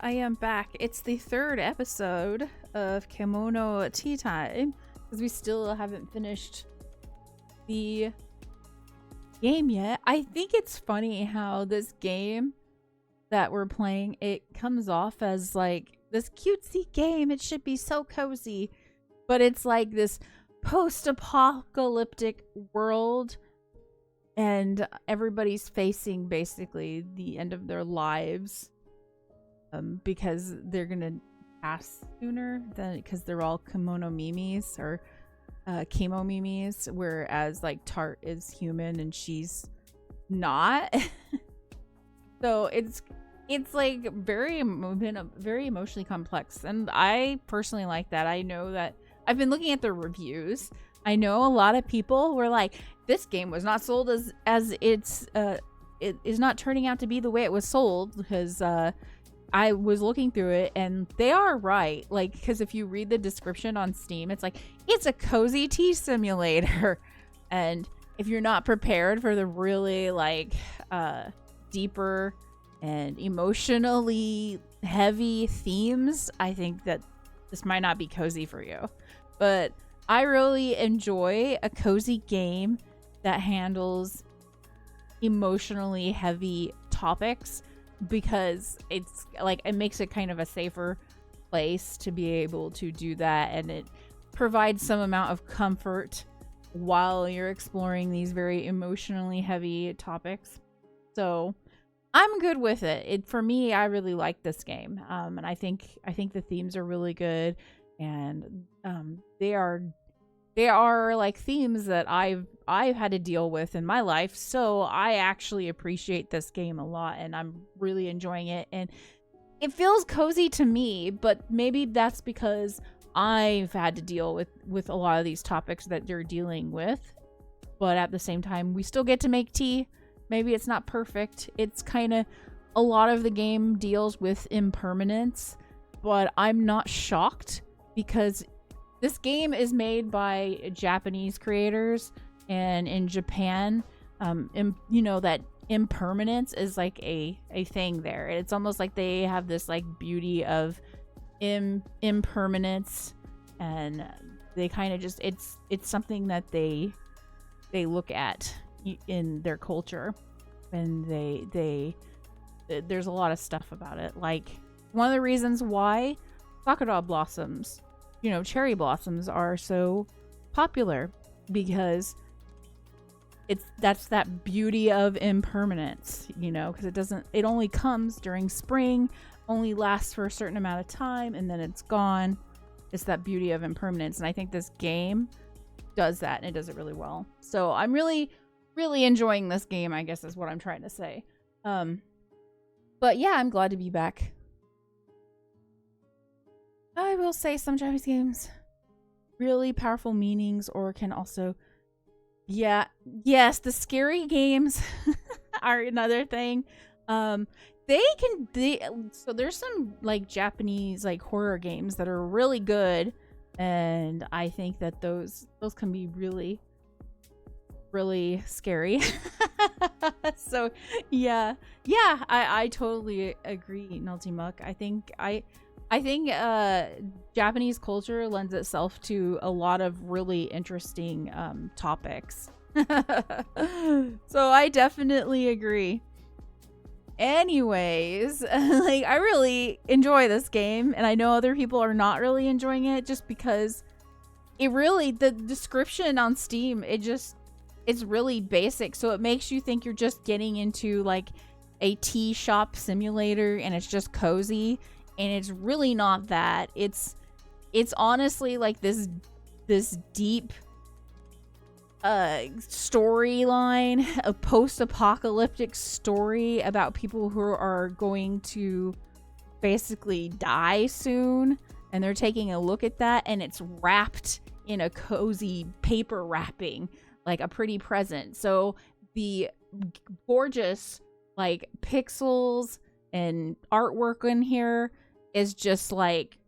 I am back. It's the third episode of Kemono Teatime because we still haven't finished the game yet. I think it's funny how this game that we're playing, it comes off as like this cutesy game. It should be so cozy, but it's like this post-apocalyptic world and everybody's facing basically the end of their lives. Because they're gonna pass sooner than because they're all kimono mimes or chemo mimes, whereas like Tart is human and she's not. So it's like very emotionally complex, and I personally like that. I know that I've been looking at the reviews. I know a lot of people were like, this game was not sold as it is not turning out to be the way it was sold, because I was looking through it and they are right. Like, because if you read the description on Steam, it's like, it's a cozy tea simulator. And if you're not prepared for the really like deeper and emotionally heavy themes, I think that this might not be cozy for you. But I really enjoy a cozy game that handles emotionally heavy topics, because it's like it makes it kind of a safer place to be able to do that, and it provides some amount of comfort while you're exploring these very emotionally heavy topics. So I'm good with it. For me, I really like this game, and I think the themes are really good, and they are like themes that I've had to deal with in my life. So I actually appreciate this game a lot, and I'm really enjoying it. And it feels cozy to me, but maybe that's because I've had to deal with a lot of these topics that they're dealing with. But at the same time, we still get to make tea. Maybe it's not perfect. It's kind of, a lot of the game deals with impermanence, but I'm not shocked because this game is made by Japanese creators, and in Japan, you know that impermanence is like a thing there. It's almost like they have this like beauty of impermanence, and they kind of just it's something that they look at in their culture, and there's a lot of stuff about it. Like, one of the reasons why sakura blossoms, you know, cherry blossoms are so popular, because that's that beauty of impermanence, you know, because it only comes during spring, only lasts for a certain amount of time, and then it's gone. It's that beauty of impermanence, and I think this game does that, and it does it really well. So I'm really, really enjoying this game, I guess is what I'm trying to say. But yeah, I'm glad to be back. I will say some Japanese games, really powerful meanings, or can also, yes, the scary games are another thing. So there's some like Japanese like horror games that are really good, and I think that those can be really, really scary. So I totally agree, Nulty Muck. I think Japanese culture lends itself to a lot of really interesting topics. So I definitely agree. Anyways, like, I really enjoy this game, and I know other people are not really enjoying it, just because the description on Steam, it's really basic, so it makes you think you're just getting into like a tea shop simulator, and it's just cozy. And it's really not that. It's honestly like this deep storyline, a post-apocalyptic story about people who are going to basically die soon, and they're taking a look at that, and it's wrapped in a cozy paper wrapping, like a pretty present. So the gorgeous like pixels and artwork in here is just like,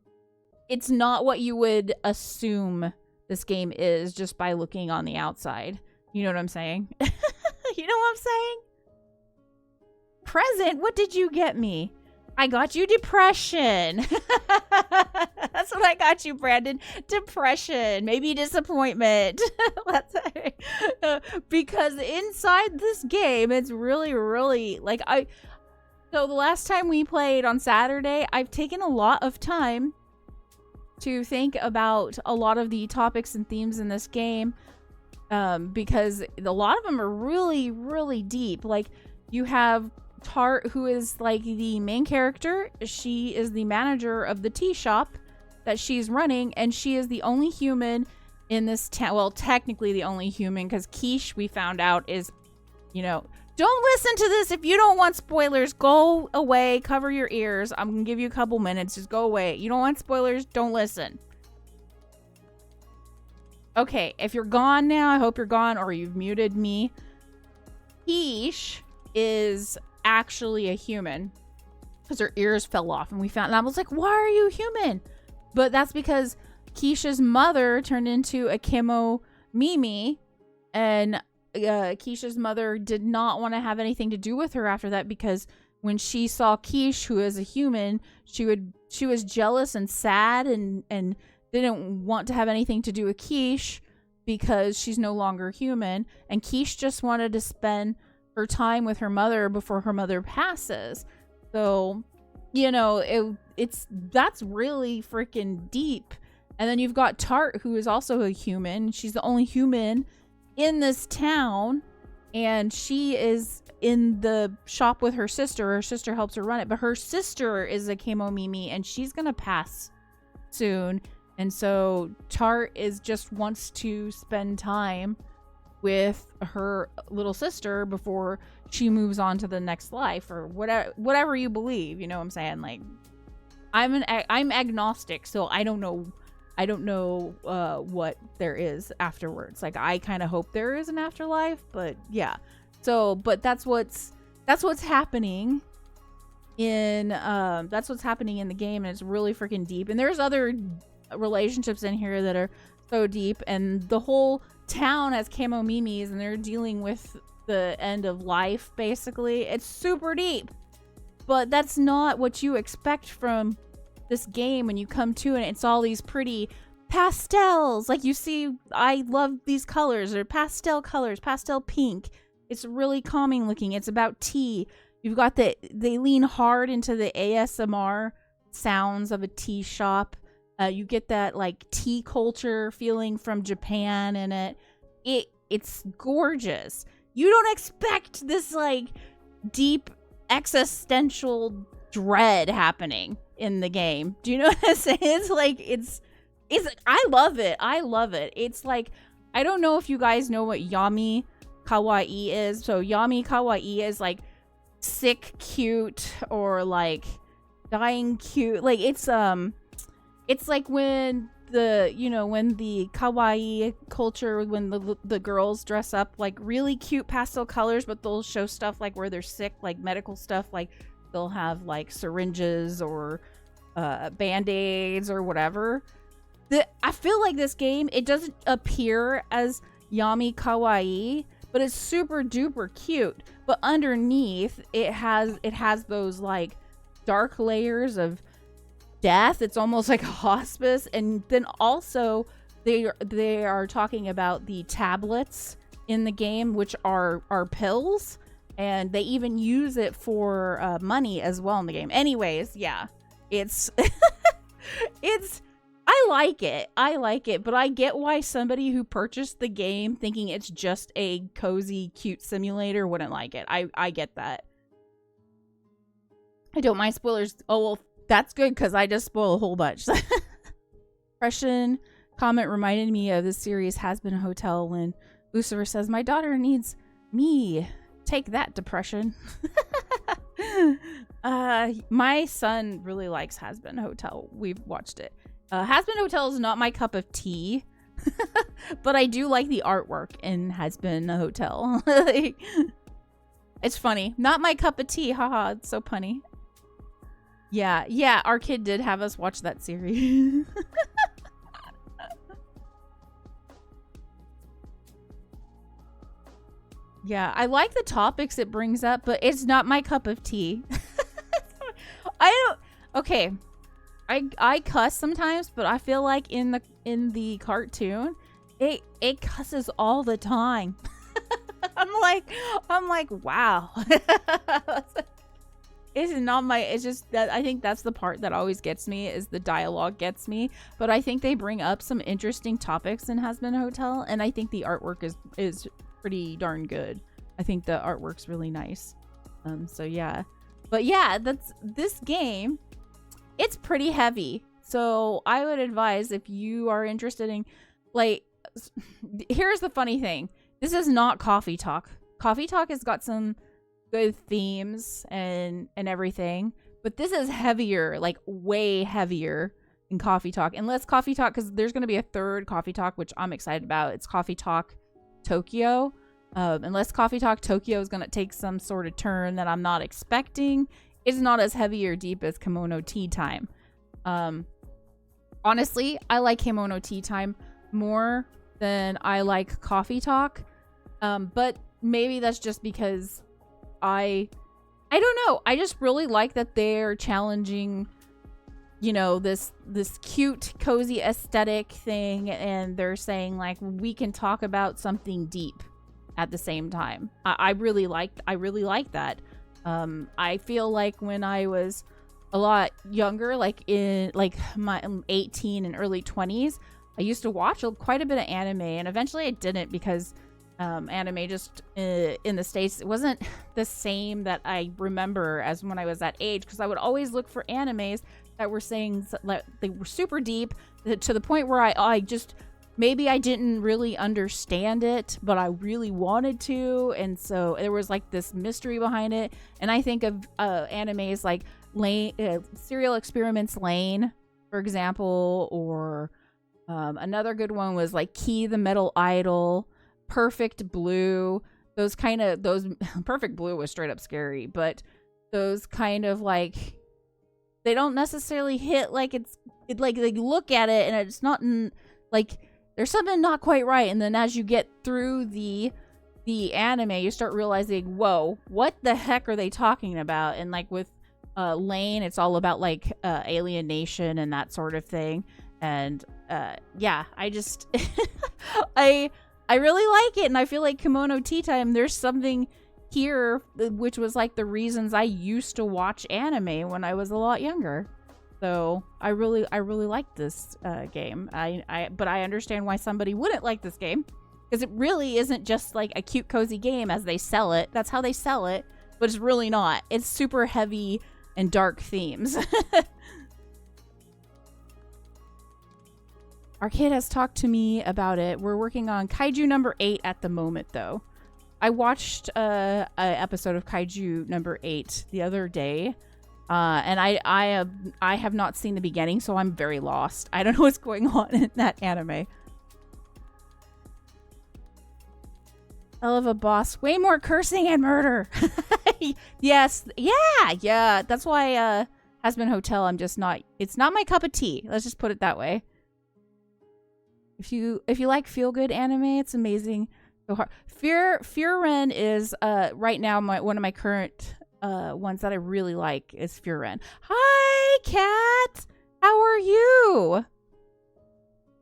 it's not what you would assume this game is just by looking on the outside. You know what I'm saying? You know what I'm saying? Present? What did you get me? I got you depression. That's what I got you, Brandon. Depression, maybe disappointment. Because inside this game, it's really, really like so the last time we played on Saturday, I've taken a lot of time to think about a lot of the topics and themes in this game, because a lot of them are really, really deep. Like, you have Tart, who is like the main character. She is the manager of the tea shop that she's running, and she is the only human in this town. Well, technically the only human, because Quiche, we found out, is, you know, don't listen to this if you don't want spoilers. Go away, cover your ears. I'm gonna give you a couple minutes. Just go away. You don't want spoilers, don't listen. Okay, if you're gone now, I hope you're gone, or you've muted me. Quiche is actually a human because her ears fell off, and I was like, why are you human? But that's because Keisha's mother turned into a Kemono Mimi, and Keisha's mother did not want to have anything to do with her after that, because when she saw Quiche, who is a human, she was jealous and sad and didn't want to have anything to do with Quiche because she's no longer human, and Quiche just wanted to spend her time with her mother before her mother passes. So, you know, that's really freaking deep. And then you've got Tart, who is also a human. She's the only human in this town, and she is in the shop with her sister. Her sister helps her run it, but her sister is a Kemono Mimi, and she's gonna pass soon. And so Tart just wants to spend time with her little sister before she moves on to the next life, or whatever you believe, you know what I'm saying? Like, I'm agnostic, so I don't know what there is afterwards. Like, I kind of hope there is an afterlife, but yeah. So, but that's what's happening in the game, and it's really freaking deep. And there's other relationships in here that are so deep, and the whole town has Kemono Mimis, and they're dealing with the end of life, basically. It's super deep, but that's not what you expect from this game when you come to it. It's all these pretty pastels, like you see. I love these colors. They're pastel colors, pastel pink. It's really calming looking. It's about tea. You've got they lean hard into the ASMR sounds of a tea shop. You get that like tea culture feeling from Japan in it. It's gorgeous. You don't expect this like deep existential dread happening in the game. Do you know what I'm saying? It's like it's I love it. I love it. It's like, I don't know if you guys know what Yami Kawaii is. So Yami Kawaii is like sick cute, or like dying cute. Like it's like when the kawaii culture, when the girls dress up like really cute pastel colors, but they'll show stuff like where they're sick, like medical stuff, like they'll have like syringes or band-aids or whatever. I feel like this game, it doesn't appear as Yami Kawaii, but it's super duper cute. But underneath, it has those like dark layers of death. It's almost like a hospice. And then also they are talking about the tablets in the game, which are pills, and they even use it for money as well in the game. Anyways, yeah, it's I like it, but I get why somebody who purchased the game thinking it's just a cozy, cute simulator wouldn't like it. I get that. I don't mind spoilers. Oh, well, that's good, because I just spoil a whole bunch. Depression comment reminded me of the series Has Been a Hotel, when Lucifer says, "My daughter needs me. Take that, depression." My son really likes Has Been a Hotel. We've watched it. Has Been a Hotel is not my cup of tea, but I do like the artwork in Has Been a Hotel. It's funny. Not my cup of tea. Haha, it's so punny. Yeah, our kid did have us watch that series. Yeah, I like the topics it brings up, but it's not my cup of tea. I Okay, I cuss sometimes, but I feel like in the cartoon, it cusses all the time. I'm like, wow. It's not my, it's just that I think that's the part that always gets me, is the dialogue gets me. But I think they bring up some interesting topics in Has Been a Hotel, and I think the artwork is pretty darn good. I think the artwork's really nice. So yeah. But yeah, that's this game. It's pretty heavy. So I would advise, if you are interested in, like, here's the funny thing. This is not Coffee Talk. Coffee Talk has got some good themes and everything, but this is heavier, like way heavier in Coffee Talk. Unless Coffee Talk, because there's going to be a third Coffee Talk, which I'm excited about. It's Coffee Talk Tokyo. Unless Coffee Talk Tokyo is going to take some sort of turn that I'm not expecting, it's not as heavy or deep as Kemono Teatime. Honestly, I like Kemono Teatime more than I like Coffee Talk. But maybe that's just because I don't know. I just really like that they're challenging, you know, this cute, cozy aesthetic thing, and they're saying like we can talk about something deep at the same time. I really like that. I feel like when I was a lot younger, like in like my 18 and early 20s, I used to watch quite a bit of anime, and eventually I didn't because anime just in the States, it wasn't the same that I remember as when I was that age, because I would always look for animes that were saying that they were super deep to the point where I just, maybe I didn't really understand it, but I really wanted to, and so there was like this mystery behind it. And I think of animes like Serial Experiments Lane, for example, or another good one was like Key the Metal Idol, Perfect Blue. Those Perfect Blue was straight up scary, but those kind of like, they don't necessarily hit like like they look at it and it's not like there's something not quite right, and then as you get through the anime, you start realizing, whoa, what the heck are they talking about? And like with Lane, it's all about like alienation and that sort of thing. And yeah, I just I really like it, and I feel like Kemono Teatime, there's something here which was like the reasons I used to watch anime when I was a lot younger. So I really like this game. But I understand why somebody wouldn't like this game, because it really isn't just like a cute cozy game as they sell it. That's how they sell it, but it's really not. It's super heavy and dark themes. Our kid has talked to me about it. We're working on Kaiju number 8 at the moment, though. I watched an episode of Kaiju number 8 the other day, and I have not seen the beginning, so I'm very lost. I don't know what's going on in that anime. Hell of a boss. Way more cursing and murder. Yes. Yeah. That's why Has Been Hotel, I'm just not, it's not my cup of tea. Let's just put it that way. If you like feel good anime, it's amazing. So hard. Furen is right now one of my current ones that I really like is Furen. Hi, Kat. How are you?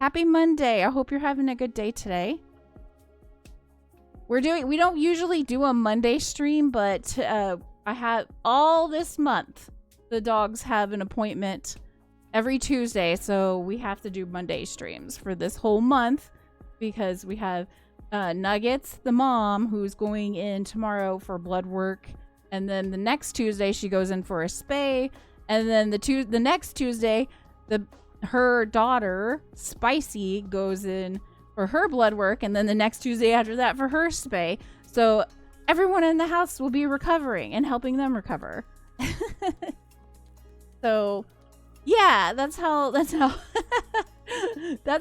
Happy Monday. I hope you're having a good day today. We don't usually do a Monday stream, but I have all this month. The dogs have an appointment every Tuesday, so we have to do Monday streams for this whole month, because we have Nuggets, the mom, who's going in tomorrow for blood work, and then the next Tuesday she goes in for a spay, and then the next Tuesday her daughter Spicy goes in for her blood work, and then the next Tuesday after that for her spay. So everyone in the house will be recovering and helping them recover. So yeah, that's how that's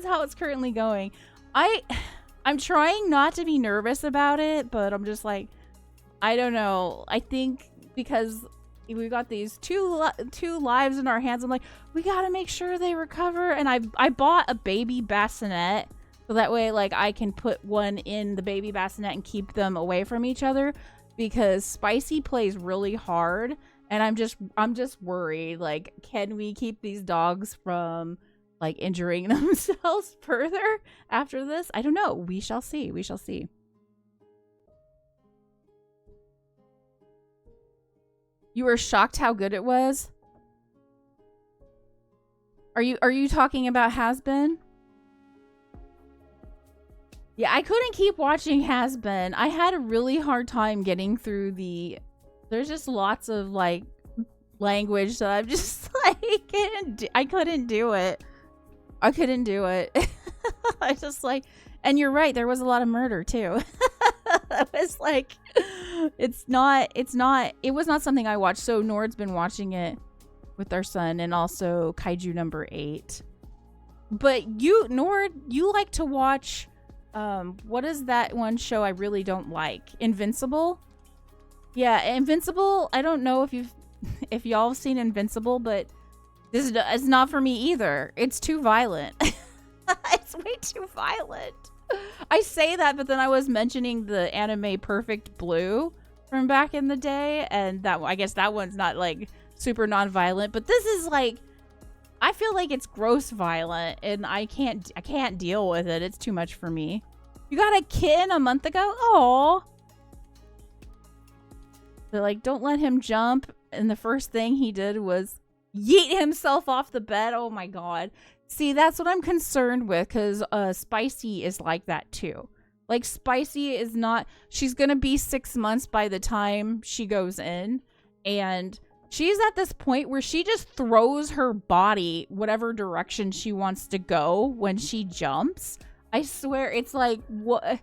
how it's currently going. I'm trying not to be nervous about it, but I'm just like, I don't know. I think because we got these two lives in our hands, I'm like, we gotta make sure they recover. And I bought a baby bassinet, so that way like I can put one in the baby bassinet and keep them away from each other, because Spicy plays really hard, And I'm just worried, like, can we keep these dogs from like injuring themselves further after this? I don't know. We shall see. We shall see. You were shocked how good it was? Are you talking about Has Been? Yeah, I couldn't keep watching Has Been. I had a really hard time getting through there's just lots of like language that I'm just like I couldn't do it. I couldn't do it. I just like, and you're right, there was a lot of murder too. It was like it was not something I watched. So Nord's been watching it with our son, and also Kaiju number 8. But you, Nord, you like to watch what is that one show I really don't like? Invincible? Yeah, Invincible. I don't know if y'all have seen Invincible, but this is not for me either. It's too violent. It's way too violent. I say that, but then I was mentioning the anime Perfect Blue from back in the day, and I guess that one's not like super non-violent, but this is like, I feel like it's gross violent, and I can't deal with it. It's too much for me. You got a kitten a month ago? Aww. They're like, don't let him jump. And the first thing he did was yeet himself off the bed. Oh my god. See, that's what I'm concerned with, because Spicy is like that too. Like, Spicy is not, she's gonna be 6 months by the time she goes in, and she's at this point where she just throws her body whatever direction she wants to go when she jumps. I swear, it's like, what?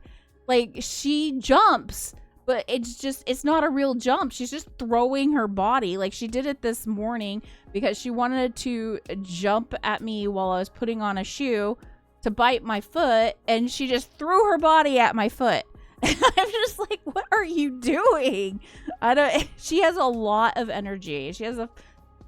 Like, she jumps, but it's not a real jump. She's just throwing her body. Like, she did it this morning because she wanted to jump at me while I was putting on a shoe to bite my foot, and she just threw her body at my foot. And I'm just like, what are you doing? She has a lot of energy.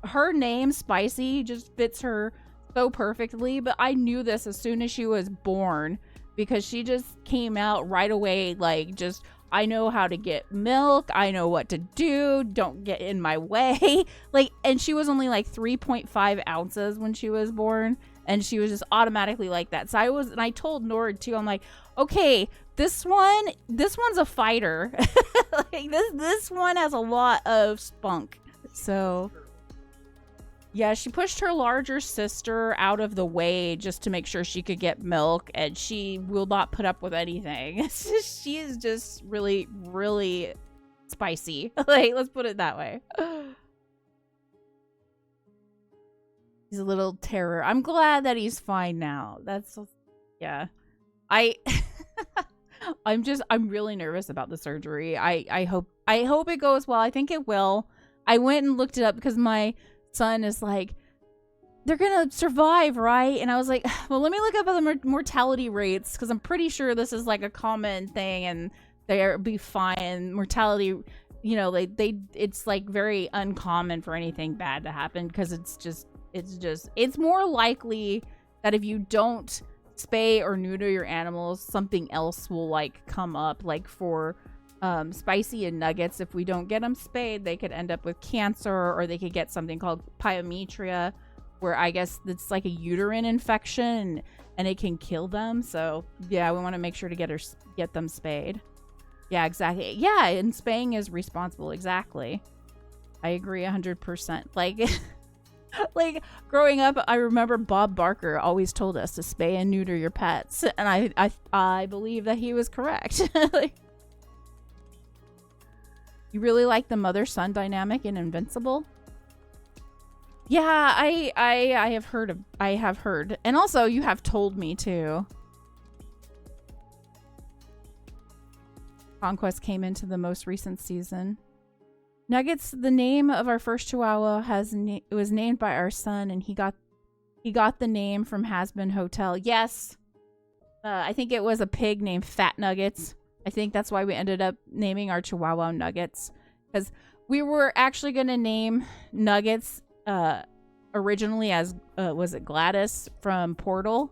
Her name, Spicy, just fits her so perfectly, but I knew this as soon as she was born, because she just came out right away, like, just, I know how to get milk, I know what to do, don't get in my way. Like, and she was only like 3.5 ounces when she was born, and she was just automatically like that. So I told Nord too, I'm like, okay, this one's a fighter. Like, this one has a lot of spunk. So yeah, she pushed her larger sister out of the way just to make sure she could get milk, and she will not put up with anything. She is just really, really spicy. Like, let's put it that way. He's a little terror. I'm glad that he's fine now. Yeah. I'm really nervous about the surgery. I hope it goes well. I think it will. I went and looked it up because my son is like, they're gonna survive, right? And I was like, well, let me look up the mortality rates, because I'm pretty sure this is like a common thing and they'll be fine. Mortality, you know, it's like very uncommon for anything bad to happen, because it's more likely that if you don't spay or neuter your animals, something else will like come up. Like for Spicy and Nuggets, if we don't get them spayed, they could end up with cancer, or they could get something called pyometria, where I guess it's like a uterine infection and it can kill them. So yeah, we want to make sure to get them spayed. Yeah, exactly. Yeah, and spaying is responsible. Exactly. I agree 100%. Like, like growing up, I remember Bob Barker always told us to spay and neuter your pets, and I believe that he was correct. Like, you really like the mother-son dynamic in Invincible? Yeah, I have heard. And also, you have told me too. Conquest came into the most recent season. Nuggets, the name of our first Chihuahua was named by our son, and he got the name from Has Been Hotel. Yes. I think it was a pig named Fat Nuggets. I think that's why we ended up naming our Chihuahua Nuggets, because we were actually going to name Nuggets originally as was it Gladys from Portal,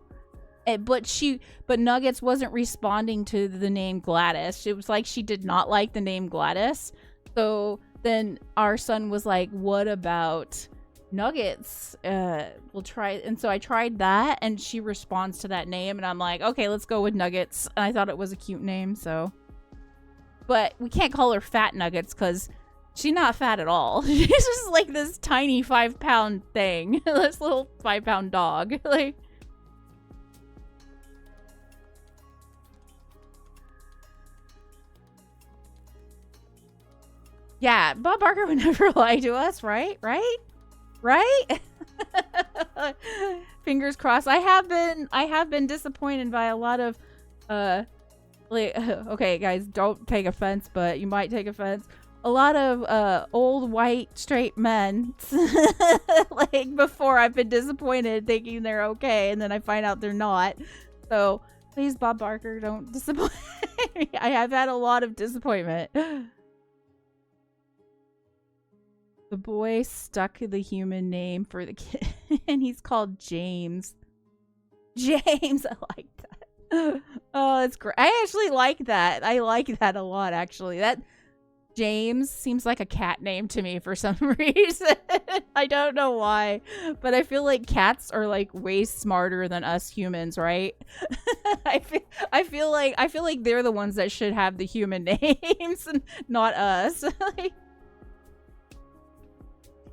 but Nuggets wasn't responding to the name Gladys. It was like she did not like the name Gladys, so then our son was like, what about nuggets? We'll try. And so I tried that, and she responds to that name, and I'm like, okay, let's go with nuggets. And I thought it was a cute name, so. But we can't call her Fat Nuggets because she's not fat at all. She's just like this tiny 5-pound thing. This little 5-pound dog. Like, yeah, Bob Barker would never lie to us, right? Right? Right? Fingers crossed. I have been disappointed by a lot of like, okay, guys, don't take offense, but you might take offense. A lot of old white straight men like before I've been disappointed thinking they're okay, and then I find out they're not. So please, Bob Barker, don't disappoint me. I have had a lot of disappointment. The boy stuck the human name for the kid, and he's called James. James, I like that. Oh, it's great. I actually like that. I like that a lot, actually. That James seems like a cat name to me for some reason. I don't know why, but I feel like cats are like way smarter than us humans, right? I feel like they're the ones that should have the human names and not us. Like,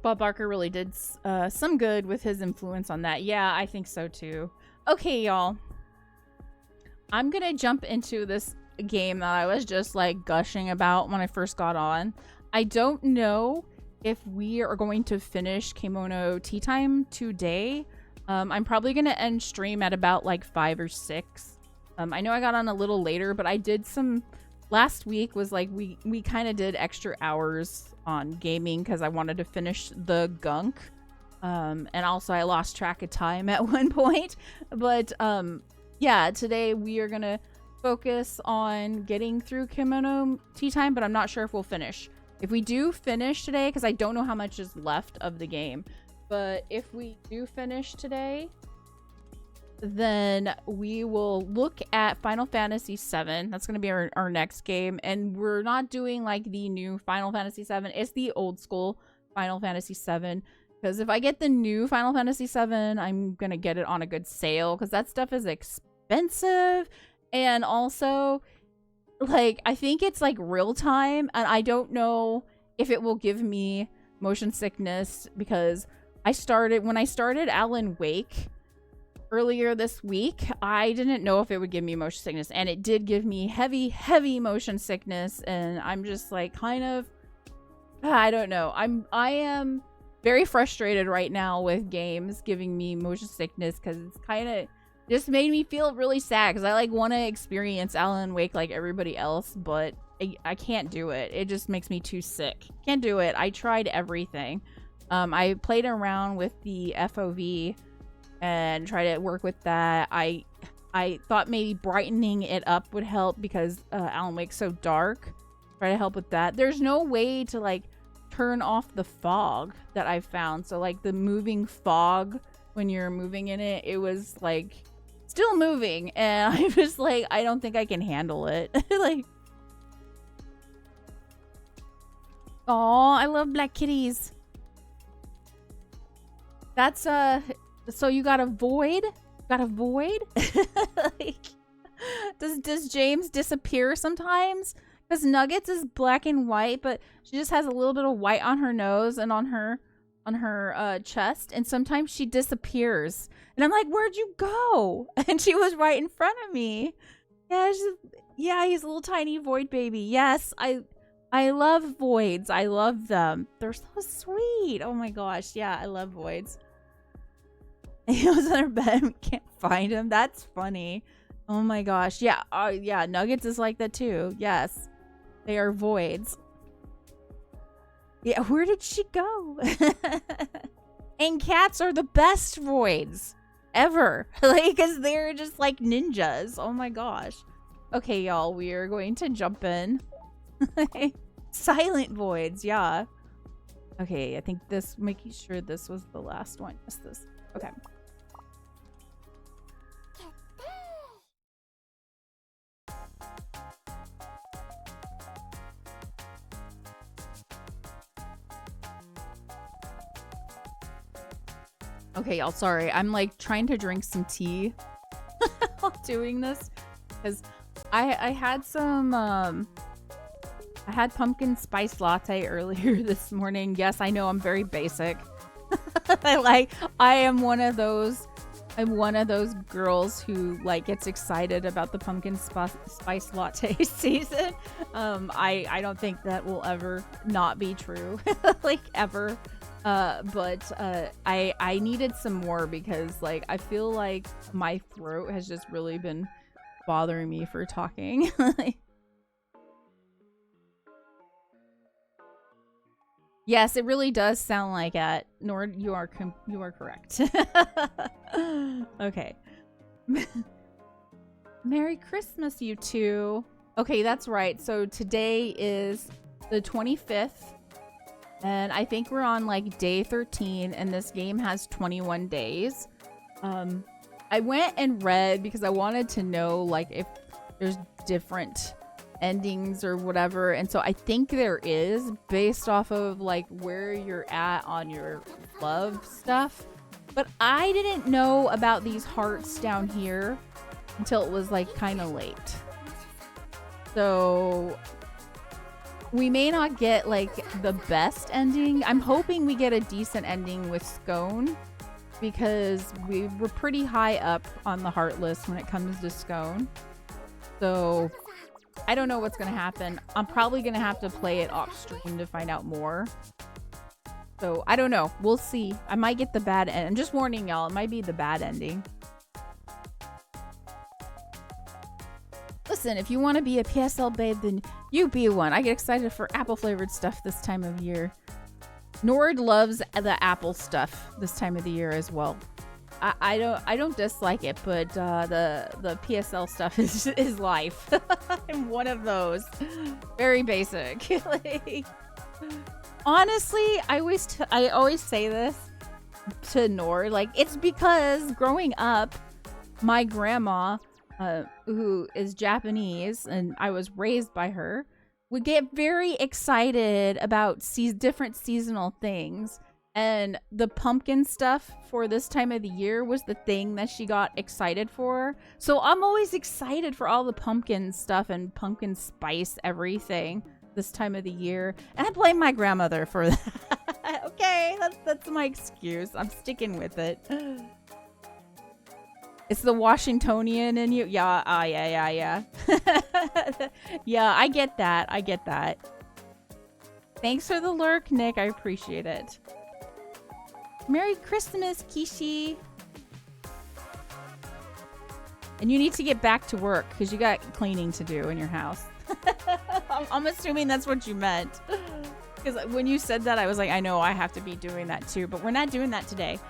Bob Barker really did some good with his influence on that. Yeah, I think so too. Okay, y'all. I'm gonna jump into this game that I was just like gushing about when I first got on. I don't know if we are going to finish Kemono Teatime today. I'm probably gonna end stream at about like 5 or 6. I know I got on a little later, but I did some last week was like we kind of did extra hours on gaming because I wanted to finish the gunk. And also I lost track of time at one point. But yeah, today we are gonna focus on getting through Kemono Teatime, but I'm not sure if we'll finish. If we do finish today, because I don't know how much is left of the game, but if we do finish today, then we will look at Final Fantasy VII. That's going to be our next game. And we're not doing like the new Final Fantasy VII. It's the old school Final Fantasy VII. Because if I get the new Final Fantasy VII, I'm going to get it on a good sale. Because that stuff is expensive. And also, like, I think it's like real time. And I don't know if it will give me motion sickness. Because when I started Alan Wake earlier this week, I didn't know if it would give me motion sickness, and it did give me heavy motion sickness, and I'm just like kind of, I don't know. I am very frustrated right now with games giving me motion sickness because it's kind of just made me feel really sad because I like want to experience Alan Wake like everybody else, but I can't do it. It just makes me too sick. Can't do it. I tried everything. I played around with the FOV and try to work with that. I thought maybe brightening it up would help because Alan Wake's so dark. Try to help with that. There's no way to like turn off the fog that I found. So like the moving fog when you're moving in it, it was like still moving, and I was like, I don't think I can handle it. Like, oh, I love black kitties. That's so you got a void? Got a void? Like, does James disappear sometimes? Because Nuggets is black and white, but she just has a little bit of white on her nose and on her chest, and sometimes she disappears. And I'm like, where'd you go? And she was right in front of me. Yeah, yeah, he's a little tiny void baby. Yes, I love voids. I love them. They're so sweet. Oh my gosh. Yeah, I love voids. He was in her bed. We can't find him. That's funny. Oh my gosh. Yeah. Yeah. Nuggets is like that too. Yes. They are voids. Yeah. Where did she go? And cats are the best voids ever. Like, because they're just like ninjas. Oh my gosh. Okay, y'all. We are going to jump in. Silent voids. Yeah. Okay. I think making sure this was the last one. Yes, this. Okay. Okay, y'all, sorry. I'm like trying to drink some tea while doing this because I had some I had pumpkin spice latte earlier this morning. Yes, I know I'm very basic. I am one of those girls who like gets excited about the pumpkin spice latte season. I don't think that will ever not be true. Like ever. But I needed some more because like I feel like my throat has just really been bothering me for talking. Yes, it really does sound like it. Nord, you are correct. Okay. Merry Christmas, you two. Okay, that's right. So today is the 25th. And I think we're on like day 13 and this game has 21 days. I went and read because I wanted to know like if there's different endings or whatever, and so I think there is based off of like where you're at on your love stuff, but I didn't know about these hearts down here until it was like kind of late, so we may not get like the best ending. I'm hoping we get a decent ending with Scone because we were pretty high up on the heart list when it comes to Scone, so I don't know what's going to happen. I'm probably going to have to play it off stream to find out more. So, I don't know. We'll see. I might get the bad end. I'm just warning y'all. It might be the bad ending. Listen, if you want to be a PSL babe, then you be one. I get excited for apple-flavored stuff this time of year. Nord loves the apple stuff this time of the year as well. I don't dislike it, but the PSL stuff is life. I'm one of those. Very basic. Like, honestly, I always say this to Nord. Like, it's because growing up, my grandma, who is Japanese, and I was raised by her, would get very excited about different seasonal things. And the pumpkin stuff for this time of the year was the thing that she got excited for. So I'm always excited for all the pumpkin stuff and pumpkin spice everything this time of the year. And I blame my grandmother for that. Okay, that's my excuse. I'm sticking with it. It's the Washingtonian in you. Yeah, yeah. Yeah, I get that. Thanks for the lurk, Nick. I appreciate it. Merry Christmas, Kishi. And you need to get back to work because you got cleaning to do in your house. I'm assuming that's what you meant. Because when you said that, I was like, I know I have to be doing that too, but we're not doing that today.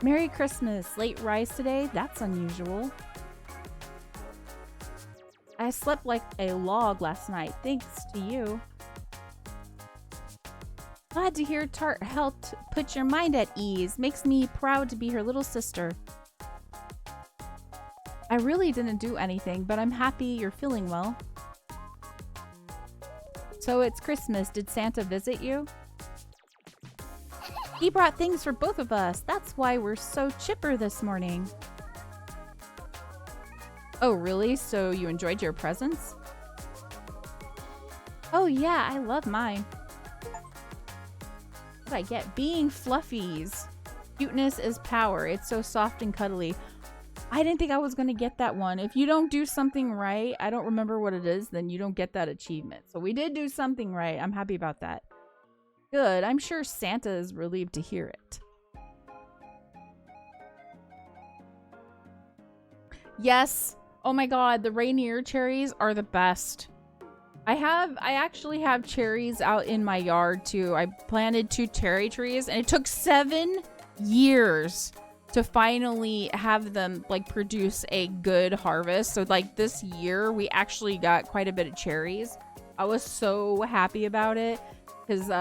Merry Christmas. Late rise today? That's unusual. I slept like a log last night. Thanks to you. Glad to hear Tart helped put your mind at ease. Makes me proud to be her little sister. I really didn't do anything, but I'm happy you're feeling well. So it's Christmas. Did Santa visit you? He brought things for both of us. That's why we're so chipper this morning. Oh, really? So you enjoyed your presents? Oh, yeah. I love mine. What did I get? Being fluffies. Cuteness is power. It's so soft and cuddly. I didn't think I was going to get that one. If you don't do something right, I don't remember what it is, then you don't get that achievement. So we did do something right. I'm happy about that. Good. I'm sure Santa is relieved to hear it. Yes. Oh my god, the Rainier cherries are the best. I actually have cherries out in my yard too. I planted 2 cherry trees and it took 7 years to finally have them like produce a good harvest. So like this year we actually got quite a bit of cherries. I was so happy about it because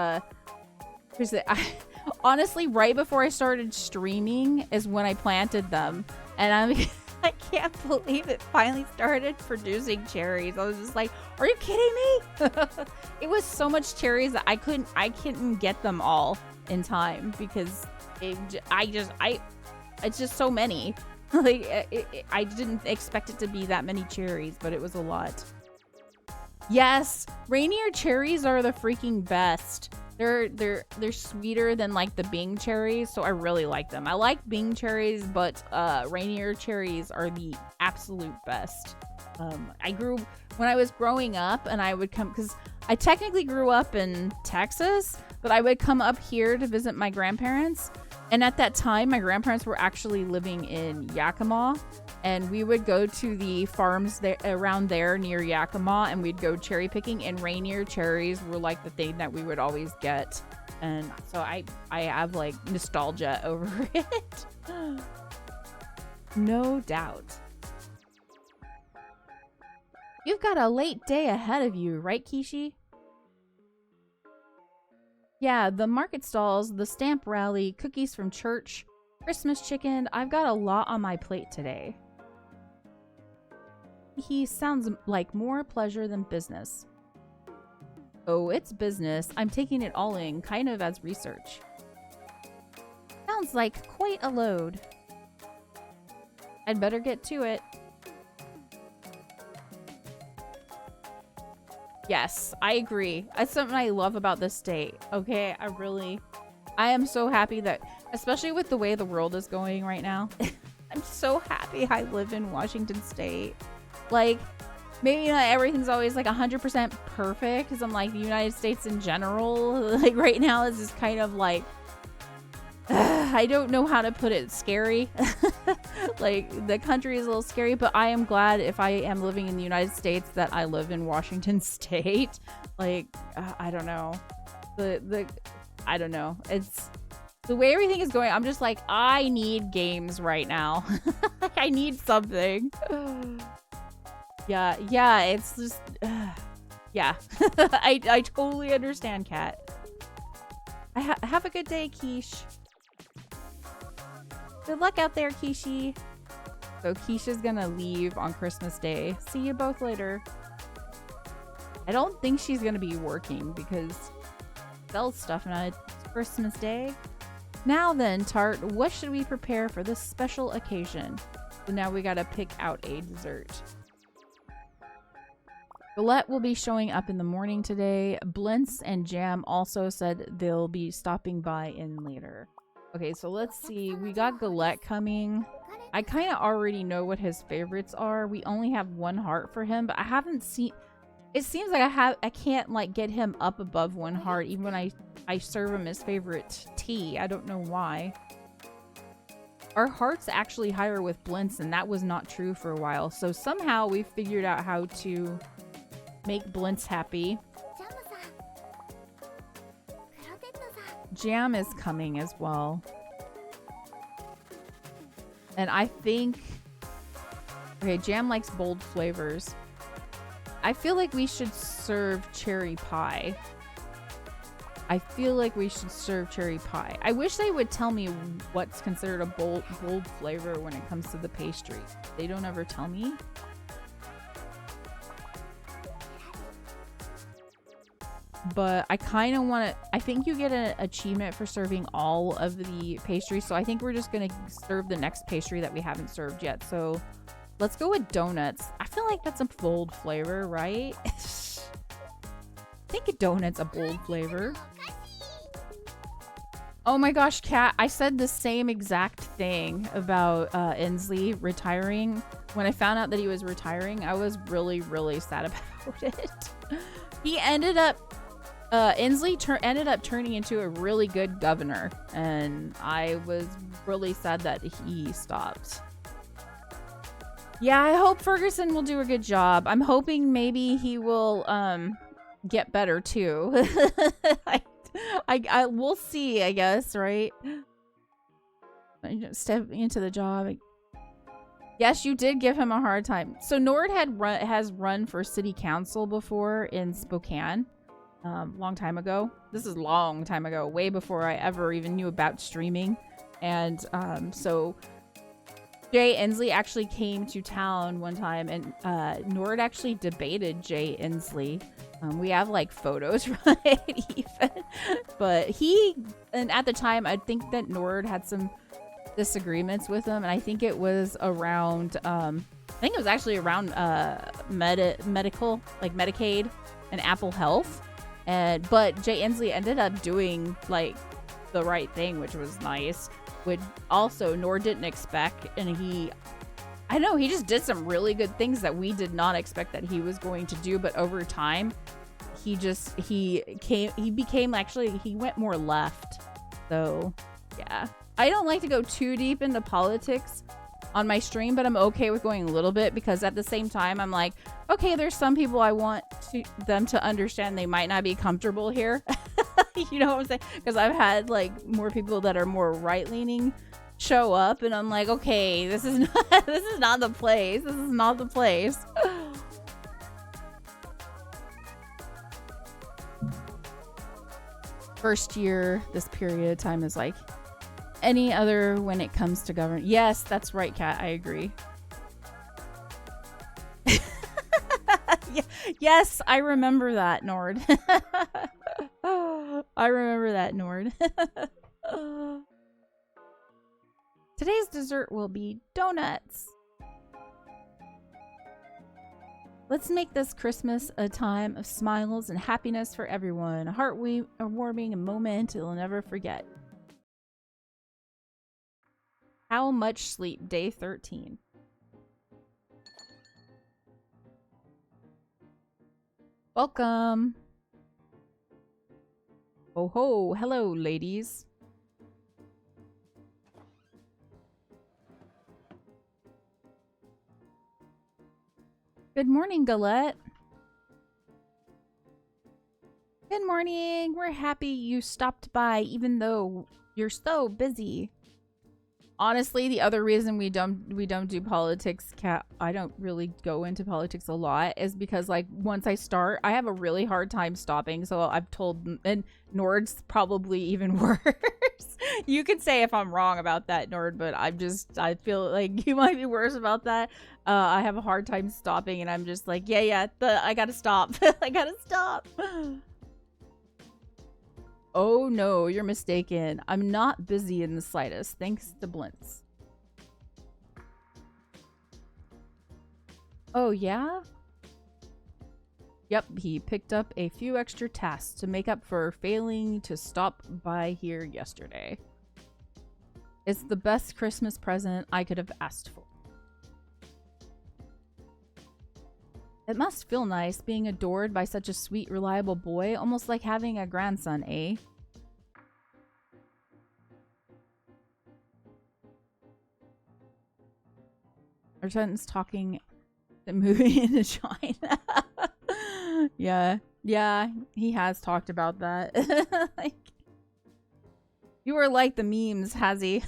honestly right before I started streaming is when I planted them, and I can't believe it finally started producing cherries. I was just like, are you kidding me? It was so much cherries that I couldn't get them all in time because it's just so many. Like I didn't expect it to be that many cherries, but it was a lot. Yes, Rainier cherries are the freaking best. They're sweeter than like the Bing cherries, so I really like them. I like Bing cherries, but Rainier cherries are the absolute best. When I was growing up, and I would come because I technically grew up in Texas, but I would come up here to visit my grandparents. And at that time, my grandparents were actually living in Yakima, and we would go to the farms there around there near Yakima, and we'd go cherry picking, and Rainier cherries were like the thing that we would always get. And so I have like nostalgia over it. No doubt. You've got a late day ahead of you, right, Kishi? Yeah, the market stalls, the stamp rally, cookies from church, Christmas chicken. I've got a lot on my plate today. He sounds like more pleasure than business. Oh, it's business. I'm taking it all in, kind of as research. Sounds like quite a load. I'd better get to it. Yes, I agree. That's something I love about this state. Okay, I am so happy that, especially with the way the world is going right now, I'm so happy I live in Washington State. Like, maybe not everything's always like 100% perfect, because I'm like, the United States in general, like right now is just kind of like, I don't know how to put it, scary. Like, the country is a little scary, but I am glad if I am living in the United States that I live in Washington State. Like, I don't know. I don't know. It's the way everything is going. I'm just like, I need games right now. I need something. Yeah, it's just, yeah. I totally understand, Kat. Have a good day, Quiche. Good luck out there, Kishi. So Keisha's gonna leave on Christmas Day. See you both later. I don't think she's gonna be working because sells stuff on it's Christmas Day. Now then, Tart, what should we prepare for this special occasion? So now we gotta pick out a dessert. Galette will be showing up in the morning today. Blintz and Jam also said they'll be stopping by in later. Okay, so let's see. We got Galette coming. I kind of already know what his favorites are. We only have one heart for him, but I haven't seen... It seems like I can't like get him up above one heart even when I serve him his favorite tea. I don't know why. Our heart's actually higher with Blintz, and that was not true for a while. So somehow we figured out how to make Blintz happy. Jam is coming as well. And I think... Okay, Jam likes bold flavors. I feel like we should serve cherry pie. I wish they would tell me what's considered a bold flavor when it comes to the pastry. They don't ever tell me. But I kind of want to... I think you get an achievement for serving all of the pastries. So I think we're just going to serve the next pastry that we haven't served yet. So let's go with donuts. I feel like that's a bold flavor, right? I think a donut's a bold flavor. Oh my gosh, Kat. I said the same exact thing about Inslee retiring. When I found out that he was retiring, I was really, really sad about it. He ended up... Inslee ended up turning into a really good governor, and I was really sad that he stopped. Yeah, I hope Ferguson will do a good job. I'm hoping maybe he will get better too. I we'll see, I guess, right? Step into the job. Yes, you did give him a hard time. So Nord has run for city council before in Spokane. Long time ago. This is long time ago, way before I ever even knew about streaming. And so Jay Inslee actually came to town one time, and Nord actually debated Jay Inslee. We have like photos from it even. But and at the time, I think that Nord had some disagreements with him, and I think it was around, I think it was actually around medical, like Medicaid and Apple Health. But Jay Inslee ended up doing like the right thing, which was nice. Which also Nord didn't expect, and I know he just did some really good things that we did not expect that he was going to do. But over time, he went more left. So yeah, I don't like to go too deep into politics on my stream, but I'm okay with going a little bit, because at the same time, I'm like, okay, there's some people I want them to understand they might not be comfortable here. You know what I'm saying? Because I've had like more people that are more right-leaning show up, and I'm like, okay, this is not the place. This is not the place. First year, this period of time is like any other when it comes to government. Yes, that's right, Kat. I agree. Yes, I remember that, Nord. I remember that, Nord. Today's dessert will be donuts. Let's make this Christmas a time of smiles and happiness for everyone. A heartwarming moment you'll never forget. How much sleep? Day 13. Welcome. Oh ho, hello ladies. Good morning, Galette. Good morning. We're happy you stopped by even though you're so busy. Honestly, the other reason we don't do politics, Kat, I don't really go into politics a lot, is because like once I start, I have a really hard time stopping. So I've told, and Nord's probably even worse. You can say if I'm wrong about that, Nord, but I feel like you might be worse about that. I have a hard time stopping, and I'm just like, I gotta stop. I gotta stop. Oh no, you're mistaken. I'm not busy in the slightest, thanks to Blintz. Oh yeah? Yep, he picked up a few extra tasks to make up for failing to stop by here yesterday. It's the best Christmas present I could have asked for. It must feel nice being adored by such a sweet, reliable boy, almost like having a grandson, eh? Argentin's talking and moving into China. Yeah, he has talked about that. Like, you were like the memes, Hazzie.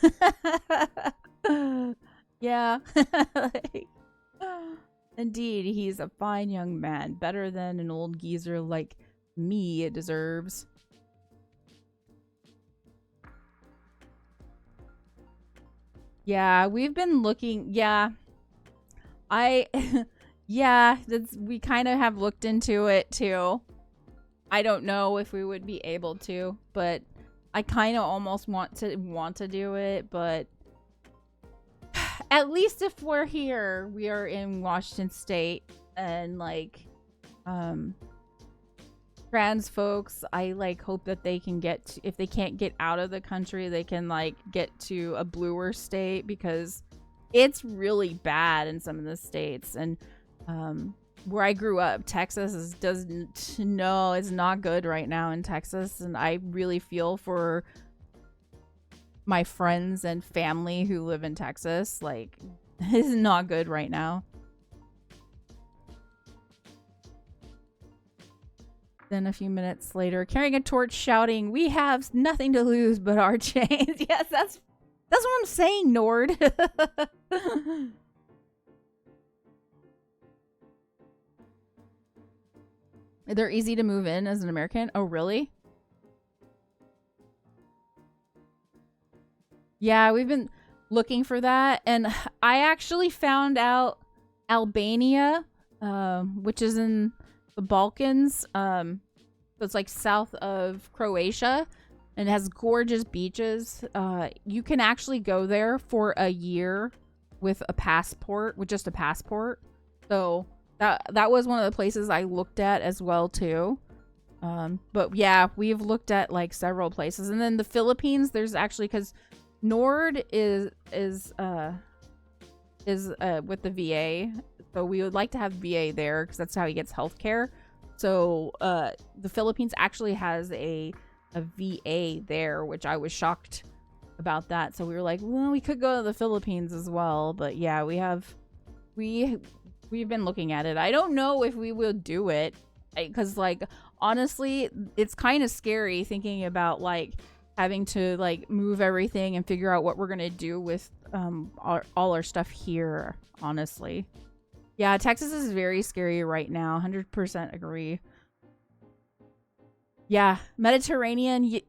Yeah. Like, indeed, he's a fine young man. Better than an old geezer like me it deserves. Yeah, we've been looking. Yeah. Yeah, we kind of have looked into it too. I don't know if we would be able to, but I kind of almost want to do it, but at least if we're here, we are in Washington State, and like trans folks, I like hope that they can if they can't get out of the country, they can like get to a bluer state, because it's really bad in some of the states. And where I grew up, Texas it's not good right now in Texas, and I really feel for my friends and family who live in Texas. Like, it's not good right now. Then a few minutes later, carrying a torch, shouting, "We have nothing to lose but our chains." Yes, that's what I'm saying, Nord. They're easy to move in as an American. Oh, really? Yeah, looking for that, and I actually found out Albania, which is in the Balkans, so it's like south of Croatia, and it has gorgeous beaches. You can actually go there for a year with a passport, with just a passport. So that was one of the places I looked at as well too. But yeah, we've looked at like several places, and then the Philippines. There's actually, because Nord is with the VA, so we would like to have VA there because that's how he gets healthcare. So the Philippines actually has a VA there, which I was shocked about that. So we were like, well, we could go to the Philippines as well. But yeah, we've been looking at it. I don't know if we will do it, because like honestly, it's kind of scary thinking about like having to like move everything and figure out what we're gonna do with all our stuff here, honestly. Yeah, Texas is very scary right now. 100% agree. Yeah, Mediterranean,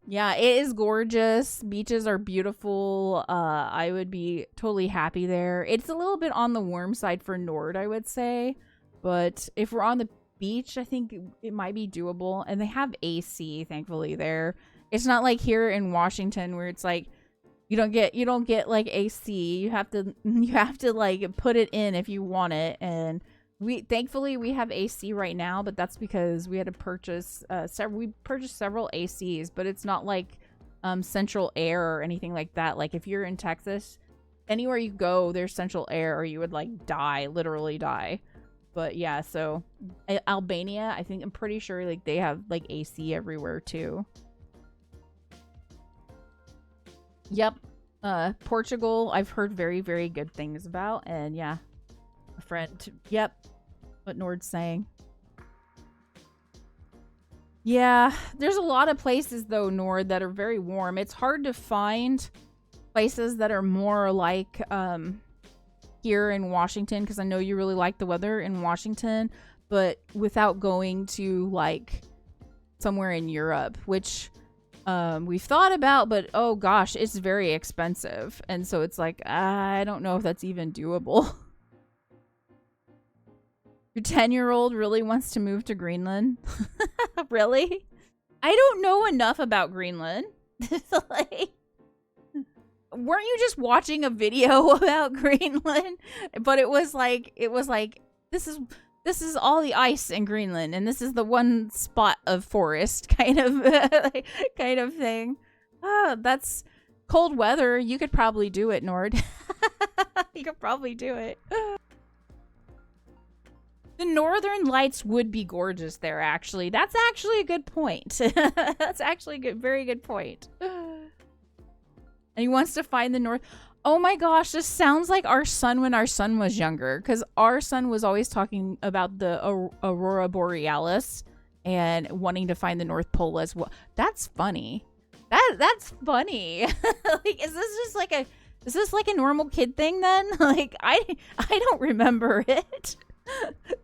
yeah, it is gorgeous. Beaches are beautiful. I would be totally happy there. It's a little bit on the warm side for Nord, I would say. But if we're on the beach, I think it might be doable. And they have AC, thankfully, there. It's not like here in Washington where it's like you don't get like AC. You have to like put it in if you want it. And thankfully we have AC right now, but that's because we had to purchase we purchased several ACs, but it's not like central air or anything like that. Like if you're in Texas, anywhere you go there's central air or you would like die, literally die. But yeah, so Albania, I'm pretty sure like they have like AC everywhere too. Yep. Portugal, I've heard very, very good things about, and yeah, a friend. Yep. What Nord's saying. Yeah, there's a lot of places though, Nord, that are very warm. It's hard to find places that are more like here in Washington, because I know you really like the weather in Washington, but without going to like somewhere in Europe, which we've thought about, but oh gosh, it's very expensive. And so it's like, I don't know if that's even doable. Your 10-year-old really wants to move to Greenland? Really? I don't know enough about Greenland. Like, weren't you just watching a video about Greenland? But it was like this is all the ice in Greenland, and this is the one spot of forest, kind of thing. That's cold weather. You could probably do it, Nord. You could probably do it. The Northern Lights would be gorgeous there, actually. That's actually a good point. That's actually a good, very good point. And he wants to find the North. Oh my gosh, this sounds like our son when our son was younger. Because our son was always talking about the Aurora Borealis and wanting to find the North Pole as well. That's funny. That's funny. Like, is this like a normal kid thing then? Like, I don't remember it.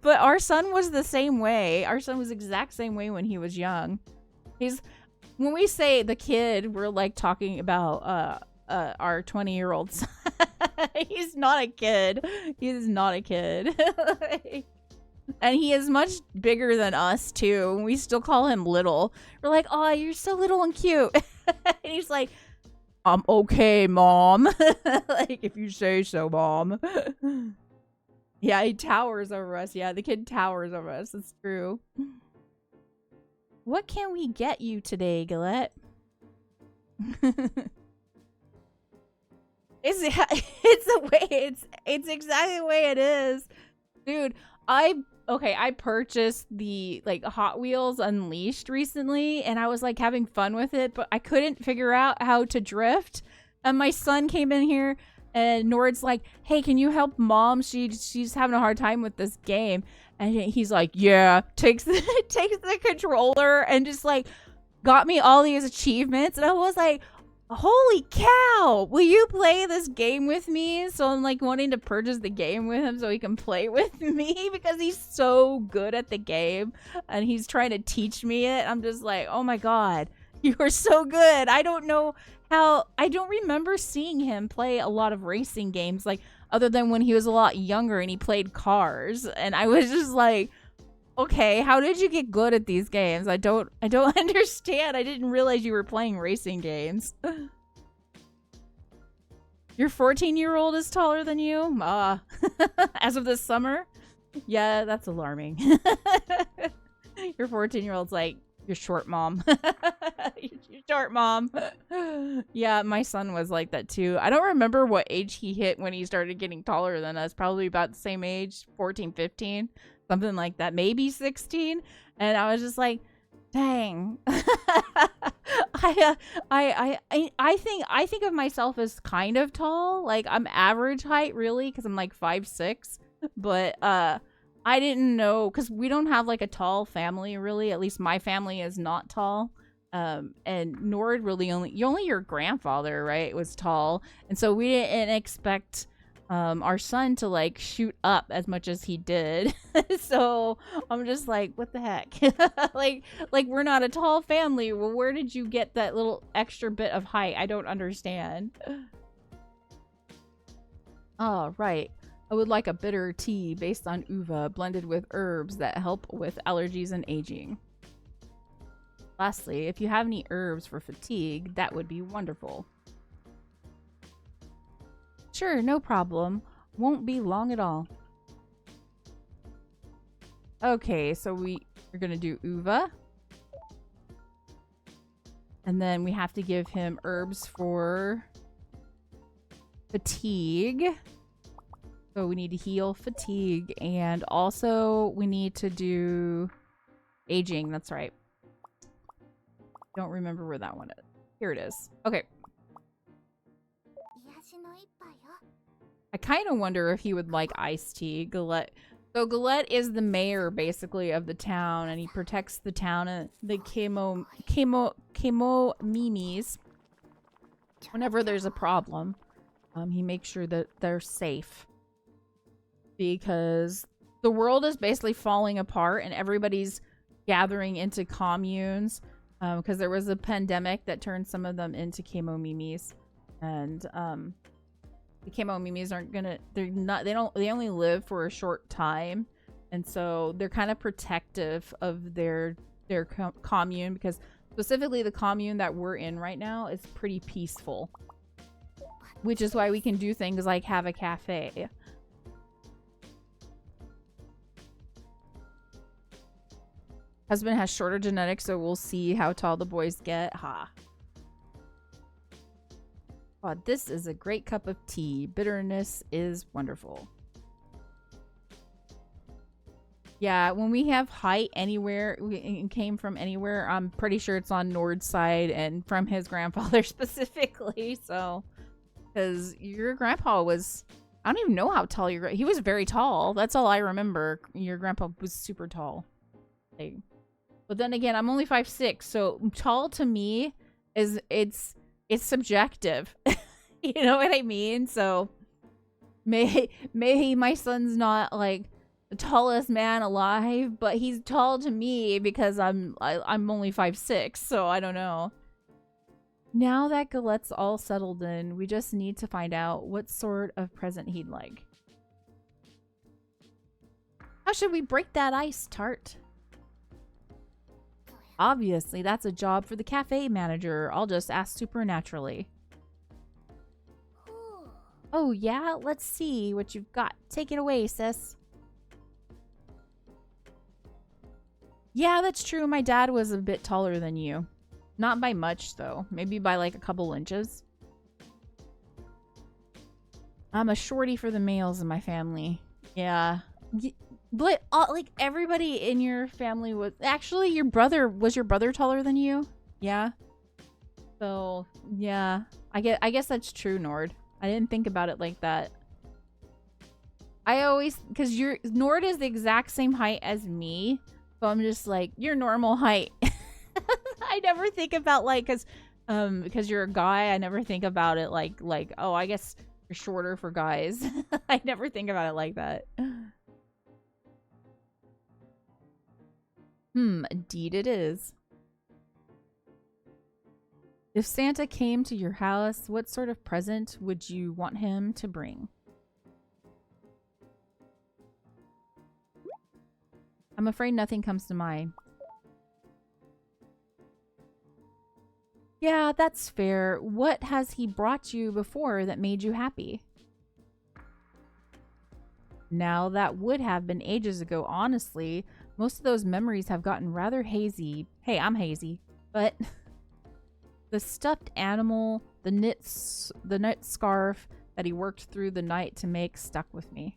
But our son was the same way. Our son was the exact same way when he was young. When we say the kid, we're like talking about our 20-year-old son. He's not a kid. He is not a kid. And he is much bigger than us too. We still call him little. We're like, oh, you're so little and cute. And he's like, I'm okay, Mom. Like, if you say so, Mom. Yeah, he towers over us. Yeah, the kid towers over us. It's true. What can we get you today, Galette? It's exactly the way it is. Dude, I purchased the like Hot Wheels Unleashed recently, and I was like having fun with it, but I couldn't figure out how to drift. And my son came in here, and Nord's like, hey, can you help Mom? She's having a hard time with this game. And he's like, yeah, takes the controller and just like got me all these achievements. And I was like, holy cow, will you play this game with me? So I'm like wanting to purchase the game with him so he can play with me, because he's so good at the game and he's trying to teach me it. I'm just like, oh my God, You are so good. I don't know how. I don't remember seeing him play a lot of racing games, like other than when he was a lot younger and he played cars. And I was just like, okay, how did you get good at these games? I don't understand. I didn't realize you were playing racing games. Your 14-year-old is taller than you? As of this summer? Yeah, that's alarming. Your 14-year-old's like, you're short, mom. You're short, mom. Yeah, my son was like that too. I don't remember what age he hit when he started getting taller than us. Probably about the same age, 14, 15, something like that. Maybe 16. And I was just like, dang. I think of myself as kind of tall. Like I'm average height really, because I'm like 5'6". But I didn't know, because we don't have like a tall family really. At least my family is not tall. And Nord really only your grandfather, right, was tall. And so we didn't expect our son to like shoot up as much as he did. So I'm just like, what the heck? like we're not a tall family. Well, where did you get that little extra bit of height? I don't understand. Oh, right. I would like a bitter tea based on uva blended with herbs that help with allergies and aging. Lastly, if you have any herbs for fatigue, that would be wonderful. Sure, no problem. Won't be long at all. Okay, so we're gonna do uva. And then we have to give him herbs for fatigue. So we need to heal fatigue, and also we need to do aging. That's right. Don't remember where that one is. Here it is. Okay. I kind of wonder if he would like iced tea. Galette. So Galette is the mayor basically of the town, and he protects the town and the Kemo Mimis. Whenever there's a problem, he makes sure that they're safe. Because the world is basically falling apart and everybody's gathering into communes. Because there was a pandemic that turned some of them into Kemo Mimis. And the Kemo Mimis aren't gonna, they only live for a short time. And so they're kind of protective of their commune, because specifically the commune that we're in right now is pretty peaceful. Which is why we can do things like have a cafe. Husband has shorter genetics, so we'll see how tall the boys get. Ha. Wow, this is a great cup of tea. Bitterness is wonderful. Yeah, when we have height anywhere, we came from anywhere, I'm pretty sure it's on Nord's side and from his grandfather specifically. So, because your grandpa was, I don't even know how tall he was very tall. That's all I remember. Your grandpa was super tall. Like, but then again, I'm only 5'6", so tall to me is it's subjective. You know what I mean? So maybe my son's not like the tallest man alive, but he's tall to me because I'm only 5'6", so I don't know. Now that Galette's all settled in, we just need to find out what sort of present he'd like. How should we break that ice, Tart? Obviously, that's a job for the cafe manager. I'll just ask supernaturally. Oh, yeah? Let's see what you've got. Take it away, sis. Yeah, that's true. My dad was a bit taller than you. Not by much, though. Maybe by like a couple inches. I'm a shorty for the males in my family. Yeah. But like everybody in your family was actually your brother taller than you? Yeah. So yeah, I guess that's true, Nord. I didn't think about it like that. I always, because Nord is the exact same height as me, so I'm just like, you're normal height. I never think about like, because you're a guy, I never think about it like oh, I guess you're shorter for guys. I never think about it like that. Indeed it is. If Santa came to your house, what sort of present would you want him to bring? I'm afraid nothing comes to mind. Yeah, that's fair. What has he brought you before that made you happy? Now, that would have been ages ago, honestly. Most of those memories have gotten rather hazy. Hey, I'm hazy. But the stuffed animal, the knit scarf that he worked through the night to make stuck with me.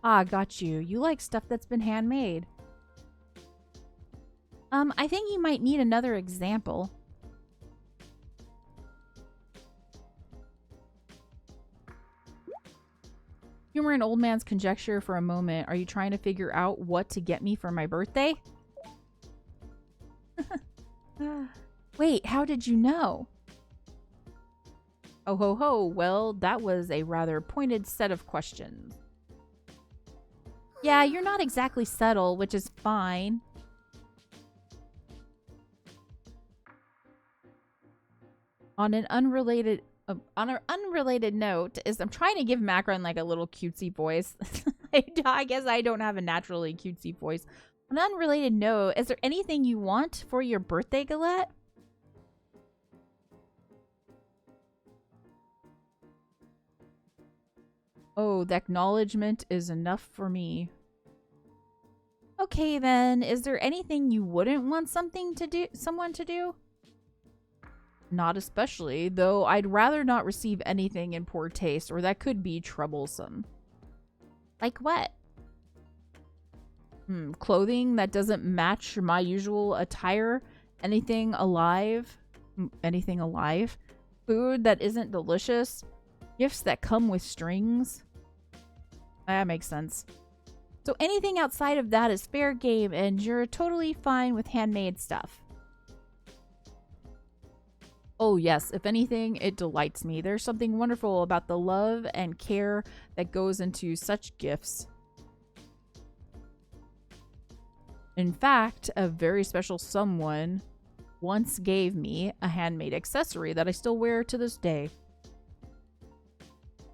Ah, got you. You like stuff that's been handmade. I think you might need another example. Humor an old man's conjecture for a moment. Are you trying to figure out what to get me for my birthday? Wait, how did you know? Oh ho ho, well, that was a rather pointed set of questions. Yeah, you're not exactly subtle, which is fine. On an unrelated note, I'm trying to give Macron like a little cutesy voice. I guess I don't have a naturally cutesy voice. On an unrelated note, is there anything you want for your birthday, Galette? Oh, the acknowledgement is enough for me. Okay then, is there anything you wouldn't want someone to do? Not especially, though I'd rather not receive anything in poor taste, or that could be troublesome. Like what? Clothing that doesn't match my usual attire? Anything alive? Anything alive? Food that isn't delicious? Gifts that come with strings? That makes sense. So anything outside of that is fair game, and you're totally fine with handmade stuff. Oh yes, if anything, it delights me. There's something wonderful about the love and care that goes into such gifts. In fact, a very special someone once gave me a handmade accessory that I still wear to this day.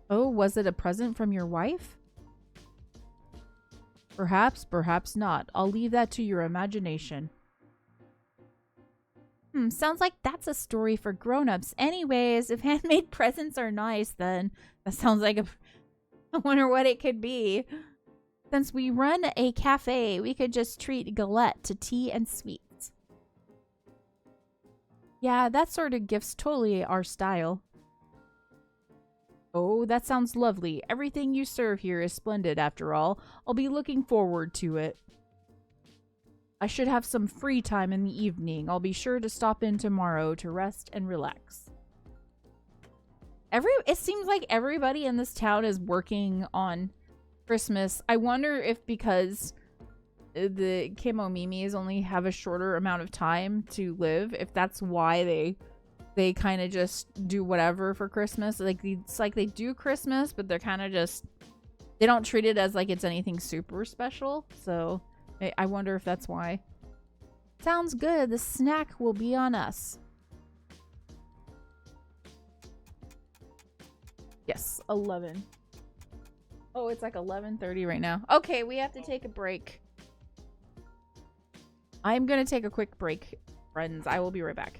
Oh, was it a present from your wife? Perhaps, perhaps not. I'll leave that to your imagination. Sounds like that's a story for grown-ups. Anyways, if handmade presents are nice, then that sounds like I wonder what it could be. Since we run a cafe, we could just treat Galette to tea and sweets. Yeah, that sort of gift's totally our style. Oh, that sounds lovely. Everything you serve here is splendid after all. I'll be looking forward to it. I should have some free time in the evening. I'll be sure to stop in tomorrow to rest and relax. It seems like everybody in this town is working on Christmas. I wonder if because the Kemomimis only have a shorter amount of time to live, if that's why they kind of just do whatever for Christmas. Like, it's like they do Christmas, but they're kind of just, they don't treat it as like it's anything super special. So I wonder if that's why. Sounds good. The snack will be on us. Yes, 11. Oh, it's like 11:30 right now. Okay, we have to take a break. I'm going to take a quick break, friends. I will be right back.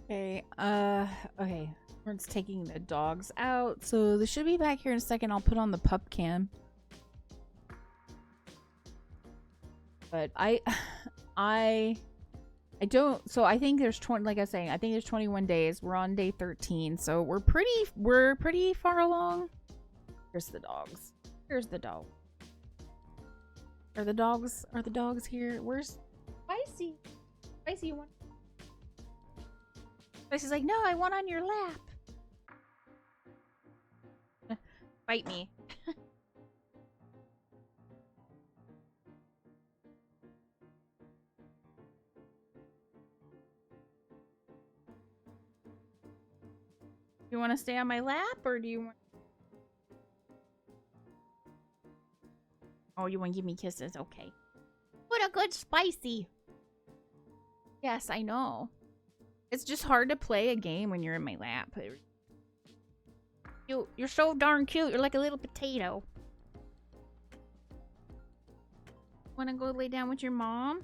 Okay, okay. It's taking the dogs out, so they should be back here in a second. I'll put on the pup cam. But I don't, so I think there's 20, like I was saying, I think there's 21 days. We're on day 13, so we're pretty far along. Here's the dogs. Here's the dog. Are the dogs here? Where's Spicy? Spicy, you want? Spicy's like, no, I want on your lap. Bite me. You want to stay on my lap, or do you want... Oh, you want to give me kisses? Okay. What a good Spicy. Yes, I know. It's just hard to play a game when you're in my lap. You're so darn cute. You're like a little potato. Want to go lay down with your mom?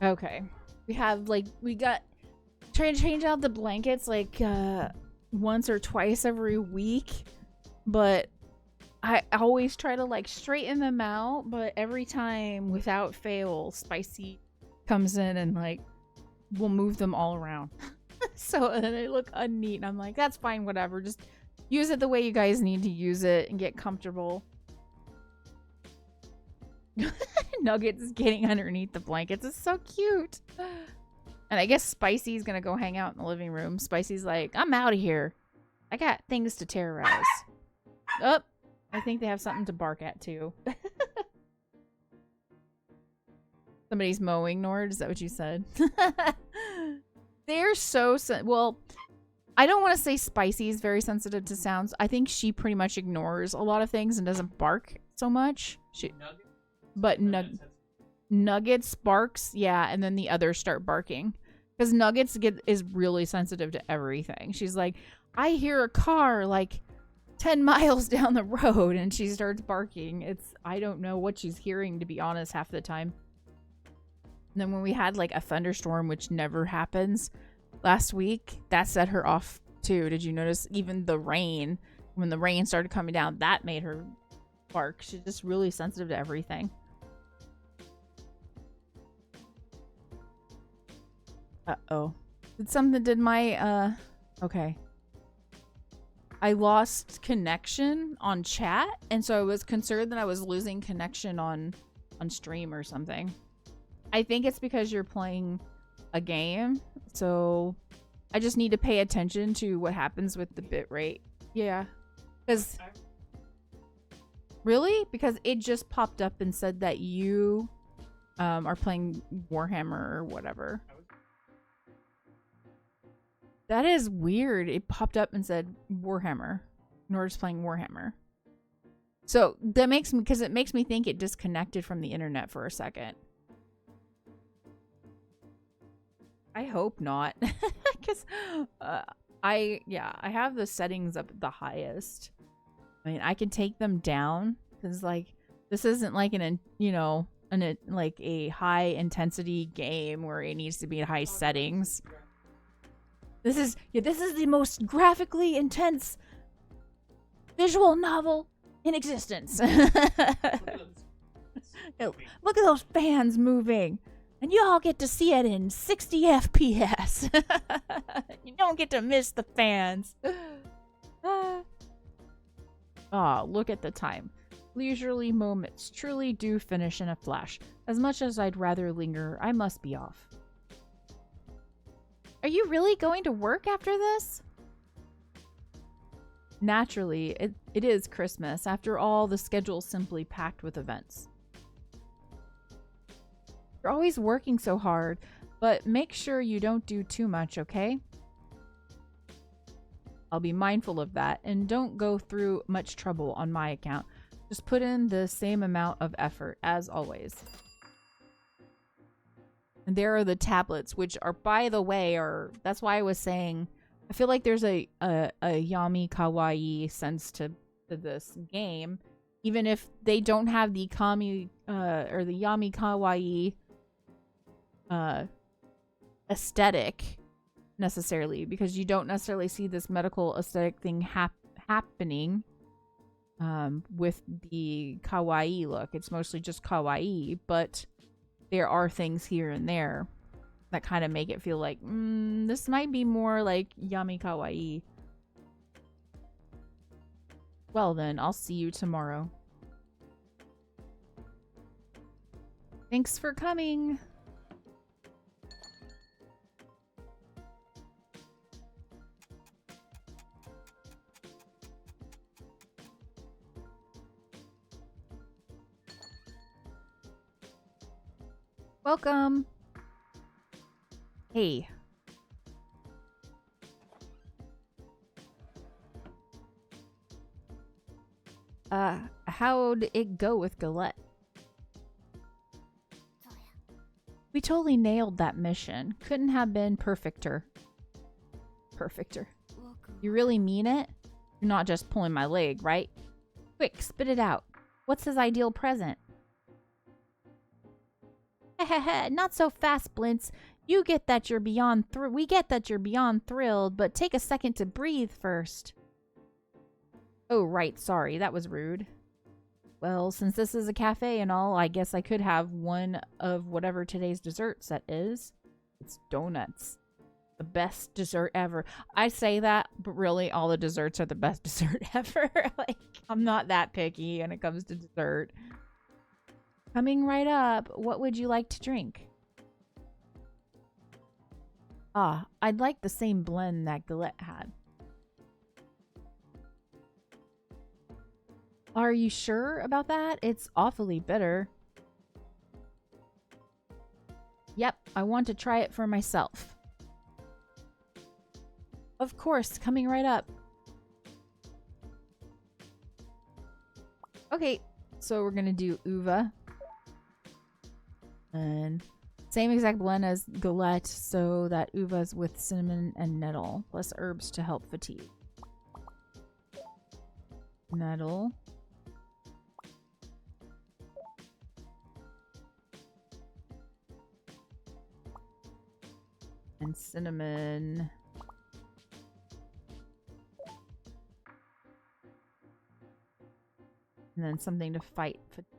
Okay. We got trying to change out the blankets like once or twice every week, but I always try to like straighten them out, but every time without fail Spicy comes in and like will move them all around. So and they look unneat and I'm like, that's fine, whatever, just use it the way you guys need to use it and get comfortable. Nuggets getting underneath the blankets is so cute. And I guess Spicy's gonna go hang out in the living room. Spicy's like, I'm out of here. I got things to terrorize. Oh, I think they have something to bark at too. Somebody's mowing, Nord. Is that what you said? They're so well, I don't want to say Spicy is very sensitive to sounds. I think she pretty much ignores a lot of things and doesn't bark so much. But Nuggets barks, yeah, and then the others start barking. Because Nuggets is really sensitive to everything. She's like, I hear a car like 10 miles down the road, and she starts barking. I don't know what she's hearing, to be honest, half the time. And then when we had like a thunderstorm, which never happens, last week, that set her off too. Did you notice? Even the rain, when the rain started coming down, that made her bark. She's just really sensitive to everything. Uh-oh. Did my, okay. I lost connection on chat, and so I was concerned that I was losing connection on stream or something. I think it's because you're playing a game, so I just need to pay attention to what happens with the bitrate. Yeah. Because... Really? Because it just popped up and said that you are playing Warhammer or whatever. That is weird. It popped up and said Warhammer. Nord's playing Warhammer. So that makes me, because it makes me think it disconnected from the internet for a second. I hope not. Because I have the settings up at the highest. I mean, I can take them down because like this isn't like like a high intensity game where it needs to be at high settings. This is the most graphically intense visual novel in existence. Look at those fans moving. And you all get to see it in 60 FPS. You don't get to miss the fans. Look at the time. Leisurely moments truly do finish in a flash. As much as I'd rather linger, I must be off. Are you really going to work after this? Naturally, it is Christmas. After all, the schedule's simply packed with events. You're always working so hard, but make sure you don't do too much, okay? I'll be mindful of that, and don't go through much trouble on my account. Just put in the same amount of effort, as always. And there are the tablets, which are, by the way, that's why I was saying I feel like there's a yami kawaii sense to this game, even if they don't have the kami or the yami kawaii aesthetic necessarily, because you don't necessarily see this medical aesthetic thing happening with the kawaii look. It's mostly just kawaii, but there are things here and there that kind of make it feel like, this might be more like yami kawaii. Well then, I'll see you tomorrow. Thanks for coming. Welcome. Hey. How'd it go with Galette? We totally nailed that mission. Couldn't have been perfecter. Perfecter. You really mean it? You're not just pulling my leg, right? Quick, spit it out. What's his ideal present? Hehehe, not so fast, Blintz. You get that you're beyond we get that you're beyond thrilled, but take a second to breathe first. Oh, right, sorry, that was rude. Well, since this is a cafe and all, I guess I could have one of whatever today's dessert set is. It's donuts. The best dessert ever. I say that, but really all the desserts are the best dessert ever. Like, I'm not that picky when it comes to dessert. Coming right up, what would you like to drink? Ah, I'd like the same blend that Galette had. Are you sure about that? It's awfully bitter. Yep, I want to try it for myself. Of course, coming right up. Okay, so we're gonna do uva. And same exact blend as Galette, so that uva's with cinnamon and nettle, plus herbs to help fatigue. Nettle. And cinnamon. And then something to fight fatigue.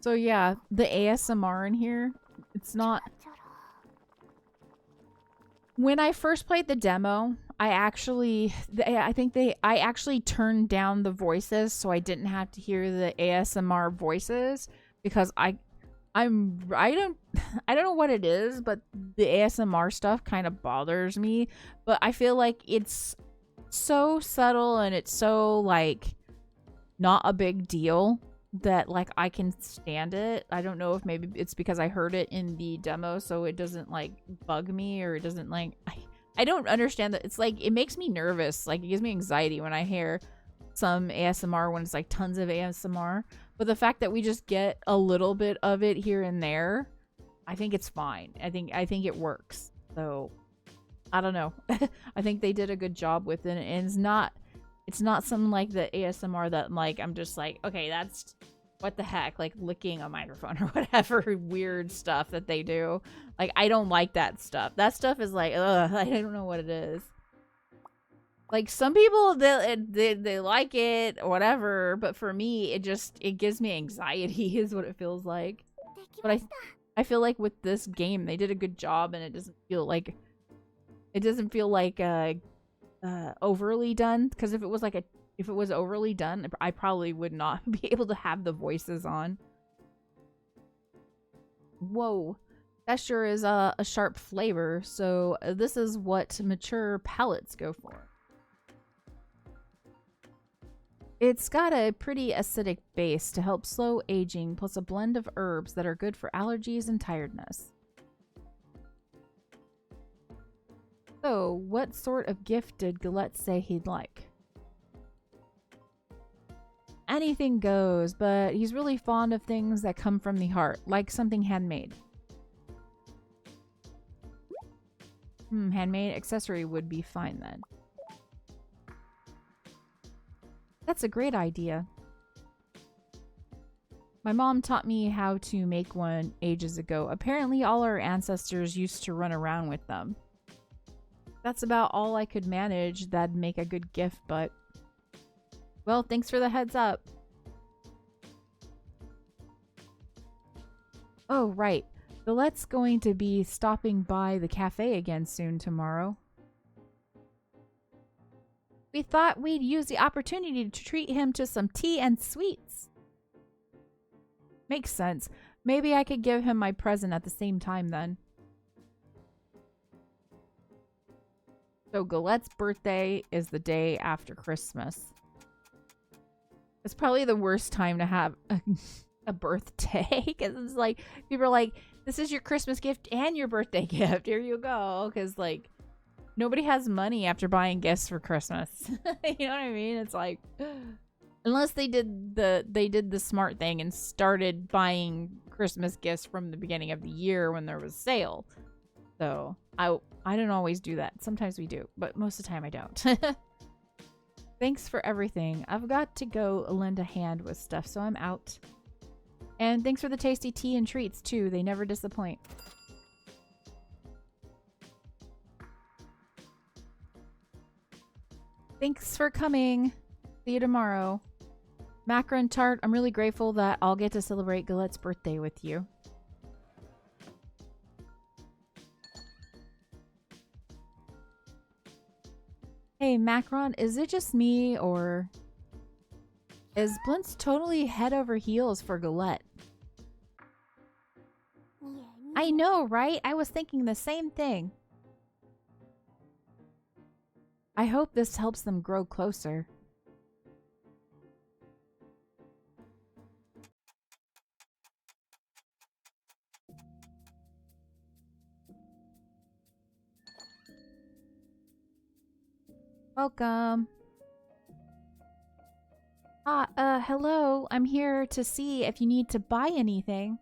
So yeah, the ASMR in here, it's not... When I first played the demo, I actually turned down the voices so I didn't have to hear the ASMR voices, because I don't know what it is, but the ASMR stuff kind of bothers me. But I feel like it's so subtle and it's so like not a big deal that like I can stand it. I don't know if maybe it's because I heard it in the demo so it doesn't like bug me, or it doesn't like I don't understand that. It's like it makes me nervous. Like it gives me anxiety when I hear some ASMR when it's like tons of ASMR. But the fact that we just get a little bit of it here and there, I think it's fine. I think it works. So I don't know. I think they did a good job with it, and it's not something like the ASMR that like I'm just like, okay, that's what the heck, like licking a microphone or whatever weird stuff that they do. Like I don't like that stuff. That stuff is like, ugh, I don't know what it is. Like some people they like it or whatever, but for me it gives me anxiety is what it feels like. But I feel like with this game they did a good job, and it doesn't feel like overly done, because if it was overly done, I probably would not be able to have the voices on. Whoa, that sure is a sharp flavor. So this is what mature palates go for. It's got a pretty acidic base to help slow aging, plus a blend of herbs that are good for allergies and tiredness. So, what sort of gift did Galette say he'd like? Anything goes, but he's really fond of things that come from the heart, like something handmade. Handmade accessory would be fine then. That's a great idea. My mom taught me how to make one ages ago. Apparently all our ancestors used to run around with them. That's about all I could manage that'd make a good gift, but... Well, thanks for the heads up. Oh, right. Galette's going to be stopping by the cafe again soon tomorrow. We thought we'd use the opportunity to treat him to some tea and sweets. Makes sense. Maybe I could give him my present at the same time then. So Galette's birthday is the day after Christmas. It's probably the worst time to have a birthday, because it's like, people are like, this is your Christmas gift and your birthday gift. Here you go. Because, like, nobody has money after buying gifts for Christmas. You know what I mean? It's like, unless they did the smart thing and started buying Christmas gifts from the beginning of the year when there was sale. So I don't always do that. Sometimes we do, but most of the time I don't. Thanks for everything. I've got to go lend a hand with stuff, so I'm out. And thanks for the tasty tea and treats too. They never disappoint. Thanks for coming. See you tomorrow. Macaron Tart, I'm really grateful that I'll get to celebrate Galette's birthday with you. Hey, Macaron, is it just me, or is Blintz totally head over heels for Galette? I know, right? I was thinking the same thing. I hope this helps them grow closer. Welcome. Hello. I'm here to see if you need to buy anything.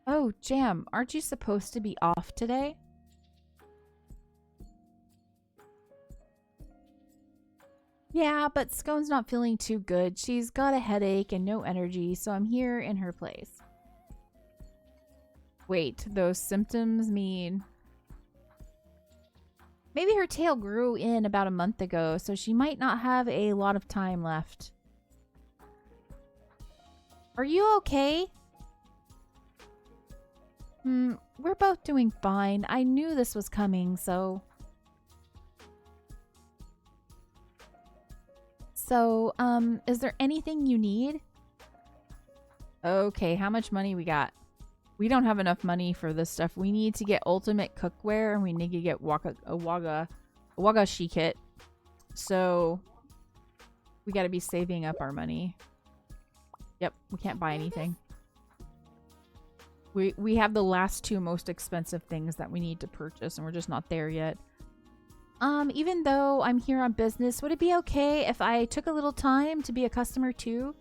Oh, Jam, aren't you supposed to be off today? Yeah, but Scone's not feeling too good. She's got a headache and no energy, so I'm here in her place. Wait, those symptoms mean... Maybe her tail grew in about a month ago, so she might not have a lot of time left. Are you okay? We're both doing fine. I knew this was coming, so... So, is there anything you need? Okay, how much money we got? We don't have enough money for this stuff. We need to get ultimate cookware, and we need to get a wagashi kit. So, we gotta be saving up our money. Yep, we can't buy anything. We have the last two most expensive things that we need to purchase, and we're just not there yet. Even though I'm here on business, would it be okay if I took a little time to be a customer too?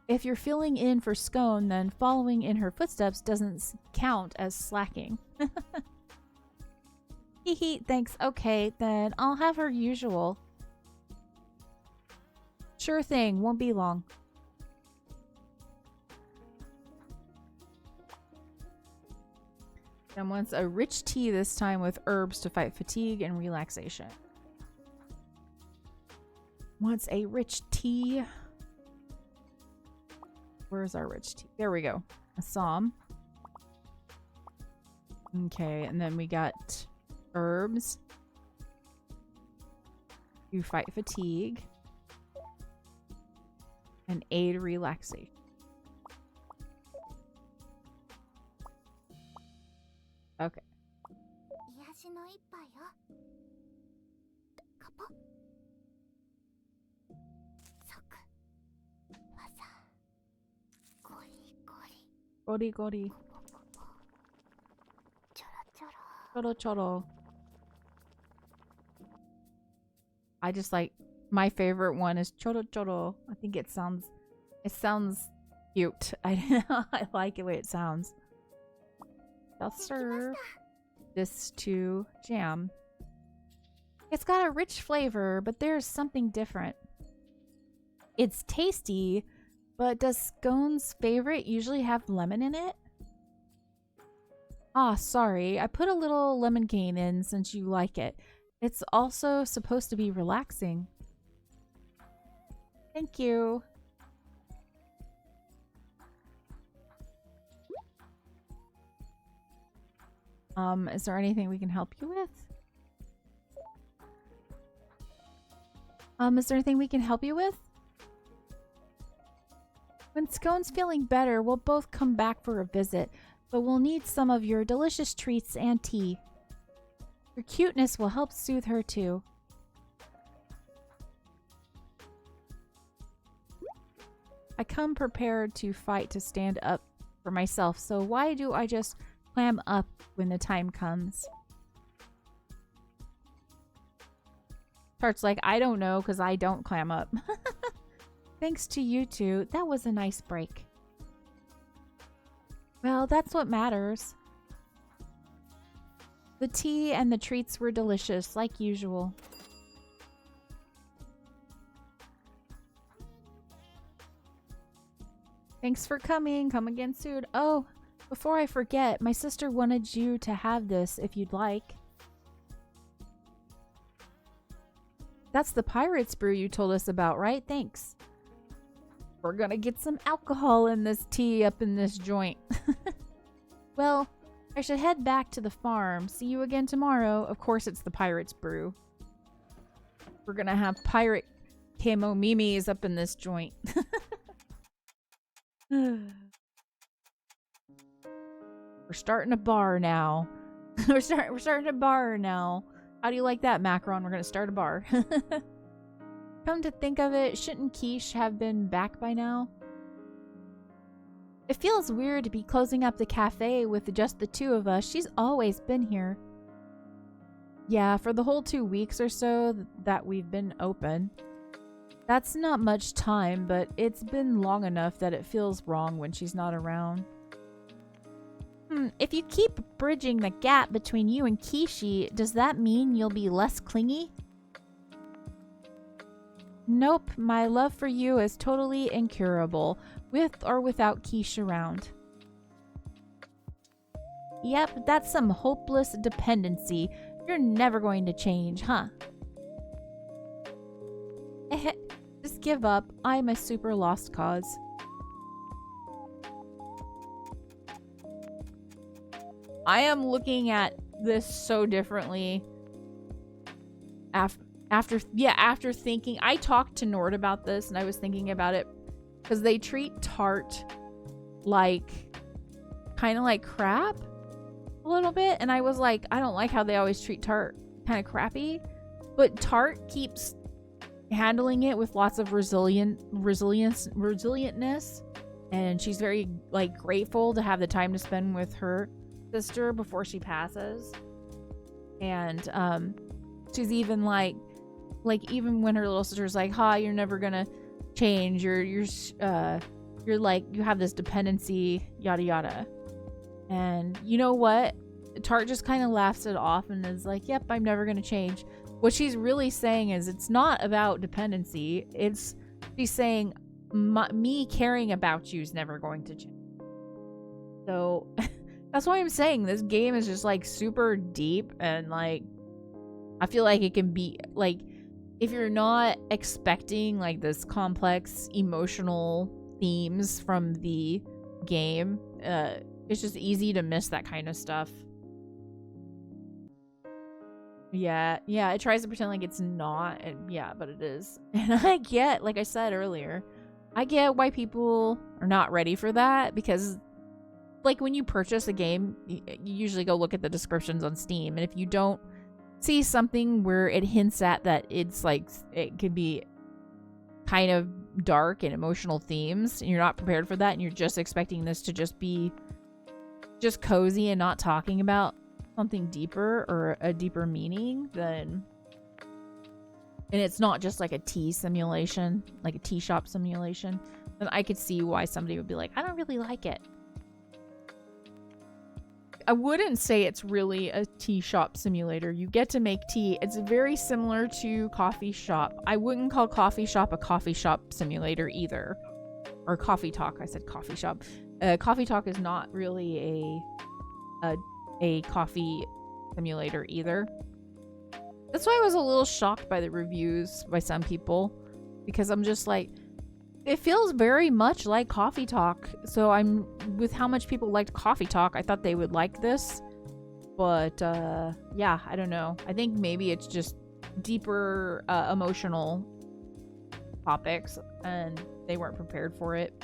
If you're filling in for Scone, then following in her footsteps doesn't count as slacking. Hee, thanks. Okay, then I'll have her usual. Sure thing, won't be long. And wants a rich tea this time with herbs to fight fatigue and relaxation. Wants a rich tea. Where's our rich tea? There we go. Assam. Okay, and then we got herbs to fight fatigue and aid relaxation. Okay. Gori gori. Choro choro. I just like, my favorite one is choro choro. I think it sounds cute. I like the way it sounds. I'll serve this to jam. It's got a rich flavor, but there's something different. It's tasty, but does Scone's favorite usually have lemon in it? Ah, sorry. I put a little lemon cane in since you like it. It's also supposed to be relaxing. Thank you. Is there anything we can help you with? Is there anything we can help you with? When Scone's feeling better, we'll both come back for a visit, but we'll need some of your delicious treats and tea. Your cuteness will help soothe her too. I come prepared to fight to stand up for myself, so why do I just clam up when the time comes? Tart's like, I don't know, because I don't clam up. Thanks to you two, that was a nice break. Well, that's what matters. The tea and the treats were delicious, like usual. Thanks for coming. Come again soon. Oh, before I forget, my sister wanted you to have this if you'd like. That's the pirate's brew you told us about, right? Thanks. We're gonna get some alcohol in this tea up in this joint. Well, I should head back to the farm. See you again tomorrow. Of course, it's the pirate's brew. We're gonna have pirate camo mimis up in this joint. We're starting a bar now. we're starting a bar now. How do you like that, Macron? We're gonna start a bar. Come to think of it, shouldn't Quiche have been back by now? It feels weird to be closing up the cafe with just the two of us. She's always been here. Yeah, for the whole 2 weeks or so that we've been open. That's not much time, but it's been long enough that it feels wrong when she's not around. If you keep bridging the gap between you and Kishi, does that mean you'll be less clingy? Nope, my love for you is totally incurable, with or without Quiche around. Yep, that's some hopeless dependency. You're never going to change, huh? Just give up. I'm a super lost cause. I am looking at this so differently after thinking. I talked to Nord about this and I was thinking about it because they treat Tart like kind of like crap a little bit, and I was like, I don't like how they always treat Tart kind of crappy, but Tart keeps handling it with lots of resilientness, and she's very like grateful to have the time to spend with her sister before she passes. And she's even like even when her little sister's like, "Ha, you're never gonna change. You're like, you have this dependency, yada yada." And you know what? Tart just kind of laughs it off and is like, "Yep, I'm never gonna change." What she's really saying is it's not about dependency. She's saying me caring about you is never going to change. So that's why I'm saying this game is just like super deep, and like I feel like it can be like, if you're not expecting like this complex emotional themes from the game, it's just easy to miss that kind of stuff. Yeah, it tries to pretend like it's not, and yeah, but it is. And I get, like I said earlier, I get why people are not ready for that, because like when you purchase a game, you usually go look at the descriptions on Steam, and if you don't see something where it hints at that it's like, it could be kind of dark and emotional themes, and you're not prepared for that, and you're just expecting this to just be just cozy and not talking about something deeper or a deeper meaning, then, and it's not just like a tea simulation, like a tea shop simulation, then I could see why somebody would be like, I don't really like it. I wouldn't say it's really a tea shop simulator. You get to make tea. It's very similar to coffee shop. I wouldn't call coffee shop a coffee shop simulator either. Or coffee talk. I said coffee shop. Coffee talk is not really a coffee simulator either. That's why I was a little shocked by the reviews by some people, because I'm just like, it feels very much like coffee talk. So I'm, with how much people liked coffee talk, I thought they would like this. But yeah, I don't know. I think maybe it's just deeper emotional topics and they weren't prepared for it.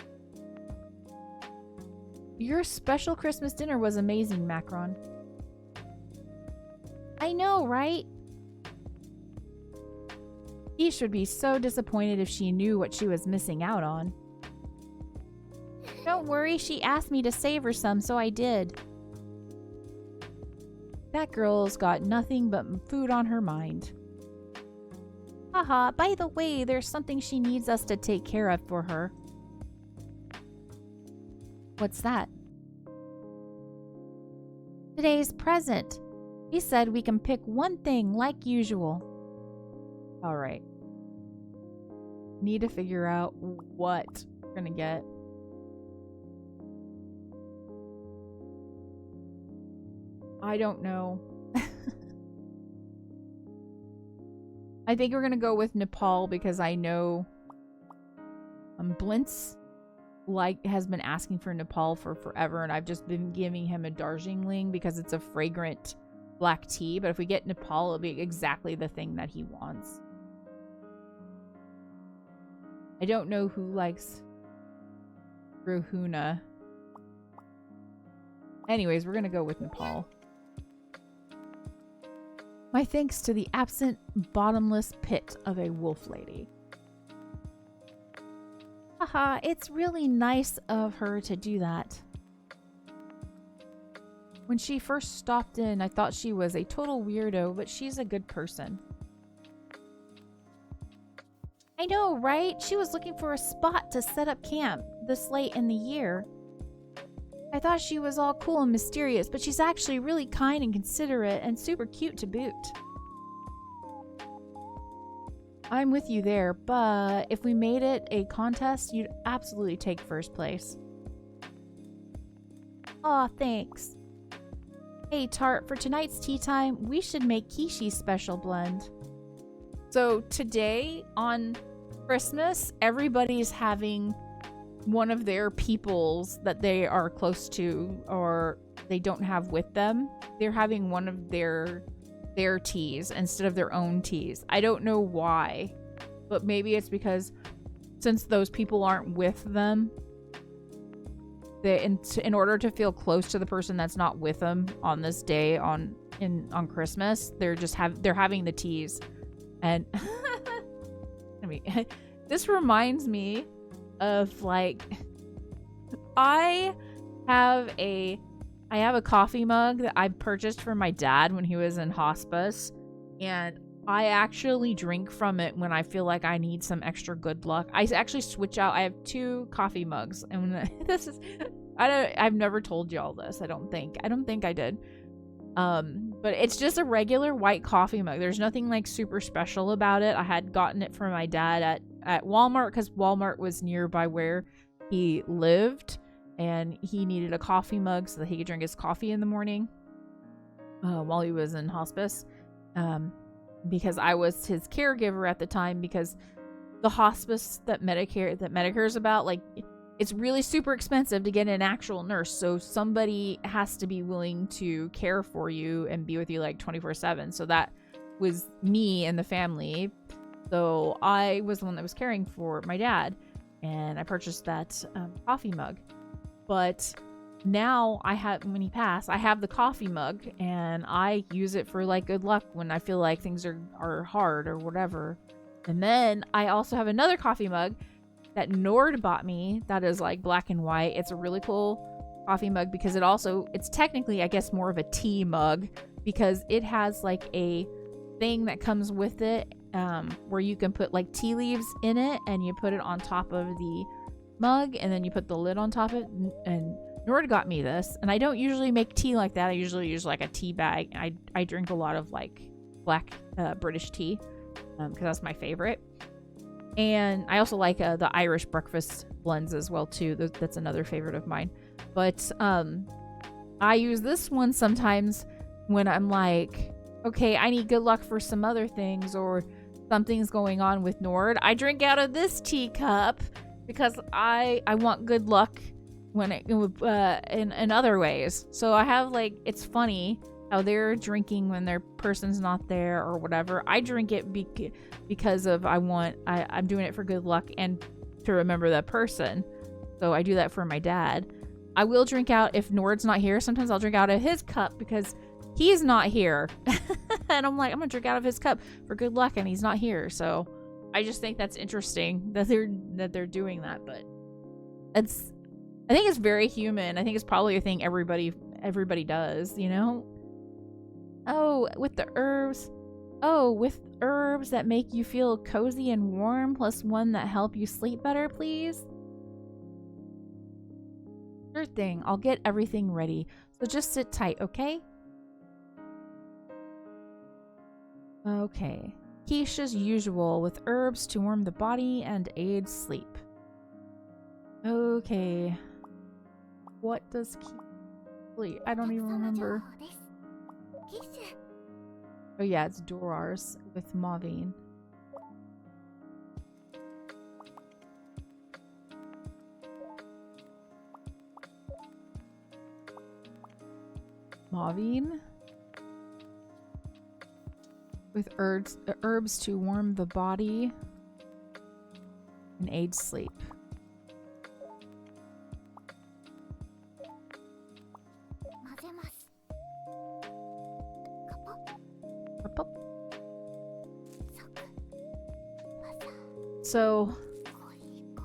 Your special Christmas dinner was amazing, Macron. I know, right? She should be so disappointed if she knew what she was missing out on. Don't worry, she asked me to save her some, so I did. That girl's got nothing but food on her mind. Haha, by the way, there's something she needs us to take care of for her. What's that? Today's present. He said we can pick one thing like usual. Alright. Need to figure out what we're gonna get. I don't know. I think we're gonna go with Nepal because I know Blintz has been asking for Nepal for forever, and I've just been giving him a Darjeeling because it's a fragrant black tea. But if we get Nepal, it'll be exactly the thing that he wants. I don't know who likes Rohuna. Anyways, we're gonna go with Nepal. My thanks to the absent, bottomless pit of a wolf lady. Haha, it's really nice of her to do that. When she first stopped in, I thought she was a total weirdo, but she's a good person. I know, right? She was looking for a spot to set up camp this late in the year. I thought she was all cool and mysterious, but she's actually really kind and considerate and super cute to boot. I'm with you there, but if we made it a contest, you'd absolutely take first place. Aw, thanks. Hey, Tart, for tonight's tea time, we should make Kishi's special blend. So today, on Christmas, everybody's having one of their peoples that they are close to or they don't have with them. They're having one of their teas instead of their own teas. I don't know why, but maybe it's because since those people aren't with them, in order to feel close to the person that's not with them on this day on Christmas, they're having the teas. And I mean, this reminds me of, like, I have a coffee mug that I purchased for my dad when he was in hospice, and I actually drink from it when I feel like I need some extra good luck. I actually switch out. I have 2 coffee mugs, and this is I've never told y'all this. I don't think I did. But it's just a regular white coffee mug. There's nothing like super special about it. I had gotten it for my dad at Walmart because Walmart was nearby where he lived, and he needed a coffee mug so that he could drink his coffee in the morning while he was in hospice. Because I was his caregiver at the time, because the hospice that Medicare's about, like, it's really super expensive to get an actual nurse. So somebody has to be willing to care for you and be with you like 24/7. So that was me and the family. So I was the one that was caring for my dad, and I purchased that coffee mug. But now when he passed, I have the coffee mug, and I use it for like good luck when I feel like things are hard or whatever. And then I also have another coffee mug that Nord bought me that is like black and white. It's a really cool coffee mug because it's technically, I guess, more of a tea mug because it has like a thing that comes with it where you can put like tea leaves in it and you put it on top of the mug and then you put the lid on top of it. And Nord got me this, and I don't usually make tea like that. I usually use like a tea bag. I drink a lot of like black British tea because that's my favorite. And I also like the Irish breakfast blends as well too. That's another favorite of mine. But I use this one sometimes when I'm like, okay, I need good luck for some other things or something's going on with Nord. I drink out of this teacup because I want good luck when in other ways. So I have like, it's funny how they're drinking when their person's not there or whatever. I drink it because of I'm doing it for good luck and to remember that person. So I do that for my dad. I will drink out if Nord's not here. Sometimes I'll drink out of his cup because he's not here. And I'm like, I'm gonna drink out of his cup for good luck and he's not here. So I just think that's interesting that they're doing that. But I think it's very human. I think it's probably a thing everybody does, you know? Oh, with the herbs. Oh, with herbs that make you feel cozy and warm, plus one that help you sleep better, please. Sure thing. I'll get everything ready. So just sit tight, okay? Okay. Quiche as usual, with herbs to warm the body and aid sleep. Okay. What does quiche? I don't even remember. Oh yeah, it's Dorars with Mauvine. Mauvine? With herbs to warm the body and aid sleep. So,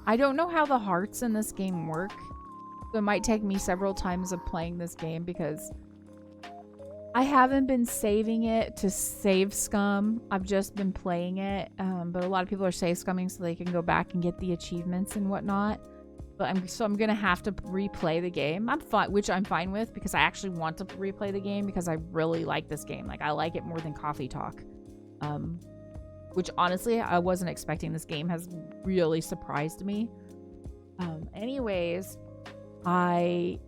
I don't know how the hearts in this game work. So it might take me several times of playing this game because I haven't been saving it to save scum. I've just been playing it. But a lot of people are save scumming so they can go back and get the achievements and whatnot. But I'm gonna have to replay the game. Which I'm fine with because I actually want to replay the game because I really like this game. Like I like it more than Coffee Talk. Which honestly, I wasn't expecting. This game has really surprised me. Anyways, I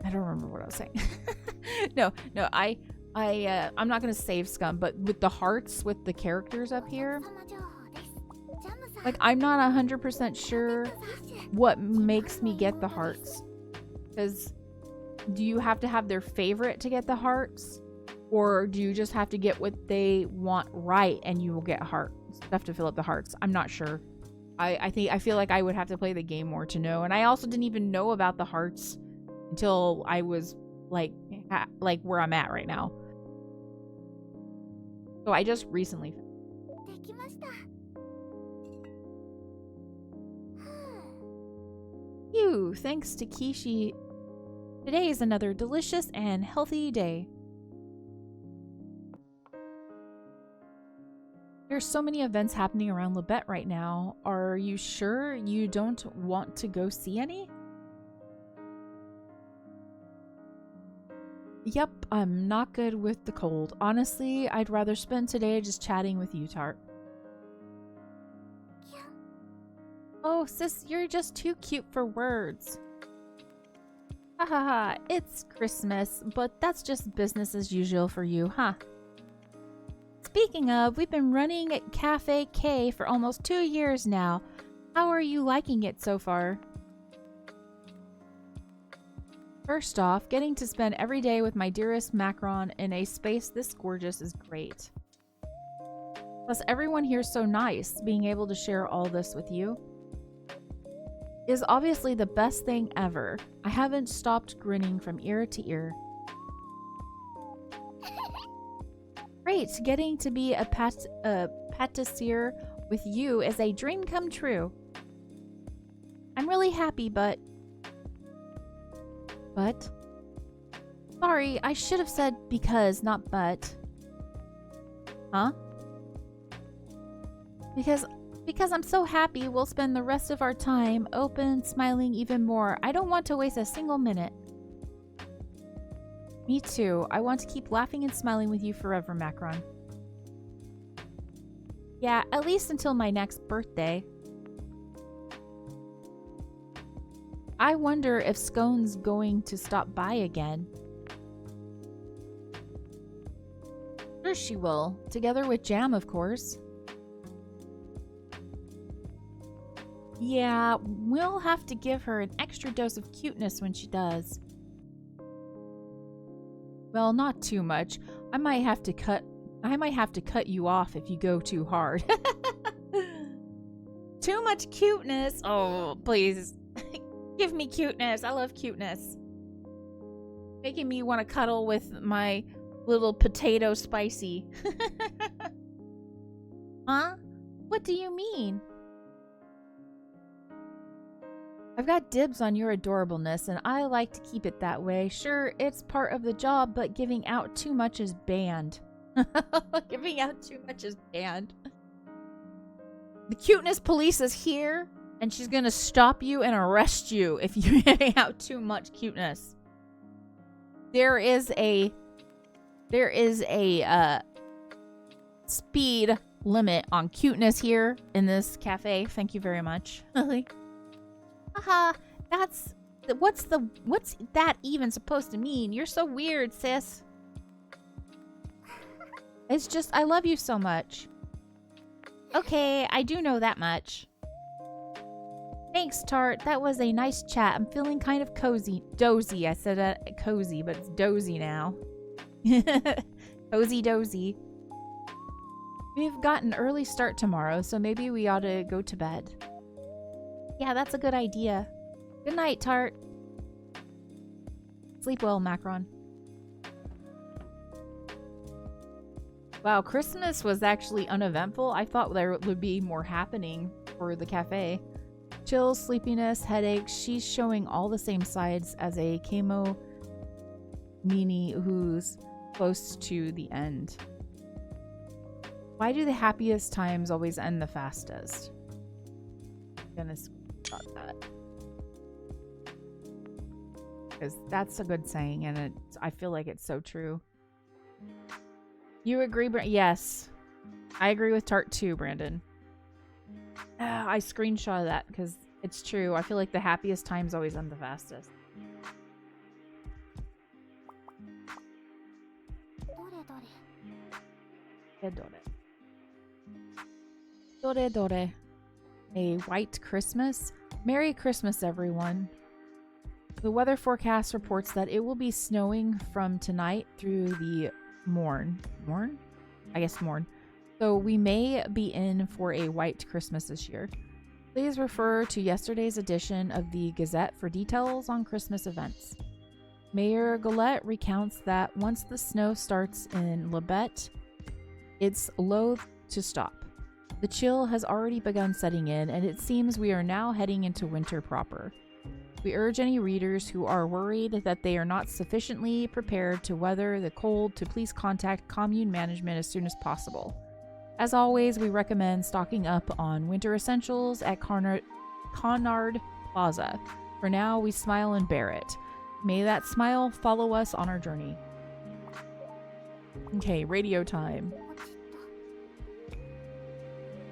don't remember what I was saying. No, I'm not gonna save scum, but with the hearts with the characters up here, like I'm not 100% sure what makes me get the hearts. Because do you have to have their favorite to get the hearts? Or do you just have to get what they want right and you will get stuff to fill up the hearts? I'm not sure. I feel like I would have to play the game more to know. And I also didn't even know about the hearts until I was like where I'm at right now. So I just recently. Phew, thanks to Kishi. Today is another delicious and healthy day. There's so many events happening around Libet right now. Are you sure you don't want to go see any? Yep, I'm not good with the cold. Honestly, I'd rather spend today just chatting with you, Tart. Oh, sis, you're just too cute for words. Ha ha ha, it's Christmas, but that's just business as usual for you, huh? Speaking of, we've been running Cafe K for almost 2 years now. How are you liking it so far? First off, getting to spend every day with my dearest Macron in a space this gorgeous is great. Plus, everyone here's so nice. Being able to share all this with you is obviously the best thing ever. I haven't stopped grinning from ear to ear. Great, getting to be a patisserie with you is a dream come true. I'm really happy, but... But? Sorry, I should have said because, not but. Huh? Because I'm so happy we'll spend the rest of our time open, smiling even more. I don't want to waste a single minute. Me too. I want to keep laughing and smiling with you forever, Macron. Yeah, at least until my next birthday. I wonder if Scone's going to stop by again. Sure she will. Together with Jam, of course. Yeah, we'll have to give her an extra dose of cuteness when she does. Well, not too much. I might have to cut you off if you go too hard. Too much cuteness. Oh, please. Give me cuteness. I love cuteness. Making me want to cuddle with my little potato spicy. Huh? What do you mean? I've got dibs on your adorableness, and I like to keep it that way. Sure, it's part of the job, but giving out too much is banned. Giving out too much is banned. The cuteness police is here, and she's gonna stop you and arrest you if you're giving out too much cuteness. There is a speed limit on cuteness here in this cafe. Thank you very much. Haha, what's that even supposed to mean? You're so weird, sis. It's just, I love you so much. Okay, I do know that much. Thanks, Tart. That was a nice chat. I'm feeling kind of cozy. Dozy. I said cozy, but it's dozy now. Cozy dozy. We've got an early start tomorrow, so maybe we ought to go to bed. Yeah, that's a good idea. Good night, Tart. Sleep well, Macron. Wow, Christmas was actually uneventful. I thought there would be more happening for the cafe. Chills, sleepiness, headaches. She's showing all the same sides as a Kemono Mini who's close to the end. Why do the happiest times always end the fastest? Goodness, about that. Because that's a good saying, and I feel like it's so true. You agree, yes. I agree with Tart too, Brandon. I screenshot that because it's true. I feel like the happiest times always end the fastest. Dore dore. A white Christmas? Merry Christmas, everyone. The weather forecast reports that it will be snowing from tonight through the morn. Morn? I guess morn. So we may be in for a white Christmas this year. Please refer to yesterday's edition of the Gazette for details on Christmas events. Mayor Gillette recounts that once the snow starts in Labette, it's loath to stop. The chill has already begun setting in, and it seems we are now heading into winter proper. We urge any readers who are worried that they are not sufficiently prepared to weather the cold to please contact commune management as soon as possible. As always, we recommend stocking up on winter essentials at Conard Plaza. For now, we smile and bear it. May that smile follow us on our journey. Okay, radio time.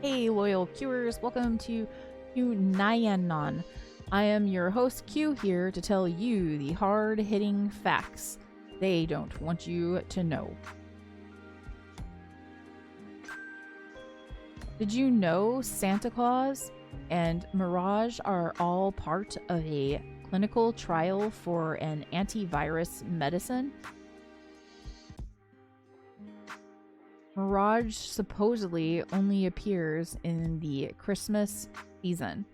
Hey, loyal Qers, welcome to Nyanon. I am your host Q here to tell you the hard-hitting facts they don't want you to know. Did you know Santa Claus and Mirage are all part of a clinical trial for an antivirus medicine? Mirage supposedly only appears in the Christmas season.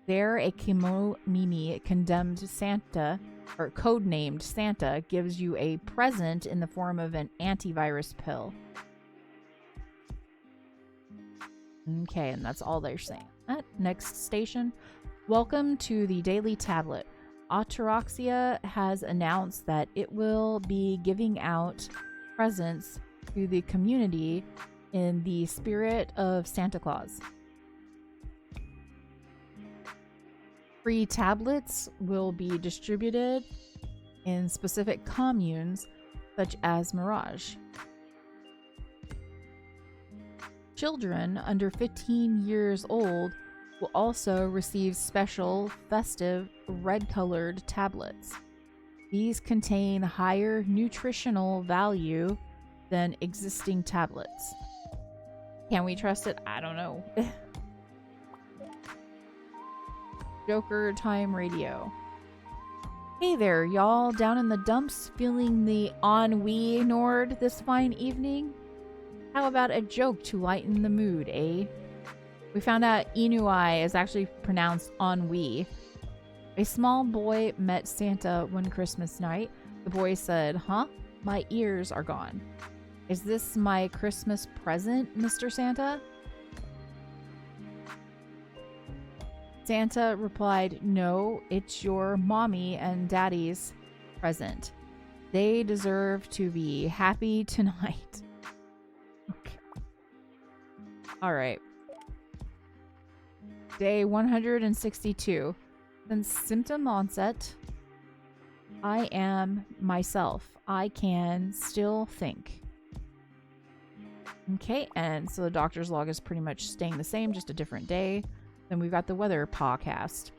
There, a Kemono Mimi condemned Santa, or codenamed Santa, gives you a present in the form of an antivirus pill. Okay, and that's all they're saying. Next station. Welcome to the Daily Tablet. Ataraxia has announced that it will be giving out presents to the community in the spirit of Santa Claus. Free tablets will be distributed in specific communes such as Mirage. Children under 15 years old will also receive special, festive, red-colored tablets. These contain higher nutritional value than existing tablets. Can we trust it? I don't know. Joker Time Radio. Hey there, y'all. Down in the dumps, feeling the ennui Nord this fine evening? How about a joke to lighten the mood, eh? We found out Inui is actually pronounced ennui. A small boy met Santa one Christmas night. The boy said, "Huh? My ears are gone. Is this my Christmas present, Mr. Santa?" Santa replied, "No, it's your mommy and daddy's present. They deserve to be happy tonight." Okay. All right. Day 162. Since symptom onset, I am myself. I can still think. Okay, and so the doctor's log is pretty much staying the same, just a different day. Then we've got the weather podcast.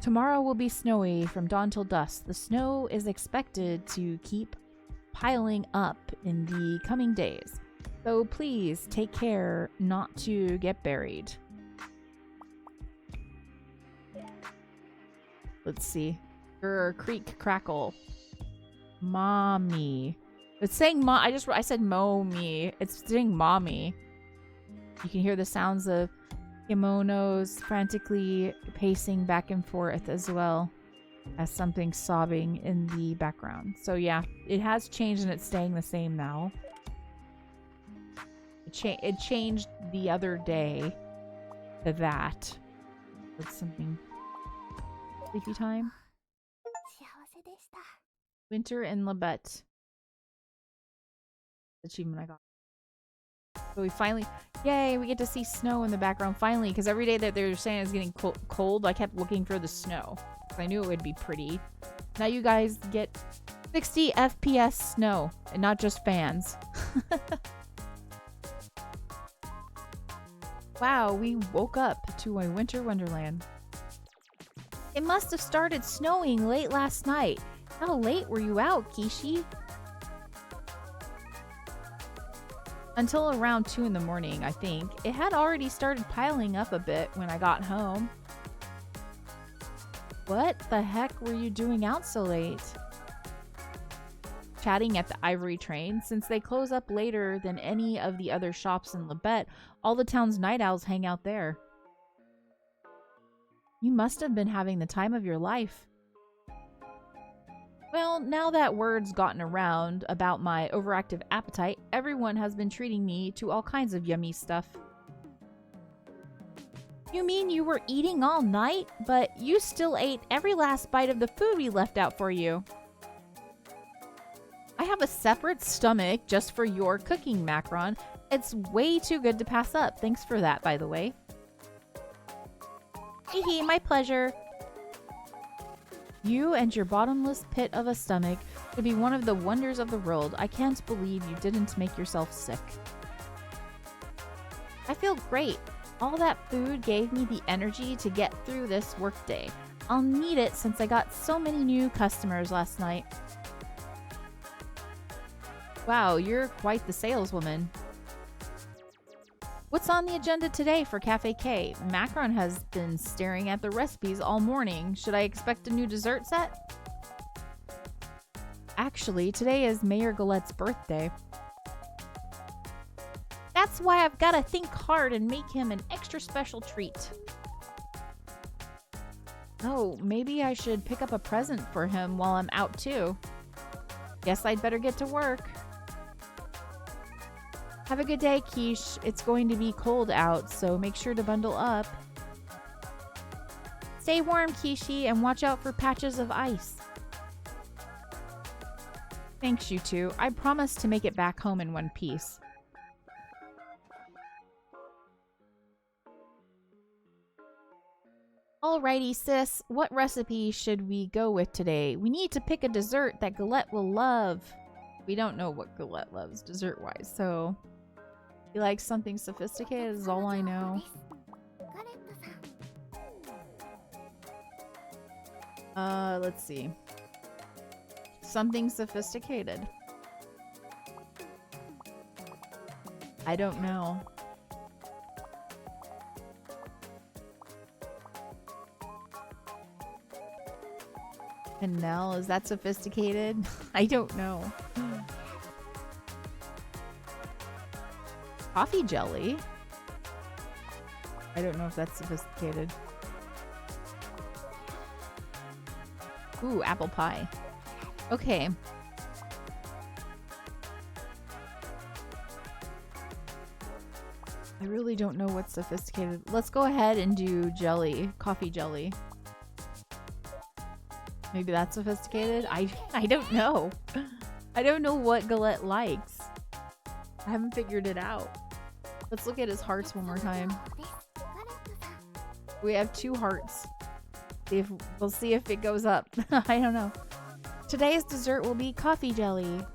Tomorrow will be snowy from dawn till dusk. The snow is expected to keep piling up in the coming days. So please take care not to get buried. Let's see. Creek crackle. Mommy. It's saying I said mommy. It's saying mommy. You can hear the sounds of Kemonos frantically pacing back and forth as well as something sobbing in the background. So yeah, it has changed and it's staying the same now. It changed the other day to that. It's something. Sleepy time. Winter in Labette. Achievement I got. So we finally, yay, we get to see snow in the background finally, because every day that they were saying it's getting cold, I kept looking for the snow. I knew it would be pretty. Now you guys get 60 FPS snow, and not just fans. Wow, we woke up to a winter wonderland. It must have started snowing late last night. How late were you out, Kishi? Until around 2 in the morning, I think. It had already started piling up a bit when I got home. What the heck were you doing out so late? Chatting at the Ivory Train. Since they close up later than any of the other shops in Labette, all the town's night owls hang out there. You must have been having the time of your life. Well, now that word's gotten around about my overactive appetite, everyone has been treating me to all kinds of yummy stuff. You mean you were eating all night, but you still ate every last bite of the food we left out for you? I have a separate stomach just for your cooking, Macron. It's way too good to pass up. Thanks for that, by the way. Hee, my pleasure. You and your bottomless pit of a stomach should be one of the wonders of the world. I can't believe you didn't make yourself sick. I feel great. All that food gave me the energy to get through this workday. I'll need it since I got so many new customers last night. Wow, you're quite the saleswoman. What's on the agenda today for Cafe K? Macron has been staring at the recipes all morning. Should I expect a new dessert set? Actually, today is Mayor Galette's birthday. That's why I've got to think hard and make him an extra special treat. Oh, maybe I should pick up a present for him while I'm out too. Guess I'd better get to work. Have a good day, Quiche. It's going to be cold out, so make sure to bundle up. Stay warm, Kishi, and watch out for patches of ice. Thanks, you two. I promise to make it back home in one piece. Alrighty, sis. What recipe should we go with today? We need to pick a dessert that Galette will love. We don't know what Galette loves dessert-wise, so... He likes something sophisticated is all I know. Let's see. Something sophisticated. I don't know. Canal, is that sophisticated? I don't know. Coffee jelly? I don't know if that's sophisticated. Ooh, apple pie. Okay. I really don't know what's sophisticated. Let's go ahead and do jelly. Coffee jelly. Maybe that's sophisticated? I don't know. I don't know what Galette likes. I haven't figured it out. Let's look at his hearts one more time. We have 2 hearts. We'll see if it goes up. I don't know. Today's dessert will be coffee jelly.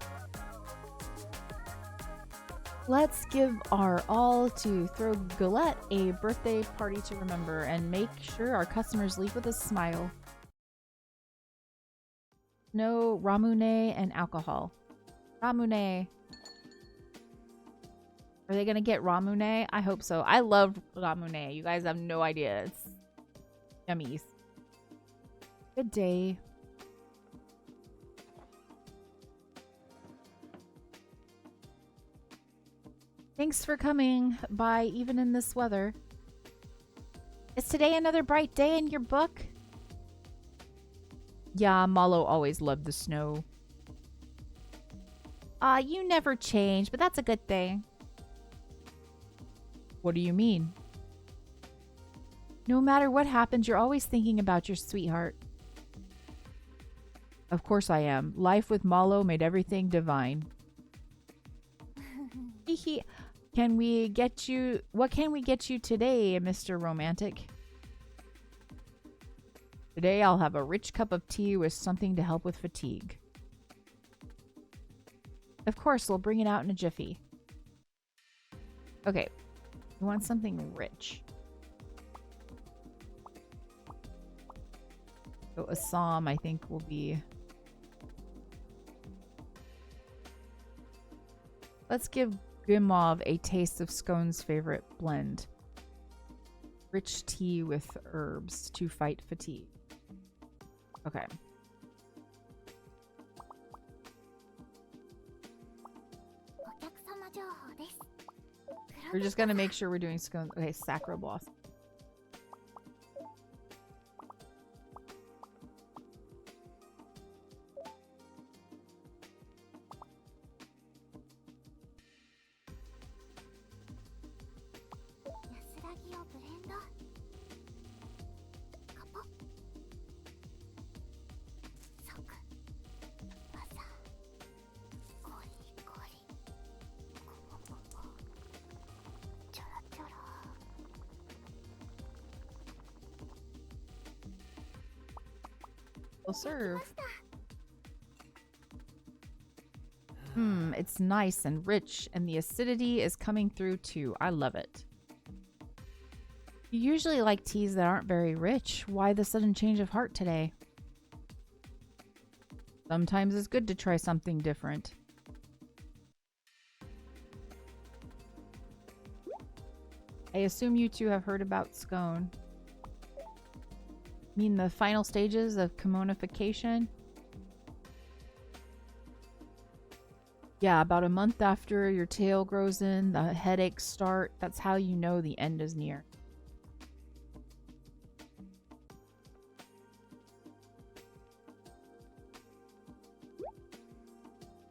Let's give our all to throw Galette a birthday party to remember and make sure our customers leave with a smile. No ramune and alcohol. Ramune. Are they gonna get ramune? I hope so. I love ramune. You guys have no idea. It's yummies. Good day. Thanks for coming by even in this weather. Is today another bright day in your book? Yeah, Malo always loved the snow. You never change, but that's a good thing. What do you mean? No matter what happens, you're always thinking about your sweetheart. Of course I am. Life with Malo made everything divine. Can we get you... What can we get you today, Mr. Romantic? Today I'll have a rich cup of tea with something to help with fatigue. Of course, we'll bring it out in a jiffy. Okay. We want something rich. So Assam, I think, will be... Let's give Grimov a taste of Scone's favorite blend. Rich tea with herbs to fight fatigue. Okay. We're just gonna make sure we're doing scones. Okay, Sacro Boss. We'll serve. It's nice and rich, and the acidity is coming through too. I love it. You usually like teas that aren't very rich. Why the sudden change of heart today? Sometimes it's good to try something different. I assume you two have heard about scone. Mean the final stages of kemonification? Yeah, about a month after your tail grows in, the headaches start. That's how you know the end is near.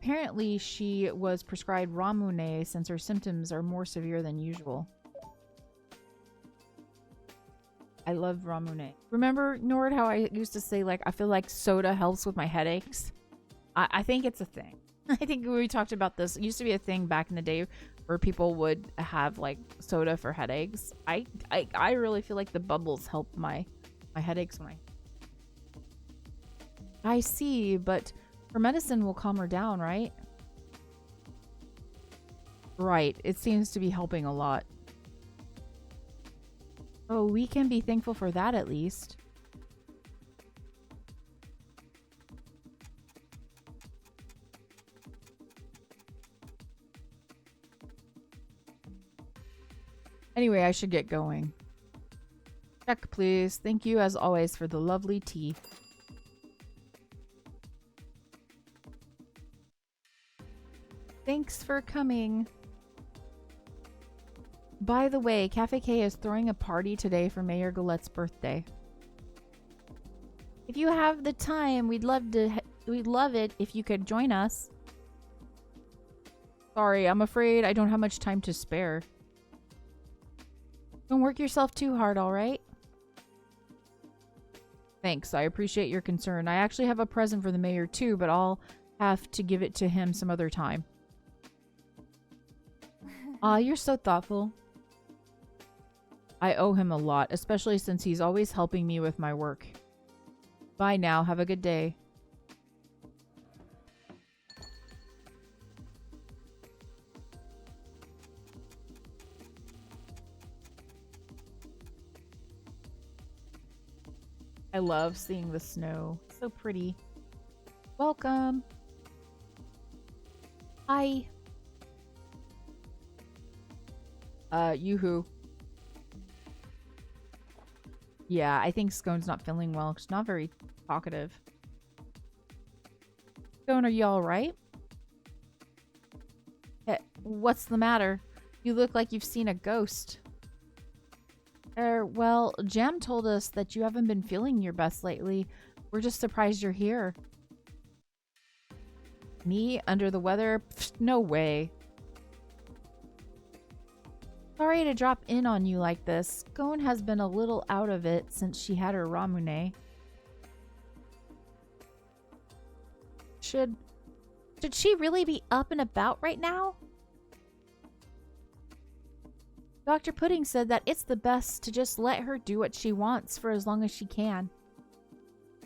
Apparently, she was prescribed Ramune since her symptoms are more severe than usual. I love Ramune. Remember, Nord, how I used to say, like, I feel like soda helps with my headaches? I think it's a thing. I think we talked about this. It used to be a thing back in the day where people would have, like, soda for headaches. I really feel like the bubbles help my headaches when I see, but her medicine will calm her down, right? Right. It seems to be helping a lot. Oh, we can be thankful for that at least. Anyway, I should get going. Check, please. Thank you, as always, for the lovely tea. Thanks for coming. By the way, Cafe K is throwing a party today for Mayor Galette's birthday. If you have the time, we'd love it if you could join us. Sorry, I'm afraid I don't have much time to spare. Don't work yourself too hard, all right? Thanks, I appreciate your concern. I actually have a present for the mayor too, but I'll have to give it to him some other time. Aw, you're so thoughtful. I owe him a lot, especially since he's always helping me with my work. Bye now, have a good day. I love seeing the snow. So pretty. Welcome. Hi. Yoo-hoo. Yeah, I think Scone's not feeling well. She's not very talkative. Scone, are you alright? What's the matter? You look like you've seen a ghost. Well, Jam told us that you haven't been feeling your best lately. We're just surprised you're here. Me? Under the weather? Pfft, no way. Sorry to drop in on you like this. Scone has been a little out of it since she had her Ramune. Should she really be up and about right now? Dr. Pudding said that it's the best to just let her do what she wants for as long as she can.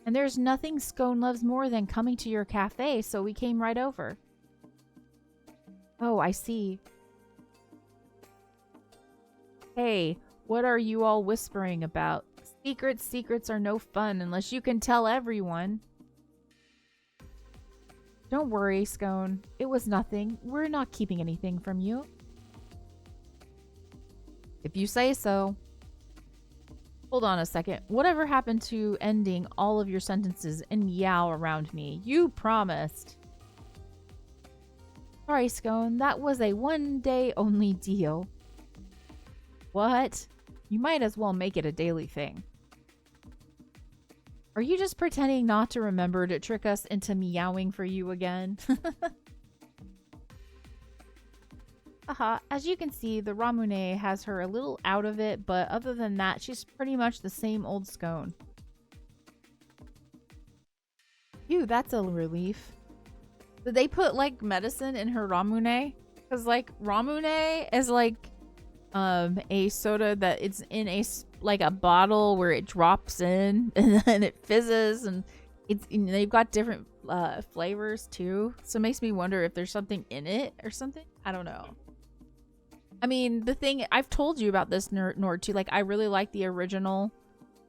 And there's nothing Scone loves more than coming to your cafe, so we came right over. Oh, I see. Hey, what are you all whispering about? Secrets are no fun unless you can tell everyone. Don't worry, Scone. It was nothing. We're not keeping anything from you. If you say so. Hold on a second. Whatever happened to ending all of your sentences in meow around me? You promised. Sorry, Scone. That was a one-day-only deal. What? You might as well make it a daily thing. Are you just pretending not to remember to trick us into meowing for you again? Haha, as you can see, the Ramune has her a little out of it, but other than that, she's pretty much the same old Scone. Phew, that's a relief. Did they put, like, medicine in her Ramune? Because, like, Ramune is, like, a soda that it's in a bottle where it drops in and then it fizzes, and they've got different flavors, too. So it makes me wonder if there's something in it or something. I don't know. I mean, the thing, I've told you about this, Nord, too. Like, I really like the original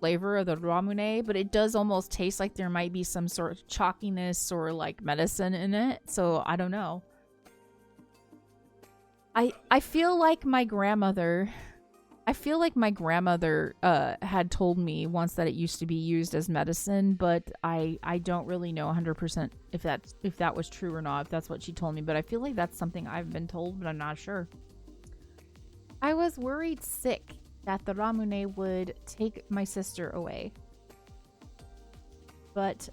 flavor of the Ramune, but it does almost taste like there might be some sort of chalkiness or, like, medicine in it. So, I don't know. I feel like my grandmother... had told me once that it used to be used as medicine, but I don't really know 100% if that was true or not, if that's what she told me. But I feel like that's something I've been told, but I'm not sure. I was worried sick that the Ramune would take my sister away. But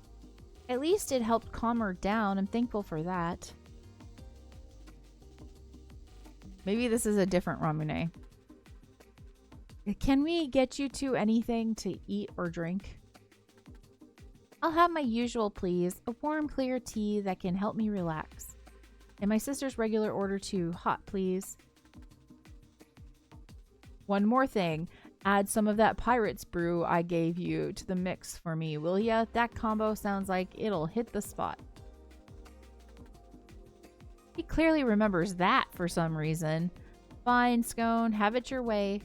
at least it helped calm her down. I'm thankful for that. Maybe this is a different Ramune. Can we get you two anything to eat or drink? I'll have my usual, please. A warm, clear tea that can help me relax. And my sister's regular order too. Hot, please. One more thing. Add some of that pirate's brew I gave you to the mix for me, will ya? That combo sounds like it'll hit the spot. He clearly remembers that for some reason. Fine, Scone. Have it your way.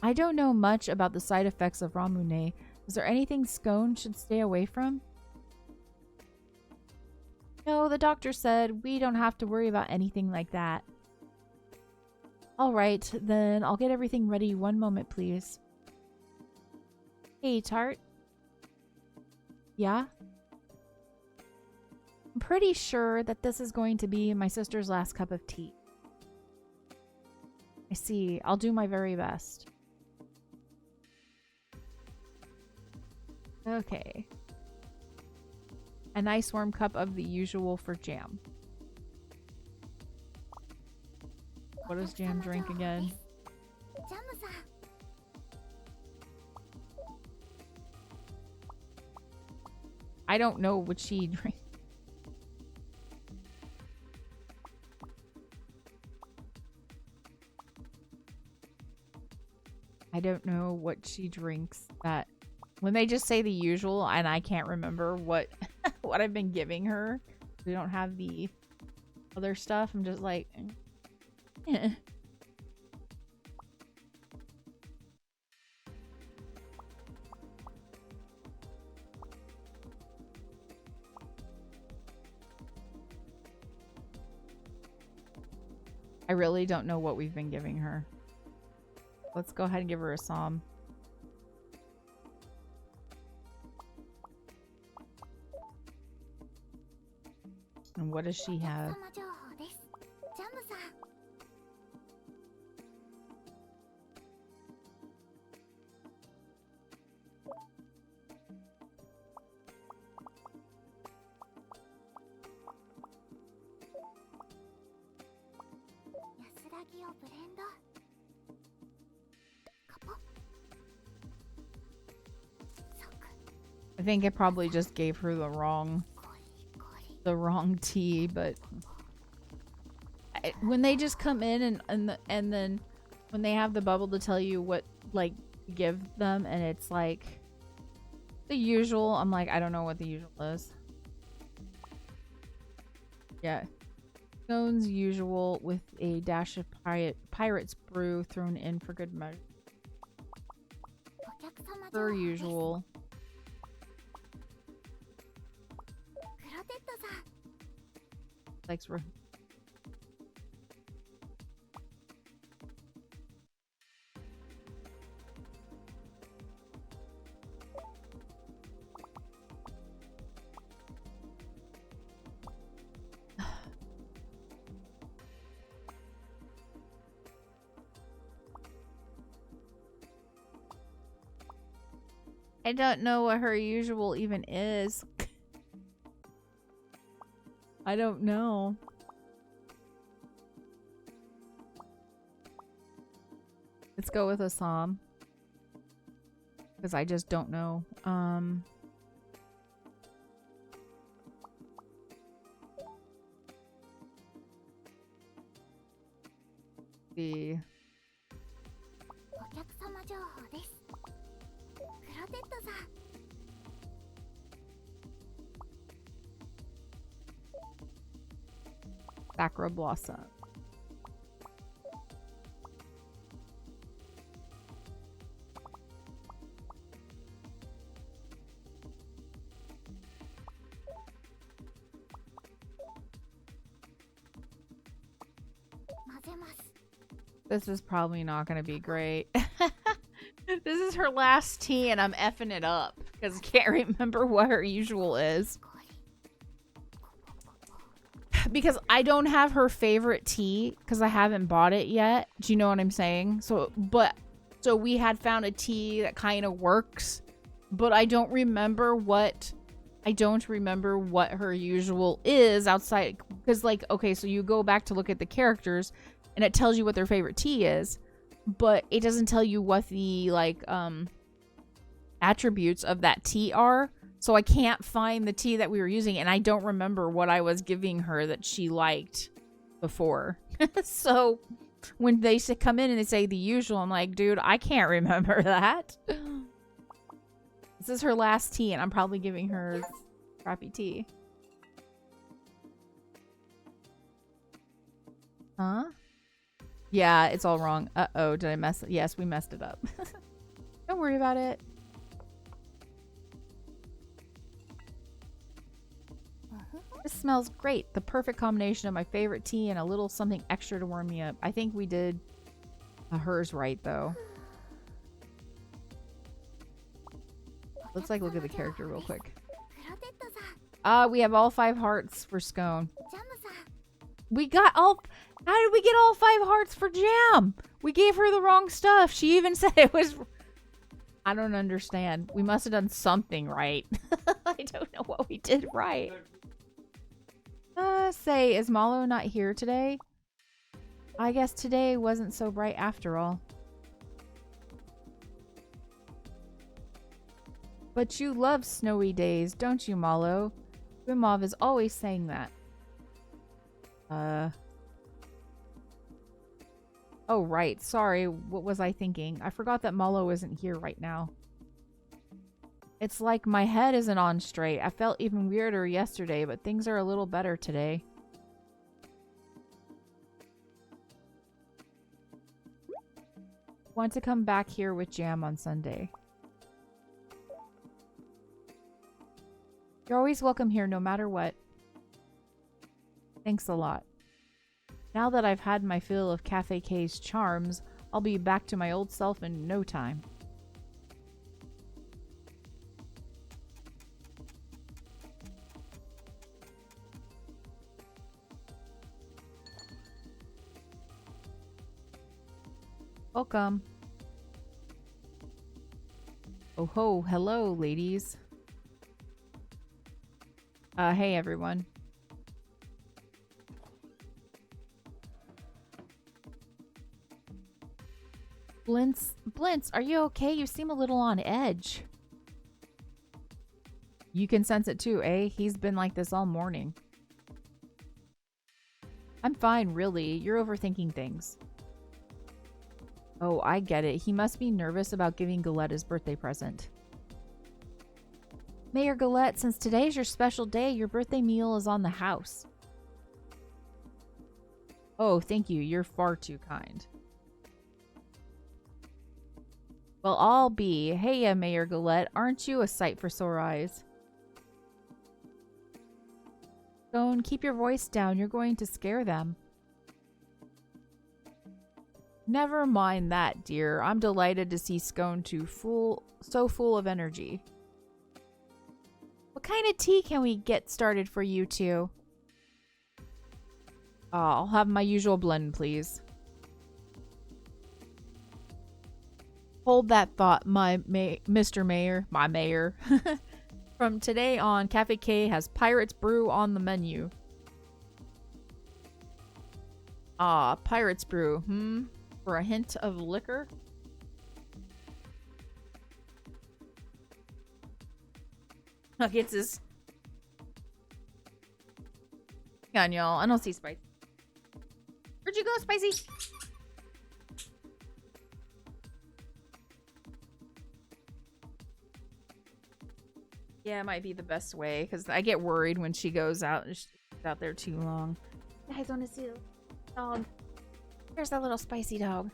I don't know much about the side effects of Ramune. Is there anything Scone should stay away from? No, the doctor said we don't have to worry about anything like that. Alright, then I'll get everything ready. One moment, please. Hey, Tart. Yeah? I'm pretty sure that this is going to be my sister's last cup of tea. I see. I'll do my very best. Okay. A nice warm cup of the usual for Jam. What does Jam drink again? I don't know what she drinks. I don't know what she drinks. That when they just say the usual and I can't remember what what I've been giving her. We don't have the other stuff. I'm just like eh. I really don't know what we've been giving her. Let's go ahead and give her a psalm. And what does she have? I think it probably just gave her the wrong tea, but when they just come in and then when they have the bubble to tell you what like give them and it's like the usual, I'm like, I don't know what the usual is. Yeah. Scone's usual with a dash of pirate's brew thrown in for good measure. Per usual. Thanks for I don't know what her usual even is. I don't know. Let's go with a psalm. Because I just don't know. The Sakura Blossom. This is probably not going to be great. This is her last tea and I'm effing it up because I can't remember what her usual is. Because I don't have her favorite tea because I haven't bought it yet. Do you know what I'm saying? So we had found a tea that kind of works, but I don't remember what I don't remember what her usual is outside. Because, like, okay, so you go back to look at the characters and it tells you what their favorite tea is. But it doesn't tell you what the, like, attributes of that tea are. So I can't find the tea that we were using. And I don't remember what I was giving her that she liked before. So when they come in and they say the usual, I'm like, dude, I can't remember that. This is her last tea, and I'm probably giving her crappy tea. Huh? Yeah, it's all wrong. Uh-oh, did I mess it? Yes, we messed it up. Don't worry about it. This smells great. The perfect combination of my favorite tea and a little something extra to warm me up. I think we did hers right, though. Let's, like, look at the character real quick. We have all 5 hearts for Scone. We got all... How did we get all 5 hearts for Jam? We gave her the wrong stuff. She even said it was... I don't understand. We must have done something right. I don't know what we did right. Say, is Malo not here today? I guess today wasn't so bright after all. But you love snowy days, don't you, Malo? Grimov is always saying that. Oh, right. Sorry. What was I thinking? I forgot that Malo isn't here right now. It's like my head isn't on straight. I felt even weirder yesterday, but things are a little better today. Want to come back here with Jam on Sunday. You're always welcome here no matter what. Thanks a lot. Now that I've had my fill of Cafe K's charms, I'll be back to my old self in no time. Welcome. Oh ho, hello ladies. Hey everyone. Blintz, are you okay? You seem a little on edge. You can sense it too, eh? He's been like this all morning. I'm fine, really. You're overthinking things. Oh, I get it. He must be nervous about giving Galette his birthday present. Mayor Galette, since today's your special day, your birthday meal is on the house. Oh, thank you. You're far too kind. Well, I'll be. Hey, Mayor Galette, aren't you a sight for sore eyes? Scone, keep your voice down. You're going to scare them. Never mind that, dear. I'm delighted to see Scone so full of energy. What kind of tea can we get started for you two? I'll have my usual blend, please. Hold that thought, Mr. Mayor. My mayor. From today on, Cafe K has Pirate's Brew on the menu. Ah, Pirate's Brew, For a hint of liquor? It's his... Hang on, y'all. I don't see Spicy. Where'd you go, Spicy? Yeah, it might be the best way, because I get worried when she goes out and she's out there too long. You guys want to see the dog? There's that little Spicy dog.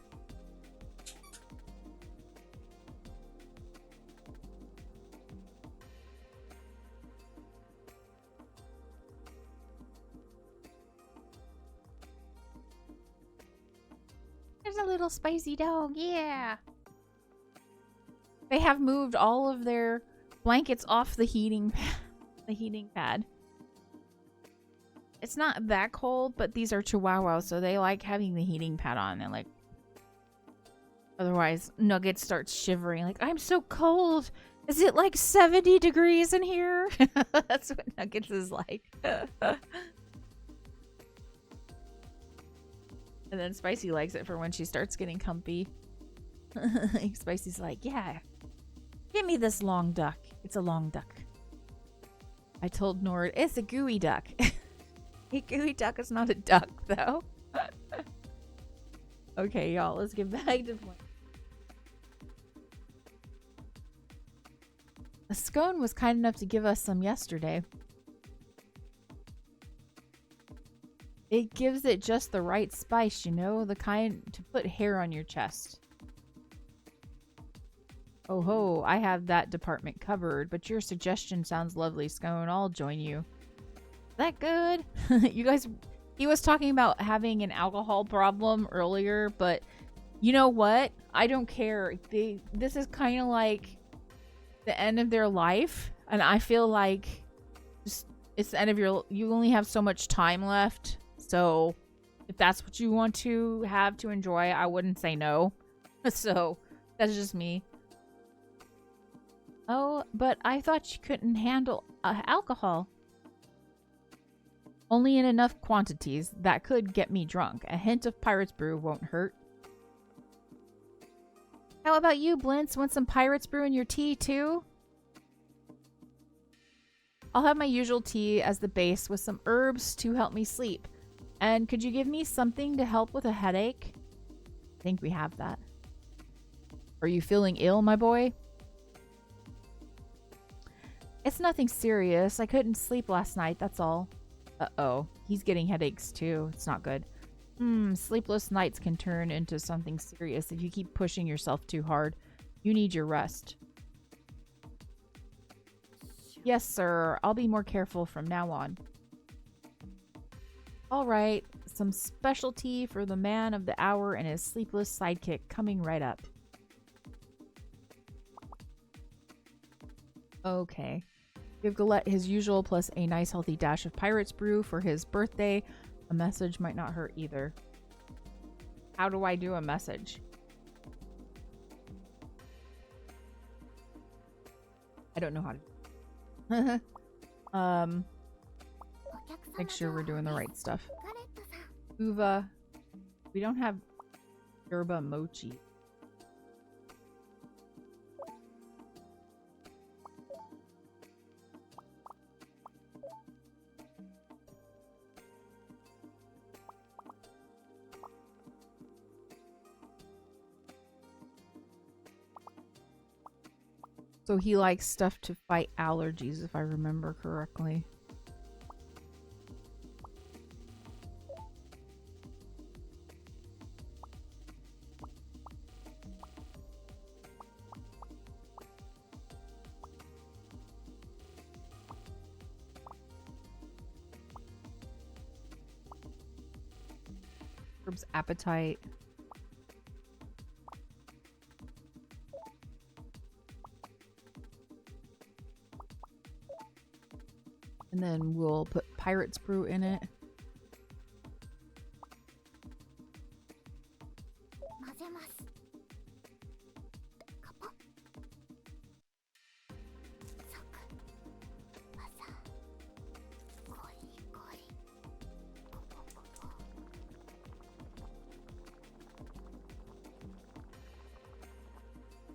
There's a little Spicy dog, yeah. They have moved all of their blankets off the heating pad. It's not that cold, but these are Chihuahuas, so they like having the heating pad on. They're like, otherwise Nugget starts shivering like, I'm so cold. Is it like 70 degrees in here? That's what Nuggets is like. And then Spicy likes it for when she starts getting comfy. Spicy's like, yeah, give me this long duck. It's a long duck. I told Nord, it's a gooey duck. A gooey duck is not a duck, though. Okay, y'all, let's get back to playing. A scone was kind enough to give us some yesterday. It gives it just the right spice, you know? The kind to put hair on your chest. Oh ho, I have that department covered, but your suggestion sounds lovely, Scone. I'll join you. Is that good? You guys, he was talking about having an alcohol problem earlier, but you know what? I don't care. This is kind of like the end of their life, and I feel like just it's the end of you only have so much time left. So if that's what you want to have to enjoy, I wouldn't say no. So that's just me. Oh, but I thought you couldn't handle alcohol. Only in enough quantities that could get me drunk. A hint of pirate's brew won't hurt. How about you, Blintz? Want some pirate's brew in your tea too? I'll have my usual tea as the base with some herbs to help me sleep. And could you give me something to help with a headache? I think we have that. Are you feeling ill, my boy? It's nothing serious. I couldn't sleep last night, that's all. Uh-oh. He's getting headaches too. It's not good. Sleepless nights can turn into something serious if you keep pushing yourself too hard. You need your rest. Yes, sir. I'll be more careful from now on. All right, some specialty for the man of the hour and his sleepless sidekick coming right up. Okay. Give Galette his usual plus a nice healthy dash of pirate's brew for his birthday. A message might not hurt either. How do I do a message? I don't know how to. Make sure we're doing the right stuff. Uva. We don't have yerba mochi. So he likes stuff to fight allergies, if I remember correctly. Herb's appetite. And then we'll put pirate's brew in it.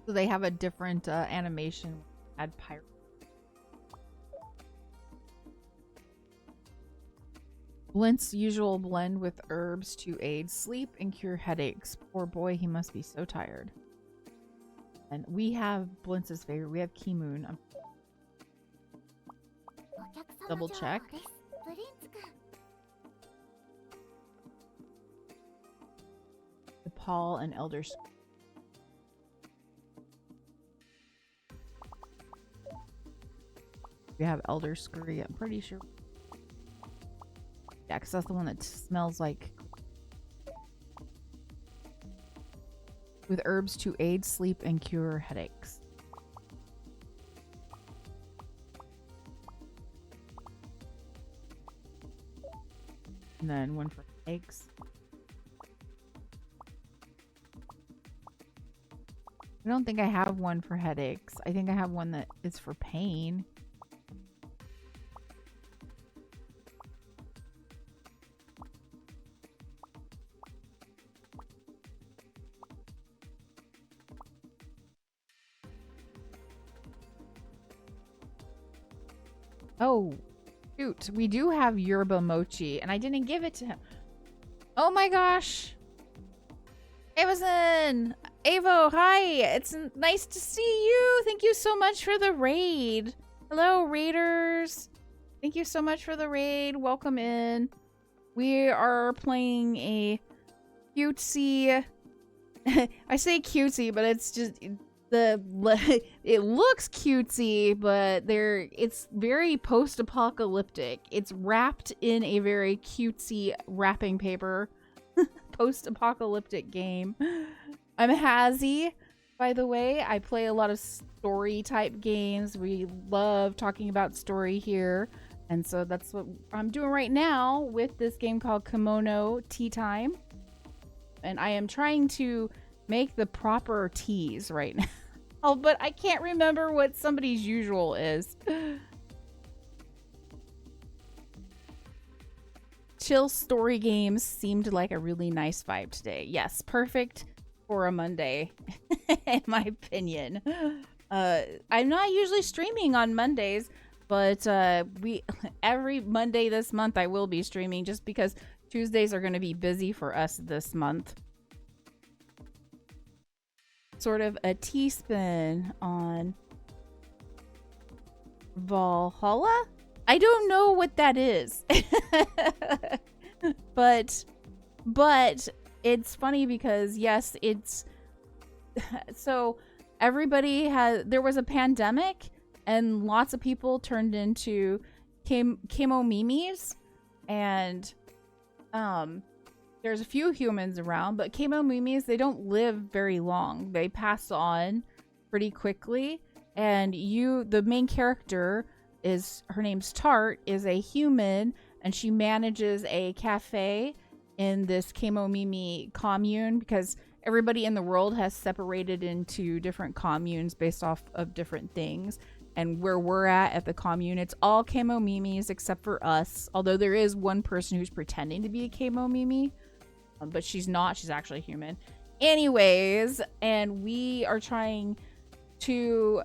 So they have a different animation. Add pirate. Blint's usual blend with herbs to aid sleep and cure headaches. Poor boy, he must be so tired. And we have Blintz's favorite. We have Kemono. Double check. The Paul and Elder. We have Elder Scurry, I'm pretty sure. Yeah, because that's the one that smells like. With herbs to aid sleep and cure headaches. And then one for eggs. I don't think I have one for headaches. I think I have one that is for pain. Oh, shoot. We do have yerba mochi, and I didn't give it to him. Oh my gosh. Avison! Avo, hi! It's nice to see you! Thank you so much for the raid. Hello, raiders. Thank you so much for the raid. Welcome in. We are playing a cutesy... I say cutesy, but it's just... it looks cutesy, but it's very post-apocalyptic. It's wrapped in a very cutesy wrapping paper. Post-apocalyptic game. I'm Hazzie, by the way. I play a lot of story type games. We love talking about story here, and so that's what I'm doing right now with this game called Kemono Teatime. And I am trying to make the proper teas right now. Oh, but I can't remember what somebody's usual is. Chill story games seemed like a really nice vibe today. Yes, perfect for a Monday, in my opinion. I'm not usually streaming on Mondays, but every Monday this month I will be streaming just because Tuesdays are going to be busy for us this month. Sort of a teaspoon on Valhalla? I don't know what that is. but it's funny because yes, it's so there was a pandemic and lots of people turned into chemo memes, and there's a few humans around, but chemo memes, they don't live very long. They pass on pretty quickly. And the main character her name's Tart, is a human, and she manages a cafe in this chemo meme commune because everybody in the world has separated into different communes based off of different things. And where we're at the commune, it's all chemo memes except for us. Although there is one person who's pretending to be a chemo meme. But she's not. She's actually human. Anyways, and we are trying to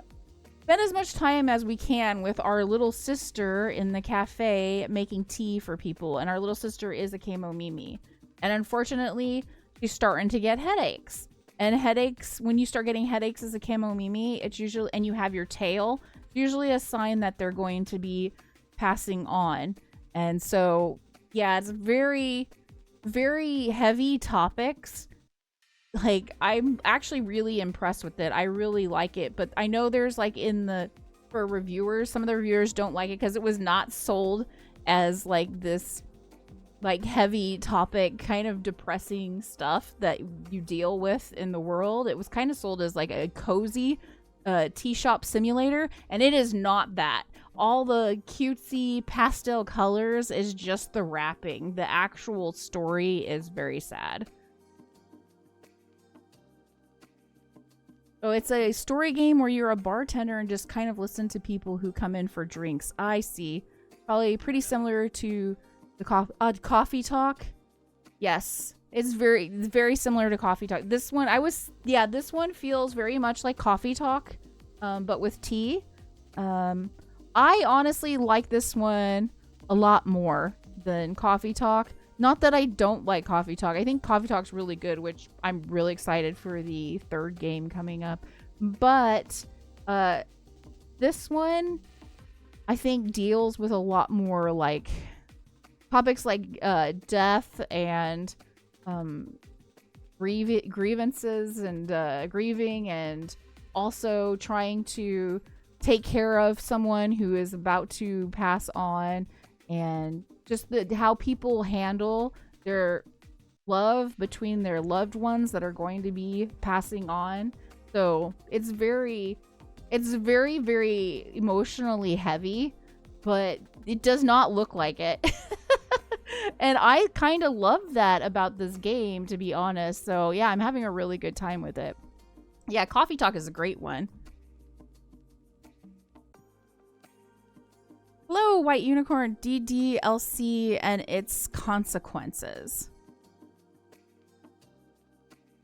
spend as much time as we can with our little sister in the cafe making tea for people. And our little sister is a chemo meme. And unfortunately, she's starting to get headaches. And headaches, when you start getting headaches as a chemo meme, it's usually, and you have your tail, usually a sign that they're going to be passing on. And so, yeah, it's very heavy topics. Like, I'm actually really impressed with it. I really like it, but I know there's like for reviewers, some of the reviewers don't like it because it was not sold as like this like heavy topic kind of depressing stuff that you deal with in the world. It was kind of sold as like a cozy tea shop simulator, and it is not that. All the cutesy pastel colors is just the wrapping. The actual story is very sad. Oh, it's a story game where you're a bartender and just kind of listen to people who come in for drinks. I see. Probably pretty similar to the Coffee Talk. Yes, it's very similar to Coffee Talk. This one, this one feels very much like Coffee Talk, but with tea. I honestly like this one a lot more than Coffee Talk. Not that I don't like Coffee Talk. I think Coffee Talk's really good, which I'm really excited for the third game coming up. But this one, I think, deals with a lot more like topics like death and grievances and grieving, and also trying to take care of someone who is about to pass on, and just how people handle their love between their loved ones that are going to be passing on. So it's very emotionally heavy, but it does not look like it. And I kind of love that about this game, to be honest. So yeah, I'm having a really good time with it. Yeah, Coffee Talk is a great one. Hello, White Unicorn, DDLC and its consequences.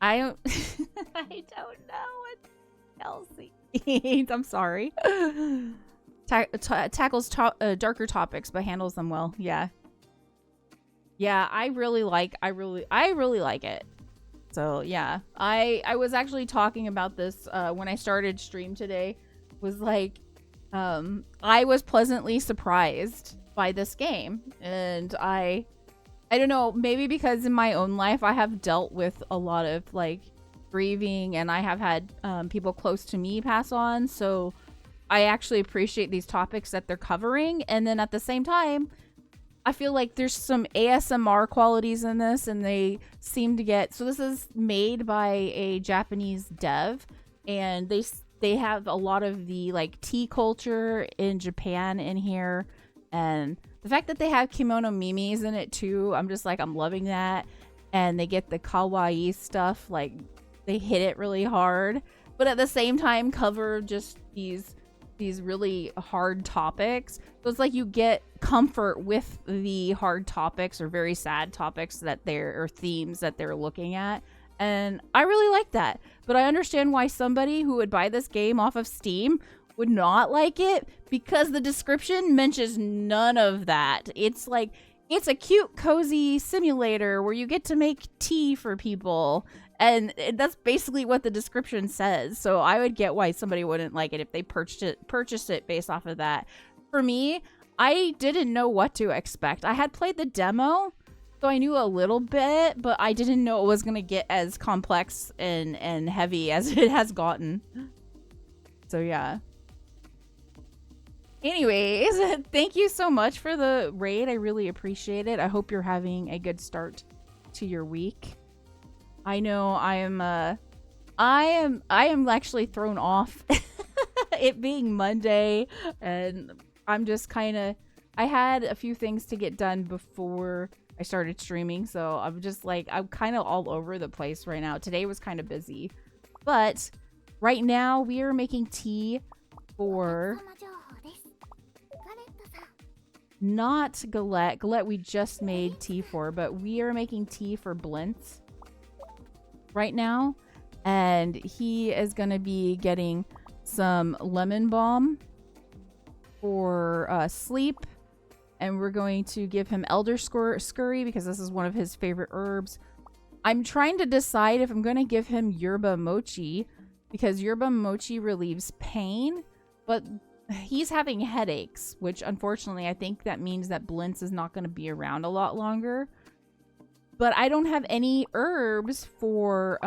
I don't I don't know what LC. I'm sorry. Tackles darker topics but handles them well. Yeah. Yeah, I really like it. So, yeah. I was actually talking about this when I started stream today. Was like I was pleasantly surprised by this game, and I don't know, maybe because in my own life I have dealt with a lot of like grieving, and I have had people close to me pass on, so I actually appreciate these topics that they're covering. And then at the same time, I feel like there's some ASMR qualities in this, and they seem to get, so this is made by a Japanese dev, and they have a lot of the like tea culture in Japan in here, and the fact that they have kimono mimis in it too, I'm just like, I'm loving that. And they get the kawaii stuff, like they hit it really hard, but at the same time cover just these really hard topics. So it's like you get comfort with the hard topics or very sad topics or themes that they're looking at. And I really like that. But I understand why somebody who would buy this game off of Steam would not like it, because the description mentions none of that. It's like, it's a cute, cozy simulator where you get to make tea for people. And that's basically what the description says. So I would get why somebody wouldn't like it if they purchased it based off of that. For me, I didn't know what to expect. I had played the demo, so I knew a little bit, but I didn't know it was going to get as complex and heavy as it has gotten. So yeah. Anyways, thank you so much for the raid. I really appreciate it. I hope you're having a good start to your week. I know I am actually thrown off it being Monday, and I'm just kind of, I had a few things to get done before I started streaming, so I'm just like, I'm kind of all over the place right now. Today was kind of busy, but right now we are making tea for not Galette. Galette we just made tea for, but we are making tea for Blintz right now, and he is going to be getting some lemon balm for sleep, and we're going to give him elder scurry because this is one of his favorite herbs. I'm trying to decide if I'm going to give him yerba mochi, because yerba mochi relieves pain, but he's having headaches, which unfortunately I think that means that Blintz is not going to be around a lot longer. But I don't have any herbs for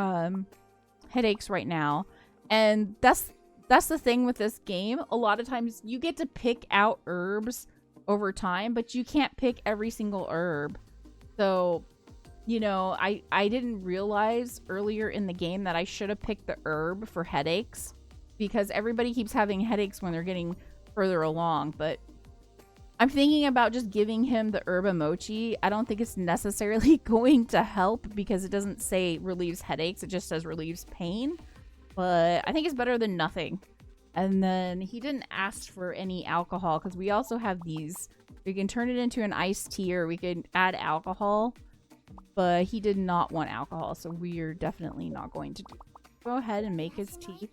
headaches right now. And that's the thing with this game. A lot of times you get to pick out herbs over time, but you can't pick every single herb. So, you know, I didn't realize earlier in the game that I should have picked the herb for headaches, because everybody keeps having headaches when they're getting further along. But I'm thinking about just giving him the yerba mochi. I don't think it's necessarily going to help because it doesn't say relieves headaches. It just says relieves pain. But I think it's better than nothing. And then he didn't ask for any alcohol because we also have these. We can turn it into an iced tea, or we can add alcohol. But he did not want alcohol, so we are definitely not going to go ahead and make his tea.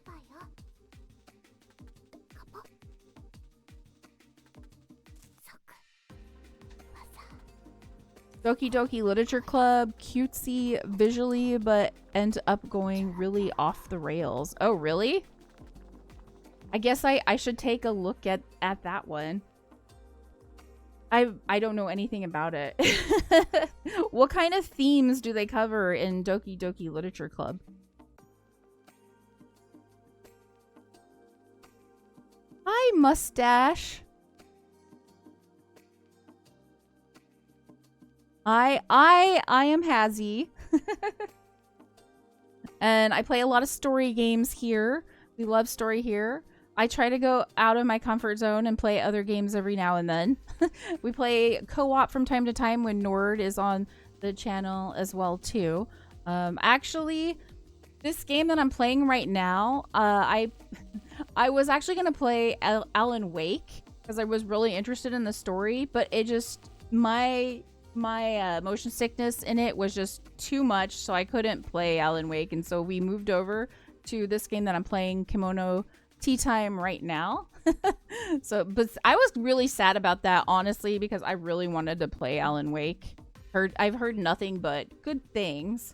Doki Doki Literature Club, cutesy visually, but ends up going really off the rails. Oh, really? I guess I should take a look at that one. I don't know anything about it. What kind of themes do they cover in Doki Doki Literature Club? Hi, Mustache. I am Hazzie. And I play a lot of story games here. We love story here. I try to go out of my comfort zone and play other games every now and then. We play co-op from time to time when Nord is on the channel as well too. Actually, This game that I'm playing right now, I was actually gonna play Alan Wake because I was really interested in the story, but it just my motion sickness in it was just too much, so I couldn't play Alan Wake, and so we moved over to this game that I'm playing, Kemono Teatime, right now. So, but I was really sad about that, honestly, because I really wanted to play Alan Wake. I've heard nothing but good things.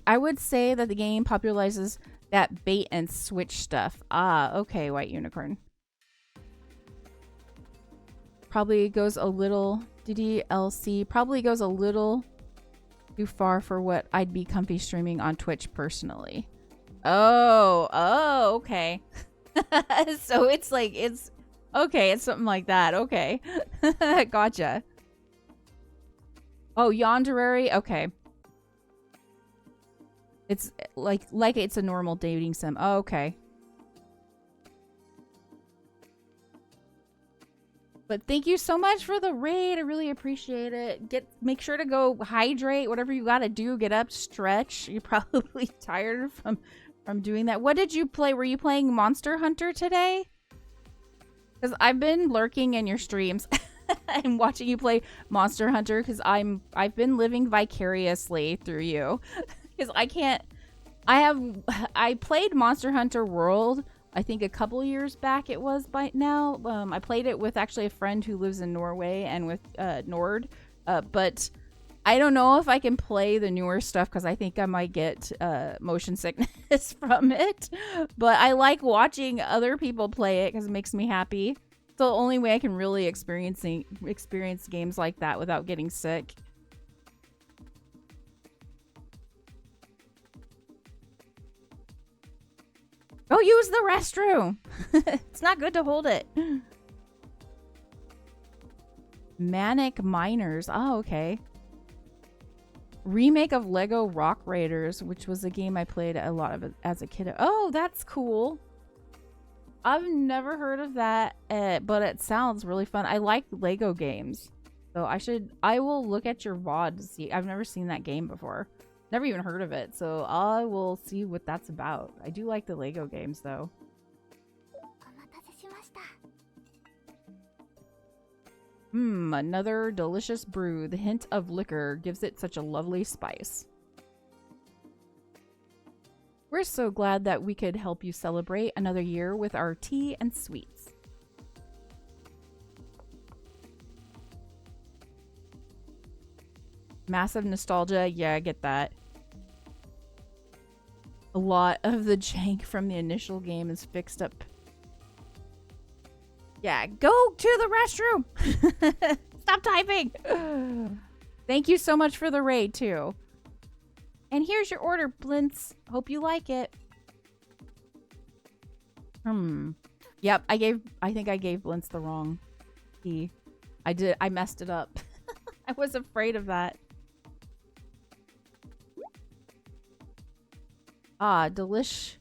I would say that the game popularizes that bait and switch stuff. Ah, okay, White Unicorn. Probably goes a little DDLC. Probably goes a little too far for what I'd be comfy streaming on Twitch personally. Oh, okay. So it's like, it's okay. It's something like that. Okay. Gotcha. Oh, Yonderary. Okay. It's like it's a normal dating sim. Oh, okay. But thank you so much for the raid. I really appreciate it. Make sure to go hydrate, whatever you gotta do. Get up, stretch. You're probably tired from doing that. What did you play? Were you playing Monster Hunter today? Because I've been lurking in your streams and watching you play Monster Hunter because I've been living vicariously through you. Because I played Monster Hunter World, I think a couple years back it was by now. I played it with actually a friend who lives in Norway and with Nord. But I don't know if I can play the newer stuff because I think I might get motion sickness from it. But I like watching other people play it because it makes me happy. It's the only way I can really experience games like that without getting sick. Go use the restroom. It's not good to hold it. Manic Miners. Oh, okay. Remake of Lego Rock Raiders, which was a game I played a lot of as a kid. Oh, that's cool. I've never heard of that, but it sounds really fun. I like Lego games. So I will look at your VOD to see. I've never seen that game before. Never even heard of it, so I will see what that's about. I do like the Lego games, though. Another delicious brew. The hint of liquor gives it such a lovely spice. We're so glad that we could help you celebrate another year with our tea and sweets. Massive nostalgia. Yeah, I get that. A lot of the jank from the initial game is fixed up. Yeah, go to the restroom. Stop typing. Thank you so much for the raid, too. And here's your order, Blintz. Hope you like it. Yep, I think I gave Blintz the wrong key. I messed it up. I was afraid of that. Ah, delish.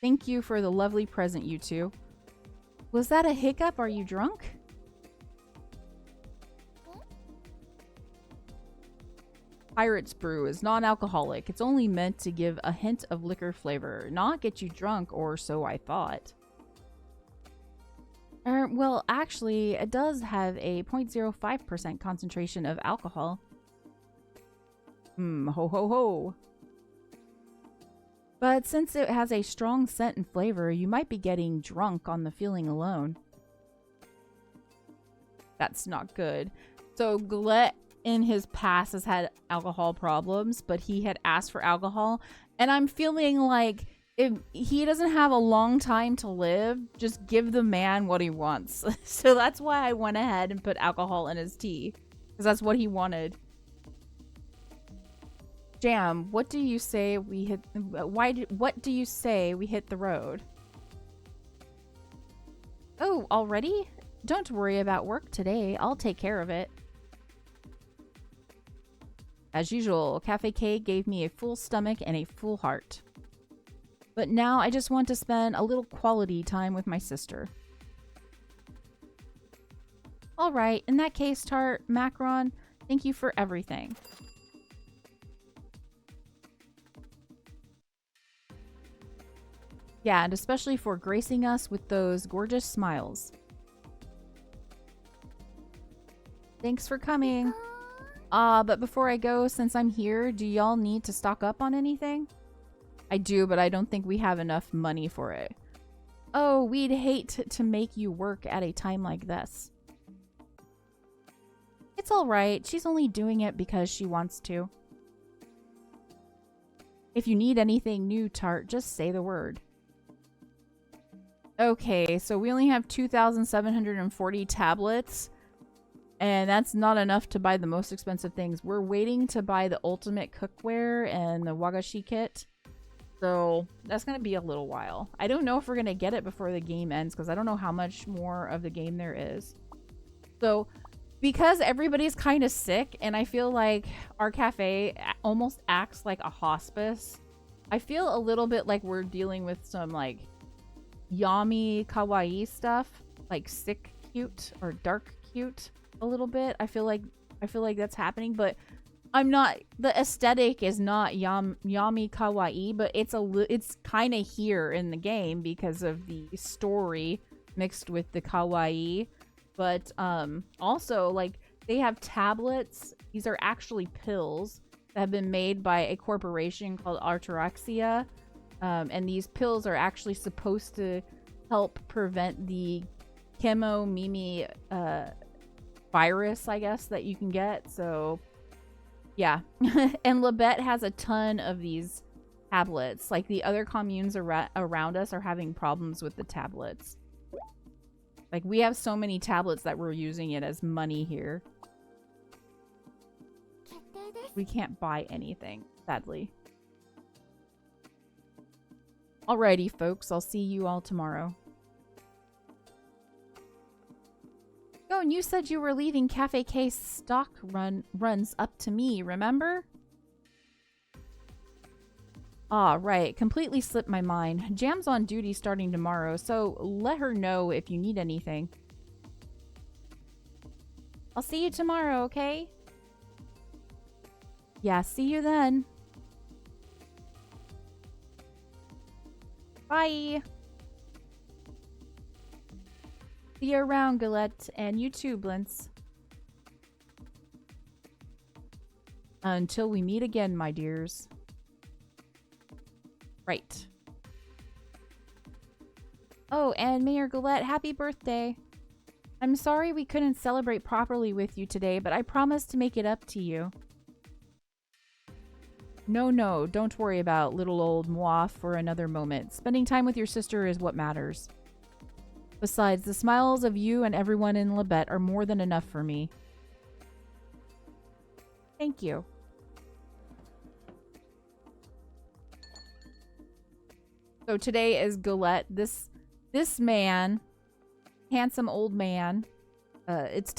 Thank you for the lovely present, you two. Was that a hiccup? Are you drunk? Pirate's Brew is non-alcoholic. It's only meant to give a hint of liquor flavor, not get you drunk, or so I thought. Well, actually, it does have a 0.05% concentration of alcohol. Ho ho ho. But since it has a strong scent and flavor, you might be getting drunk on the feeling alone. That's not good. So Gillette in his past has had alcohol problems, but he had asked for alcohol. And I'm feeling like if he doesn't have a long time to live, just give the man what he wants. So that's why I went ahead and put alcohol in his tea. Because that's what he wanted. Jam, what do you say we hit? What do you say we hit the road? Oh, already? Don't worry about work today. I'll take care of it. As usual, Cafe K gave me a full stomach and a full heart. But now I just want to spend a little quality time with my sister. Alright, in that case, Tart, Macron, thank you for everything. Yeah, and especially for gracing us with those gorgeous smiles. Thanks for coming. But before I go, since I'm here, do y'all need to stock up on anything? I do, but I don't think we have enough money for it. Oh, we'd hate to make you work at a time like this. It's alright. She's only doing it because she wants to. If you need anything new, Tart, just say the word. Okay, so we only have 2,740 tablets. And that's not enough to buy the most expensive things. We're waiting to buy the ultimate cookware and the wagashi kit. So that's going to be a little while. I don't know if we're going to get it before the game ends because I don't know how much more of the game there is. So because everybody's kind of sick and I feel like our cafe almost acts like a hospice, I feel a little bit like we're dealing with some like yummy kawaii stuff, like sick cute or dark cute. A little bit. I feel like that's happening, but I'm not. The aesthetic is not yami kawaii, but it's kind of here in the game because of the story mixed with the kawaii. But also like they have tablets. These are actually pills that have been made by a corporation called Arteraxia, and these pills are actually supposed to help prevent the Kemono virus, I guess, that you can get. So yeah. And Labette has a ton of these tablets. Like the other communes around us are having problems with the tablets. Like we have so many tablets that we're using it as money here. We can't buy anything, sadly. Alrighty folks, I'll see you all tomorrow. Oh, and you said you were leaving Cafe K's stock runs up to me, remember? Ah, right. Completely slipped my mind. Jam's on duty starting tomorrow, so let her know if you need anything. I'll see you tomorrow, okay? Yeah, see you then. Bye! See you around, Galette, and you too, Blintz. Until we meet again, my dears. Right. Oh, and Mayor Galette, happy birthday. I'm sorry we couldn't celebrate properly with you today, but I promise to make it up to you. No, don't worry about little old moi for another moment. Spending time with your sister is what matters. Besides, the smiles of you and everyone in Labette are more than enough for me. Thank you. So today is Galette. This man, handsome old man, it's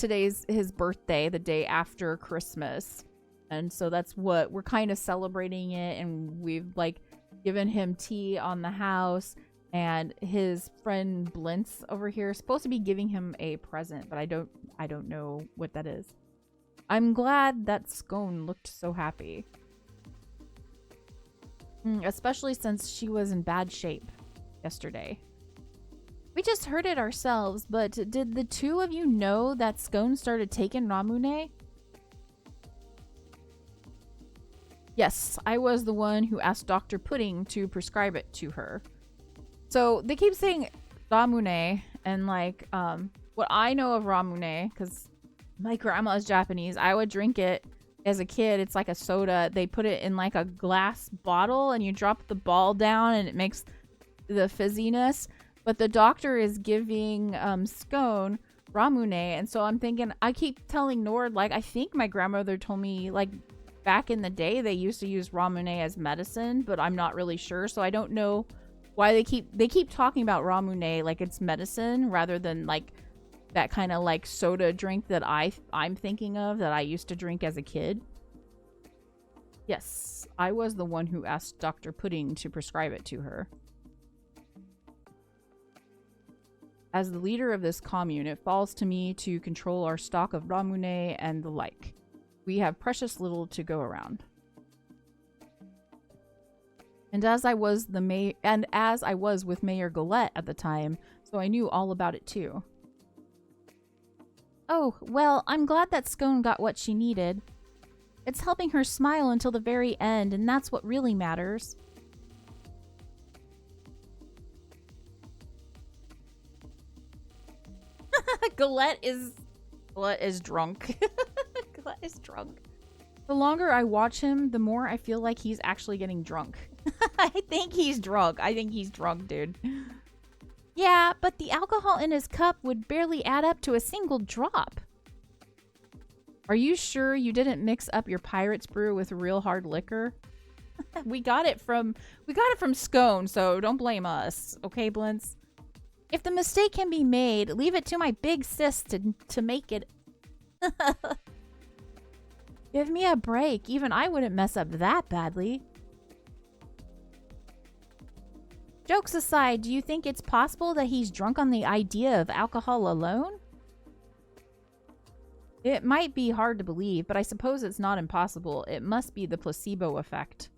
his birthday, the day after Christmas. And so that's what we're kind of celebrating it, and we've like given him tea on the house. And his friend Blintz over here is supposed to be giving him a present, but I don't know what that is. I'm glad that Scone looked so happy. Especially since she was in bad shape yesterday. We just heard it ourselves, but did the two of you know that Scone started taking Ramune? Yes, I was the one who asked Dr. Pudding to prescribe it to her. So they keep saying Ramune, and like, what I know of Ramune, because my grandma is Japanese, I would drink it as a kid. It's like a soda. They put it in like a glass bottle and you drop the ball down and it makes the fizziness. But the doctor is giving Scone Ramune, and so I'm thinking, I keep telling Nord, like, I think my grandmother told me, like, back in the day they used to use Ramune as medicine, but I'm not really sure, so I don't know why they keep talking about Ramune like it's medicine rather than like that kind of like soda drink that I'm thinking of that I used to drink as a kid. Yes, I was the one who asked Dr. Pudding to prescribe it to her. As the leader of this commune, it falls to me to control our stock of Ramune and the like. We have precious little to go around. And as I was with Mayor Galette at the time, so I knew all about it too. Oh, well, I'm glad that Scone got what she needed. It's helping her smile until the very end, and that's what really matters. Galette is drunk. Galette is drunk. The longer I watch him, the more I feel like he's actually getting drunk. I think he's drunk. I think he's drunk, dude. Yeah, but the alcohol in his cup would barely add up to a single drop. Are you sure you didn't mix up your pirate's brew with real hard liquor? We got it from Scone, so don't blame us. Okay, Blintz? If the mistake can be made, leave it to my big sis to make it. Give me a break. Even I wouldn't mess up that badly. Jokes aside, do you think it's possible that he's drunk on the idea of alcohol alone? It might be hard to believe, but I suppose it's not impossible. It must be the placebo effect.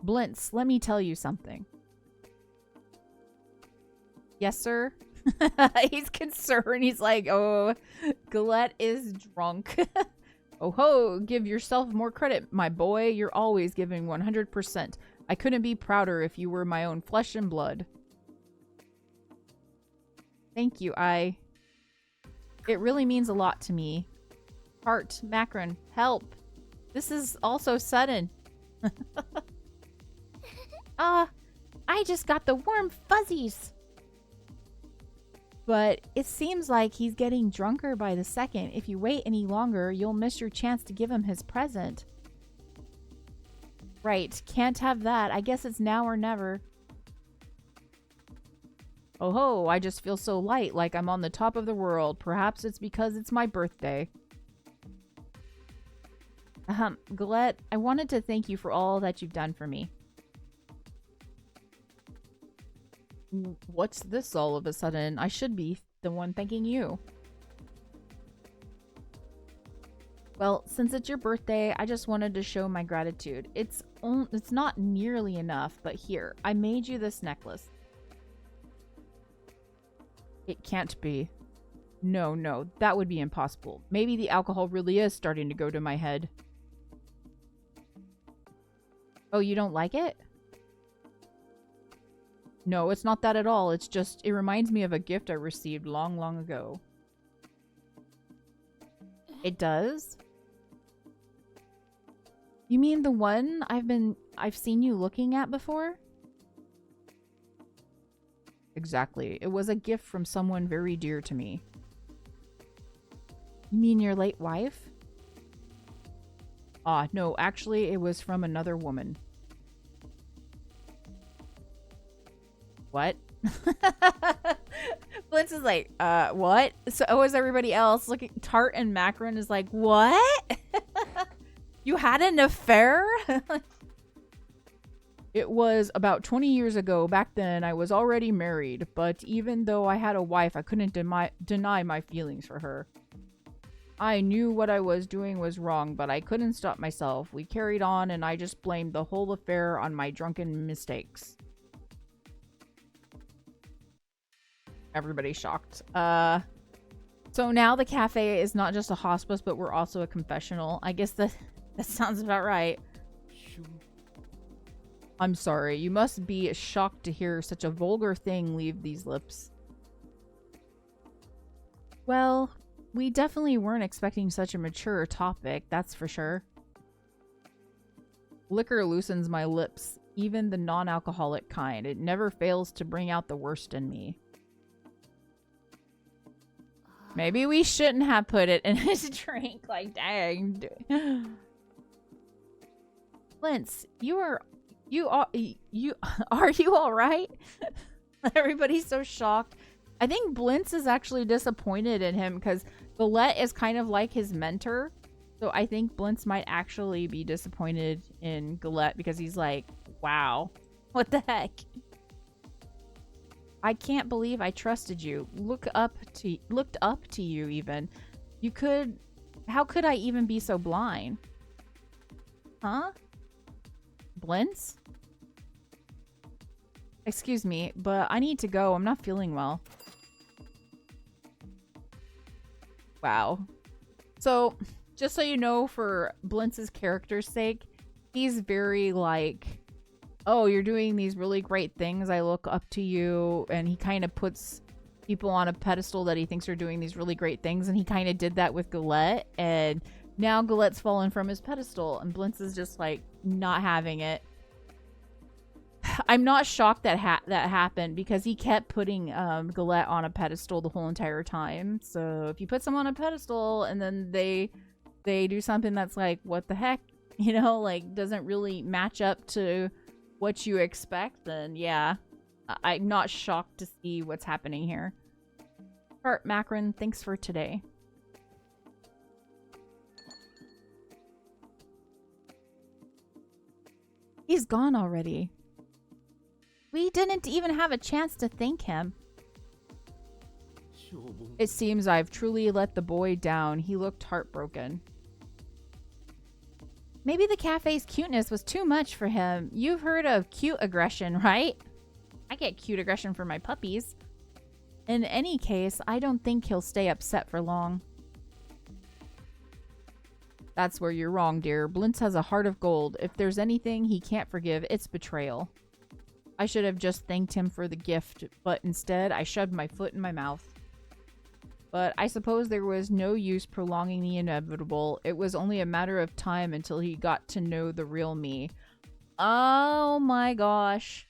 Blintz, let me tell you something. Yes, sir? He's concerned. He's like, oh, Galette is drunk. Oh ho, give yourself more credit, my boy. You're always giving 100%. I couldn't be prouder if you were my own flesh and blood. Thank you, It really means a lot to me. Heart, Macron, help. This is all so sudden. I just got the warm fuzzies. But it seems like he's getting drunker by the second. If you wait any longer, you'll miss your chance to give him his present. Right, can't have that. I guess it's now or never. Oh ho, I just feel so light, like I'm on the top of the world. Perhaps it's because it's my birthday. Galette, I wanted to thank you for all that you've done for me. What's this all of a sudden? I should be the one thanking you. Well, since it's your birthday, I just wanted to show my gratitude. It's not nearly enough, but here, I made you this necklace. It can't be. No, that would be impossible. Maybe the alcohol really is starting to go to my head. Oh, you don't like it? No, it's not that at all. It's just, it reminds me of a gift I received long, long ago. It does? You mean the one I've seen you looking at before? Exactly. It was a gift from someone very dear to me. You mean your late wife? No, actually it was from another woman. What? Blitz is like, what? So was everybody else looking. Tart and Macron is like, what? You had an affair? It was about 20 years ago. Back then, I was already married, but even though I had a wife, I couldn't deny my feelings for her. I knew what I was doing was wrong, but I couldn't stop myself. We carried on, and I just blamed the whole affair on my drunken mistakes. Everybody's shocked. So now the cafe is not just a hospice, but we're also a confessional. I guess that sounds about right. I'm sorry. You must be shocked to hear such a vulgar thing leave these lips. Well, we definitely weren't expecting such a mature topic, that's for sure. Liquor loosens my lips, even the non-alcoholic kind. It never fails to bring out the worst in me. Maybe we shouldn't have put it in his drink, like, dang. Lintz, are you all right? Everybody's so shocked. I think Blintz is actually disappointed in him because Galette is kind of like his mentor. So I think Blintz might actually be disappointed in Galette because he's like, wow, what the heck? I can't believe I trusted you. Looked up to you even. How could I even be so blind? Huh? Blintz? Excuse me, but I need to go. I'm not feeling well. Wow. So, just so you know, for Blintz's character's sake, he's very like, oh, you're doing these really great things. I look up to you. And he kind of puts people on a pedestal that he thinks are doing these really great things. And he kind of did that with Galette. And now Galette's fallen from his pedestal. And Blintz is just like not having it. I'm not shocked that that happened because he kept putting Galette on a pedestal the whole entire time. So if you put someone on a pedestal and then they do something that's like, what the heck? You know, like doesn't really match up to what you expect, then yeah, I'm not shocked to see what's happening here. Art Macron, thanks for today. He's gone already. We didn't even have a chance to thank him. It seems I've truly let the boy down. He looked heartbroken. Maybe the cafe's cuteness was too much for him. You've heard of cute aggression, right? I get cute aggression for my puppies. In any case, I don't think he'll stay upset for long. That's where you're wrong, dear. Blintz has a heart of gold. If there's anything he can't forgive, it's betrayal. I should have just thanked him for the gift, but instead I shoved my foot in my mouth. But I suppose there was no use prolonging the inevitable. It was only a matter of time until he got to know the real me. Oh my gosh.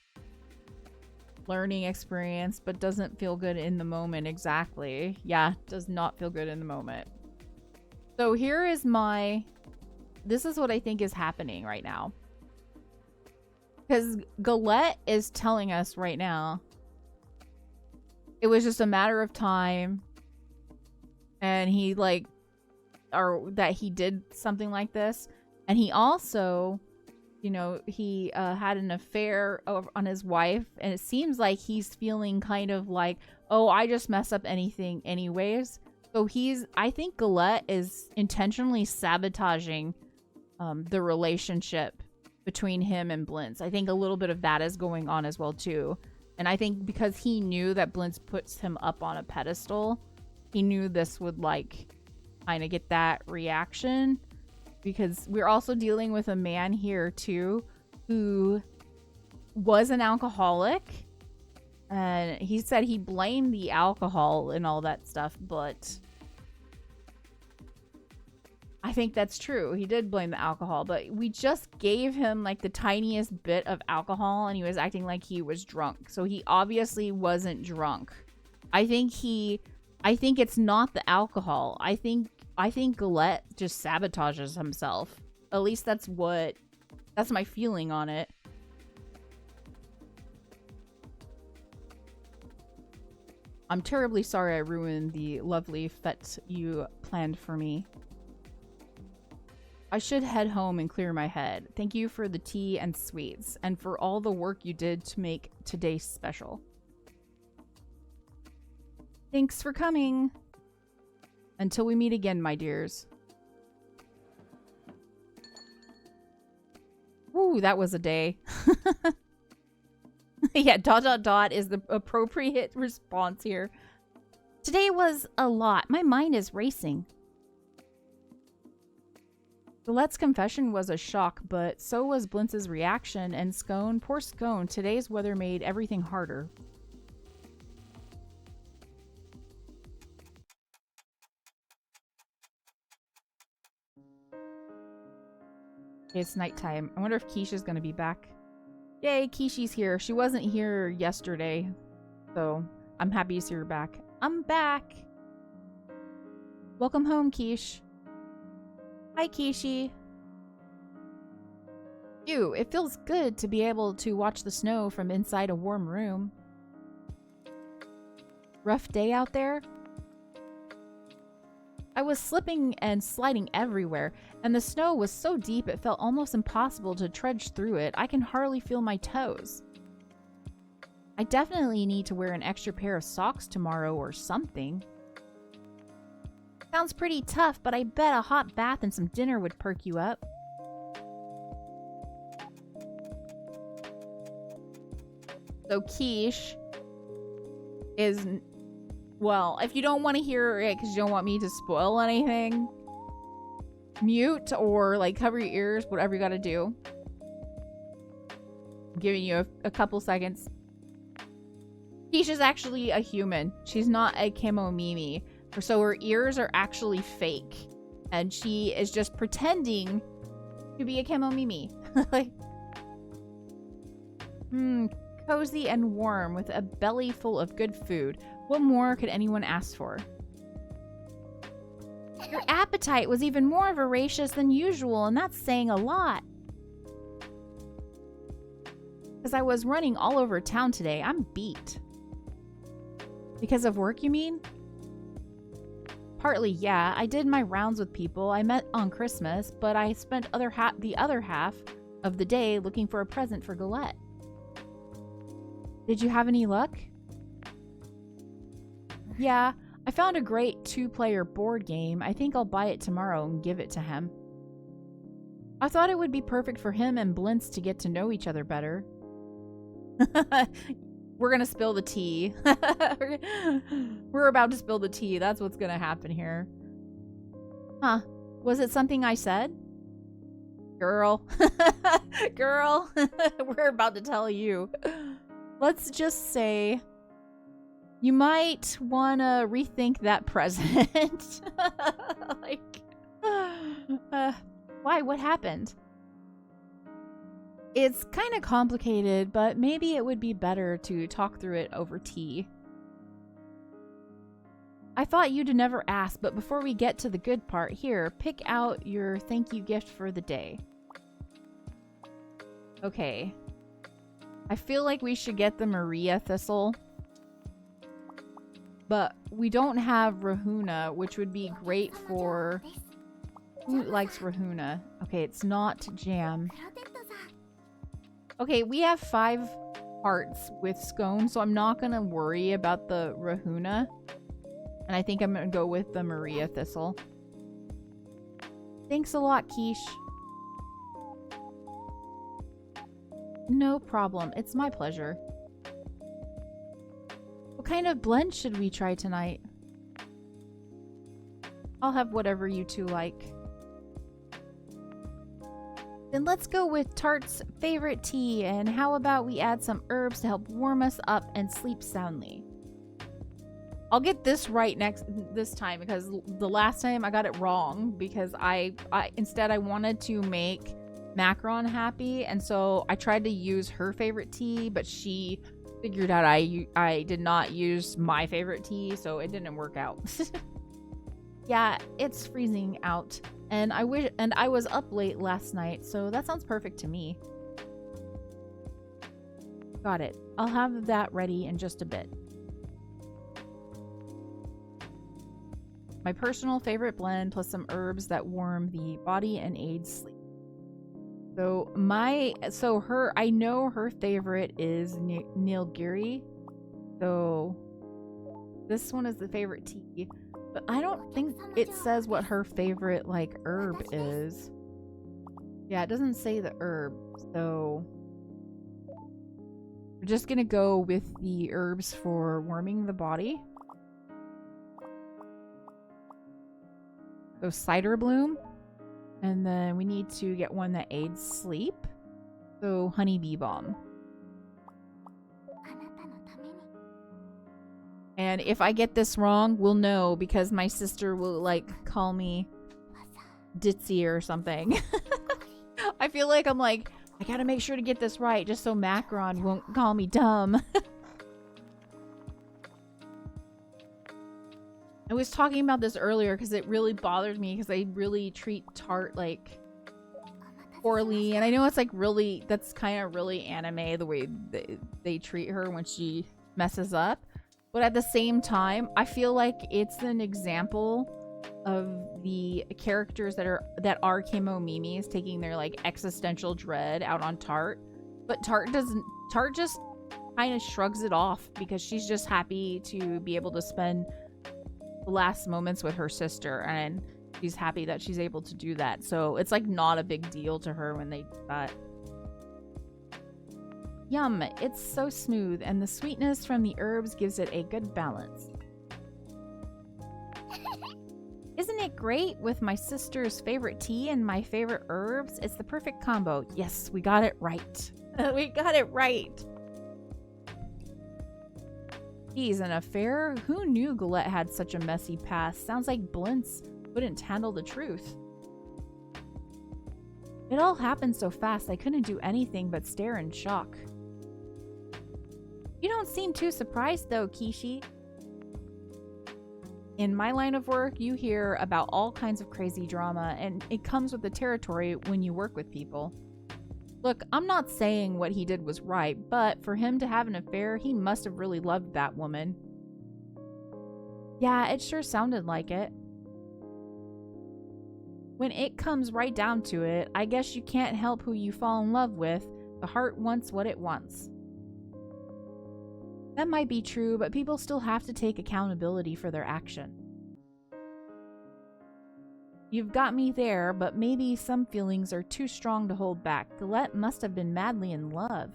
Learning experience, but doesn't feel good in the moment. Exactly. Yeah, does not feel good in the moment. So here is this is what I think is happening right now. Because Galette is telling us right now it was just a matter of time and he like, or that he did something like this. And he also, you know, he had an affair on his wife, and it seems like he's feeling kind of like, oh, I just mess up anything anyways. So I think Galette is intentionally sabotaging the relationship between him and Blintz. I think a little bit of that is going on as well too. And I think because he knew that Blintz puts him up on a pedestal, he knew this would like kind of get that reaction, because we're also dealing with a man here too who was an alcoholic, and he said he blamed the alcohol and all that stuff, but I think that's true. He did blame the alcohol, but we just gave him like the tiniest bit of alcohol and he was acting like he was drunk. So he obviously wasn't drunk. I think it's not the alcohol. I think Galette just sabotages himself. At least that's my feeling on it. I'm terribly sorry I ruined the lovely fete you planned for me. I should head home and clear my head. Thank you for the tea and sweets, and for all the work you did to make today special. Thanks for coming. Until we meet again, my dears. Ooh, that was a day. Yeah, ... is the appropriate response here. Today was a lot. My mind is racing. Galette's confession was a shock, but so was Blintz's reaction, and Scone, poor Scone, today's weather made everything harder. It's nighttime. I wonder if Keisha's gonna be back. Yay, Kishi's here. She wasn't here yesterday, so I'm happy to see her back. I'm back! Welcome home, Quiche. Hi, Kishi. Ew, it feels good to be able to watch the snow from inside a warm room. Rough day out there? I was slipping and sliding everywhere, and the snow was so deep it felt almost impossible to trudge through it. I can hardly feel my toes. I definitely need to wear an extra pair of socks tomorrow or something. Sounds pretty tough, but I bet a hot bath and some dinner would perk you up. So Quiche is, well, if you don't want to hear it because you don't want me to spoil anything, mute or like cover your ears, whatever you gotta do. I'm giving you a couple seconds. Quiche is actually a human. She's not a Kemono. So her ears are actually fake. And she is just pretending to be a Kemono. Like, cozy and warm with a belly full of good food. What more could anyone ask for? Your appetite was even more voracious than usual, and that's saying a lot. Because I was running all over town today. I'm beat. Because of work, you mean? Partly, yeah. I did my rounds with people I met on Christmas, but I spent the other half of the day looking for a present for Galette. Did you have any luck? Yeah, I found a great 2-player board game. I think I'll buy it tomorrow and give it to him. I thought it would be perfect for him and Blintz to get to know each other better. We're gonna spill the tea. We're about to spill the tea. That's what's gonna happen here. Huh. Was it something I said? Girl. Girl. We're about to tell you. Let's just say you might want to rethink that present. Like, why? What happened? It's kind of complicated, but maybe it would be better to talk through it over tea. I thought you'd never ask, but before we get to the good part, here, pick out your thank you gift for the day. Okay. I feel like we should get the Maria Thistle. But we don't have Rahuna, which would be great for... Who likes Rahuna? Okay, it's not jam. Okay, we have 5 hearts with scone, so I'm not going to worry about the Rahuna. And I think I'm going to go with the Maria Thistle. Thanks a lot, Quiche. No problem. It's my pleasure. What kind of blend should we try tonight? I'll have whatever you two like. Then let's go with Tart's favorite tea, and how about we add some herbs to help warm us up and sleep soundly. I'll get this right this time, because the last time I got it wrong, because I instead I wanted to make Macron happy, and so I tried to use her favorite tea, but she figured out I did not use my favorite tea, so it didn't work out. Yeah, it's freezing out, and I was up late last night, so that sounds perfect to me. Got it. I'll have that ready in just a bit. My personal favorite blend plus some herbs that warm the body and aid sleep. So I know her favorite is Nilgiri. So this one is the favorite tea, but I don't think it says what her favorite like herb is. Yeah, it doesn't say the herb. So we're just gonna go with the herbs for warming the body. So cider bloom. And then we need to get one that aids sleep. So honeybee balm. And if I get this wrong, we'll know, because my sister will like call me ditzy or something. I feel like I'm like, I gotta make sure to get this right just so Macron won't call me dumb. I was talking about this earlier because it really bothers me, because they really treat Tart like poorly, and I know it's like really, that's kind of really anime the way they treat her when she messes up, but at the same time I feel like it's an example of the characters that are Kemono taking their like existential dread out on Tart, but Tart just kind of shrugs it off because she's just happy to be able to spend the last moments with her sister, and she's happy that she's able to do that. So it's like not a big deal to her when they do that. Yum, it's so smooth, and the sweetness from the herbs gives it a good balance. Isn't it great with my sister's favorite tea and my favorite herbs? It's the perfect combo. Yes, we got it right. We got it right. Geez, an affair? Who knew Galette had such a messy past? Sounds like Blintz couldn't handle the truth. It all happened so fast I couldn't do anything but stare in shock. You don't seem too surprised though, Kishi. In my line of work, you hear about all kinds of crazy drama, and it comes with the territory when you work with people. Look, I'm not saying what he did was right, but for him to have an affair, he must have really loved that woman. Yeah, it sure sounded like it. When it comes right down to it, I guess you can't help who you fall in love with. The heart wants what it wants. That might be true, but people still have to take accountability for their action. You've got me there, but maybe some feelings are too strong to hold back. Galette must have been madly in love.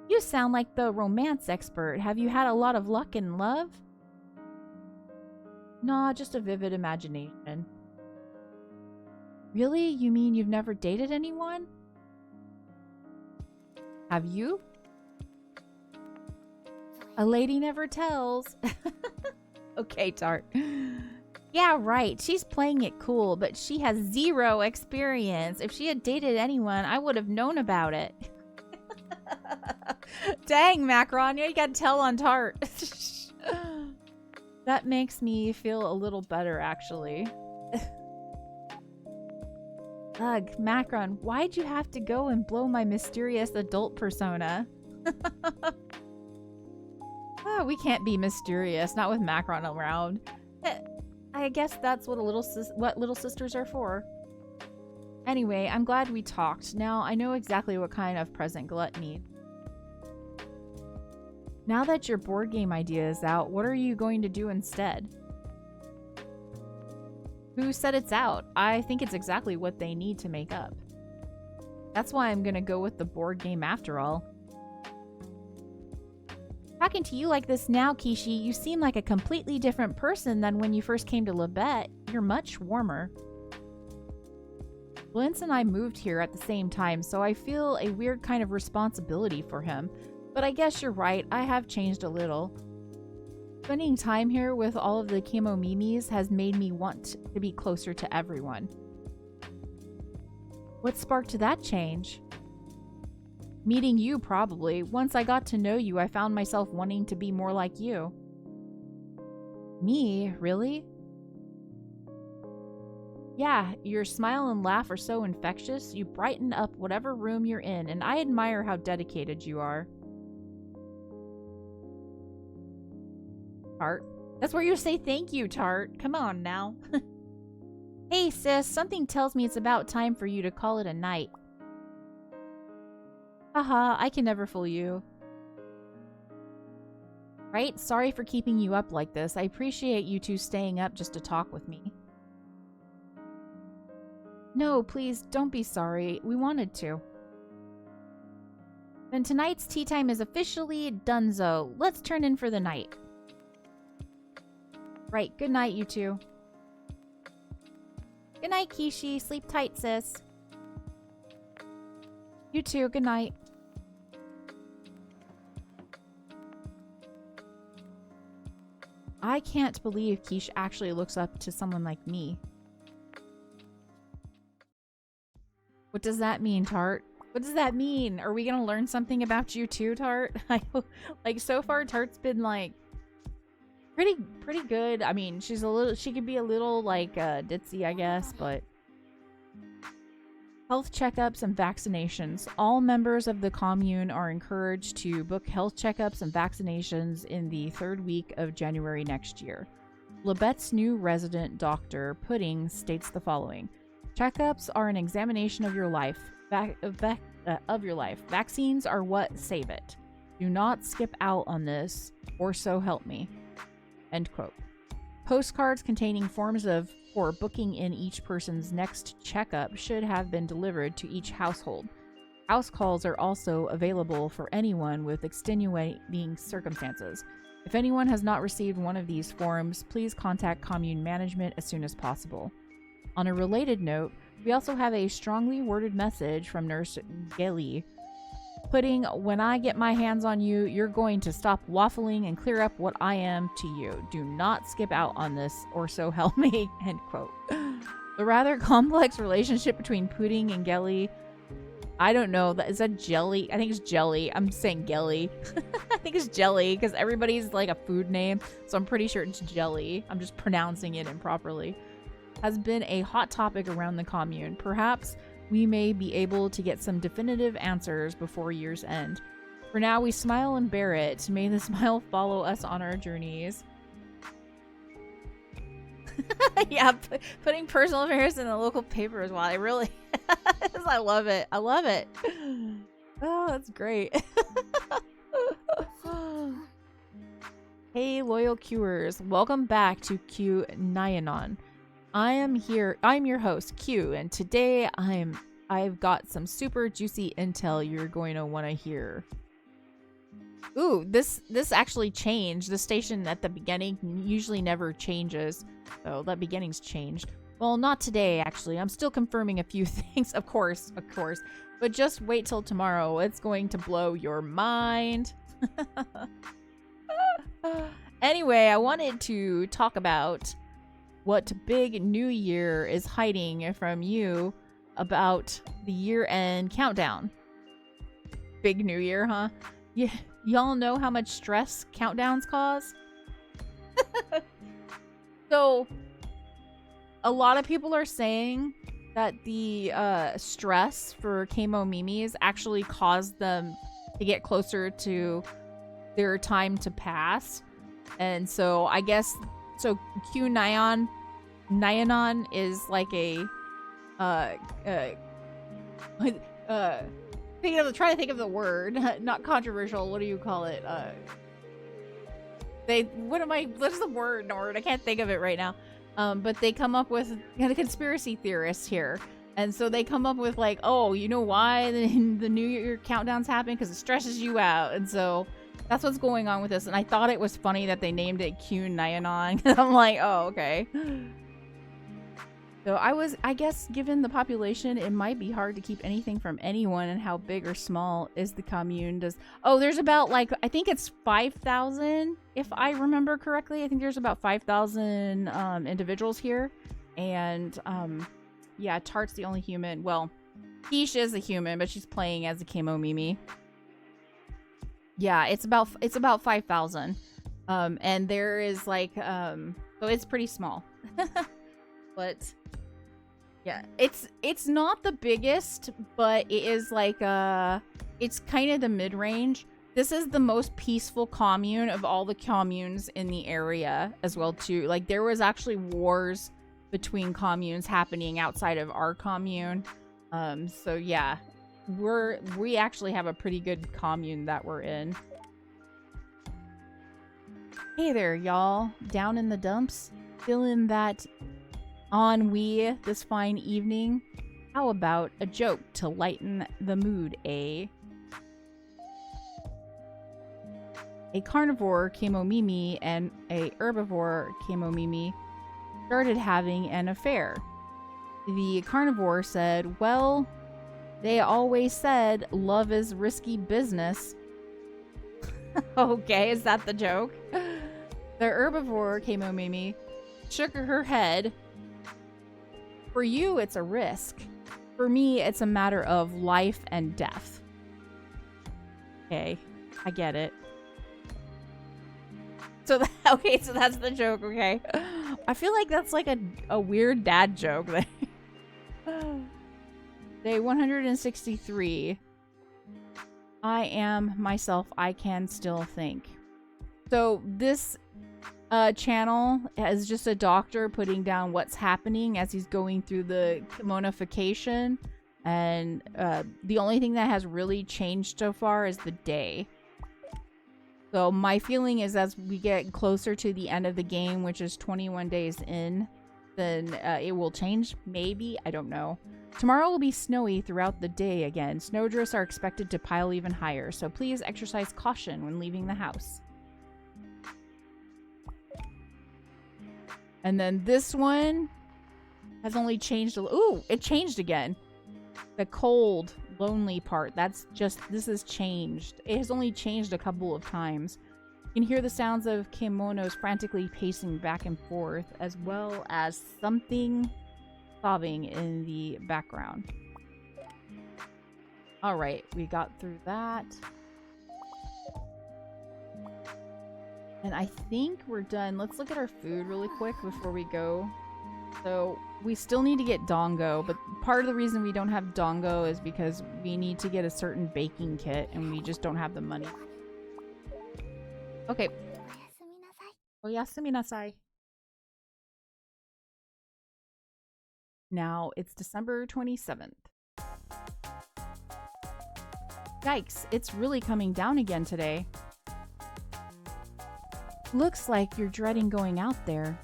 You sound like the romance expert. Have you had a lot of luck in love? Nah, just a vivid imagination. Really? You mean you've never dated anyone? Have you? A lady never tells. Okay, Tart. Yeah, right. She's playing it cool, but she has zero experience. If she had dated anyone, I would have known about it. Dang, Macron. You gotta tell on Tart. That makes me feel a little better, actually. Ugh, Macron, why'd you have to go and blow my mysterious adult persona? Oh, we can't be mysterious, not with Macron around. I guess that's what little sisters are for. Anyway, I'm glad we talked. Now I know exactly what kind of present Galette needs. Now that your board game idea is out, what are you going to do instead? Who said it's out? I think it's exactly what they need to make up. That's why I'm gonna go with the board game after all. Talking to you like this now, Kishi, you seem like a completely different person than when you first came to Labette. You're much warmer. Blintz and I moved here at the same time, so I feel a weird kind of responsibility for him. But I guess you're right, I have changed a little. Spending time here with all of the Kemo Mimis has made me want to be closer to everyone. What sparked that change? Meeting you, probably. Once I got to know you, I found myself wanting to be more like you. Me? Really? Yeah, your smile and laugh are so infectious. You brighten up whatever room you're in, and I admire how dedicated you are. Tart. That's where you say thank you, Tart. Come on now. Hey, sis, something tells me it's about time for you to call it a night. Haha, I can never fool you. Right? Sorry for keeping you up like this. I appreciate you two staying up just to talk with me. No, please, don't be sorry. We wanted to. Then tonight's tea time is officially donezo. Let's turn in for the night. Right, good night, you two. Good night, Kishi. Sleep tight, sis. You too, good night. I can't believe Quiche actually looks up to someone like me. What does that mean, Tart? What does that mean? Are we gonna learn something about you too, Tart? Like, so far, Tart's been, like, pretty good. I mean, she could be a little, like, ditzy, I guess, but... Health checkups and vaccinations. All members of the commune are encouraged to book health checkups and vaccinations in the 3rd week of January next year. Labette's new resident doctor, Pudding, states the following. Checkups are an examination of your life. Vaccines are what save it. Do not skip out on this, or so help me. End quote. Postcards containing forms for booking in each person's next checkup should have been delivered to each household. House calls are also available for anyone with extenuating circumstances. If anyone has not received one of these forms, please contact commune management as soon as possible. On a related note, we also have a strongly worded message from Nurse Gelly, putting, "When I get my hands on you, you're going to stop waffling and clear up what I am to you. Do not skip out on this, or so help me," end quote. The rather complex relationship between Pudding and Gelly, I don't know, is that Jelly? I think it's Jelly. I'm saying Gelly. I think it's Jelly because everybody's like a food name, so I'm pretty sure it's Jelly. I'm just pronouncing it improperly. Has been a hot topic around the commune. Perhaps we may be able to get some definitive answers before year's end. For now, we smile and bear it. May the smile follow us on our journeys. Yeah, putting personal affairs in the local paper as well. I really, I love it. I love it. Oh, that's great. Hey, loyal Qers. Welcome back to Q Nyanon. I'm your host, Q, and today I've got some super juicy intel you're going to want to hear. Ooh, this actually changed. The station at the beginning usually never changes. So that beginning's changed. Well, not today, actually. I'm still confirming a few things, of course. But just wait till tomorrow. It's going to blow your mind. Anyway, I wanted to talk about what big new year is hiding from you about the year-end countdown. Big new year, huh? Yeah, y'all know how much stress countdowns cause? So, a lot of people are saying that the stress for Kemono Mimis actually caused them to get closer to their time to pass. And so, I guess, so Q Nyanon is like a trying to think of the word, not controversial. What do you call it? What is the word, Nord? I can't think of it right now. But they come up with a conspiracy theorist here. And so they come up with like, oh, you know why the New Year countdown's happening? Because it stresses you out. And so that's what's going on with this. And I thought it was funny that they named it Q Nyanon. I'm like, oh, okay. So I guess given the population, it might be hard to keep anything from anyone, and how big or small is the commune? There's about like, I think it's 5,000, if I remember correctly. I think there's about 5,000 individuals here. And yeah, Tart's the only human. Well, Quiche is a human, but she's playing as a Kemono Mimi. Yeah, it's about 5,000. And there is like, so it's pretty small. But yeah, it's not the biggest, but it is like it's kind of the mid-range. This is the most peaceful commune of all the communes in the area as well too. Like there was actually wars between communes happening outside of our commune. So yeah, we actually have a pretty good commune that we're in. Hey there, y'all. Down in the dumps? Feeling that ennui this fine evening? How about a joke to lighten the mood, eh? A carnivore Kemono Mimi and a herbivore Kemono Mimi started having an affair. The carnivore said, well, they always said love is risky business. Okay, is that the joke? The herbivore Kemono Mimi shook her head. For you, it's a risk. For me, it's a matter of life and death. Okay, I get it. So, so that's the joke, okay? I feel like that's like a weird dad joke. Day 163. I am myself, I can still think. So this channel is just a doctor putting down what's happening as he's going through the kimonification, and the only thing that has really changed so far is the day. So my feeling is as we get closer to the end of the game, which is 21 days in, then it will change. Maybe. I don't know. Tomorrow will be snowy throughout the day again. Snowdrifts are expected to pile even higher, so please exercise caution when leaving the house. And then this one has only changed. Ooh, it changed again. The cold, lonely part. That's just, this has changed. It has only changed a couple of times. You can hear the sounds of Kemonos frantically pacing back and forth, as well as something sobbing in the background. Alright, we got through that. And I think we're done. Let's look at our food really quick before we go. So, we still need to get Dongo, but part of the reason we don't have Dongo is because we need to get a certain baking kit, and we just don't have the money. Okay. Oyasumi nasai. Now, it's December 27th. Yikes, it's really coming down again today. Looks like you're dreading going out there.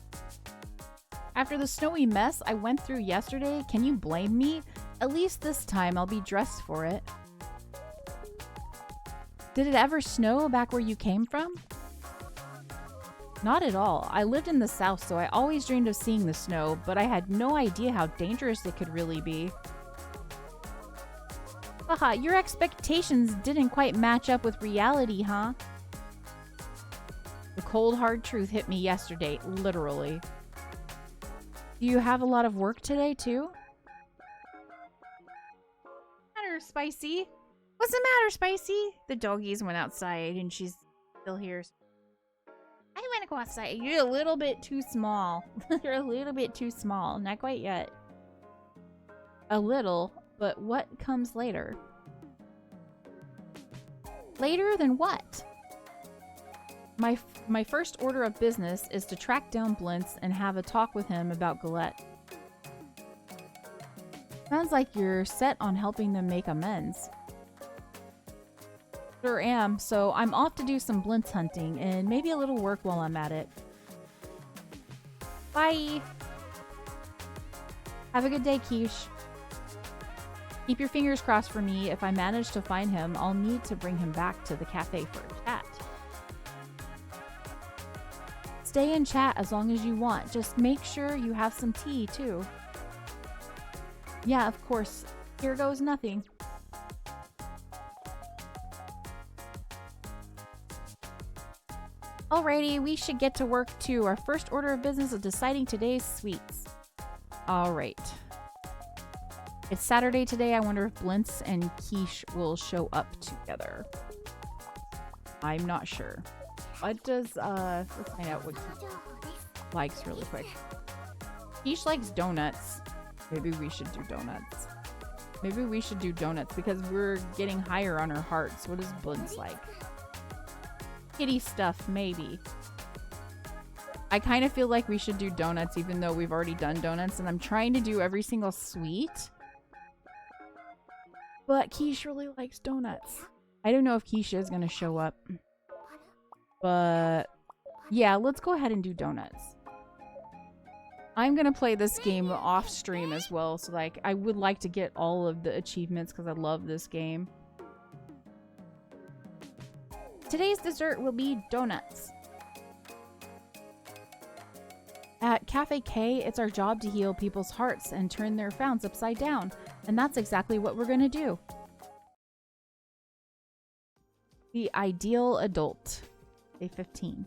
After the snowy mess I went through yesterday, can you blame me? At least this time I'll be dressed for it. Did it ever snow back where you came from? Not at all. I lived in the south, so I always dreamed of seeing the snow, but I had no idea how dangerous it could really be. Haha, your expectations didn't quite match up with reality, huh? The cold, hard truth hit me yesterday, literally. Do you have a lot of work today, too? What's the matter, Spicy? What's the matter, Spicy? The doggies went outside, and she's still here. I want to go outside. You're a little bit too small. You're a little bit too small. Not quite yet. A little, but what comes later? Later than what? My first order of business is to track down Blintz and have a talk with him about Galette. Sounds like you're set on helping them make amends. Sure am, so I'm off to do some Blintz hunting and maybe a little work while I'm at it. Bye! Have a good day, Quiche. Keep your fingers crossed for me. If I manage to find him, I'll need to bring him back to the cafe for a chat. Stay and chat as long as you want. Just make sure you have some tea, too. Yeah, of course. Here goes nothing. Alrighty, we should get to work too. Our first order of business is deciding today's sweets. Alright. It's Saturday today. I wonder if Blintz and Quiche will show up together. I'm not sure. What does, let's find out what Quiche likes really quick. Quiche likes donuts. Maybe we should do donuts. Maybe we should do donuts because we're getting higher on our hearts. What does Blintz like? Kitty stuff, maybe. I kind of feel like we should do donuts even though we've already done donuts, and I'm trying to do every single sweet. But Quiche really likes donuts. I don't know if Quiche is going to show up. But yeah, let's go ahead and do donuts. I'm going to play this game off stream as well, so like I would like to get all of the achievements because I love this game. Today's dessert will be donuts. At Cafe K, it's our job to heal people's hearts and turn their frowns upside down. And that's exactly what we're going to do. The ideal adult. Day 15.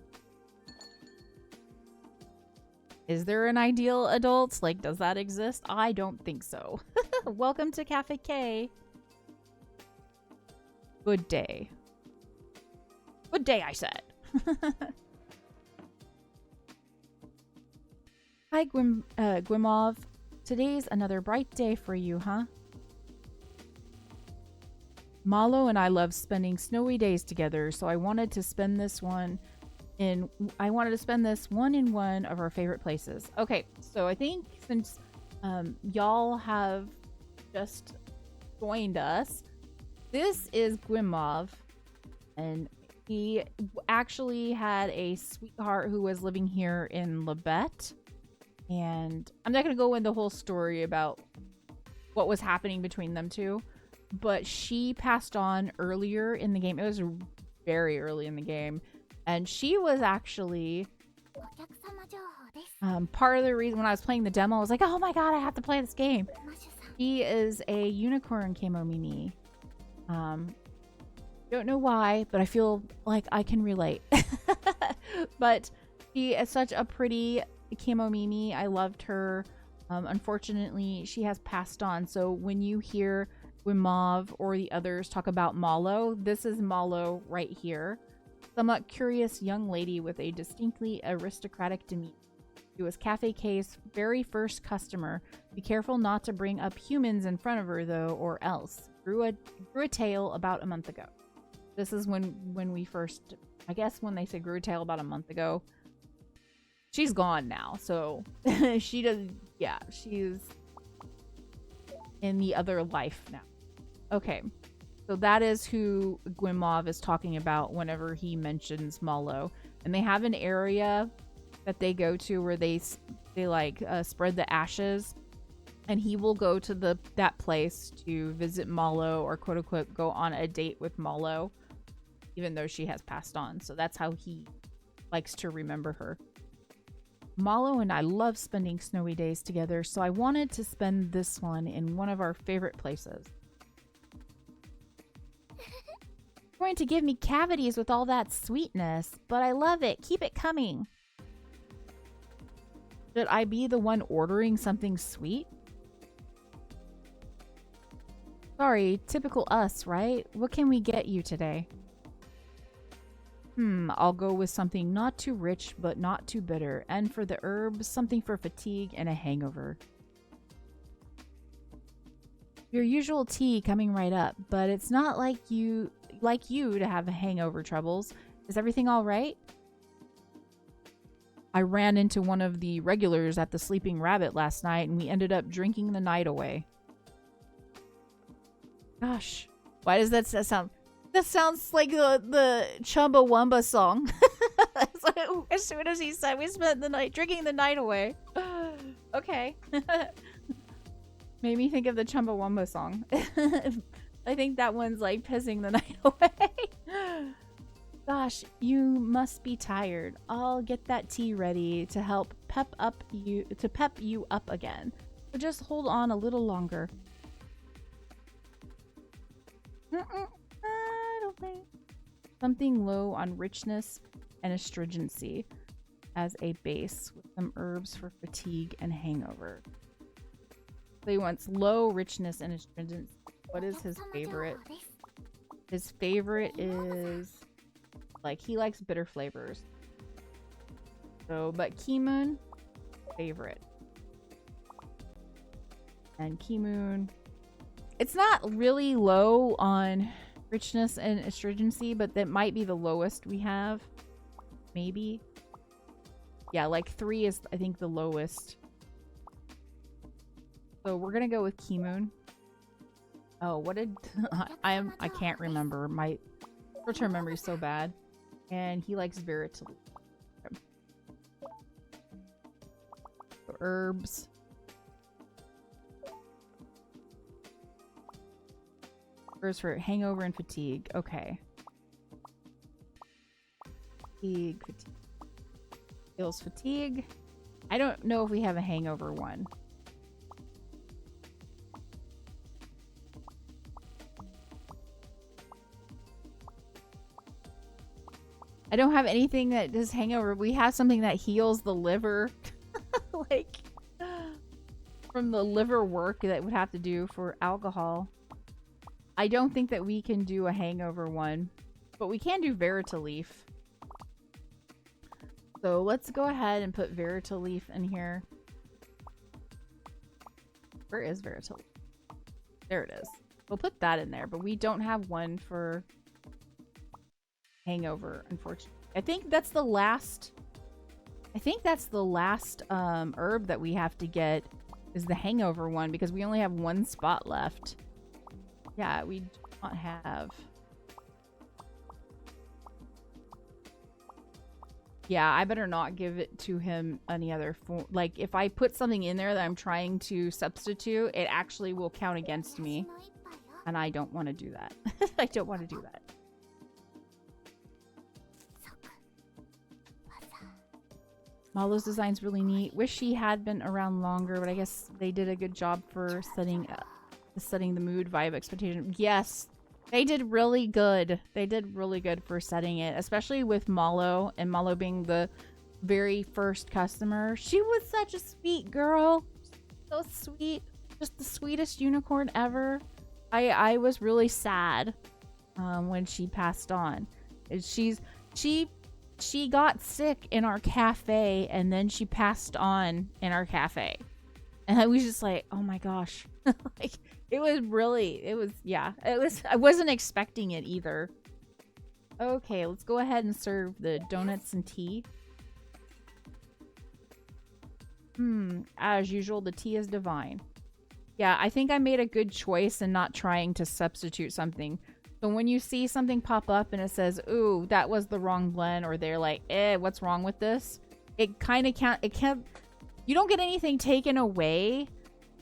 Is there an ideal adult? Like, does that exist? I don't think so. Welcome to Cafe K. Good day. Good day, I said. Hi, Gwimov. Today's another bright day for you, huh? Malo and I love spending snowy days together, so I wanted to spend this one in one of our favorite places. Okay, so I think since y'all have just joined us, this is Gwimov, and he actually had a sweetheart who was living here in Labette. And I'm not going to go into the whole story about what was happening between them two, but she passed on earlier in the game. It was very early in the game, and she was actually part of the reason when I was playing the demo. I was like, oh my god, I have to play this game. She is a unicorn Kemo don't know why, but I feel like I can relate. But she is such a pretty Kemo. I loved her. Unfortunately, she has passed on. So when you hear Wimov or the others talk about Malo, this is Malo right here. Somewhat curious young lady with a distinctly aristocratic demeanor. She was Cafe K's very first customer. Be careful not to bring up humans in front of her, though, or else. Grew a tail about a month ago. This is when we first, I guess when they say grew a tail about a month ago. She's gone now, so she does, yeah, she's in the other life now. Okay, so that is who Gwimov is talking about whenever he mentions Malo. And they have an area that they go to where they like spread the ashes, and he will go to that place to visit Malo, or quote unquote go on a date with Malo, even though she has passed on. So that's how he likes to remember her. Malo and I love spending snowy days together, so I wanted to spend this one in one of our favorite places. You're going to give me cavities with all that sweetness, but I love it. Keep it coming. Should I be the one ordering something sweet? Sorry, typical us, right? What can we get you today? I'll go with something not too rich, but not too bitter. And for the herbs, something for fatigue and a hangover. Your usual tea coming right up, but it's not like you to have hangover troubles. Is everything all right? I ran into one of the regulars at the Sleeping Rabbit last night, and we ended up drinking the night away. Gosh, why does that sound... That sounds like the Chumbawamba song. So as soon as he said we spent the night drinking the night away. Okay. Made me think of the Chumbawamba song. I think that one's like pissing the night away. Gosh, you must be tired. I'll get that tea ready to help pep you up again. So just hold on a little longer. I don't think. Something low on richness and astringency as a base with some herbs for fatigue and hangover. So he wants low richness and astringency. What is his favorite? His favorite is like he likes bitter flavors. So, but Kimoon, favorite. And Kimoon, it's not really low on richness and astringency, but that might be the lowest we have. Maybe. Yeah, like 3 is, I think, the lowest. So we're gonna go with Kimoon. Oh, what did... I can't remember. My short-term memory is so bad. And he likes Verital. Okay. So herbs. For hangover and fatigue. Okay. Fatigue. Feels fatigue. I don't know if we have a hangover one. I don't have anything that does hangover. We have something that heals the liver. Like from the liver work that would have to do for alcohol. I don't think that we can do a hangover one, but we can do Veritaleaf. So let's go ahead and put Veritaleaf in here. Where is Veritaleaf? There it is. We'll put that in there, but we don't have one for hangover, unfortunately. I think that's the last herb that we have to get is the hangover one, because we only have one spot left. Yeah, we do not have. Yeah, I better not give it to him any other form. Like, if I put something in there that I'm trying to substitute, it actually will count against me. And I don't want to do that. I don't want to do that. Malo's design's really neat. Wish she had been around longer, but I guess they did a good job for setting the mood, vibe, expectation. Yes, they did really good. They did really good for setting it, especially with Malo, and Malo being the very first customer. She was such a sweet girl. So sweet. Just the sweetest unicorn ever. I was really sad when she passed on. She got sick in our cafe, and then she passed on in our cafe. And I was just like, oh my gosh. Like, I wasn't expecting it either. Okay, let's go ahead and serve the donuts and tea. As usual, the tea is divine. Yeah, I think I made a good choice in not trying to substitute something. So when you see something pop up and it says, ooh, that was the wrong blend, or they're like, what's wrong with this? It kind of can't, you don't get anything taken away,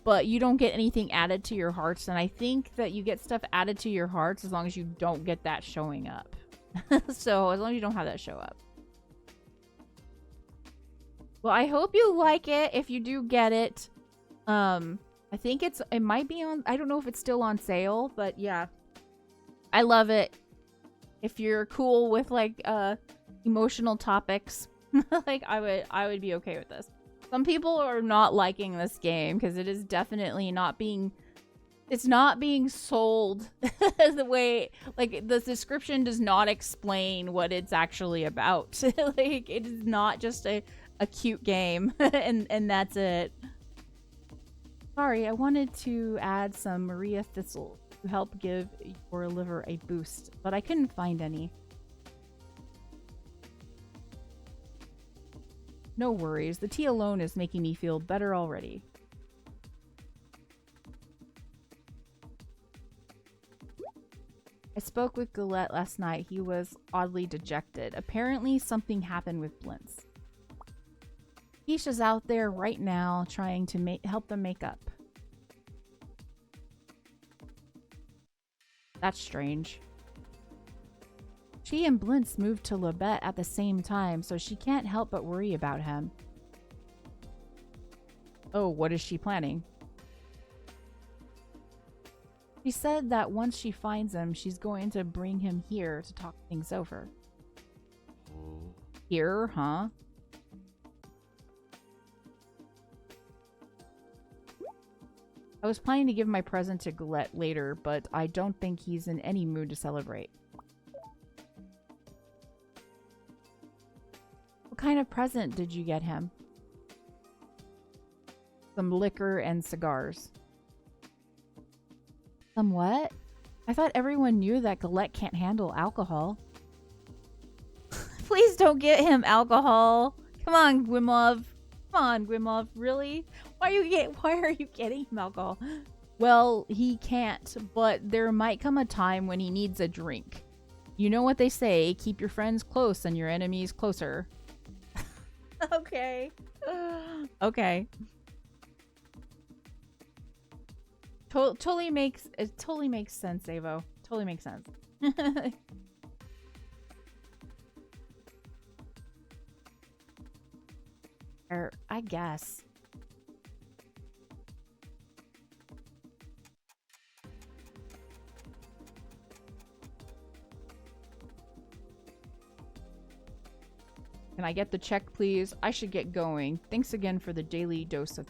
but you don't get anything added to your hearts. And I think that you get stuff added to your hearts as long as you don't get that showing up. So as long as you don't have that show up. Well, I hope you like it if you do get it. I think it might be on, I don't know if it's still on sale, but yeah. I love it. If you're cool with like emotional topics, like I would be okay with this. Some people are not liking this game because it is definitely not being sold the way, like, the description does not explain what it's actually about. Like, it is not just a cute game and that's it. Sorry, I wanted to add some Maria Thistle to help give your liver a boost, but I couldn't find any. No worries, the tea alone is making me feel better already. I spoke with Galette last night. He was oddly dejected. Apparently something happened with Blintz. Keisha's out there right now trying to help them make up. That's strange. She and Blintz moved to Labette at the same time, so she can't help but worry about him. Oh, what is she planning? She said that once she finds him, she's going to bring him here to talk things over. Here, huh? I was planning to give my present to Galette later, but I don't think he's in any mood to celebrate. What kind of present did you get him? Some liquor and cigars. Some what? I thought everyone knew that Galette can't handle alcohol. Please don't get him alcohol. Come on, Gwimlov. Come on, Gwimlov. Really? Why are you getting him alcohol? Well, he can't, but there might come a time when he needs a drink. You know what they say, keep your friends close and your enemies closer. Okay. Okay. Totally makes sense, Avo. Totally makes sense. I guess. Can I get the check, please? I should get going. Thanks again for the daily dose of...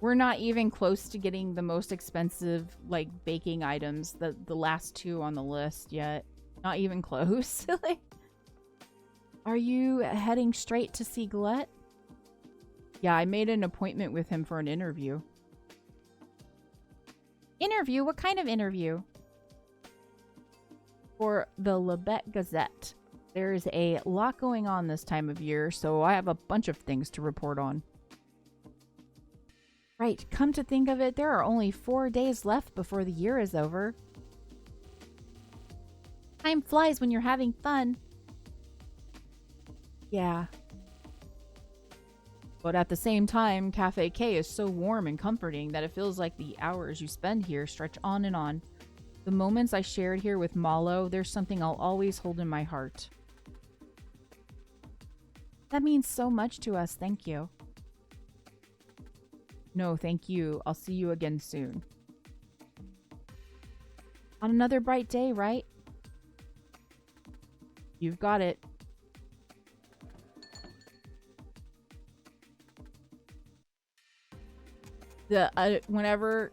We're not even close to getting the most expensive, like, baking items, the last two on the list yet. Not even close. Like, are you heading straight to see Galette? Yeah, I made an appointment with him for an interview. Interview? What kind of interview? For the Labette Gazette. There's a lot going on this time of year, so I have a bunch of things to report on. Right, come to think of it, there are only 4 days left before the year is over. Time flies when you're having fun. Yeah. But at the same time, Cafe K is so warm and comforting that it feels like the hours you spend here stretch on and on. The moments I shared here with Malo, there's something I'll always hold in my heart. That means so much to us, thank you. No, thank you. I'll see you again soon. On another bright day, right? You've got it. Whenever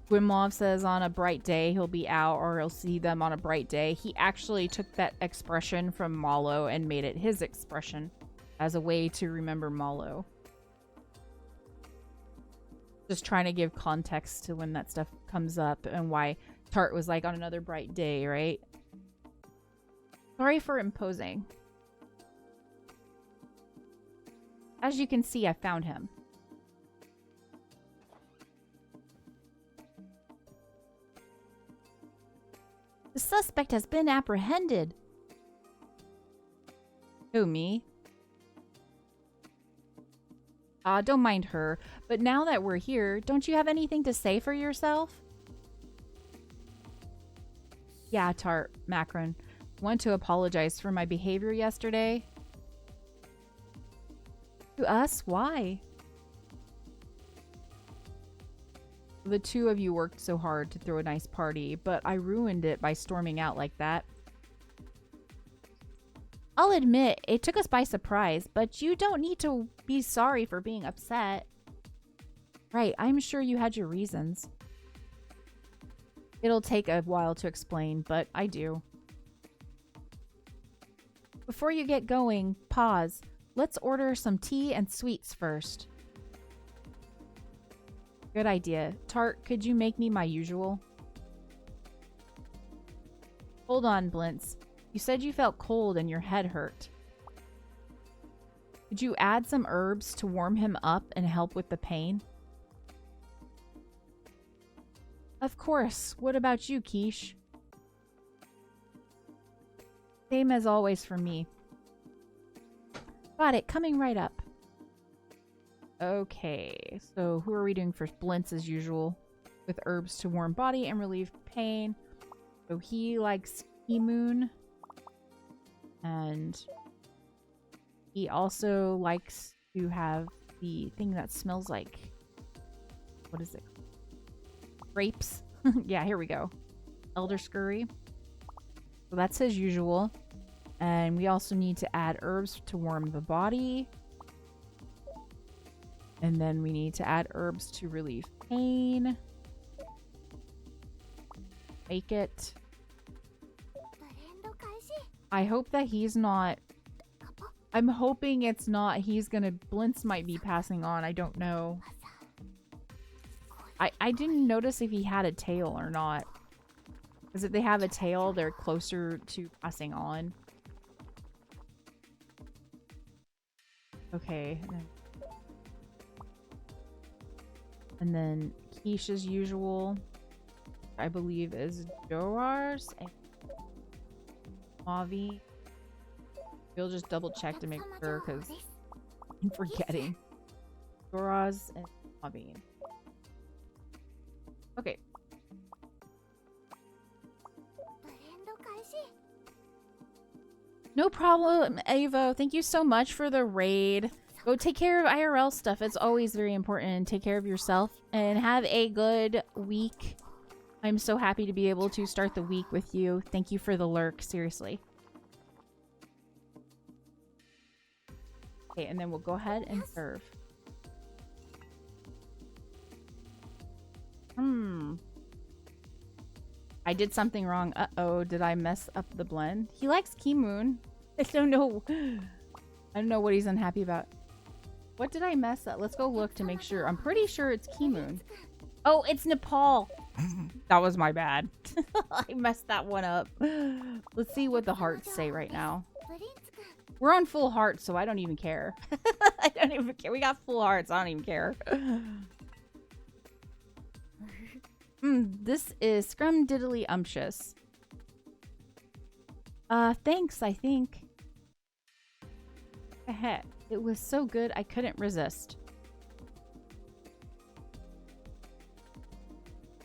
Grimlov says on a bright day he'll be out or he'll see them on a bright day, he actually took that expression from Malo and made it his expression as a way to remember Malo. Just trying to give context to when that stuff comes up and why Tart was like on another bright day, right? Sorry for imposing. As you can see, I found him. The suspect has been apprehended. Who, me? Don't mind her. But now that we're here, don't you have anything to say for yourself? Yeah, Tart, Macron. Want to apologize for my behavior yesterday? To us? Why? The two of you worked so hard to throw a nice party, but I ruined it by storming out like that. I'll admit, it took us by surprise, but you don't need to be sorry for being upset. Right, I'm sure you had your reasons. It'll take a while to explain, but I do. Before you get going, pause. Let's order some tea and sweets first. Good idea. Tart, could you make me my usual? Hold on, Blintz. You said you felt cold and your head hurt. Could you add some herbs to warm him up and help with the pain? Of course. What about you, Quiche? Same as always for me. Got it. Coming right up. Okay, so who are we doing first? Blintz as usual, with herbs to warm body and relieve pain. So he likes Kemono, and he also likes to have the thing that smells like, what is it? Grapes. Yeah, here we go. Elder Scurry. So that's his usual. And we also need to add herbs to warm the body. And then we need to add herbs to relieve pain. Make it. I hope that he's not... I'm hoping it's not. He's gonna... Blintz might be passing on. I don't know. I didn't notice if he had a tail or not. Because if they have a tail, they're closer to passing on. Okay. And then Quiche as usual, I believe is Joars and Mavi. We'll just double check to make sure because I'm forgetting. Joras and Mavi. Okay. No problem, Avo. Thank you so much for the raid. Go take care of IRL stuff. It's always very important. Take care of yourself and have a good week. I'm so happy to be able to start the week with you. Thank you for the lurk. Seriously. Okay, and then we'll go ahead and serve. I did something wrong. Uh-oh, did I mess up the blend? He likes Kemono. I don't know. I don't know what he's unhappy about. What did I mess up? Let's go look to make sure. I'm pretty sure it's Kemono. Oh, it's Nepal. That was my bad. I messed that one up. Let's see what the hearts say right now. We're on full hearts, so I don't even care. I don't even care. We got full hearts. I don't even care. This is Scrumdiddly Umptious. Thanks, I think. Heck, it was so good I couldn't resist.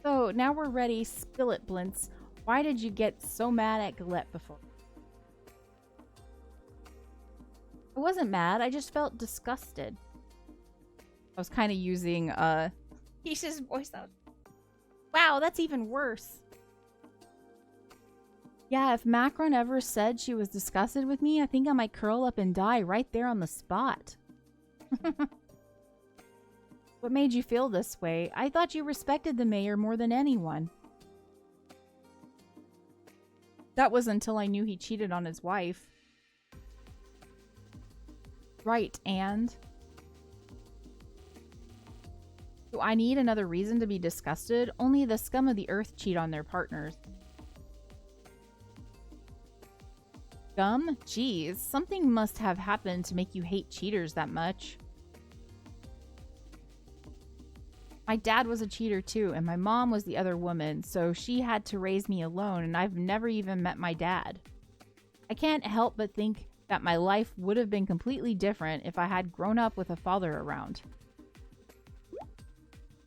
So now we're ready. Spill it, Blintz. Why did you get so mad at Galette before? I wasn't mad. I just felt disgusted. I was kind of using Keisha's voice out. Wow, that's even worse. Yeah, if Macron ever said she was disgusted with me, I think I might curl up and die right there on the spot. What made you feel this way? I thought you respected the mayor more than anyone. That was until I knew he cheated on his wife. Right, and? Do I need another reason to be disgusted? Only the scum of the earth cheat on their partners. Scum? Jeez, something must have happened to make you hate cheaters that much. My dad was a cheater too, and my mom was the other woman, so she had to raise me alone, and I've never even met my dad. I can't help but think that my life would have been completely different if I had grown up with a father around.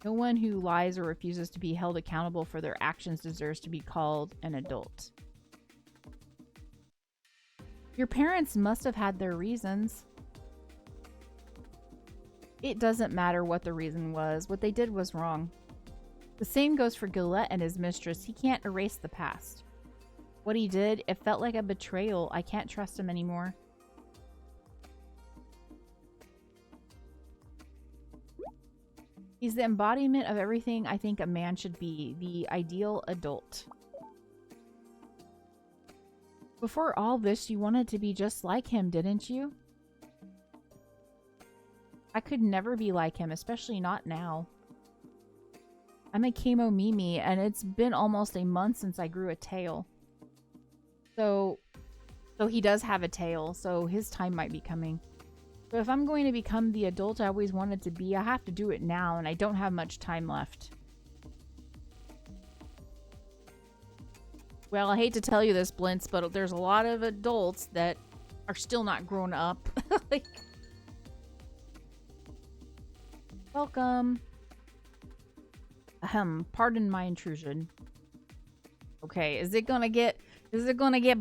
No one who lies or refuses to be held accountable for their actions deserves to be called an adult. Your parents must have had their reasons. It doesn't matter what the reason was. What they did was wrong. The same goes for Galette and his mistress. He can't erase the past. What he did, it felt like a betrayal. I can't trust him anymore. He's the embodiment of everything I think a man should be. The ideal adult. Before all this, you wanted to be just like him, didn't you? I could never be like him, especially not now. I'm a Kemo Mimi, and it's been almost a month since I grew a tail. So he does have a tail, so his time might be coming. But if I'm going to become the adult I always wanted to be, I have to do it now, and I don't have much time left. Well, I hate to tell you this, Blintz, but there's a lot of adults that are still not grown up. Like, welcome. Pardon my intrusion. Okay, is it gonna get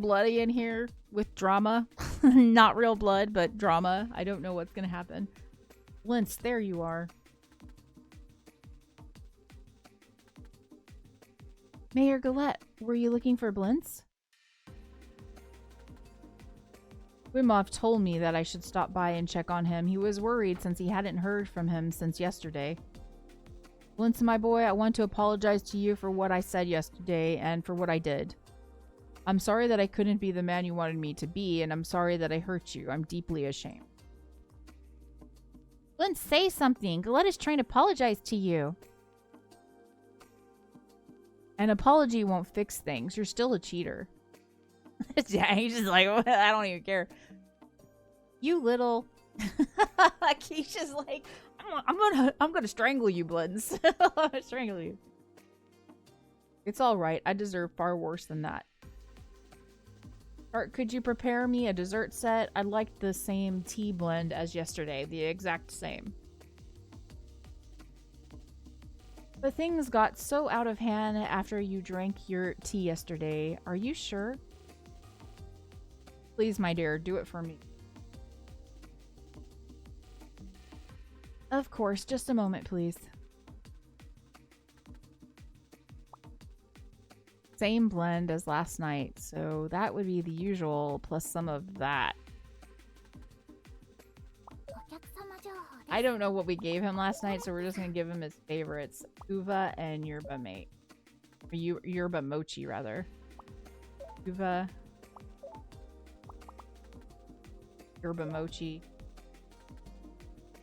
bloody in here with drama? Not real blood, but drama. I don't know what's gonna happen. Blintz, there you are. Mayor Galette, were you looking for Blintz? Wimov told me that I should stop by and check on him. He was worried since he hadn't heard from him since yesterday. Blintz, my boy, I want to apologize to you for what I said yesterday and for what I did. I'm sorry that I couldn't be the man you wanted me to be, and I'm sorry that I hurt you. I'm deeply ashamed. Blintz, say something. Galette is trying to apologize to you. An apology won't fix things. You're still a cheater. Yeah, he's just like, I don't even care. You little... Keisha's like, I'm gonna strangle you, Blintz. I'm gonna strangle you. It's alright. I deserve far worse than that. Art, could you prepare me a dessert set? I'd like the same tea blend as yesterday. The exact same. But things got so out of hand after you drank your tea yesterday. Are you sure? Please, my dear, do it for me. Of course, just a moment, please. Same blend as last night, so that would be the usual plus some of that. I don't know what we gave him last night, so we're just gonna give him his favorites. Uva and yerba mate. Or yerba mochi, rather. Uva. Yerba mochi.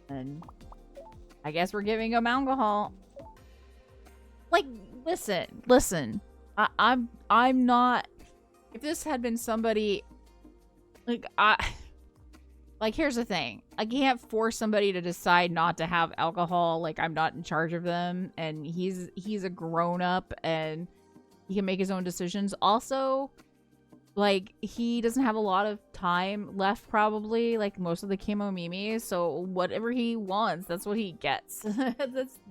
And I guess we're giving him alcohol. Like, listen. I'm not... If this had been somebody... Like, here's the thing. I can't force somebody to decide not to have alcohol. Like, I'm not in charge of them. And he's a grown-up and he can make his own decisions. Also, Like, he doesn't have a lot of time left, probably, like most of the Kemono, so whatever he wants, that's what he gets.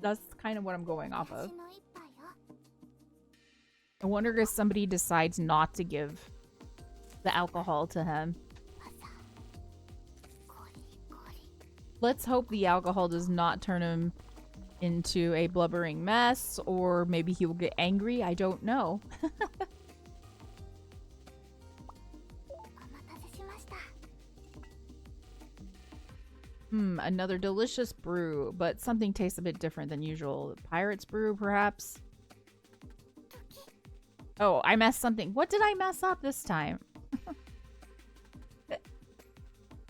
That's kind of what I'm going off of. I wonder if somebody decides not to give the alcohol to him. Let's hope the alcohol does not turn him into a blubbering mess, or maybe he will get angry. I don't know. Another delicious brew, but something tastes a bit different than usual. Pirate's brew, perhaps? Oh, I messed something. What did I mess up this time?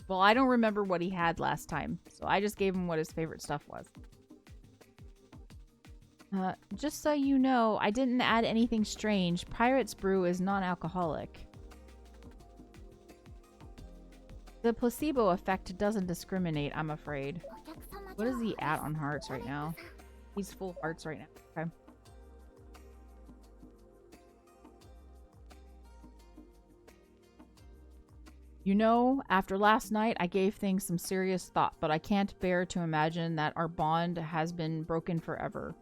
Well, I don't remember what he had last time, so I just gave him what his favorite stuff was. Just so you know, I didn't add anything strange. Pirate's brew is non-alcoholic. The placebo effect doesn't discriminate, I'm afraid. What is he at on hearts right now? He's full hearts right now. Okay. You know, after last night, I gave things some serious thought, but I can't bear to imagine that our bond has been broken forever.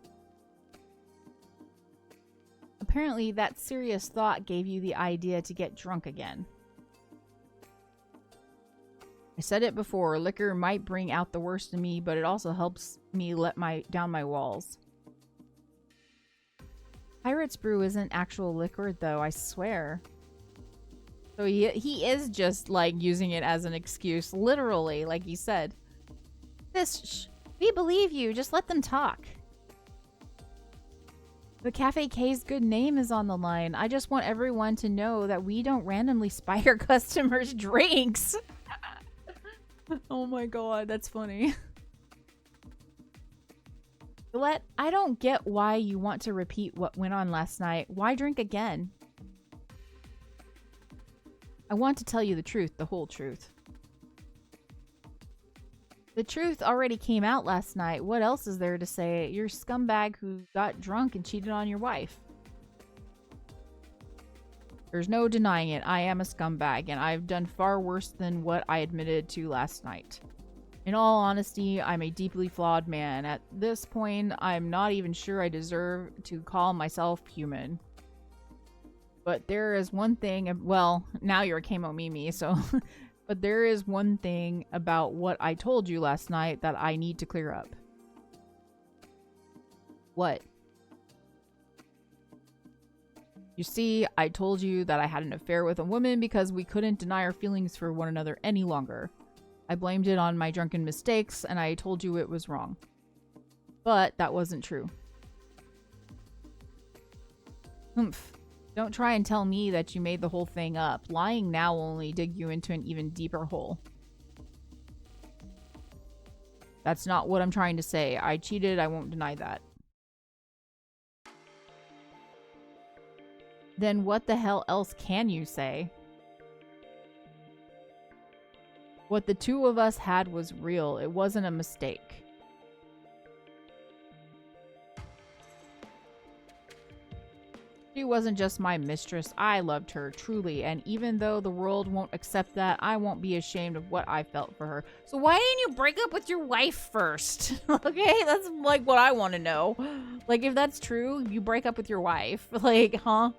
Apparently, that serious thought gave you the idea to get drunk again. I said it before, liquor might bring out the worst in me, but it also helps me let down my walls. Pirate's brew isn't actual liquor, though, I swear. So he is just, like, using it as an excuse, literally, like he said. We believe you, just let them talk. The Cafe K's good name is on the line. I just want everyone to know that we don't randomly spy our customers' drinks. Oh my god, that's funny. Gillette, I don't get why you want to repeat what went on last night. Why drink again? I want to tell you the truth, the whole truth. The truth already came out last night. What else is there to say? You're a scumbag who got drunk and cheated on your wife. There's no denying it. I am a scumbag, and I've done far worse than what I admitted to last night. In all honesty, I'm a deeply flawed man. At this point, I'm not even sure I deserve to call myself human. But there is one thing, well, now you're a Kemono, so... But there is one thing about what I told you last night that I need to clear up. What? You see, I told you that I had an affair with a woman because we couldn't deny our feelings for one another any longer. I blamed it on my drunken mistakes, and I told you it was wrong. But that wasn't true. Humph. Don't try and tell me that you made the whole thing up. Lying now will only dig you into an even deeper hole. That's not what I'm trying to say. I cheated, I won't deny that. Then what the hell else can you say? What the two of us had was real. It wasn't a mistake. She wasn't just my mistress. I loved her, truly. And even though the world won't accept that, I won't be ashamed of what I felt for her. So why didn't you break up with your wife first? Okay, that's like what I want to know. Like, if that's true, you break up with your wife. Like, huh?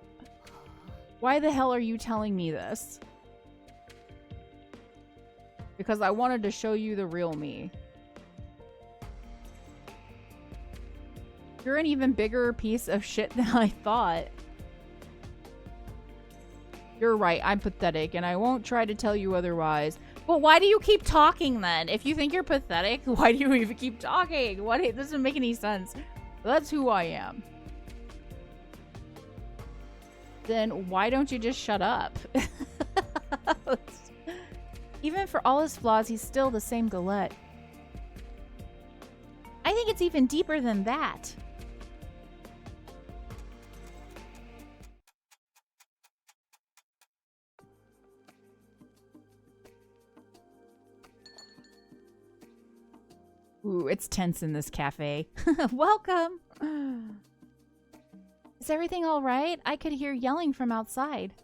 Why the hell are you telling me this? Because I wanted to show you the real me. You're an even bigger piece of shit than I thought. You're right, I'm pathetic, and I won't try to tell you otherwise. But why do you keep talking then? If you think you're pathetic, why do you even keep talking? What? It doesn't make any sense. That's who I am. Then why don't you just shut up? Even for all his flaws, he's still the same Gillette. I think it's even deeper than that. Ooh, it's tense in this cafe. Welcome! Is everything all right? I could hear yelling from outside.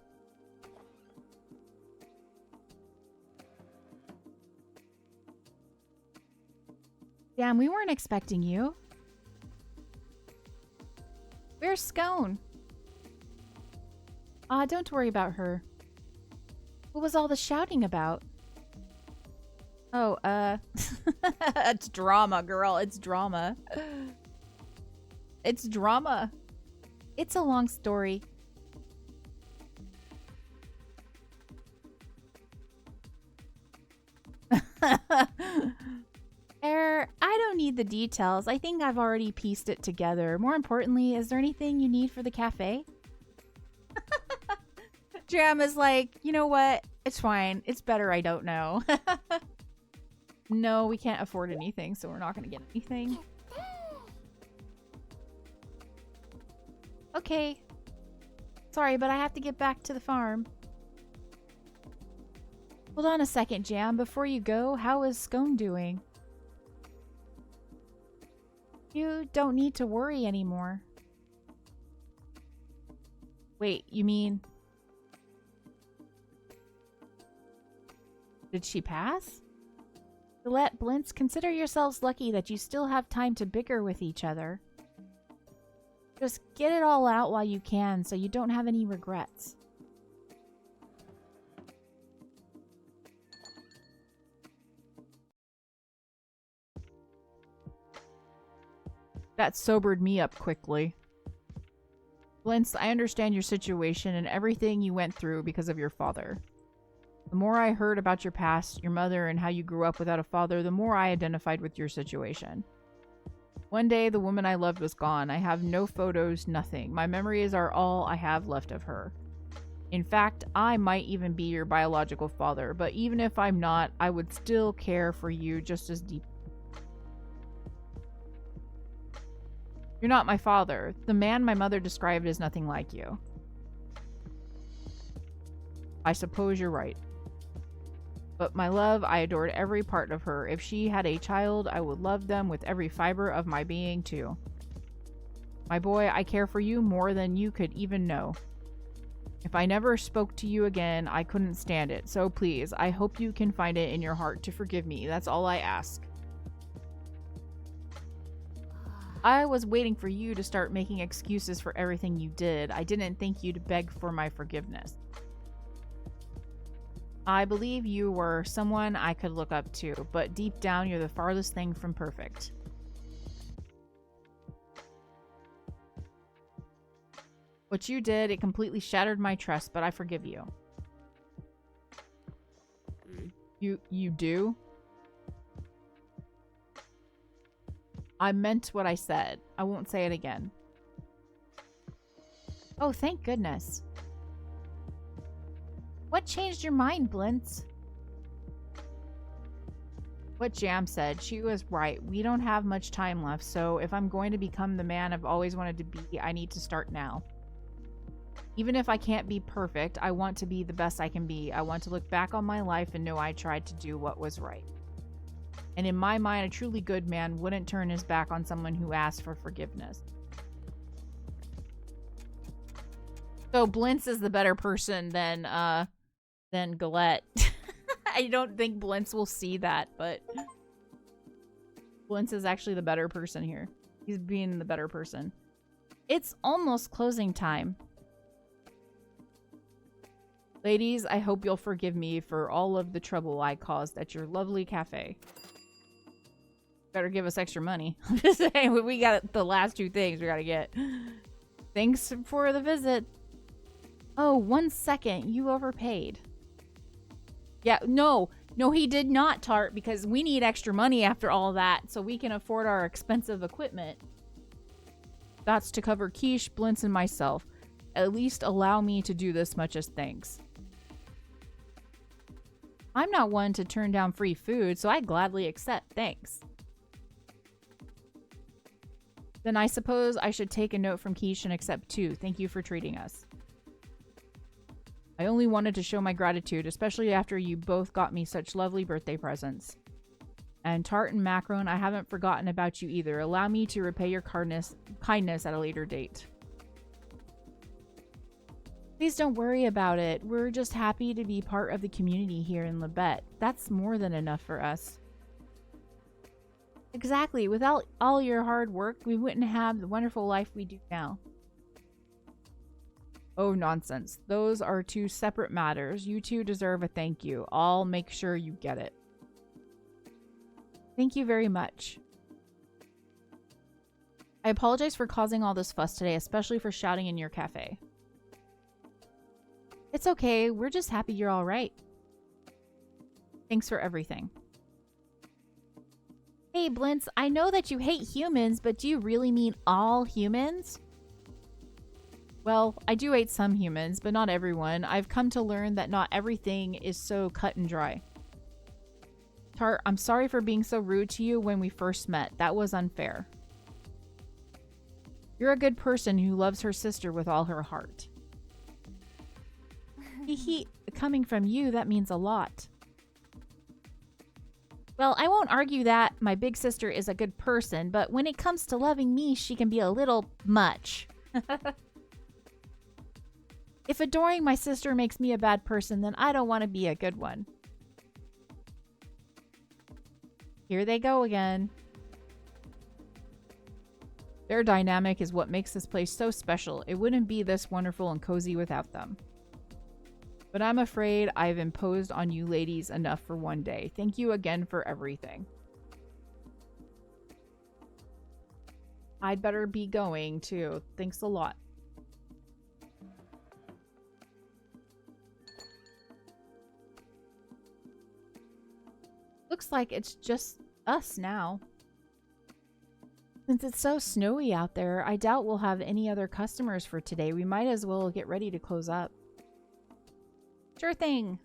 Damn, we weren't expecting you. Where's Scone? Don't worry about her. What was all the shouting about? Oh, it's drama, girl. It's drama. It's drama. It's a long story. I don't need the details. I think I've already pieced it together. More importantly, is there anything you need for the cafe? Jam is like, you know what? It's fine. It's better I don't know. No, we can't afford anything, so we're not going to get anything. Okay. Sorry, but I have to get back to the farm. Hold on a second, Jam. Before you go, how is Scone doing? You don't need to worry anymore. Wait, you mean... Did she pass? Gillette, Blintz, consider yourselves lucky that you still have time to bicker with each other. Just get it all out while you can so you don't have any regrets. That sobered me up quickly. Blintz, I understand your situation and everything you went through because of your father. The more I heard about your past, your mother, and how you grew up without a father, the more I identified with your situation. One day, the woman I loved was gone. I have no photos, nothing. My memories are all I have left of her. In fact, I might even be your biological father, but even if I'm not, I would still care for you just as deeply. You're not my father. The man my mother described is nothing like you. I suppose you're right. But my love, I adored every part of her. If she had a child, I would love them with every fiber of my being too. My boy, I care for you more than you could even know. If I never spoke to you again, I couldn't stand it. So please, I hope you can find it in your heart to forgive me. That's all I ask. I was waiting for you to start making excuses for everything you did. I didn't think you'd beg for my forgiveness. I believe you were someone I could look up to, but deep down you're the farthest thing from perfect. What you did, it completely shattered my trust, but I forgive you. You do? I meant what I said. I won't say it again. Oh, thank goodness. What changed your mind, Blintz? What Jam said. She was right. We don't have much time left, so if I'm going to become the man I've always wanted to be, I need to start now. Even if I can't be perfect, I want to be the best I can be. I want to look back on my life and know I tried to do what was right. And in my mind, a truly good man wouldn't turn his back on someone who asked for forgiveness. So Blintz is the better person than Gillette. I don't think Blintz will see that, but Blintz is actually the better person here. He's being the better person. It's almost closing time. Ladies, I hope you'll forgive me for all of the trouble I caused at your lovely cafe. Better give us extra money. I'm just saying, we got the last two things we gotta get. Thanks for the visit. Oh, 1 second. You overpaid. Yeah, no, he did not, Tart, because we need extra money after all that so we can afford our expensive equipment. That's to cover Quiche, Blintz, and myself. At least allow me to do this much as thanks. I'm not one to turn down free food, so I gladly accept thanks. Then I suppose I should take a note from Quiche and accept too. Thank you for treating us. I only wanted to show my gratitude, especially after you both got me such lovely birthday presents. And Tart and Macaron, I haven't forgotten about you either. Allow me to repay your kindness at a later date. Please don't worry about it. We're just happy to be part of the community here in Labette. That's more than enough for us. Exactly. Without all your hard work, we wouldn't have the wonderful life we do now. Oh, nonsense. Those are two separate matters. You two deserve a thank you. I'll make sure you get it. Thank you very much. I apologize for causing all this fuss today, especially for shouting in your cafe. It's okay. We're just happy you're all right. Thanks for everything. Hey, Blintz, I know that you hate humans, but do you really mean all humans? Well, I do hate some humans, but not everyone. I've come to learn that not everything is so cut and dry. Tart, I'm sorry for being so rude to you when we first met. That was unfair. You're a good person who loves her sister with all her heart. Coming from you, that means a lot. Well, I won't argue that my big sister is a good person, but when it comes to loving me, she can be a little much. If adoring my sister makes me a bad person, then I don't want to be a good one. Here they go again. Their dynamic is what makes this place so special. It wouldn't be this wonderful and cozy without them. But I'm afraid I've imposed on you ladies enough for one day. Thank you again for everything. I'd better be going too. Thanks a lot. Looks like it's just us now. Since it's so snowy out there, I doubt we'll have any other customers for today. We might as well get ready to close up. Sure thing.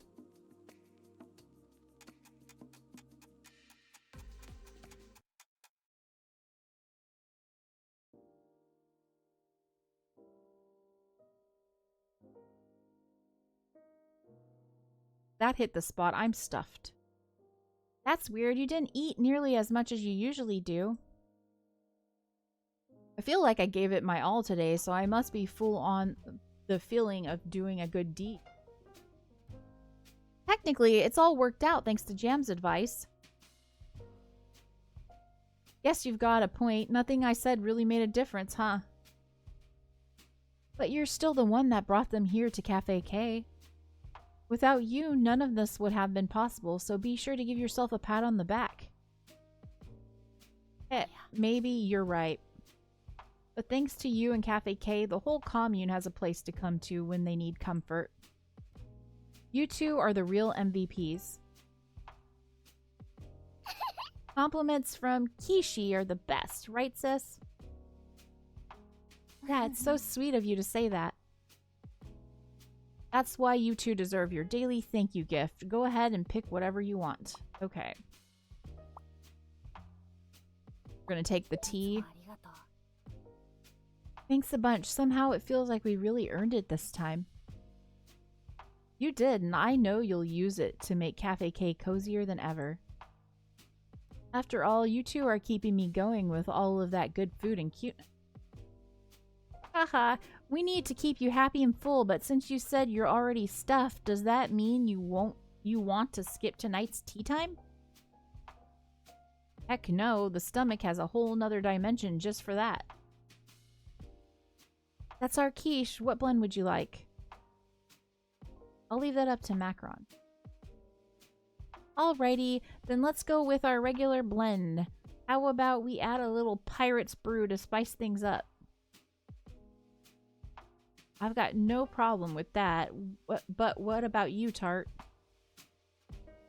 That hit the spot. I'm stuffed. That's weird. You didn't eat nearly as much as you usually do. I feel like I gave it my all today, so I must be full on the feeling of doing a good deed. Technically, it's all worked out thanks to Jam's advice. Guess you've got a point. Nothing I said really made a difference, huh? But you're still the one that brought them here to Cafe K. Without you, none of this would have been possible, so be sure to give yourself a pat on the back. Maybe you're right. But thanks to you and Cafe K, the whole commune has a place to come to when they need comfort. You two are the real MVPs. Compliments from Kishi are the best, right, sis? Yeah, it's so sweet of you to say that. That's why you two deserve your daily thank you gift. Go ahead and pick whatever you want. Okay. We're gonna take the tea. Thanks a bunch. Somehow it feels like we really earned it this time. You did, and I know you'll use it to make Cafe K cozier than ever. After all, you two are keeping me going with all of that good food and cuteness. Haha, we need to keep you happy and full, but since you said you're already stuffed, does that mean you want to skip tonight's tea time? Heck no, the stomach has a whole nother dimension just for that. That's our quiche. What blend would you like? I'll leave that up to Macron. Alrighty, then let's go with our regular blend. How about we add a little pirate's brew to spice things up? I've got no problem with that. But what about you, Tart?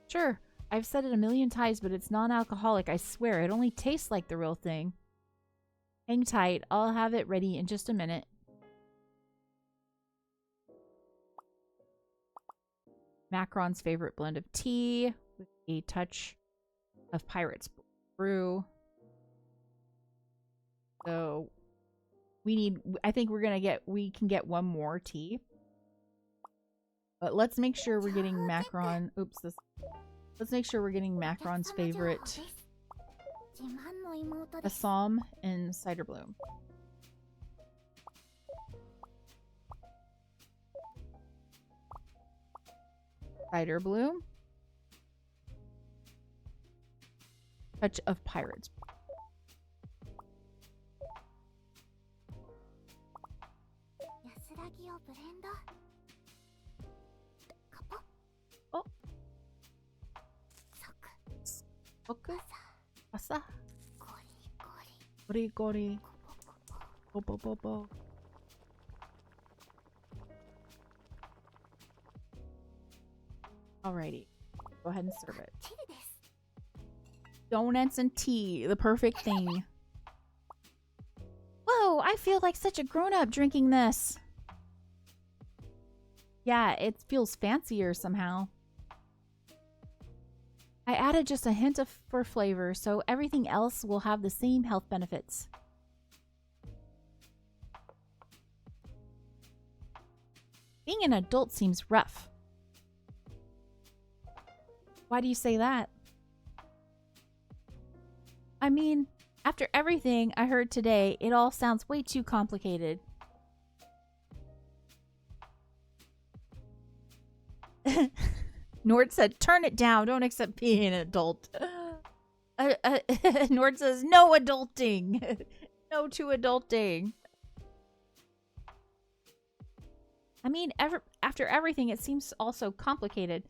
Sure, I've said it a million times, but it's non-alcoholic, I swear. It only tastes like the real thing. Hang tight, I'll have it ready in just a minute. Macron's favorite blend of tea with a touch of pirate's brew. So I think we can get one more tea. But let's make sure we're getting Macron. Let's make sure we're getting Macron's favorite Assam and Cider Bloom. Cider Bloom. Touch of Pirate's Bloom. Oh. Okay. Asa. Gori gori. Bo bo bo bo. Alrighty. Go ahead and serve it. Donuts and tea. The perfect thing. Whoa, I feel like such a grown-up drinking this. Yeah, it feels fancier somehow. I added just a hint for flavor, so everything else will have the same health benefits. Being an adult seems rough. Why do you say that? I mean, after everything I heard today, it all sounds way too complicated. Nord said, turn it down. Don't accept being an adult. Nord says, no adulting. No to adulting. I mean, after everything, it seems also complicated.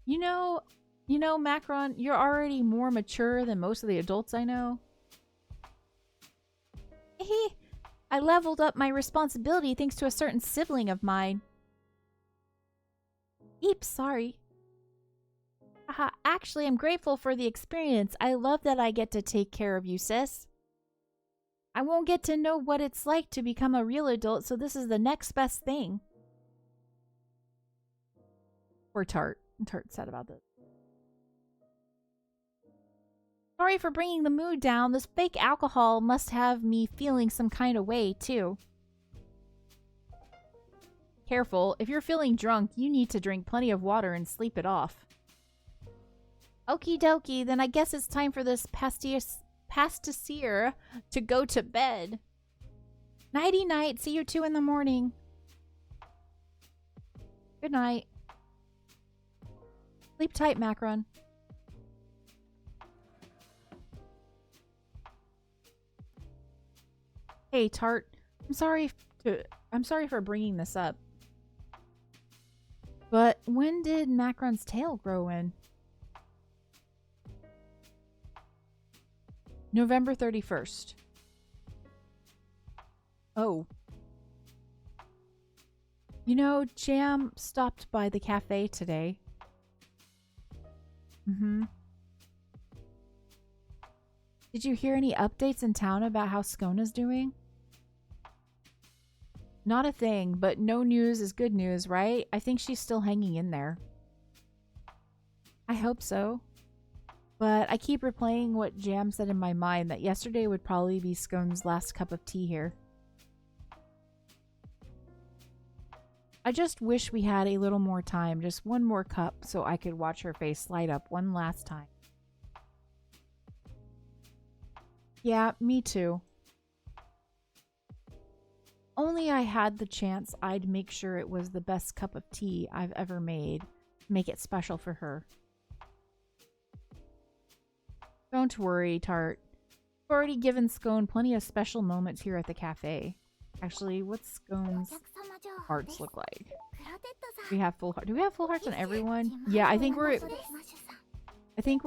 You know, Macron, you're already more mature than most of the adults I know. I leveled up my responsibility thanks to a certain sibling of mine. Eep, sorry. Actually, I'm grateful for the experience. I love that I get to take care of you, sis. I won't get to know what it's like to become a real adult, so this is the next best thing. Poor Tart. Tart's sad about this. Sorry for bringing the mood down. This fake alcohol must have me feeling some kind of way, too. Careful. If you're feeling drunk, you need to drink plenty of water and sleep it off. Okie dokie, then I guess it's time for this pastissier to go to bed. Nighty-night. See you 2 in the morning. Good night. Sleep tight, Macron. Hey, Tart. I'm sorry for bringing this up. But when did Macron's tail grow in? November 31st. Oh. You know, Jam stopped by the cafe today. Did you hear any updates in town about how Skona's doing? Not a thing, but no news is good news, right? I think she's still hanging in there. I hope so. But I keep replaying what Jam said in my mind, that yesterday would probably be Scone's last cup of tea here. I just wish we had a little more time, just one more cup, so I could watch her face light up one last time. Yeah, me too. Only I had the chance, I'd make sure it was the best cup of tea I've ever made. Make it special for her. Don't worry, Tart. I've already given Scone plenty of special moments here at the cafe. Actually, what's Scone's hearts look like? Do we have full hearts on everyone? Yeah, I think we're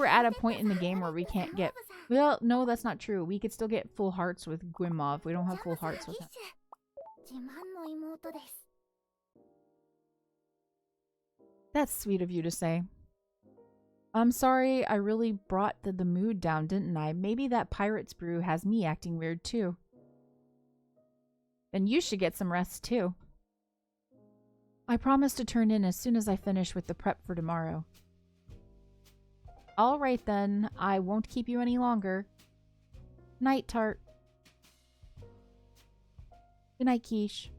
at a point in the game where we can't get... Well, no, that's not true. We could still get full hearts with Gwimov. We don't have full hearts with him. That's sweet of you to say. I'm sorry, I really brought the mood down, didn't I? Maybe that pirate's brew has me acting weird too. Then you should get some rest too. I promise to turn in as soon as I finish with the prep for tomorrow. Alright then, I won't keep you any longer. Night, Tart. Good night, Quiche.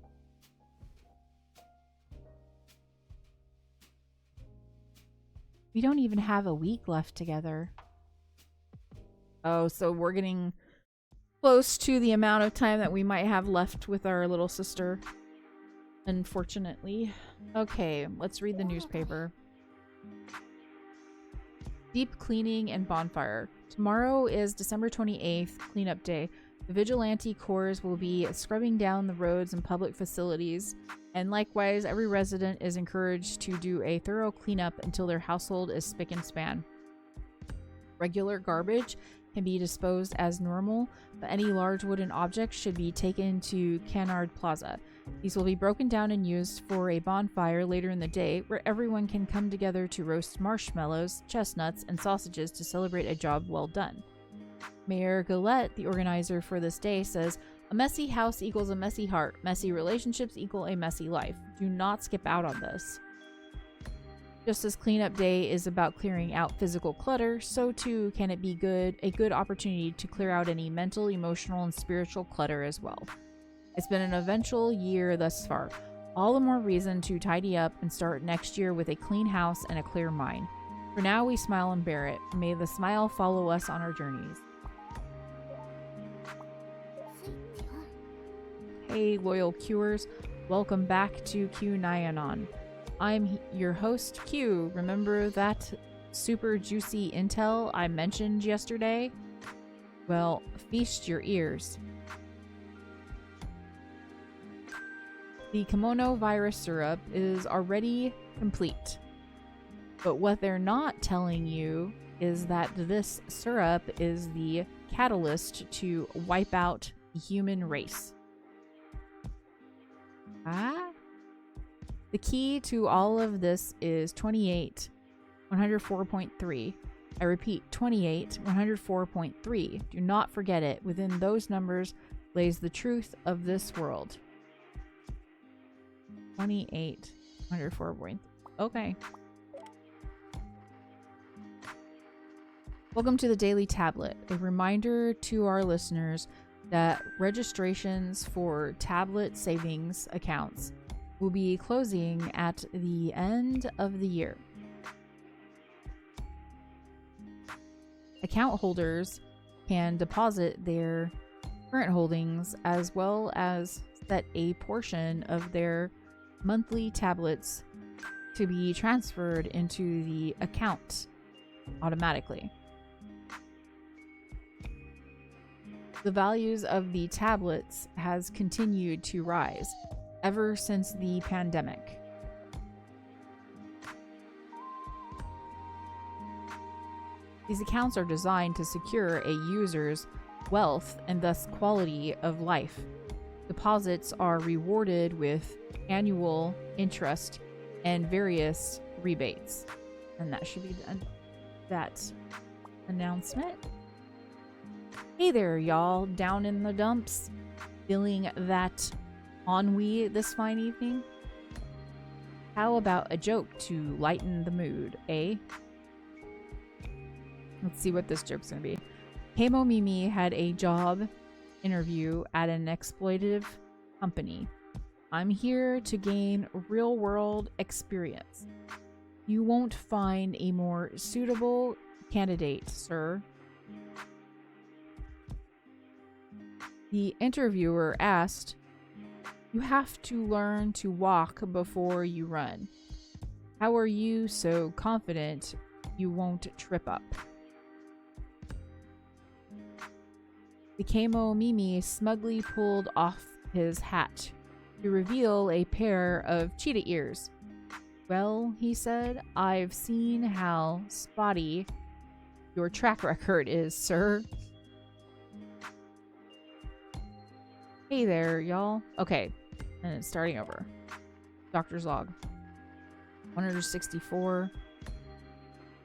We don't even have a week left together. Oh, so we're getting close to the amount of time that we might have left with our little sister. Unfortunately. Okay, let's read the newspaper. Deep cleaning and bonfire. Tomorrow is December 28th, cleanup day. The vigilante corps will be scrubbing down the roads and public facilities, and likewise, every resident is encouraged to do a thorough cleanup until their household is spick and span. Regular garbage can be disposed as normal, but any large wooden objects should be taken to Canard Plaza. These will be broken down and used for a bonfire later in the day, where everyone can come together to roast marshmallows, chestnuts, and sausages to celebrate a job well done. Mayor Gillette, the organizer for this day, says, "A messy house equals a messy heart. Messy relationships equal a messy life. Do not skip out on this." Just as cleanup day is about clearing out physical clutter, so too can it be a good opportunity to clear out any mental, emotional, and spiritual clutter as well. It's been an eventful year thus far. All the more reason to tidy up and start next year with a clean house and a clear mind. For now, we smile and bear it. May the smile follow us on our journeys. Hey, loyal Qers. Welcome back to Q Nyanon. I'm your host, Q. Remember that super juicy intel I mentioned yesterday? Well, feast your ears. The Kemono virus syrup is already complete. But what they're not telling you is that this syrup is the catalyst to wipe out the human race. The key to all of this is 28-104.3. I repeat, 28-104.3. Do not forget it. Within those numbers lays the truth of this world. 28-104.3. Okay. Welcome to the Daily Tablet. A reminder to our listeners that registrations for tablet savings accounts will be closing at the end of the year. Account holders can deposit their current holdings as well as set a portion of their monthly tablets to be transferred into the account automatically. The values of the tablets has continued to rise ever since the pandemic. These accounts are designed to secure a user's wealth and thus quality of life. Deposits are rewarded with annual interest and various rebates. And that should be that announcement. Hey there, y'all, down in the dumps, feeling that ennui this fine evening? How about a joke to lighten the mood, eh? Let's see what this joke's gonna be. Hamo Mimi had a job interview at an exploitative company. I'm here to gain real-world experience. You won't find a more suitable candidate, sir. The interviewer asked, "You have to learn to walk before you run. How are you so confident you won't trip up?" The Kamo Mimi smugly pulled off his hat to reveal a pair of cheetah ears. "Well," he said, "I've seen how spotty your track record is, sir." Hey there, y'all. Okay, and it's starting over. Doctor's log. 164.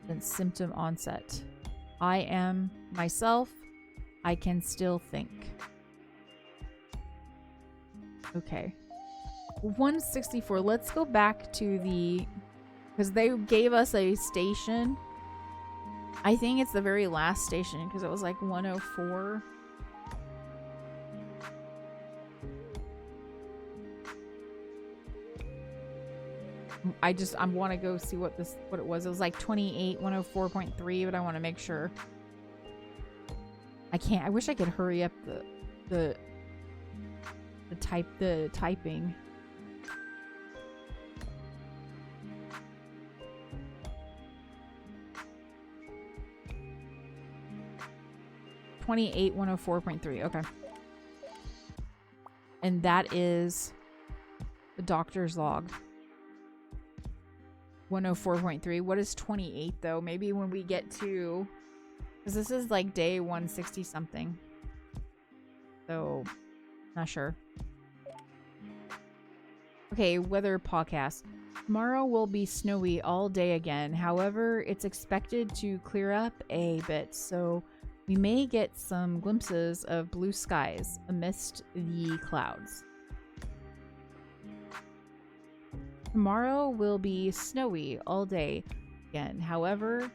Then symptom onset. I am myself. I can still think. Okay. 164. Let's go back to the... because they gave us a station. I think it's the very last station because it was like 104. I want to go see what it was. It was like 28-104.3, but I want to make sure. I wish I could hurry up the typing. .28-104.3. Okay. And that is the doctor's log. 104.3. What is 28 though? Maybe when we get to, because this is like day 160 something. So, not sure. Okay, weather podcast. Tomorrow will be snowy all day again. However, it's expected to clear up a bit, so we may get some glimpses of blue skies amidst the clouds. Tomorrow will be snowy all day again. However,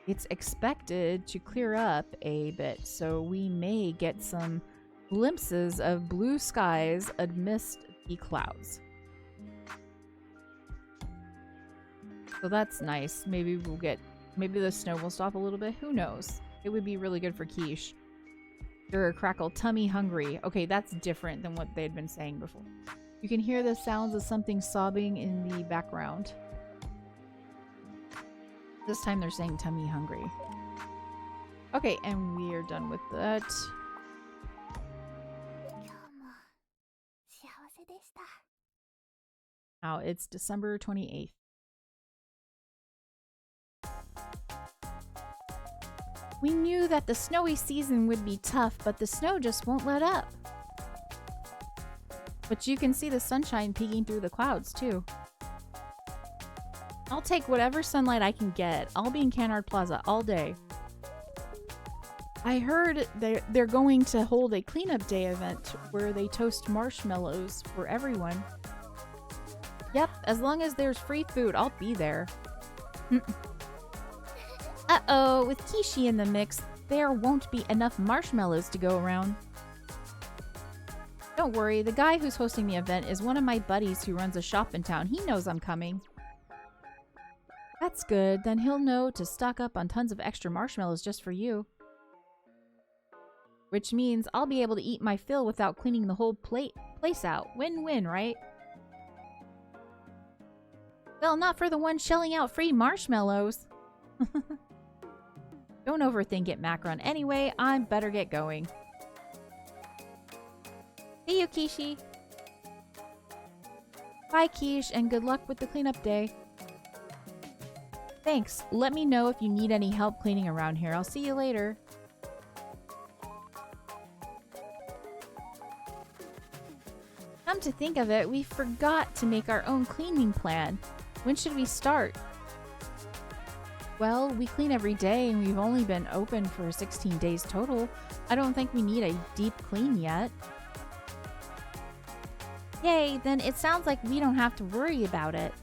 it's expected to clear up a bit, so we may get some glimpses of blue skies amidst the clouds. So that's nice. Maybe the snow will stop a little bit. Who knows? It would be really good for quiche. Sure, crackle, tummy hungry. Okay, that's different than what they'd been saying before. You can hear the sounds of something sobbing in the background. This time they're saying tummy hungry. Okay, and we are done with that. Now it's December 28th. We knew that the snowy season would be tough, but the snow just won't let up. But you can see the sunshine peeking through the clouds, too. I'll take whatever sunlight I can get. I'll be in Canard Plaza all day. I heard they're going to hold a cleanup day event where they toast marshmallows for everyone. Yep, as long as there's free food, I'll be there. Uh-oh, with Kishi in the mix, there won't be enough marshmallows to go around. Don't worry, the guy who's hosting the event is one of my buddies who runs a shop in town. He knows I'm coming. That's good, then he'll know to stock up on tons of extra marshmallows just for you. Which means I'll be able to eat my fill without cleaning the whole place out. Win-win, right? Well, not for the one shelling out free marshmallows. Don't overthink it, Macron. Anyway, I better get going. See you, Kishi. Bye, Quiche, and good luck with the cleanup day. Thanks. Let me know if you need any help cleaning around here. I'll see you later. Come to think of it, we forgot to make our own cleaning plan. When should we start? Well, we clean every day and we've only been open for 16 days total. I don't think we need a deep clean yet. Yay, then it sounds like we don't have to worry about it.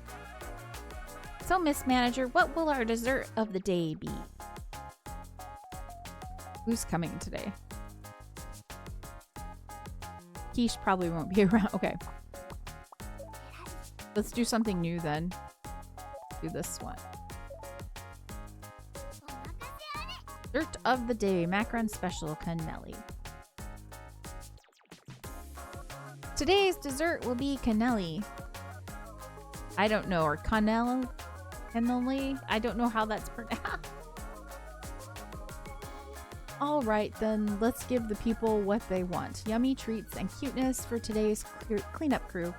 So, Miss Manager, what will our dessert of the day be? Who's coming today? Quiche probably won't be around. Okay. Let's do something new then. Do this one. Dessert of the day, Macron Special Cannelli. Today's dessert will be cannelli. I don't know, or cannelli? I don't know how that's pronounced. Alright then, let's give the people what they want. Yummy treats and cuteness for today's cleanup crew.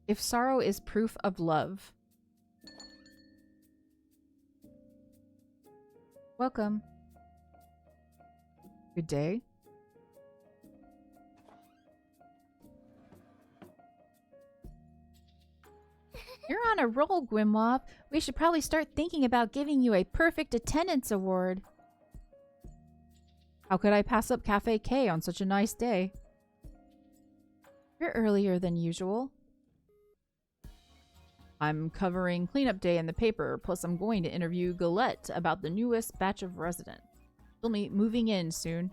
If sorrow is proof of love. Welcome. Good day. You're on a roll, Gwimwop. We should probably start thinking about giving you a perfect attendance award. How could I pass up Cafe K on such a nice day? You're earlier than usual. I'm covering cleanup day in the paper, plus I'm going to interview Galette about the newest batch of residents. She'll be moving in soon.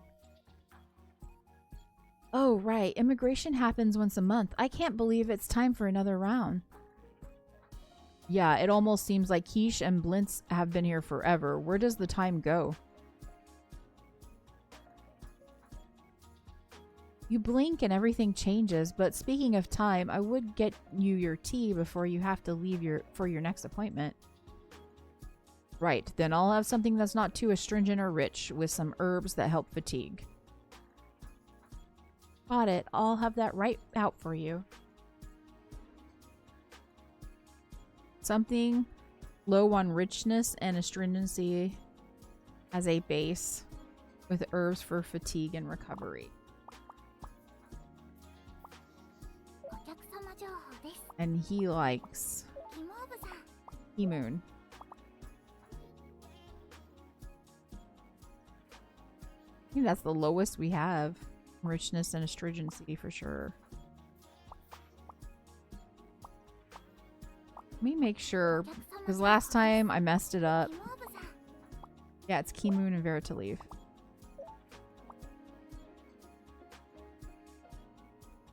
Oh, right. Immigration happens once a month. I can't believe it's time for another round. Yeah, it almost seems like Quiche and Blintz have been here forever. Where does the time go? You blink and everything changes, but speaking of time, I would get you your tea before you have to leave for your next appointment. Right, then I'll have something that's not too astringent or rich, with some herbs that help fatigue. Got it. I'll have that right out for you. Something low on richness and astringency as a base with herbs for fatigue and recovery. And he likes Kemono. I think that's the lowest we have. Richness and astringency for sure. Let me make sure, because last time I messed it up. Yeah, it's Kemono and Veritalive.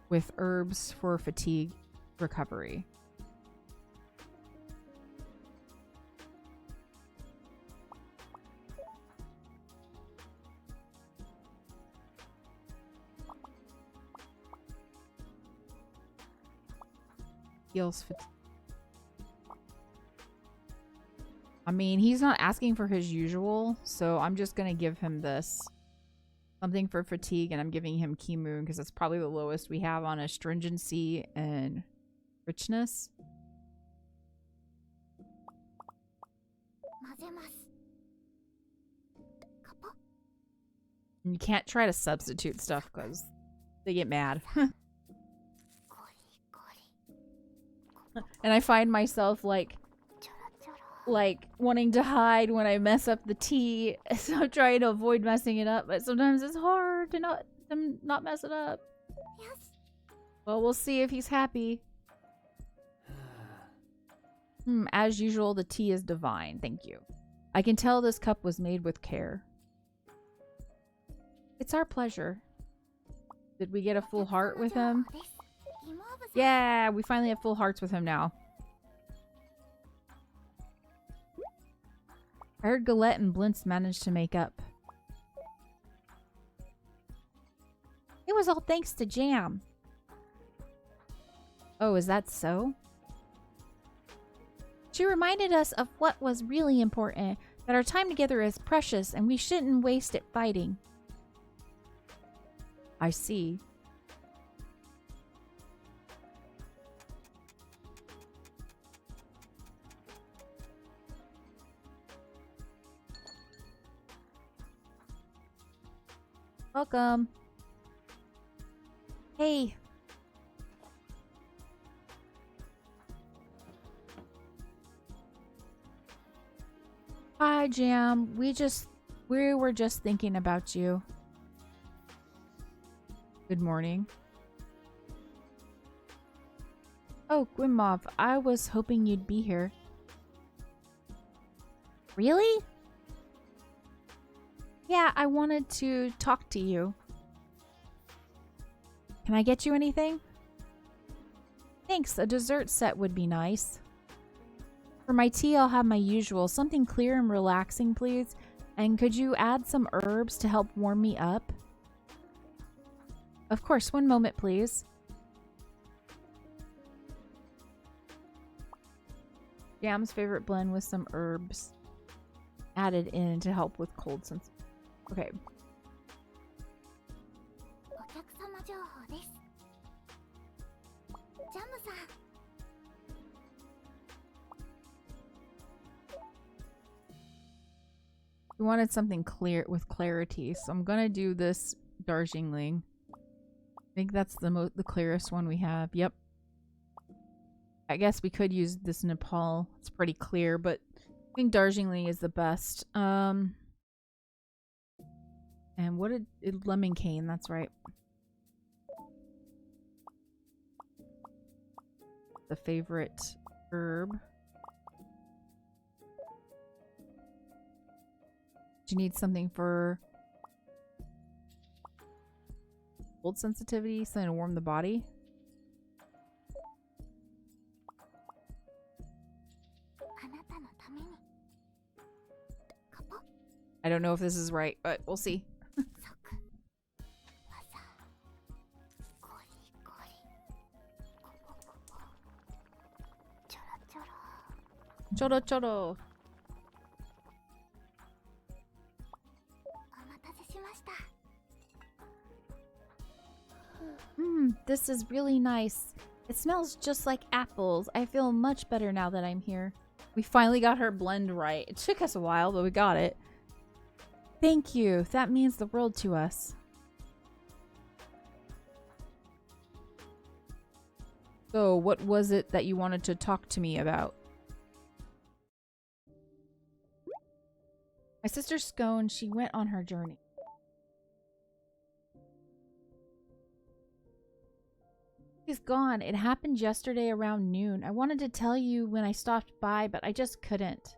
With herbs for fatigue recovery. Heals fatigue. I mean, he's not asking for his usual, so I'm just gonna give him this. Something for fatigue, and I'm giving him Kemono because it's probably the lowest we have on astringency and richness. And you can't try to substitute stuff because they get mad. And I find myself like wanting to hide when I mess up the tea, so I'm trying to avoid messing it up, but sometimes it's hard to not mess it up. Yes. Well, we'll see if he's happy. As usual, the tea is divine. Thank you. I can tell this cup was made with care. It's our pleasure. Did we get a full heart with him? Yeah, we finally have full hearts with him now. I heard Galette and Blintz managed to make up. It was all thanks to Jam. Oh, is that so? She reminded us of what was really important, that our time together is precious and we shouldn't waste it fighting. I see. Welcome. Hey. Hi, Jam. We were just thinking about you. Good morning. Oh, Gwynmov, I was hoping you'd be here. Really? Yeah, I wanted to talk to you. Can I get you anything? Thanks, a dessert set would be nice. For my tea, I'll have my usual, something clear and relaxing, please. And could you add some herbs to help warm me up? Of course, one moment, please. Jam's favorite blend with some herbs added in to help with cold sense. Okay. We wanted something clear with clarity, so I'm gonna do this Darjeeling. I think that's the clearest one we have. Yep. I guess we could use this Nepal. It's pretty clear, but I think Darjeeling is the best. And what did lemon cane? That's right. The favorite herb. Do you need something for cold sensitivity? Something to warm the body? I don't know if this is right, but we'll see. Choro choro. This is really nice. It smells just like apples. I feel much better now that I'm here. We finally got her blend right. It took us a while, but we got it. Thank you. That means the world to us. So, what was it that you wanted to talk to me about? My sister Scone, she went on her journey. She's gone. It happened yesterday around noon. I wanted to tell you when I stopped by, but I just couldn't.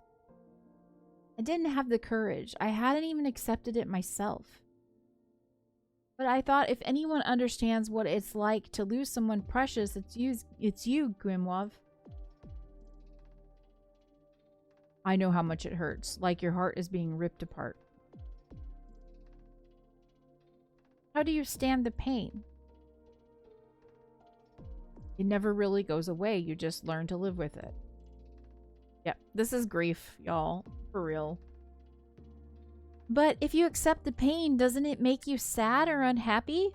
I didn't have the courage. I hadn't even accepted it myself. But I thought if anyone understands what it's like to lose someone precious, it's you, Grimoire. I know how much it hurts, like your heart is being ripped apart. How do you stand the pain? It never really goes away. You just learn to live with it. Yep, this is grief, y'all. For real. But if you accept the pain, doesn't it make you sad or unhappy?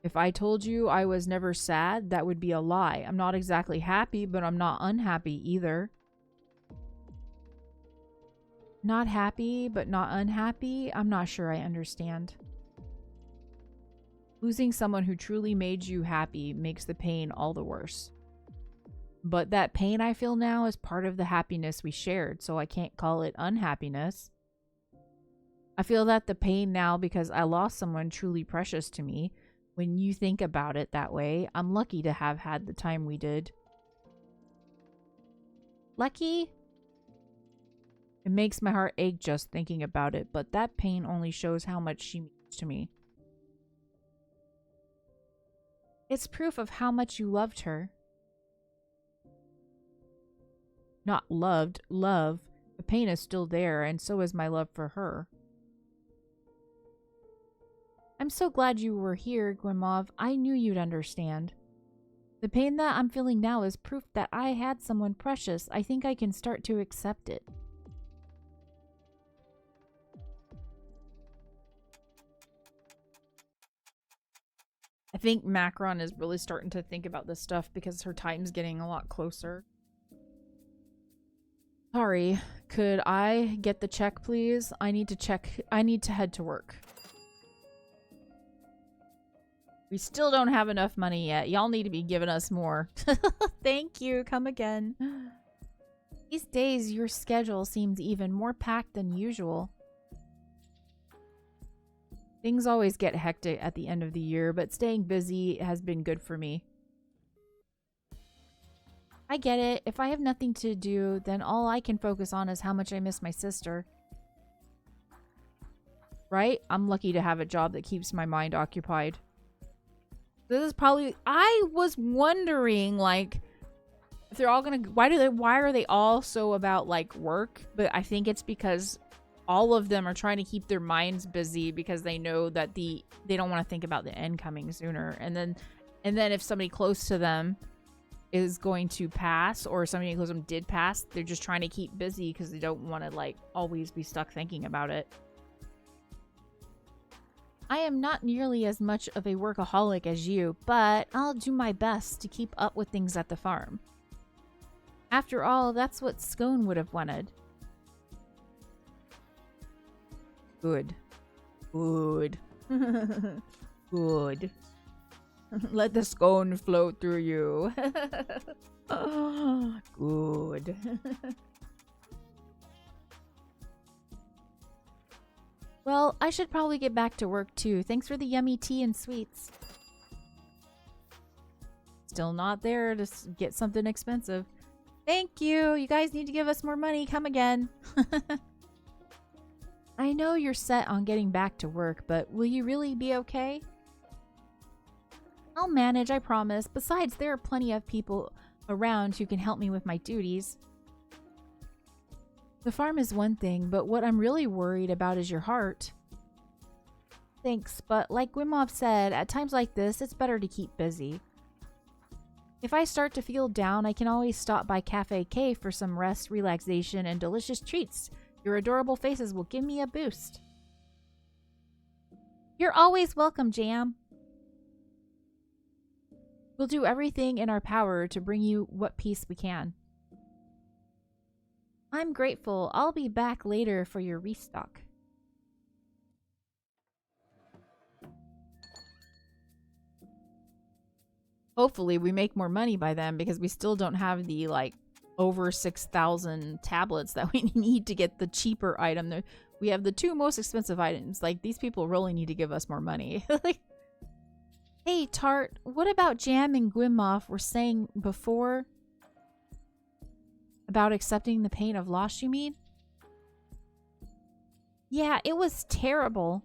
If I told you I was never sad, that would be a lie. I'm not exactly happy, but I'm not unhappy either. Not happy, but not unhappy? I'm not sure I understand. Losing someone who truly made you happy makes the pain all the worse. But that pain I feel now is part of the happiness we shared, so I can't call it unhappiness. I feel that the pain now because I lost someone truly precious to me. When you think about it that way, I'm lucky to have had the time we did. Lucky? It makes my heart ache just thinking about it, but that pain only shows how much she means to me. It's proof of how much you loved her. Not loved, love. The pain is still there, and so is my love for her. I'm so glad you were here, Grimoire. I knew you'd understand. The pain that I'm feeling now is proof that I had someone precious. I think I can start to accept it. I think Macron is really starting to think about this stuff because her time's getting a lot closer. Sorry, could I get the check, please? I need to head to work. We still don't have enough money yet. Y'all need to be giving us more. Thank you. Come again. These days, your schedule seems even more packed than usual. Things always get hectic at the end of the year, but staying busy has been good for me. I get it. If I have nothing to do, then all I can focus on is how much I miss my sister. Right? I'm lucky to have a job that keeps my mind occupied. This is probably... I was wondering, like, if they're all gonna... Why are they all so about, like, work? But I think it's because all of them are trying to keep their minds busy because they know that they don't want to think about the end coming sooner. And then if somebody close to them is going to pass, or somebody close to them did pass, they're just trying to keep busy because they don't want to, like, always be stuck thinking about it. I am not nearly as much of a workaholic as you, but I'll do my best to keep up with things at the farm. After all, that's what Scone would have wanted. Good. Good. Good. Let the scone flow through you. Oh, good. Well, I should probably get back to work too. Thanks for the yummy tea and sweets. Still not there to get something expensive. Thank you. You guys need to give us more money. Come again. I know you're set on getting back to work, but will you really be okay? I'll manage, I promise. Besides, there are plenty of people around who can help me with my duties. The farm is one thing, but what I'm really worried about is your heart. Thanks, but like Grimoire said, at times like this, it's better to keep busy. If I start to feel down, I can always stop by Cafe K for some rest, relaxation, and delicious treats. Your adorable faces will give me a boost. You're always welcome, Jam. We'll do everything in our power to bring you what peace we can. I'm grateful. I'll be back later for your restock. Hopefully we make more money by then because we still don't have the, like, over 6,000 tablets that we need to get the cheaper item. We have the 2 most expensive items. Like, these people really need to give us more money. Like, hey, Tart, what about Jam and Gwimoff were saying before? About accepting the pain of loss, you mean? Yeah, it was terrible.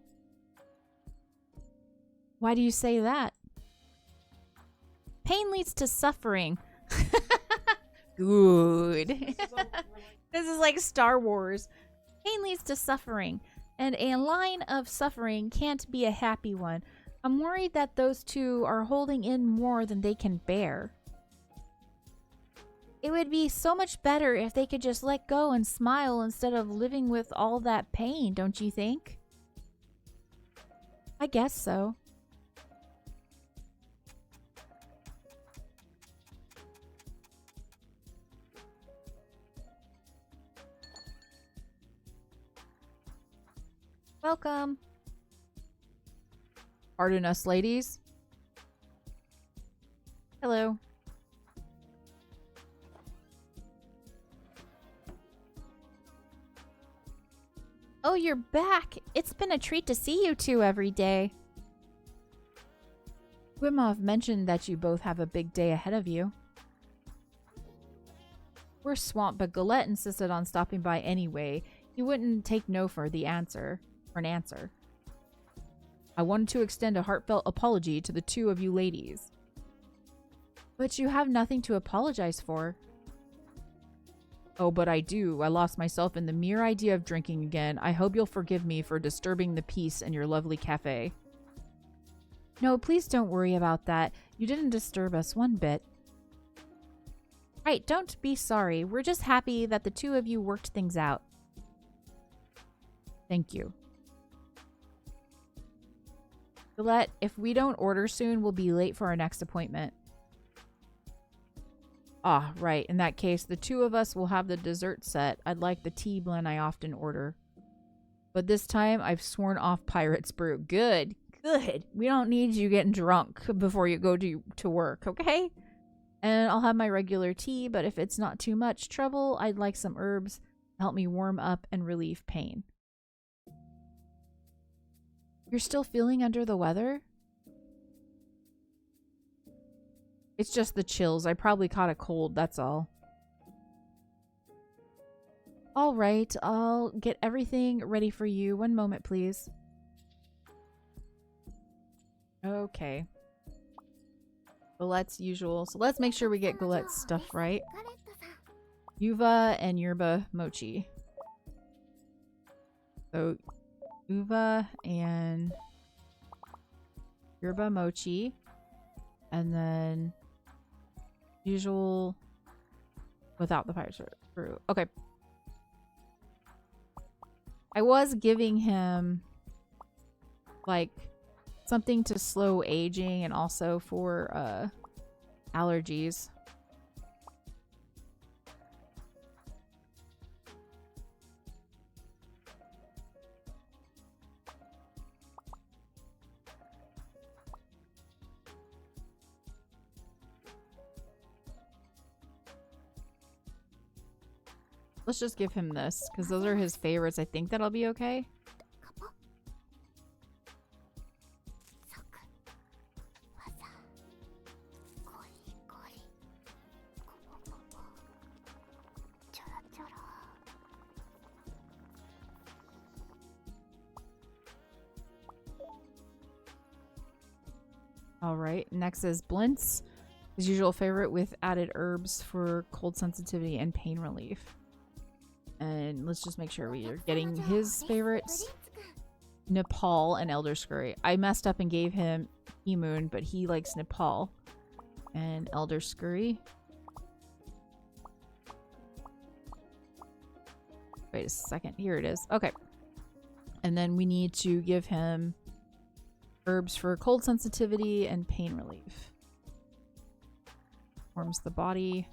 Why do you say that? Pain leads to suffering. Good. This is like Star Wars. Pain leads to suffering, and a line of suffering can't be a happy one. I'm worried that those 2 are holding in more than they can bear. It would be so much better if they could just let go and smile instead of living with all that pain, don't you think? I guess so. Welcome. Pardon us, ladies. Hello. Oh, you're back. It's been a treat to see you 2 every day. Gwimoff mentioned that you both have a big day ahead of you. We're swamped, but Galette insisted on stopping by anyway. He wouldn't take no for an answer. I wanted to extend a heartfelt apology to the 2 of you ladies. But you have nothing to apologize for. Oh, but I do. I lost myself in the mere idea of drinking again. I hope you'll forgive me for disturbing the peace in your lovely cafe. No, please don't worry about that. You didn't disturb us one bit. Right, don't be sorry. We're just happy that the 2 of you worked things out. Thank you. Galette, if we don't order soon, we'll be late for our next appointment. Ah, right. In that case, the 2 of us will have the dessert set. I'd like the tea blend I often order. But this time, I've sworn off Pirate's Brew. Good. Good. We don't need you getting drunk before you go to work, okay? And I'll have my regular tea, but if it's not too much trouble, I'd like some herbs to help me warm up and relieve pain. You're still feeling under the weather? It's just the chills. I probably caught a cold, that's all. All right, I'll get everything ready for you. One moment, please. Okay. Galette's usual. So let's make sure we get Galette's stuff right. Yuva and yerba mochi. So, Uva and yerba mochi. And then usual without the Pirate's Brew. Okay. I was giving him like something to slow aging and also for allergies. Let's just give him this, because those are his favorites. I think that'll be okay. Alright, next is Blintz. His usual favorite with added herbs for cold sensitivity and pain relief. And let's just make sure we are getting his favorites. Nepal and Elder Scurry. I messed up and gave him Moon, but he likes Nepal and Elder Scurry. Wait a second. Here it is. Okay. And then we need to give him Herbs for cold sensitivity and pain relief. Warms the body.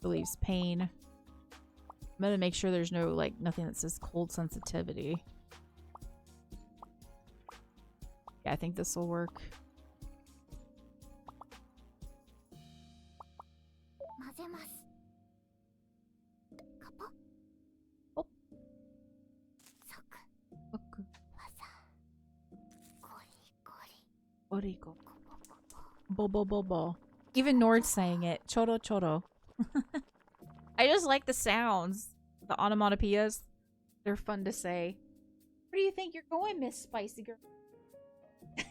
Relieves pain. I'm gonna make sure there's no, like, nothing that says cold sensitivity. Yeah, I think this will work. Oh. Bo. Even Nord's saying it. Choro choro. I just like the sounds. The onomatopoeias. They're fun to say. Where do you think you're going, Miss Spicy Girl?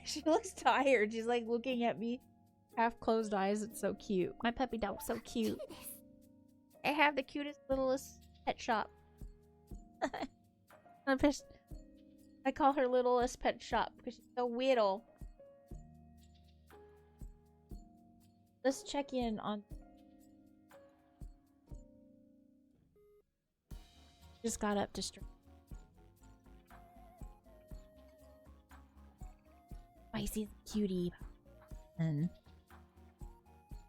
She looks tired. She's like looking at me. Half closed eyes. It's so cute. My puppy dog's so cute. I have the cutest, littlest pet shop. I call her littlest pet shop because she's so little. Let's check in on... Just got up to stream. Spicy's a cutie. And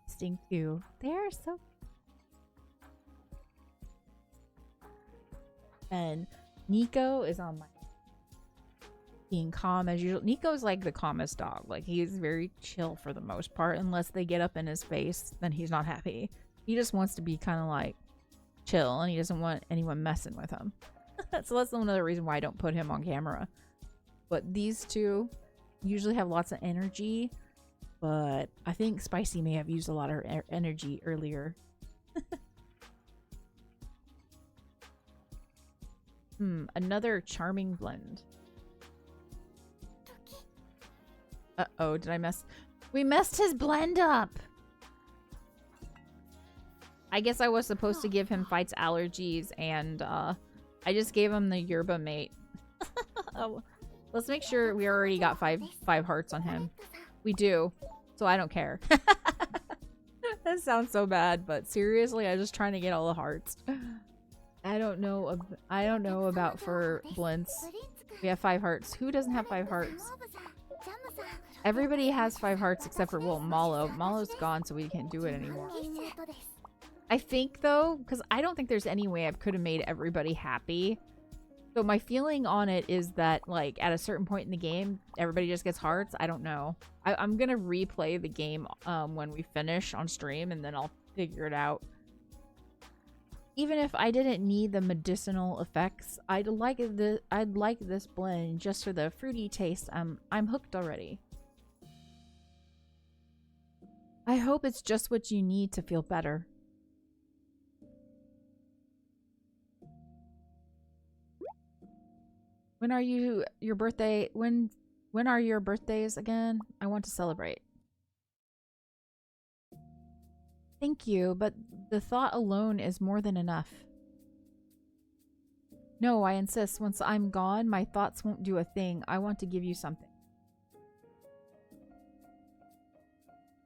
Sting too. They're so... And Nico is on my... being calm as usual. Nico's like the calmest dog. Like, he's very chill for the most part. Unless they get up in his face, then he's not happy. He just wants to be kind of like chill, and he doesn't want anyone messing with him. So that's another reason why I don't put him on camera. But these two usually have lots of energy. But I think Spicy may have used a lot of energy earlier. Another charming blend. Uh-oh, did I mess? We messed his blend up! I guess I was supposed to give him fights allergies, and I just gave him the yerba mate. Oh, let's make sure we already got five hearts on him. We do, so I don't care. That sounds so bad, but seriously, I'm just trying to get all the hearts. I don't know about for blintz. We have 5 hearts. Who doesn't have 5 hearts? Everybody has 5 hearts except for, well, Malo. Malo's gone, so we can't do it anymore. I think, though, because I don't think there's any way I could have made everybody happy. So my feeling on it is that, like, at a certain point in the game, everybody just gets hearts. I don't know. I'm gonna replay the game when we finish on stream, and then I'll figure it out. Even if I didn't need the medicinal effects, I'd like this blend just for the fruity taste. I'm hooked already. I hope it's just what you need to feel better. When are your birthday? When are your birthdays again? I want to celebrate. Thank you, but the thought alone is more than enough. No, I insist. Once I'm gone, my thoughts won't do a thing. I want to give you something.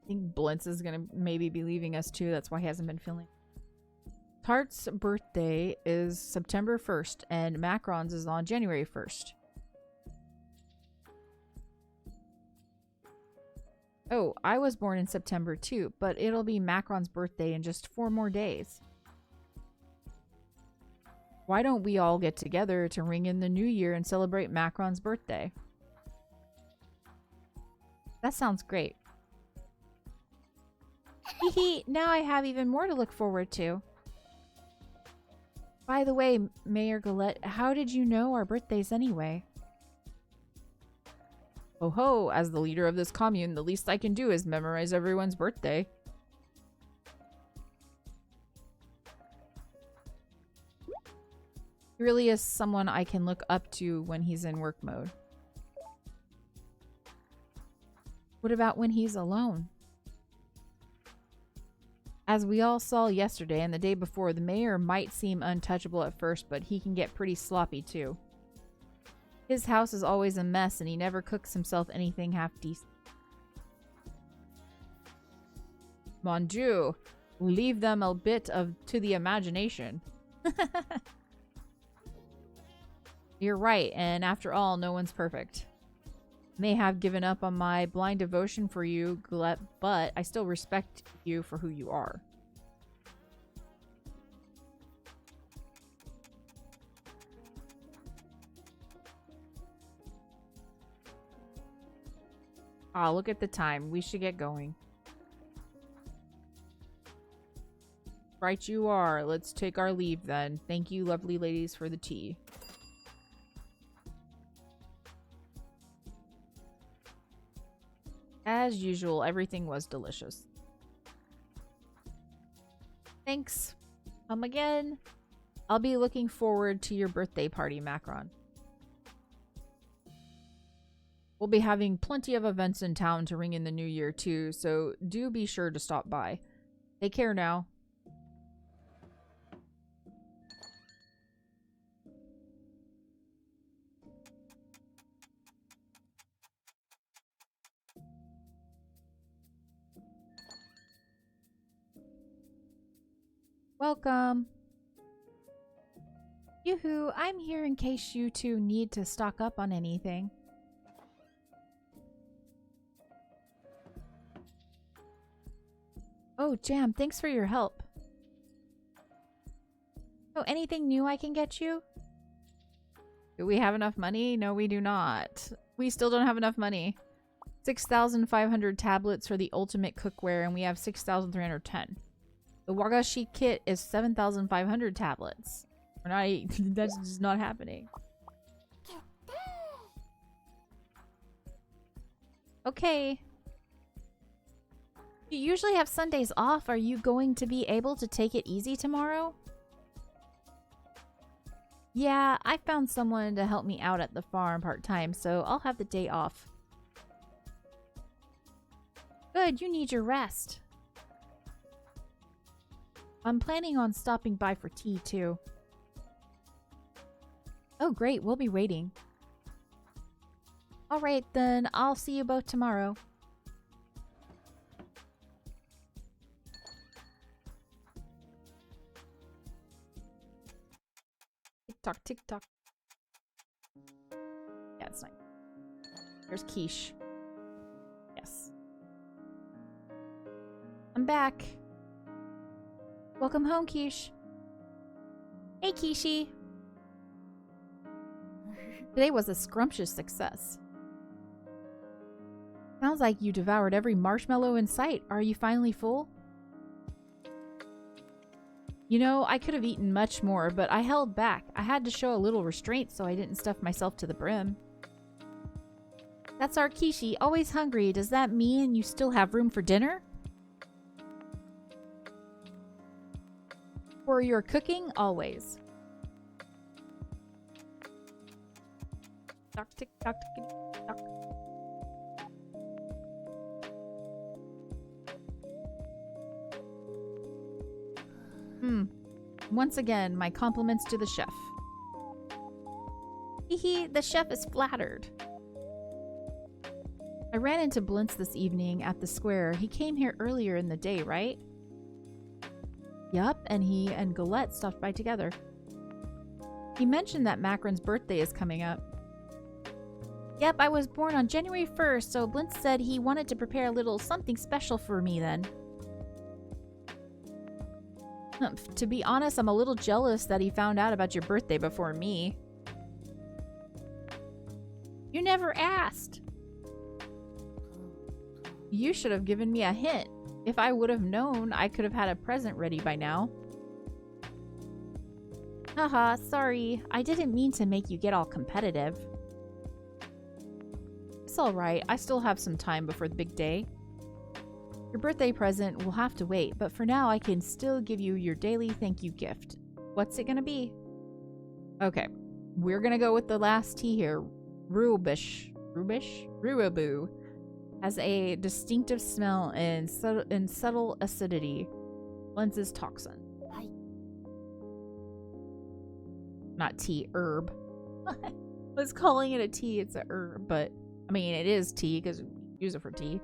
I think Blintz is gonna maybe be leaving us too. That's why he hasn't been feeling. Tart's birthday is September 1st, and Macron's is on January 1st. Oh, I was born in September too, but it'll be Macron's birthday in just 4 more days. Why don't we all get together to ring in the new year and celebrate Macron's birthday? That sounds great. Hehe, now I have even more to look forward to. By the way, Mayor Galette, how did you know our birthdays anyway? Oh ho, as the leader of this commune, the least I can do is memorize everyone's birthday. He really is someone I can look up to when he's in work mode. What about when he's alone? As we all saw yesterday and the day before, the mayor might seem untouchable at first, but he can get pretty sloppy too. His house is always a mess and he never cooks himself anything half decent. Mon Dieu, leave them a bit to the imagination. You're right, and after all, no one's perfect. May have given up on my blind devotion for you, Gillette, but I still respect you for who you are. Ah, look at the time. We should get going. Right you are. Let's take our leave then. Thank you, lovely ladies, for the tea. As usual, everything was delicious. Thanks. Come again. I'll be looking forward to your birthday party, Macron. We'll be having plenty of events in town to ring in the new year too, so do be sure to stop by. Take care now. Welcome. Yoo-hoo, I'm here in case you two need to stock up on anything. Oh, Jam, thanks for your help. Oh, anything new I can get you? Do we have enough money? No, we do not. We still don't have enough money. 6,500 tablets for the ultimate cookware, and we have 6,310. The Wagashi kit is 7,500 tablets. We're not. That's just not happening. Okay. You usually have Sundays off. Are you going to be able to take it easy tomorrow? Yeah, I found someone to help me out at the farm part-time, so I'll have the day off. Good, you need your rest. I'm planning on stopping by for tea, too. Oh, great. We'll be waiting. Alright, then I'll see you both tomorrow. Tick-tock, tick-tock. Yeah, it's nice. There's quiche. Yes. I'm back. Welcome home, Quiche. Hey, Kishi. Today was a scrumptious success. Sounds like you devoured every marshmallow in sight. Are you finally full? You know, I could have eaten much more, but I held back. I had to show a little restraint so I didn't stuff myself to the brim. That's our Kishi, always hungry. Does that mean you still have room for dinner? For your cooking, always. Tock, tick, tock, tick, tock. Once again, my compliments to the chef. Hee, the chef is flattered. I ran into Blintz this evening at the square. He came here earlier in the day, right? Yup, and he and Galette stopped by together. He mentioned that Macron's birthday is coming up. Yep, I was born on January 1st, so Blintz said he wanted to prepare a little something special for me then. To be honest, I'm a little jealous that he found out about your birthday before me. You never asked. You should have given me a hint. If I would have known, I could have had a present ready by now. Haha, sorry. I didn't mean to make you get all competitive. It's alright. I still have some time before the big day. Your birthday present will have to wait, but for now I can still give you your daily thank you gift. What's it gonna be? Okay, we're gonna go with the last tea here. Ruabu has a distinctive smell and subtle acidity. Lenses toxin. Not tea, herb. I was calling it a tea, it's a herb, but I mean it is tea because we use it for tea.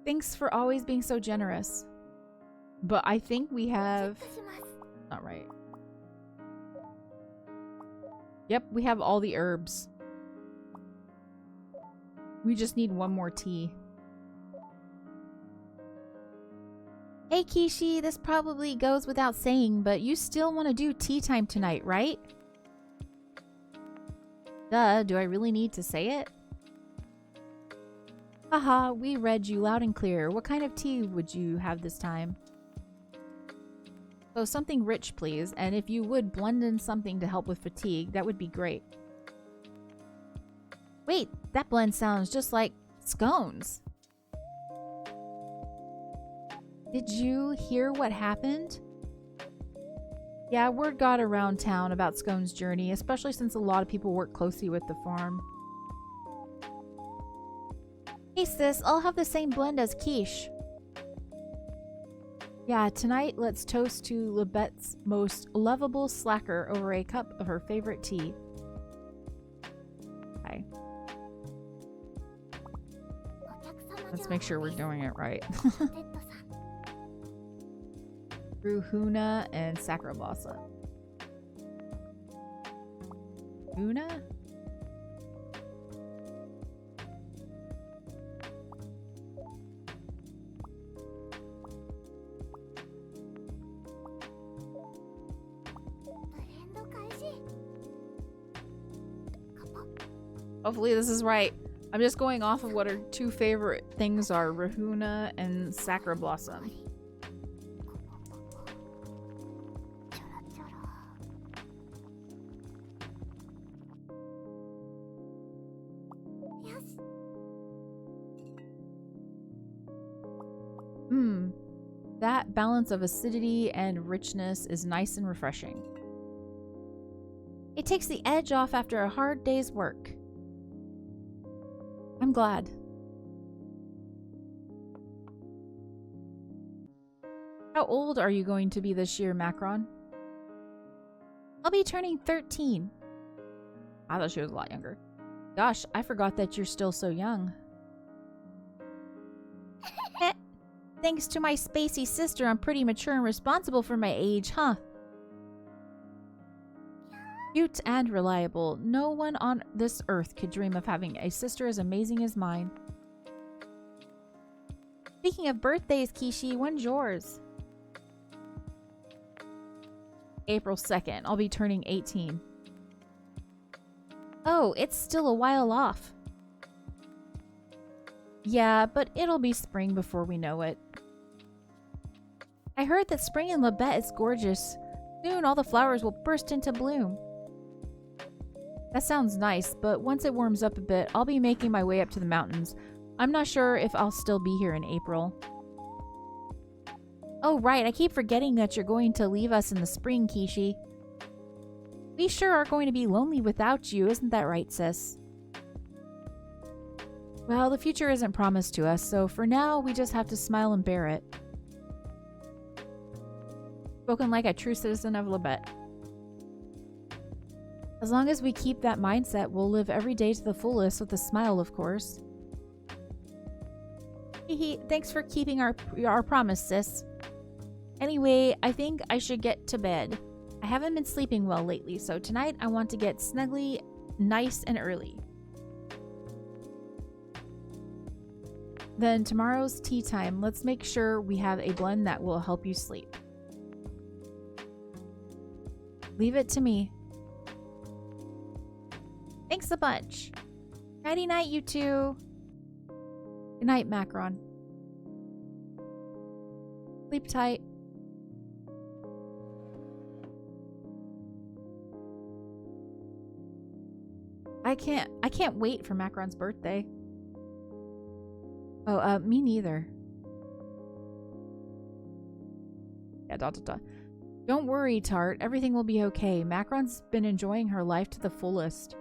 Thanks for always being so generous. But I think we have... Not right. Yep, we have all the herbs. We just need one more tea. Hey Kishi, this probably goes without saying, but you still want to do tea time tonight, right? Duh, do I really need to say it? Haha, we read you loud and clear. What kind of tea would you have this time? So something rich, please, and if you would blend in something to help with fatigue, that would be great. Wait, that blend sounds just like scones. Did you hear what happened? Yeah, word got around town about Scone's journey, especially since a lot of people work closely with the farm. Hey sis, I'll have the same blend as quiche. Yeah, tonight let's toast to Libette's most lovable slacker over a cup of her favorite tea. Okay. Let's make sure we're doing it right. Ruhuna and Sacrabassa. Una? Hopefully this is right. I'm just going off of what our two favorite things are, Rahuna and Sacra Blossom. That balance of acidity and richness is nice and refreshing. It takes the edge off after a hard day's work. I'm glad. How old are you going to be this year, Macron? I'll be turning 13. I thought she was a lot younger. Gosh, I forgot that you're still so young. Thanks to my spacey sister, I'm pretty mature and responsible for my age, huh? Cute and reliable. No one on this earth could dream of having a sister as amazing as mine. Speaking of birthdays, Kishi, when's yours? April 2nd. I'll be turning 18. Oh, it's still a while off. Yeah, but it'll be spring before we know it. I heard that spring in Libette is gorgeous. Soon all the flowers will burst into bloom. That sounds nice, but once it warms up a bit, I'll be making my way up to the mountains. I'm not sure if I'll still be here in April. Oh right, I keep forgetting that you're going to leave us in the spring, Kishi. We sure are going to be lonely without you, isn't that right, sis? Well, the future isn't promised to us, so for now, we just have to smile and bear it. Spoken like a true citizen of Libette. As long as we keep that mindset, we'll live every day to the fullest with a smile, of course. Hehe, thanks for keeping our promise, sis. Anyway, I think I should get to bed. I haven't been sleeping well lately, so tonight I want to get snuggly, nice and early. Then tomorrow's tea time, let's make sure we have a blend that will help you sleep. Leave it to me. Thanks a bunch. Nighty night, you two. Good night, Macron. Sleep tight. I can't wait for Macron's birthday. Oh, me neither. Yeah, ... Don't worry, Tart. Everything will be okay. Macron's been enjoying her life to the fullest.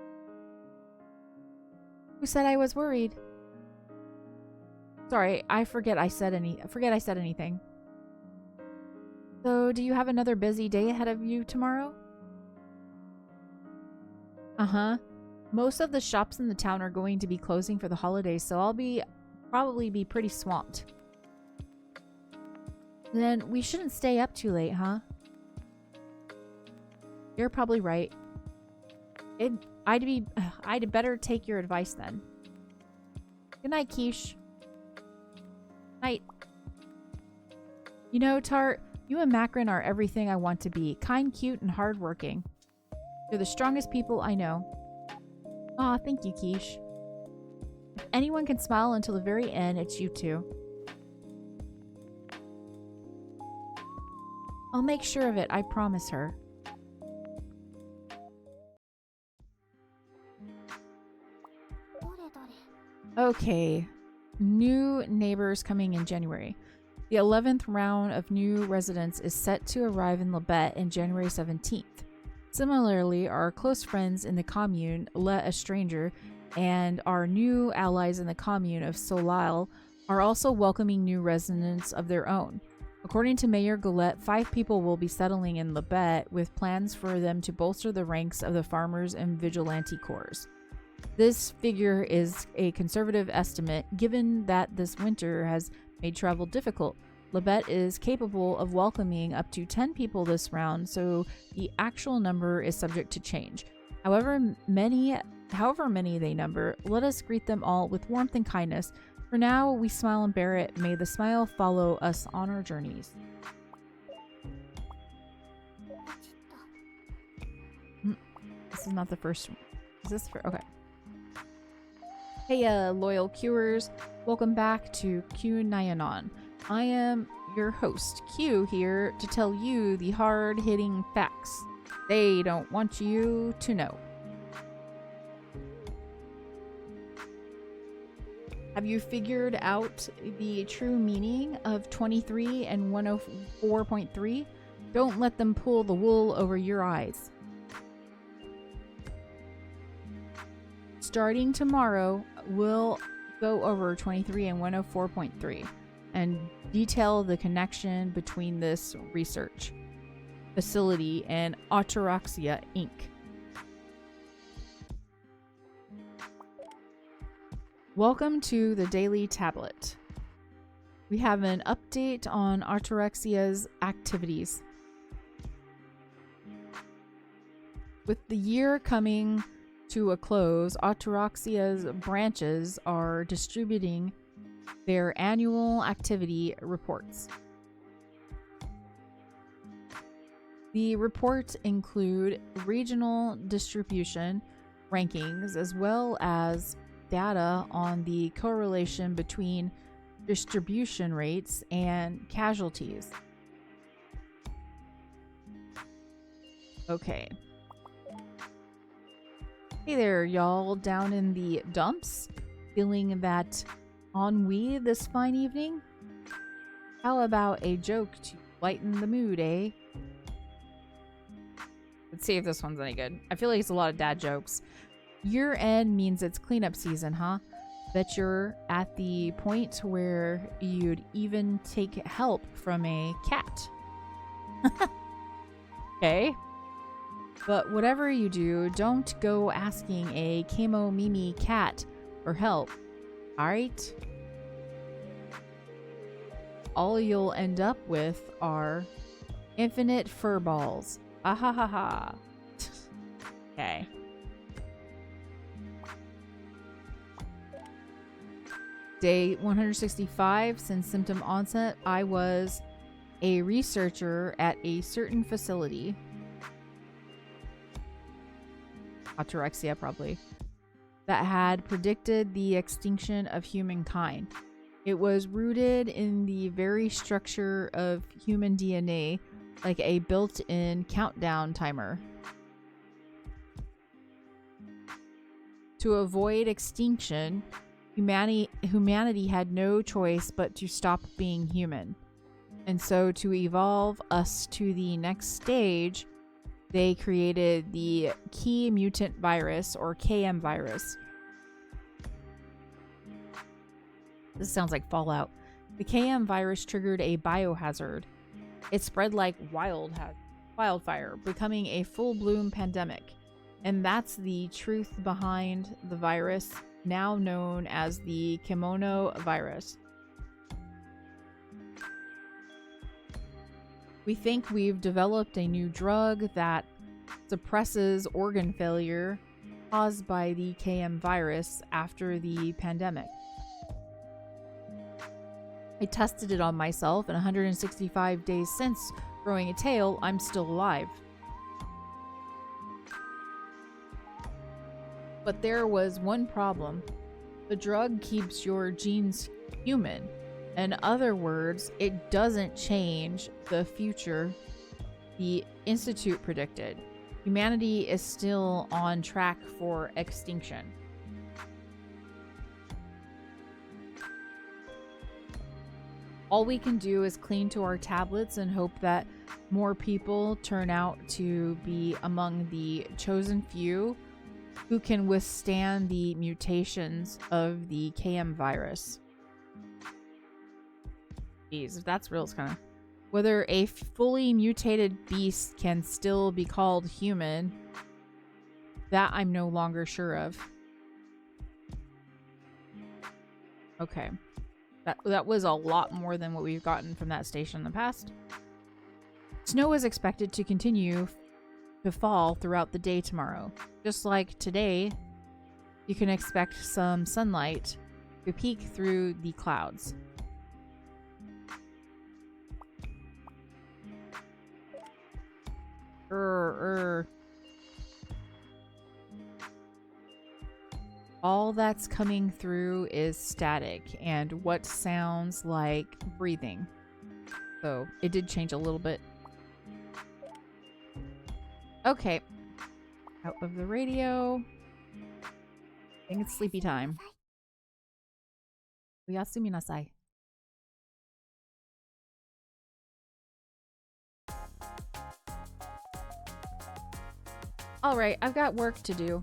Who said I was worried? Sorry, I forget I said anything. So, do you have another busy day ahead of you tomorrow? Uh-huh. Most of the shops in the town are going to be closing for the holidays, so I'll probably be pretty swamped. Then we shouldn't stay up too late, huh? You're probably right. I'd better take your advice then. Good night, Quiche. Night. You know, Tart, you and Macron are everything I want to be. Kind, cute, and hardworking. You're the strongest people I know. Aw, thank you, Quiche. If anyone can smile until the very end, it's you two. I'll make sure of it, I promise her. Okay. New neighbors coming in January. The 11th round of new residents is set to arrive in Labette in January 17th. Similarly, our close friends in the commune, Le a Stranger, and our new allies in the commune of Solal are also welcoming new residents of their own. According to Mayor Goulet, 5 people will be settling in Labette with plans for them to bolster the ranks of the farmers and vigilante corps. This figure is a conservative estimate given that this winter has made travel difficult. Labette is capable of welcoming up to 10 people this round, so the actual number is subject to change. However many they number, let us greet them all with warmth and kindness. For now, we smile and bear it. May the smile follow us on our journeys. This is not the first one. Is this for? Okay. Hey, loyal Qers. Welcome back to Q Nyanon. I am your host, Q, here to tell you the hard-hitting facts they don't want you to know. Have you figured out the true meaning of 23 and 104.3? Don't let them pull the wool over your eyes. Starting tomorrow, we'll go over 23 and 104.3 and detail the connection between this research facility and Ataraxia Inc. Welcome to the Daily Tablet. We have an update on Ataraxia's activities. With the year coming to a close, Ataraxia's branches are distributing their annual activity reports. The reports include regional distribution rankings as well as data on the correlation between distribution rates and casualties. Okay. Hey there, y'all down in the dumps. Feeling that ennui this fine evening? How about a joke to lighten the mood, eh? Let's see if this one's any good. I feel like it's a lot of dad jokes. Year end means it's cleanup season, huh? Bet you're at the point where you'd even take help from a cat. Okay. But whatever you do, don't go asking a Kemo Mimi cat for help. Alright? All you'll end up with are infinite fur balls. Ah ha ha ha. Okay. Day 165, since symptom onset, I was a researcher at a certain facility. Ataraxia, probably. That had predicted the extinction of humankind. It was rooted in the very structure of human DNA, like a built-in countdown timer. To avoid extinction, humanity had no choice but to stop being human. And so to evolve us to the next stage, they created the key mutant virus, or KM virus. This sounds like Fallout. The KM virus triggered a biohazard. It spread like wildfire, becoming a full-bloom pandemic. And that's the truth behind the virus, now known as the Kemono virus. We think we've developed a new drug that suppresses organ failure caused by the KM virus after the pandemic. I tested it on myself, and 165 days since growing a tail, I'm still alive. But there was one problem. The drug keeps your genes human. In other words, it doesn't change the future the Institute predicted. Humanity is still on track for extinction. All we can do is cling to our tablets and hope that more people turn out to be among the chosen few who can withstand the mutations of the KM virus. Jeez, if that's real, it's kind of... Whether a fully mutated beast can still be called human, that I'm no longer sure of. Okay. That was a lot more than what we've gotten from that station in the past. Snow is expected to continue to fall throughout the day tomorrow. Just like today, you can expect some sunlight to peek through the clouds. All that's coming through is static and what sounds like breathing. So it did change a little bit. Okay. Out of the radio. I think it's sleepy time. Oyasumi nasai. Alright, I've got work to do.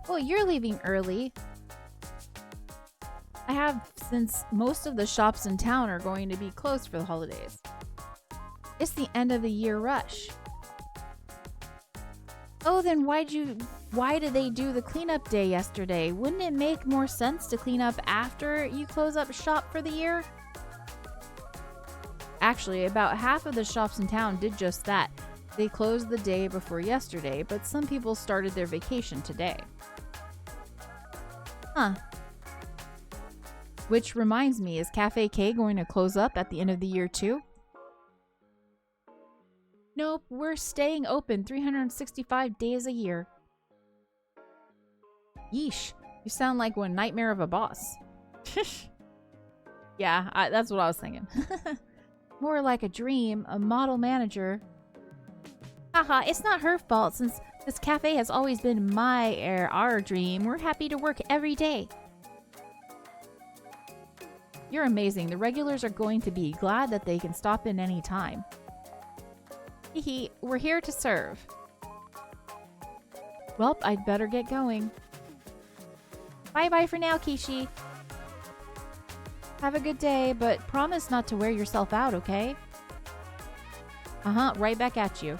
Well, you're leaving early. I have, since most of the shops in town are going to be closed for the holidays. It's the end of the year rush. Oh, then why did they do the cleanup day yesterday? Wouldn't it make more sense to clean up after you close up shop for the year? Actually, about half of the shops in town did just that. They closed the day before yesterday, but some people started their vacation today. Huh. Which reminds me, is Cafe K going to close up at the end of the year too? Nope, we're staying open 365 days a year. Yeesh, you sound like one nightmare of a boss. Yeah, that's what I was thinking. More like a dream, a model manager. Haha, it's not her fault since this cafe has always been our dream. We're happy to work every day. You're amazing. The regulars are going to be glad that they can stop in any time. Hehe, we're here to serve. Well, I'd better get going. Bye-bye for now, Kishi. Have a good day, but promise not to wear yourself out, okay? Uh-huh, right back at you.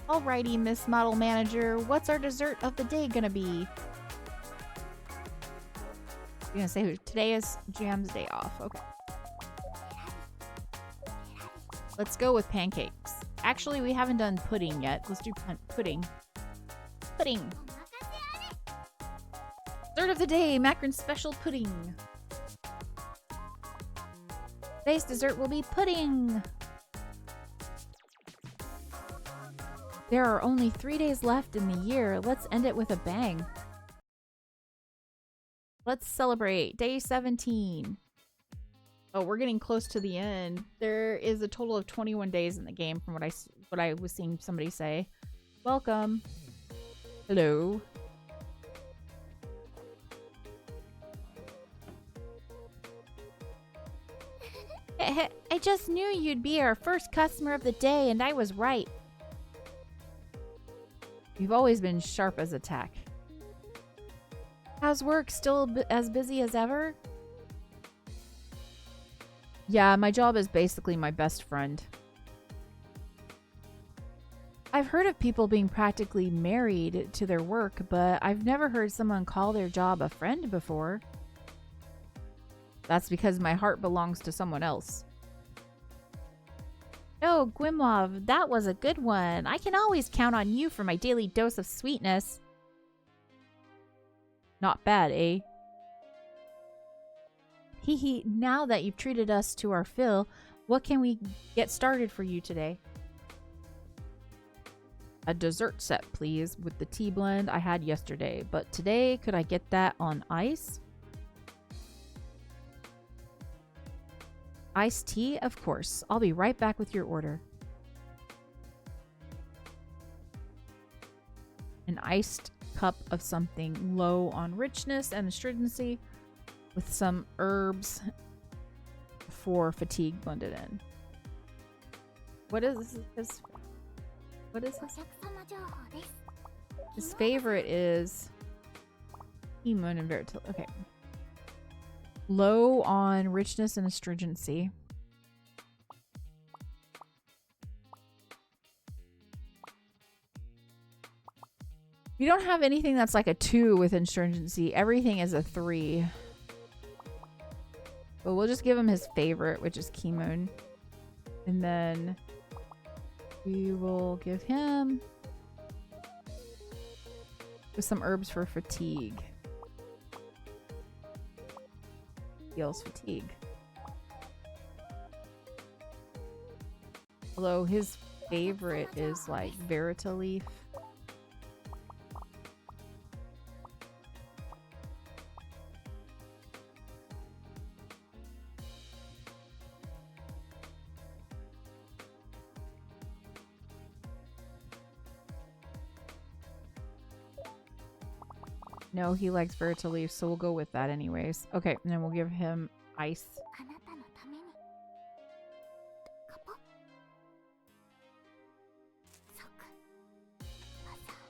Alrighty, Miss Model Manager, what's our dessert of the day gonna be? I'm gonna say today is Jam's day off. Okay. Let's go with pancakes. Actually, we haven't done pudding yet. Let's do pudding. Pudding. Dessert of the day, Macron special pudding. Today's dessert will be pudding. There are only 3 days left in the year. Let's end it with a bang. Let's celebrate. Day 17. Oh, we're getting close to the end. There is a total of 21 days in the game from what I was seeing somebody say. Welcome. Hello. I just knew you'd be our first customer of the day, and I was right. You've always been sharp as a tack. How's work? Still as busy as ever? Yeah, my job is basically my best friend. I've heard of people being practically married to their work, but I've never heard someone call their job a friend before. That's because my heart belongs to someone else. Oh, Gwimlov, that was a good one. I can always count on you for my daily dose of sweetness. Not bad, eh? Hee, now that you've treated us to our fill, what can we get started for you today? A dessert set, please, with the tea blend I had yesterday. But today, could I get that on ice? Iced tea? Of course. I'll be right back with your order. An iced cup of something low on richness and astringency with some herbs for fatigue blended in. What is this? What is this? His favorite is Kemono and Veritil. Okay. Low on richness and astringency. We don't have anything that's like a 2 with astringency. Everything is a 3. But we'll just give him his favorite, which is Kemono. And then we will give him with some herbs for fatigue. Heals fatigue. Although his favorite is like Verita leaf. No, he likes Verita leaf, so we'll go with that anyways. Okay, and then we'll give him ice.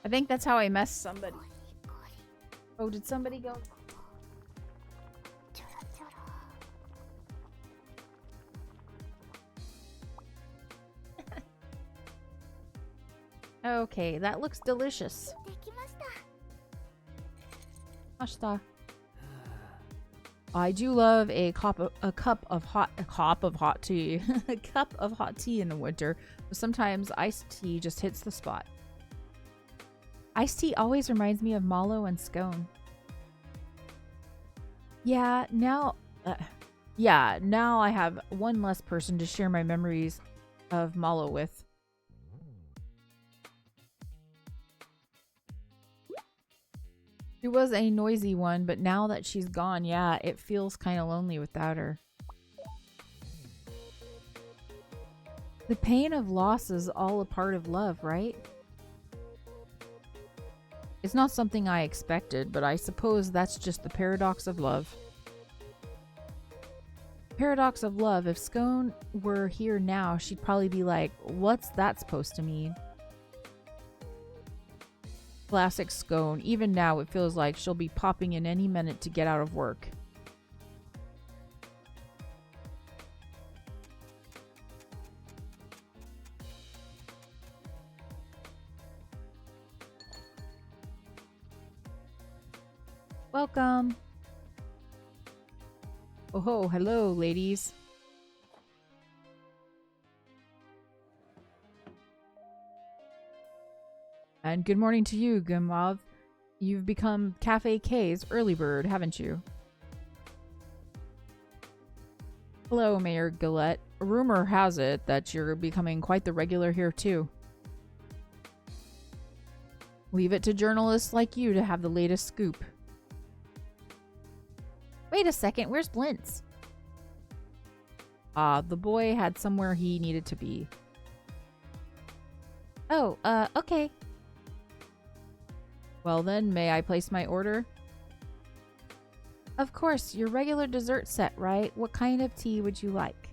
I think that's how I messed somebody. Oh, did somebody go? Okay, that looks delicious. I do love a cup of hot tea. A cup of hot tea in the winter, but sometimes iced tea just hits the spot. Iced tea always reminds me of mallow and scone. Yeah, now I have one less person to share my memories of mallow with. She was a noisy one, but now that she's gone, yeah, it feels kind of lonely without her. The pain of loss is all a part of love, right? It's not something I expected, but I suppose that's just the paradox of love. Paradox of love. If Scone were here now, she'd probably be like, what's that supposed to mean? Classic Scone. Even now, it feels like she'll be popping in any minute to get out of work. Welcome. Oh ho, hello, ladies. And good morning to you, Gumov. You've become Cafe K's early bird, haven't you? Hello, Mayor Gillette. A rumor has it that you're becoming quite the regular here, too. Leave it to journalists like you to have the latest scoop. Wait a second, where's Blintz? The boy had somewhere he needed to be. Oh, okay. Well then, may I place my order? Of course, your regular dessert set, right? What kind of tea would you like?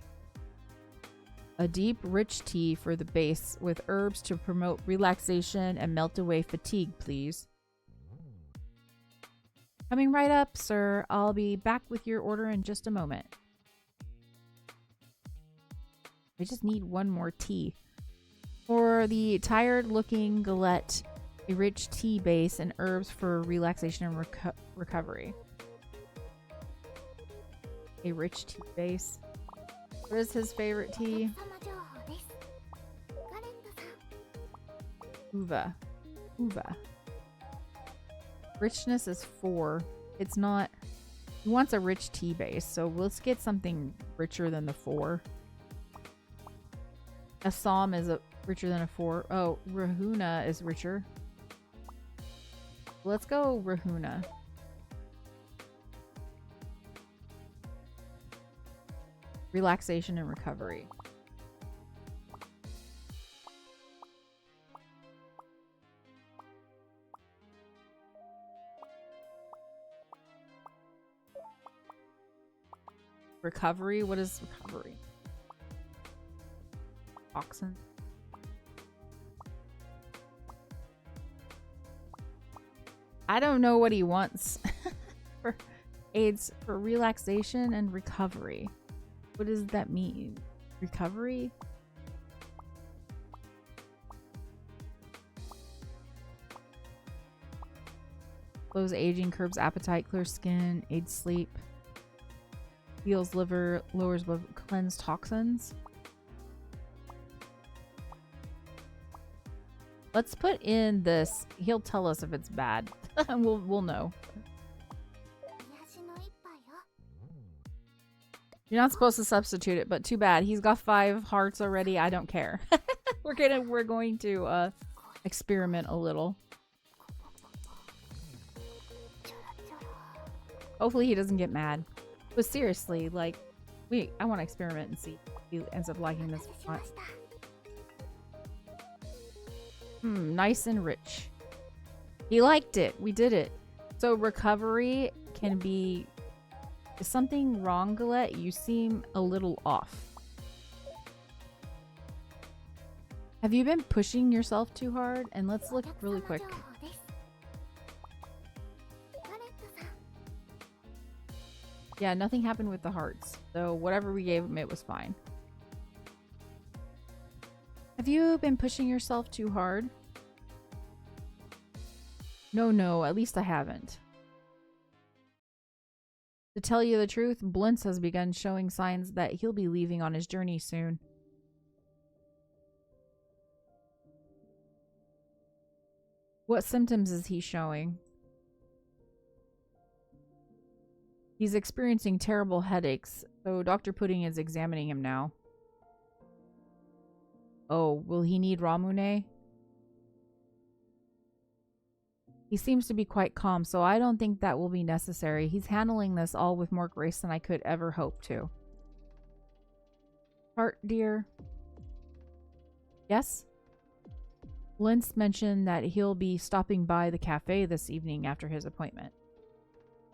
A deep, rich tea for the base with herbs to promote relaxation and melt away fatigue, please. Coming right up, sir. I'll be back with your order in just a moment. I just need one more tea. For the tired-looking Galette, a rich tea base and herbs for relaxation and recovery. A rich tea base. What is his favorite tea? Uva. Uva. Richness is 4. It's not... He wants a rich tea base, so let's get something richer than the 4. Assam is richer than a 4. Oh, Rahuna is richer. Let's go Rahuna. Relaxation and recovery. Recovery? What is recovery? Oxen. I don't know what he wants for aids for relaxation and recovery. What does that mean? Recovery? Slows aging, curbs appetite, clears skin, aids sleep, heals liver, lowers liver, cleanse toxins. Let's put in this. He'll tell us if it's bad. we'll know. You're not supposed to substitute it, but too bad. He's got 5 hearts already. I don't care. we're going to experiment a little. Hopefully he doesn't get mad. But seriously, like, I want to experiment and see if he ends up liking this font. Nice and rich. He liked it. We did it. So recovery can be... Is something wrong, Galette? You seem a little off. Have you been pushing yourself too hard? And let's look really quick. Yeah, nothing happened with the hearts. So whatever we gave him, it was fine. Have you been pushing yourself too hard? No, at least I haven't. To tell you the truth, Blintz has begun showing signs that he'll be leaving on his journey soon. What symptoms is he showing? He's experiencing terrible headaches, so Dr. Pudding is examining him now. Oh, will he need Ramune? He seems to be quite calm, so I don't think that will be necessary. He's handling this all with more grace than I could ever hope to. Heart, dear? Yes? Lintz mentioned that he'll be stopping by the cafe this evening after his appointment.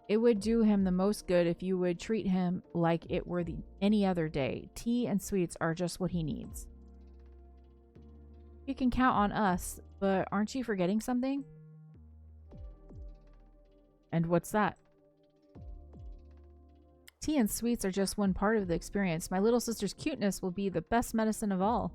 It would do him the most good if you would treat him like it were any other day. Tea and sweets are just what he needs. You can count on us, but aren't you forgetting something? And what's that? Tea and sweets are just one part of the experience. My little sister's cuteness will be the best medicine of all.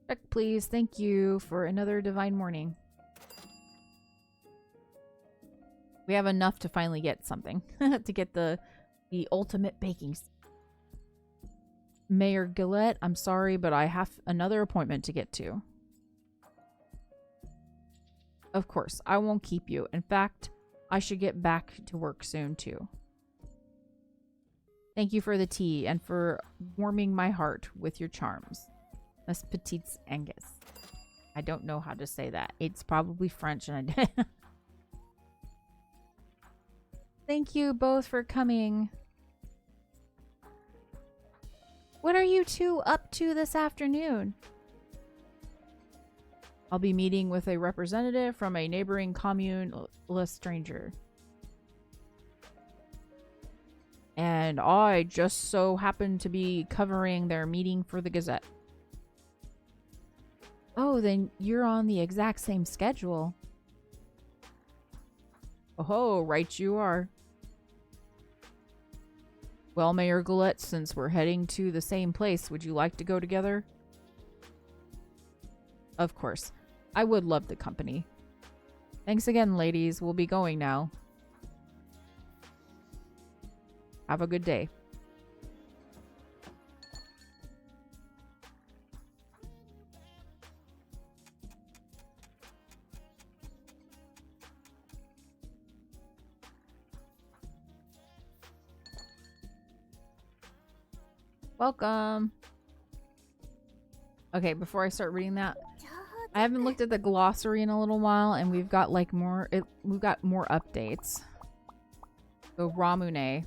Check, please. Thank you for another divine morning. We have enough to finally get something. To get the ultimate baking. Mayor Gillette, I'm sorry, but I have another appointment to get to. Of course, I won't keep you. In fact, I should get back to work soon, too. Thank you for the tea and for warming my heart with your charms. Miss Petite Angus. I don't know how to say that. It's probably French and I Thank you both for coming. What are you two up to this afternoon? I'll be meeting with a representative from a neighboring commune, a stranger. And I just so happen to be covering their meeting for the Gazette. Oh, then you're on the exact same schedule. Oh, right you are. Well, Mayor Gillette, since we're heading to the same place, would you like to go together? Of course. I would love the company. Thanks again, ladies. We'll be going now. Have a good day. Welcome. Okay, before I start reading that, I haven't looked at the glossary in a little while, and we've got like we've got more updates. So Ramune.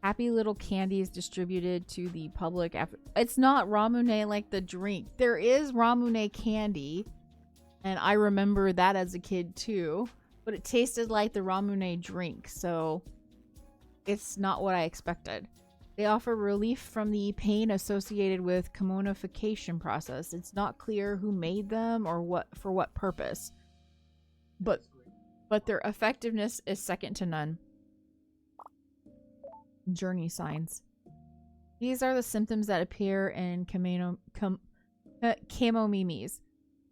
Happy little candies distributed to the public after. It's not Ramune like the drink. There is Ramune candy, and I remember that as a kid too, but it tasted like the Ramune drink, so it's not what I expected. They offer relief from the pain associated with kemonification process. It's not clear who made them or for what purpose, but their effectiveness is second to none. Journey signs. These are the symptoms that appear in Kemomimis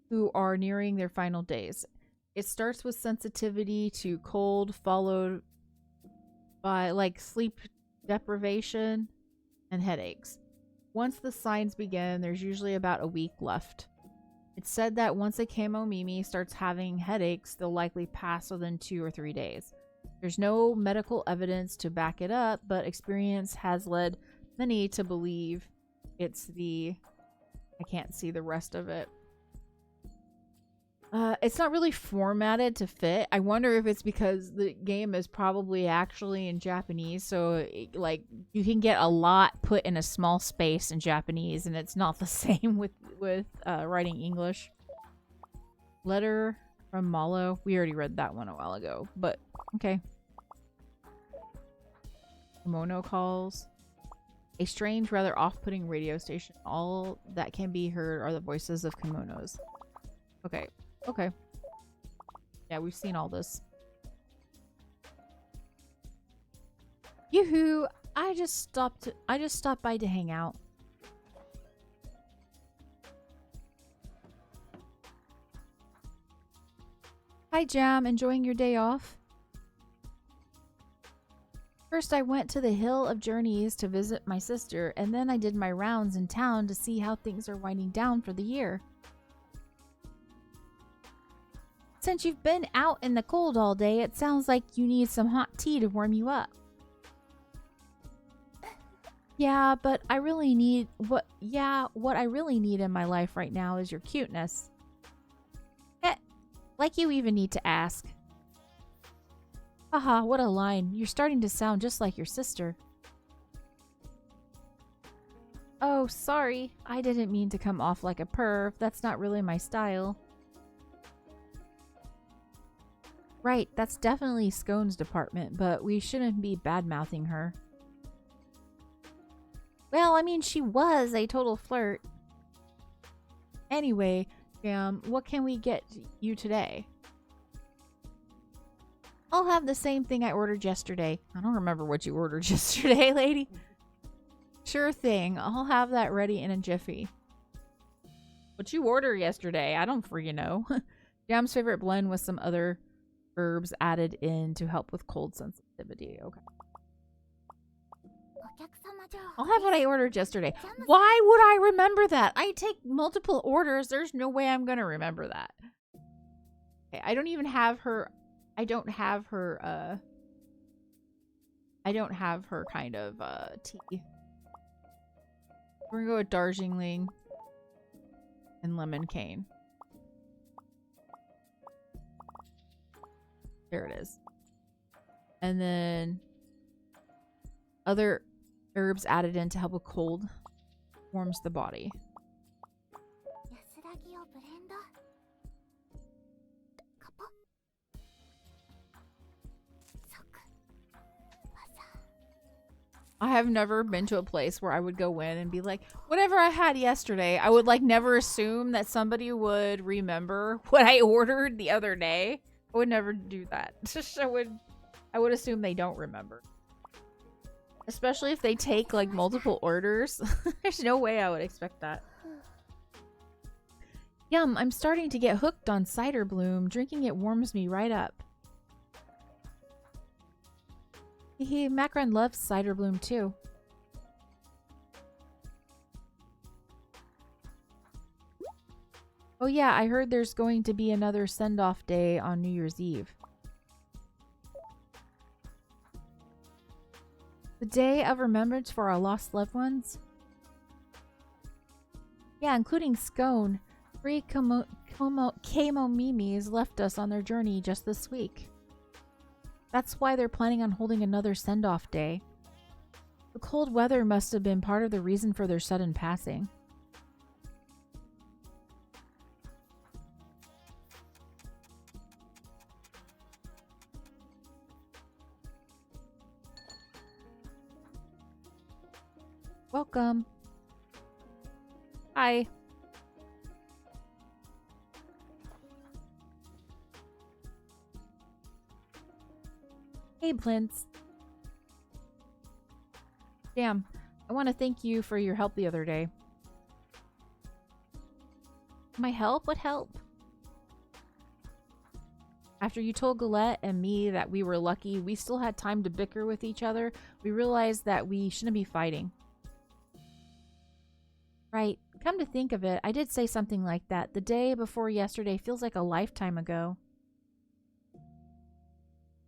who are nearing their final days. It starts with sensitivity to cold, followed by like sleep deprivation and headaches. Once the signs begin, there's usually about a week left. It's said that once a Kemomimi starts having headaches, they'll likely pass within 2 or 3 days. There's no medical evidence to back it up, but experience has led many to believe it's the... I can't see the rest of it. It's not really formatted to fit. I wonder if it's because the game is probably actually in Japanese, so like you can get a lot put in a small space in Japanese, and it's not the same with writing English. Letter from Malo. We already read that one a while ago, but okay. Kemono calls. A strange, rather off-putting radio station. All that can be heard are the voices of kimonos. Okay. Okay. Yeah, we've seen all this. Yoo-hoo! I just stopped by to hang out. Hi, Jam. Enjoying your day off? First, I went to the Hill of Journeys to visit my sister, and then I did my rounds in town to see how things are winding down for the year. Since you've been out in the cold all day, it sounds like you need some hot tea to warm you up. Yeah, but I really need what I really need in my life right now is your cuteness. Like you even need to ask. Haha, what a line. You're starting to sound just like your sister. Oh, sorry. I didn't mean to come off like a perv. That's not really my style. Right, that's definitely Scone's department, but we shouldn't be bad-mouthing her. Well, I mean, she was a total flirt. Anyway, what can we get you today? I'll have the same thing I ordered yesterday. I don't remember what you ordered yesterday, lady. Sure thing. I'll have that ready in a jiffy. What you ordered yesterday? I don't freaking know. Jam's favorite blend was some other herbs added in to help with cold sensitivity. Okay. I'll have what I ordered yesterday. Why would I remember that? I take multiple orders. There's no way I'm gonna remember that. Okay, I don't even have her. I don't have her kind of tea. We're gonna go with Darjeeling and lemon cane. There it is. And then other herbs added in to help with cold. Warms the body. I have never been to a place where I would go in and be like, whatever I had yesterday. I would like never assume that somebody would remember what I ordered the other day. I would never do that. I would assume they don't remember. Especially if they take like multiple orders. There's no way I would expect that. Yum, I'm starting to get hooked on cider bloom. Drinking it warms me right up. Hehe, Macron loves cider bloom too. Oh yeah, I heard there's going to be another send-off day on New Year's Eve. The day of remembrance for our lost loved ones? Yeah, including Scone. 3 Kemo Mimis left us on their journey just this week. That's why they're planning on holding another send-off day. The cold weather must have been part of the reason for their sudden passing. Welcome. Hi. Hey, Plinth. Damn, I want to thank you for your help the other day. My help? What help? After you told Galette and me that we were lucky we still had time to bicker with each other, we realized that we shouldn't be fighting. Right. Come to think of it, I did say something like that. The day before yesterday feels like a lifetime ago.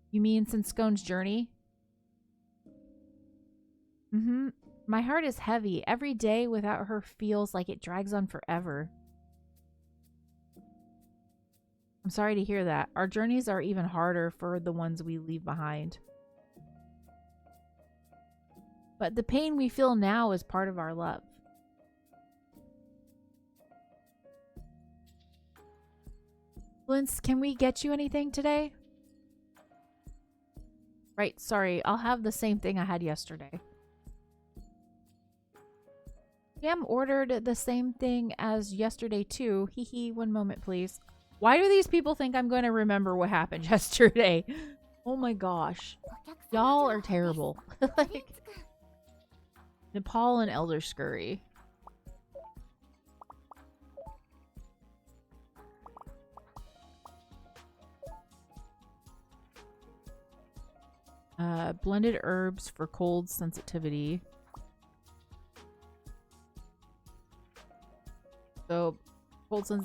You mean since Scone's journey? Mm-hmm. My heart is heavy. Every day without her feels like it drags on forever. I'm sorry to hear that. Our journeys are even harder for the ones we leave behind. But the pain we feel now is part of our love. Linz, can we get you anything today? Right, sorry. I'll have the same thing I had yesterday. Cam ordered the same thing as yesterday too. Hee, one moment please. Why do these people think I'm going to remember what happened yesterday? Oh my gosh. Y'all are terrible. Like, Nepal and Elder Scurry. Blended herbs for cold sensitivity. So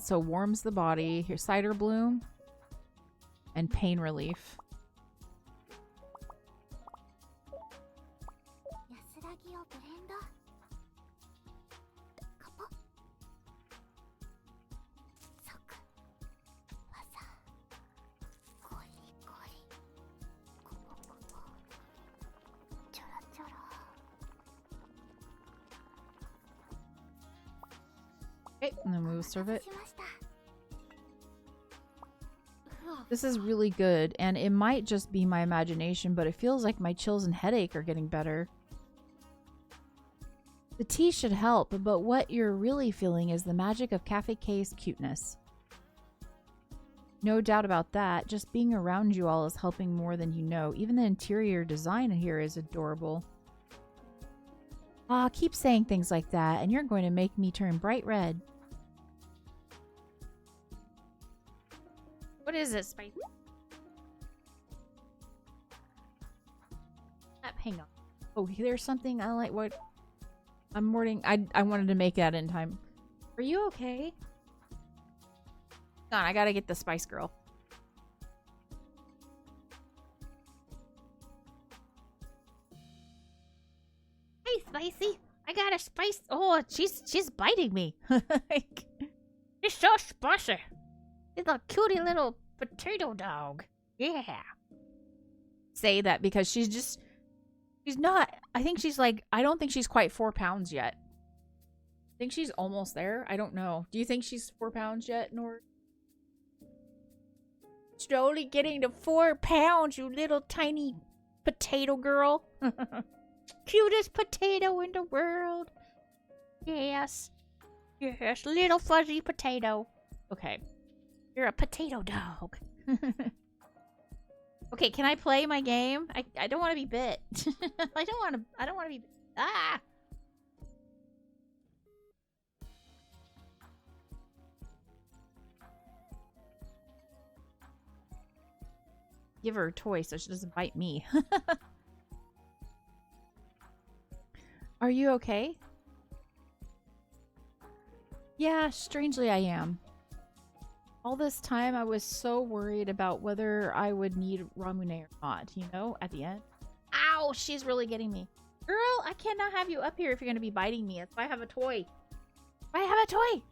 so warms the body. Here's cider bloom and pain relief. Okay, and then we'll serve it. This is really good, and it might just be my imagination, but it feels like my chills and headache are getting better. The tea should help, but what you're really feeling is the magic of Cafe K's cuteness. No doubt about that. Just being around you all is helping more than you know. Even the interior design here is adorable. Ah, keep saying things like that, and you're going to make me turn bright red. What is it, Spicy? Hang on. Oh, there's something I like. What? I'm morning. I wanted to make that in time. Are you okay? Hang on, I gotta get the Spice Girl. Hey, Spicy. I got a spice. Oh, she's biting me. Like, it's so spicy. It's a cutie little potato dog. Yeah. Say that because she's not, I think she's like, I don't think she's quite 4 pounds yet. I think she's almost there. I don't know. Do you think she's 4 pounds yet, Nord? Slowly getting to 4 pounds, you little tiny potato girl. Cutest potato in the world. Yes. Yes, little fuzzy potato. Okay. You're a potato dog. Okay, can I play my game? I don't want to be bit. I don't want to be... Ah! give her a toy so she doesn't bite me. Are you okay? Yeah, strangely I am. All this time I was so worried about whether I would need Ramune or not, you know, at the end. Ow, she's really getting me. Girl, I cannot have you up here if you're going to be biting me. That's why I have a toy. I have a toy!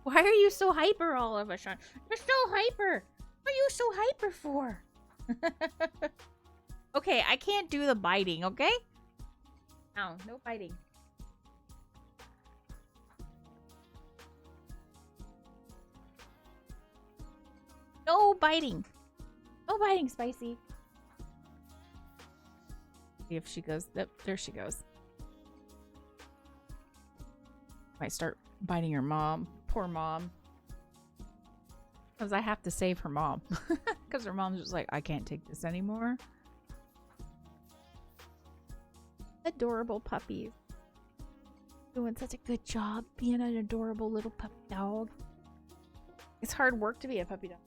Why are you so hyper all of a sudden? You're so hyper! What are you so hyper for? Okay, I can't do the biting, okay? No, no biting. No biting. No biting, Spicy. See if she goes. Yep, there she goes. Might start biting her mom. Poor mom. Because I have to save her mom. Because her mom's just like, I can't take this anymore. Adorable puppies. Doing such a good job being an adorable little puppy dog. It's hard work to be a puppy dog.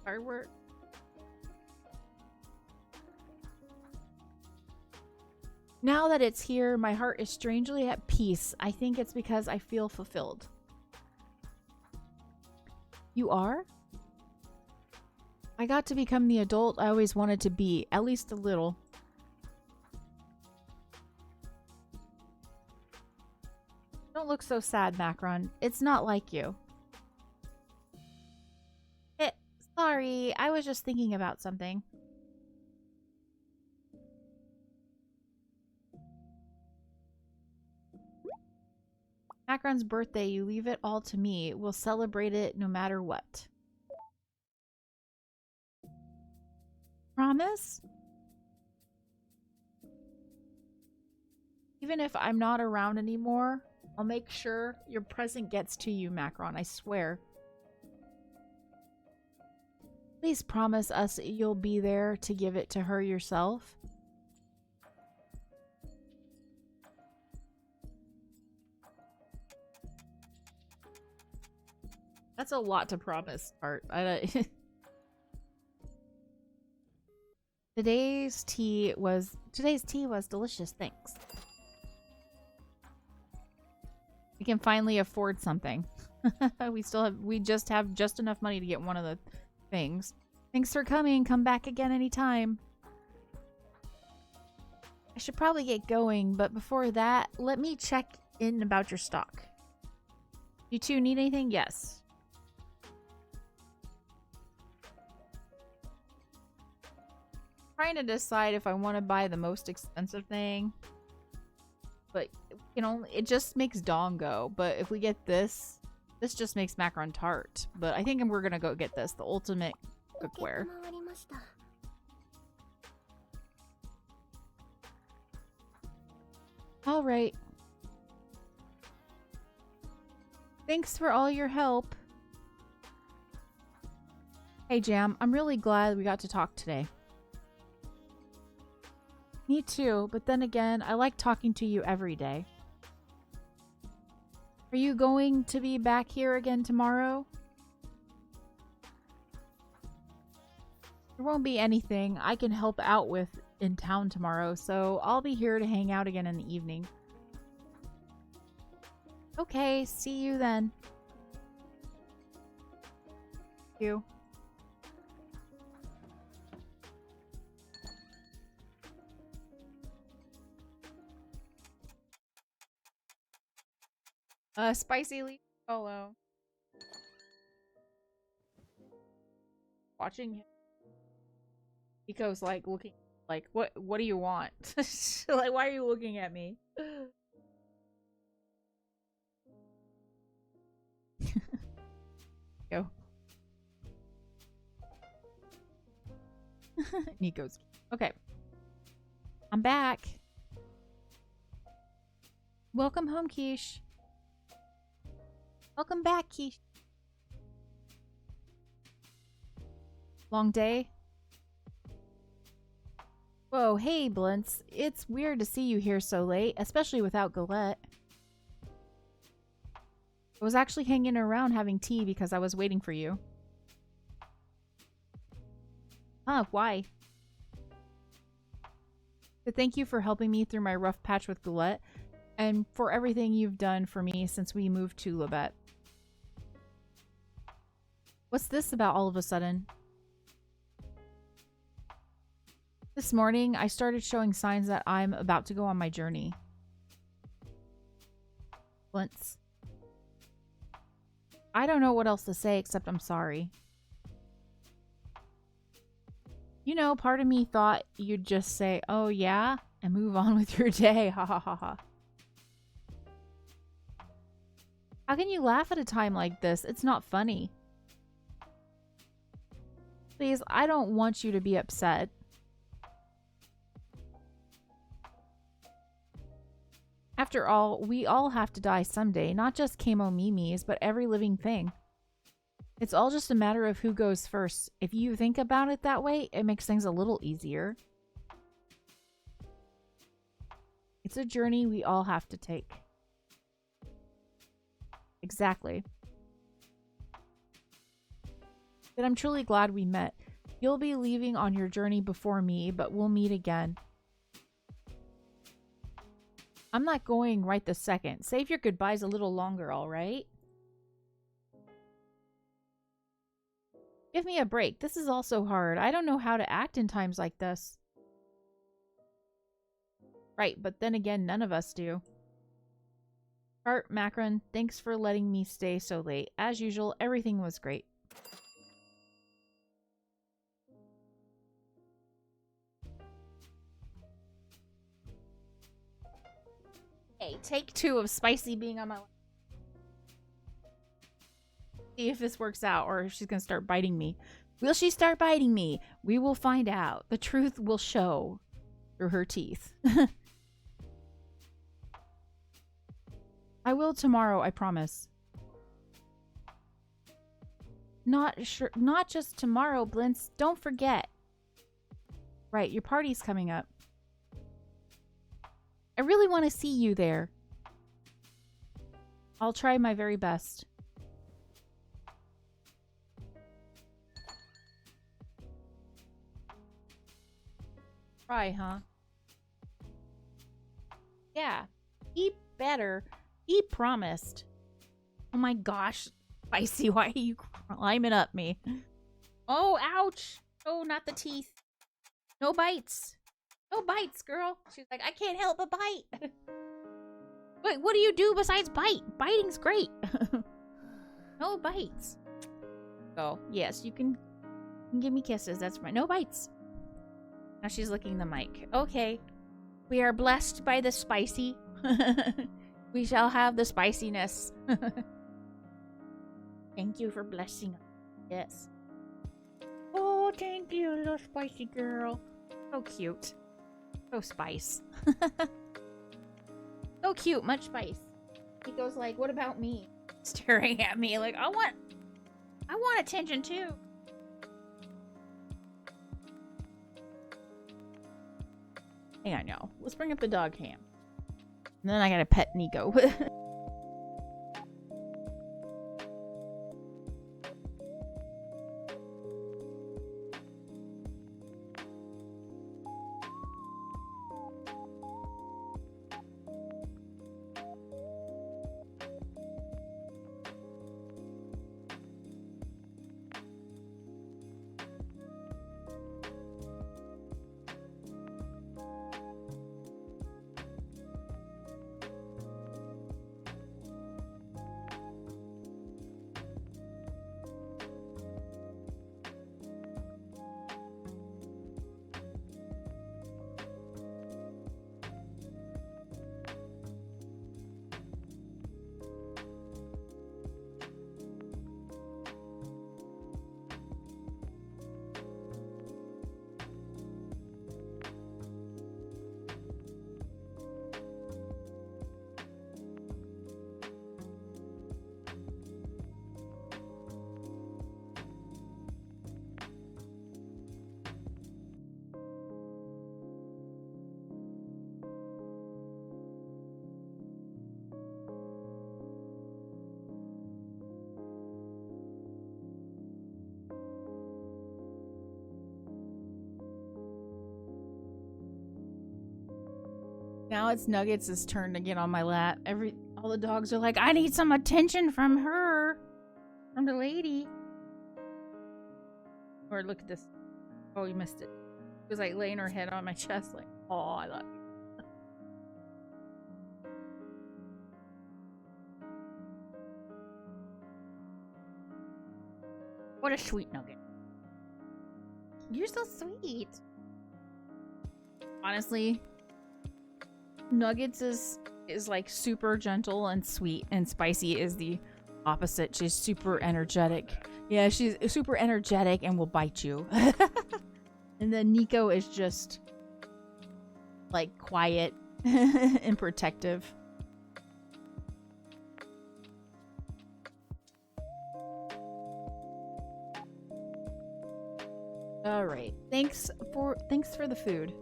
Hard work. Now that it's here, my heart is strangely at peace. I think it's because I feel fulfilled. You are? I got to become the adult I always wanted to be, at least a little. Don't look so sad, Macron. It's not like you. Sorry, I was just thinking about something. Macron's birthday, you leave it all to me. We'll celebrate it no matter what. Promise? Even if I'm not around anymore, I'll make sure your present gets to you, Macron. I swear. Please promise us you'll be there to give it to her yourself. That's a lot to promise, Art. Today's tea was delicious, thanks. We can finally afford something. we just have just enough money to get one of the things. Thanks for coming. Come back again anytime. I should probably get going, but before that, let me check in about your stock. You two need anything? Yes. Trying to decide if I want to buy the most expensive thing, but it just makes Dawn go. But if we get this just makes Macron tart. But I think we're gonna go get this, the ultimate cookware. All right. Thanks for all your help. Hey Jam, I'm really glad we got to talk today. Me too, but then again, I like talking to you every day. Are you going to be back here again tomorrow? There won't be anything I can help out with in town tomorrow, so I'll be here to hang out again in the evening. Okay, see you then. Thank you. Spicy leaf solo. Watching him. Nico's like looking like, what do you want? Like, why are you looking at me? Go. Nico's. Okay. I'm back. Welcome home, Quiche. Welcome back, Quiche. Long day? Whoa, hey, Blintz. It's weird to see you here so late, especially without Galette. I was actually hanging around having tea because I was waiting for you. Huh, why? But thank you for helping me through my rough patch with Gillette, and for everything you've done for me since we moved to Labette. What's this about all of a sudden? This morning, I started showing signs that I'm about to go on my journey. Blintz. I don't know what else to say except I'm sorry. You know, part of me thought you'd just say, oh yeah, and move on with your day. Ha ha ha ha. How can you laugh at a time like this? It's not funny. Please, I don't want you to be upset. After all, we all have to die someday, not just Kemomimis, but every living thing. It's all just a matter of who goes first. If you think about it that way, it makes things a little easier. It's a journey we all have to take. Exactly. But I'm truly glad we met. You'll be leaving on your journey before me, but we'll meet again. I'm not going right this second. Save your goodbyes a little longer, all right? Give me a break. This is all so hard. I don't know how to act in times like this. Right, but then again, none of us do. Art, Macron, thanks for letting me stay so late. As usual, everything was great. Hey, take 2 of Spicy being on my lap. See if this works out or if she's gonna start biting me. Will she start biting me? We will find out. The truth will show through her teeth. I will tomorrow, I promise. Not just tomorrow, Blintz. Don't forget. Right, your party's coming up. I really want to see you there. I'll try my very best. Try, huh? Yeah. He better. He promised. Oh my gosh. Spicy, why are you climbing up me? Oh, ouch. Oh, not the teeth. No bites. No bites, girl. She's like, I can't help but bite. Wait, what do you do besides bite? Biting's great. No bites. Oh, yes, you can give me kisses. That's right. No bites. Now she's licking the mic. Okay. We are blessed by the spicy. We shall have the spiciness. Thank you for blessing us. Yes. Oh, thank you, little spicy girl. So cute. So spice. So cute, much spice. He goes like, what about me? Staring at me like, I want attention too. Hang on, y'all. Let's bring up the dog cam. And then I gotta pet Nico. Now it's Nuggets' turn to get on my lap. All the dogs are like, I need some attention from her. From the lady. Or look at this. Oh, you missed it. It was like laying her head on my chest like, oh, I love you. What a sweet nugget. You're so sweet. Honestly, Nuggets is like super gentle and sweet, and Spicy is the opposite. She's super energetic. Yeah, she's super energetic and will bite you. And then Nico is just like quiet and protective. All right. Thanks for the food.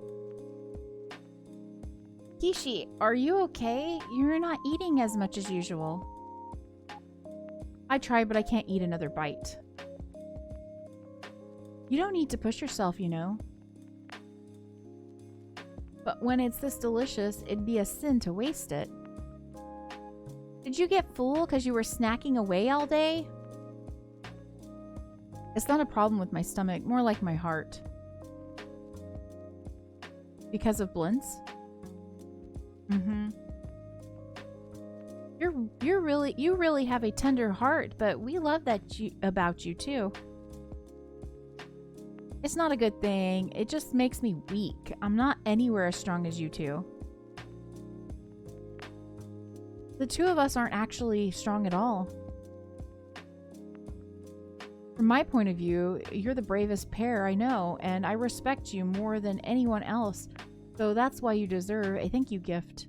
Kishi, are you okay? You're not eating as much as usual. I tried, but I can't eat another bite. You don't need to push yourself, you know. But when it's this delicious, it'd be a sin to waste it. Did you get full because you were snacking away all day? It's not a problem with my stomach, more like my heart. Because of Blintz? Mm-hmm. You really have a tender heart, but we love that about you too. It's not a good thing. It just makes me weak. I'm not anywhere as strong as you two. The two of us aren't actually strong at all. From my point of view, you're the bravest pair I know, and I respect you more than anyone else, so that's why you deserve a thank you gift.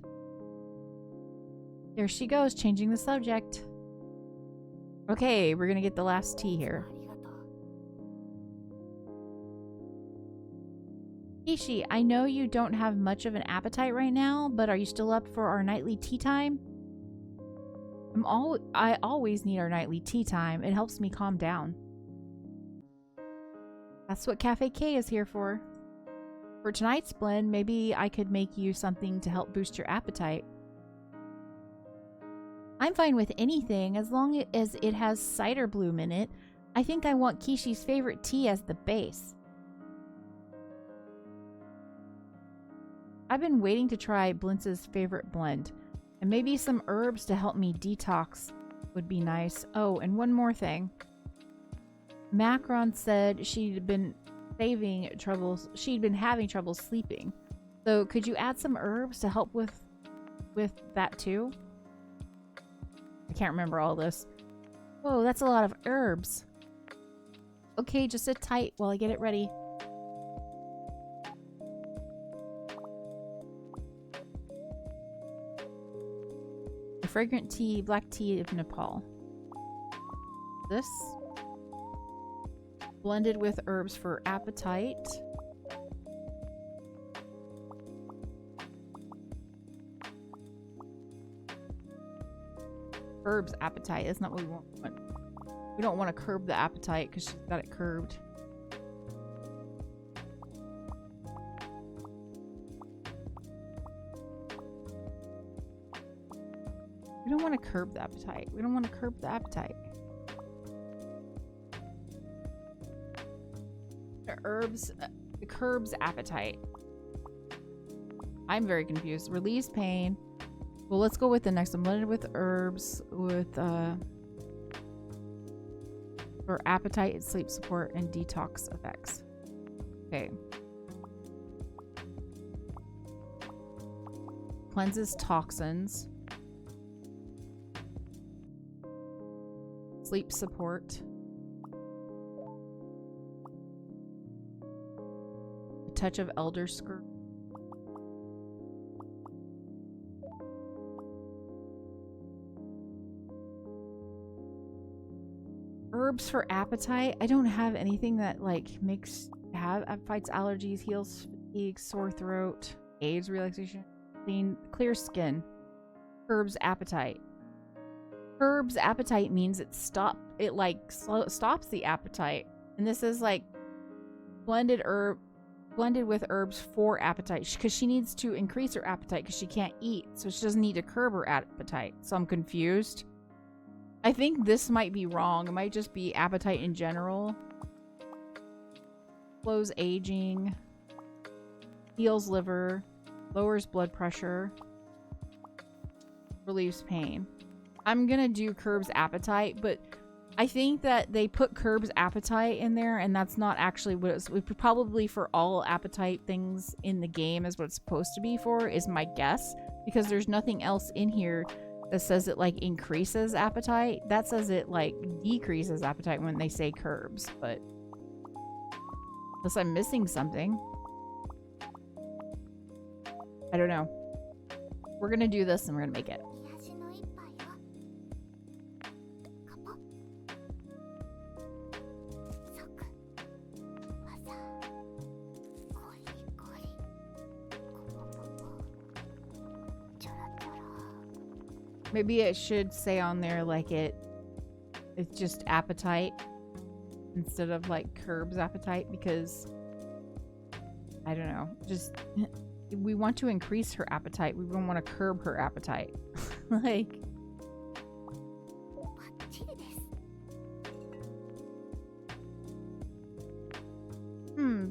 There she goes, changing the subject. Okay, we're gonna get the last tea here. Kishi, I know you don't have much of an appetite right now, but are you still up for our nightly tea time? I always need our nightly tea time. It helps me calm down. That's what Cafe K is here for. For tonight's blend, maybe I could make you something to help boost your appetite. I'm fine with anything as long as it has cider bloom in it. I think I want Kishi's favorite tea as the base. I've been waiting to try Blintz's favorite blend, and maybe some herbs to help me detox would be nice. Oh, and one more thing. Macron said she'd been having trouble sleeping. So could you add some herbs to help with that too? I can't remember all this. Whoa, that's a lot of herbs. Okay, just sit tight while I get it ready. The fragrant tea, black tea of Nepal. This blended with herbs for appetite. Herbs appetite. That's not what we want. We don't want to curb the appetite because she's got it curbed. We don't want to curb the appetite. We don't want to curb the appetite. The herbs curbs appetite. I'm very confused. Relieves pain. Well, let's go with the next one. Blended with herbs with for appetite, sleep support, and detox effects. Okay. Cleanses toxins. Sleep support. A touch of elder skirt. Herbs for appetite. I don't have anything that like fights allergies, heals fatigue, sore throat, aids relaxation, clear skin. Herbs appetite. Herbs appetite means it stops the appetite. And this is like blended herb blended with herbs for appetite because she needs to increase her appetite because she can't eat, so she doesn't need to curb her appetite. So I'm confused. I think this might be wrong. It might just be appetite in general. Slows aging, heals liver, lowers blood pressure, relieves pain. I'm gonna do curbs appetite, but I think that they put curbs appetite in there, and that's not actually what it's probably for all appetite things in the game is what it's supposed to be for, is my guess, because there's nothing else in here that says it like increases appetite. That says it like decreases appetite when they say curbs, but unless I'm missing something. I don't know. We're gonna do this and we're gonna make it. Maybe it should say on there like it's just appetite instead of like curbs appetite, because I don't know, just we want to increase her appetite. We don't want to curb her appetite. Like,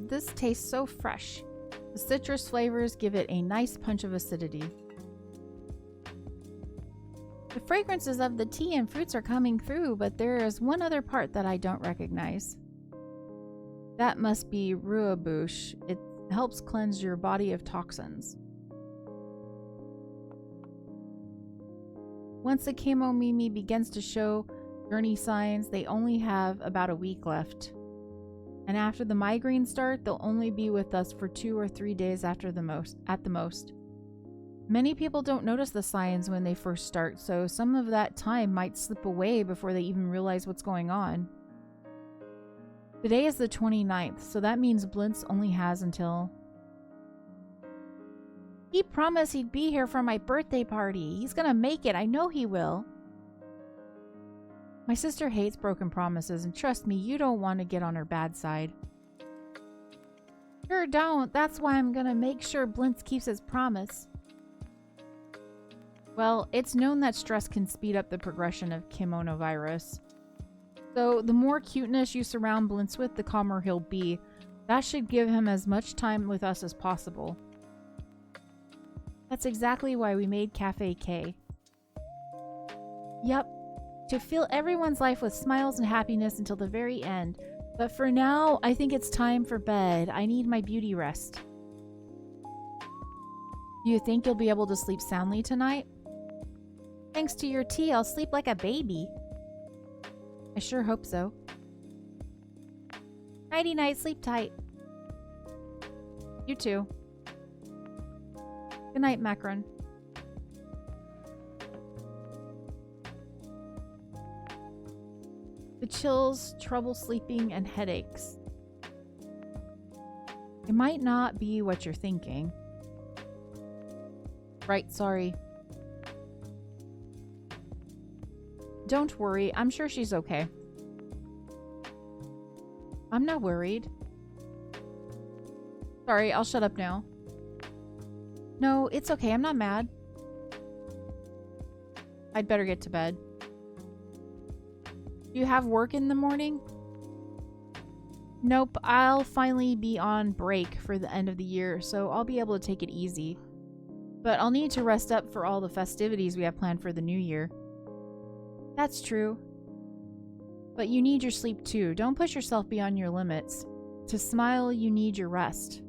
this tastes so fresh. The citrus flavors give it a nice punch of acidity. The fragrances of the tea and fruits are coming through, but there is one other part that I don't recognize. That must be ruabush. It helps cleanse your body of toxins. Once the Kemo begins to show journey signs, they only have about a week left. And after the migraines start, they'll only be with us for 2 or 3 days at the most. Many people don't notice the signs when they first start, so some of that time might slip away before they even realize what's going on. Today is the 29th, so that means Blintz only has until... He promised he'd be here for my birthday party. He's gonna make it. I know he will. My sister hates broken promises, and trust me, you don't want to get on her bad side. Sure don't. That's why I'm gonna make sure Blintz keeps his promise. Well, it's known that stress can speed up the progression of Kemono virus. So the more cuteness you surround Blintz with, the calmer he'll be. That should give him as much time with us as possible. That's exactly why we made Cafe K. Yep, to fill everyone's life with smiles and happiness until the very end. But for now, I think it's time for bed. I need my beauty rest. Do you think you'll be able to sleep soundly tonight? Thanks to your tea, I'll sleep like a baby. I sure hope so. Nighty-night, sleep tight. You too. Good night, Macron. The chills, trouble sleeping, and headaches. It might not be what you're thinking. Right, sorry. Don't worry, I'm sure she's okay. I'm not worried. Sorry, I'll shut up now. No, it's okay, I'm not mad. I'd better get to bed. Do you have work in the morning? Nope, I'll finally be on break for the end of the year, so I'll be able to take it easy. But I'll need to rest up for all the festivities we have planned for the new year. That's true. But you need your sleep too. Don't push yourself beyond your limits. To smile, you need your rest.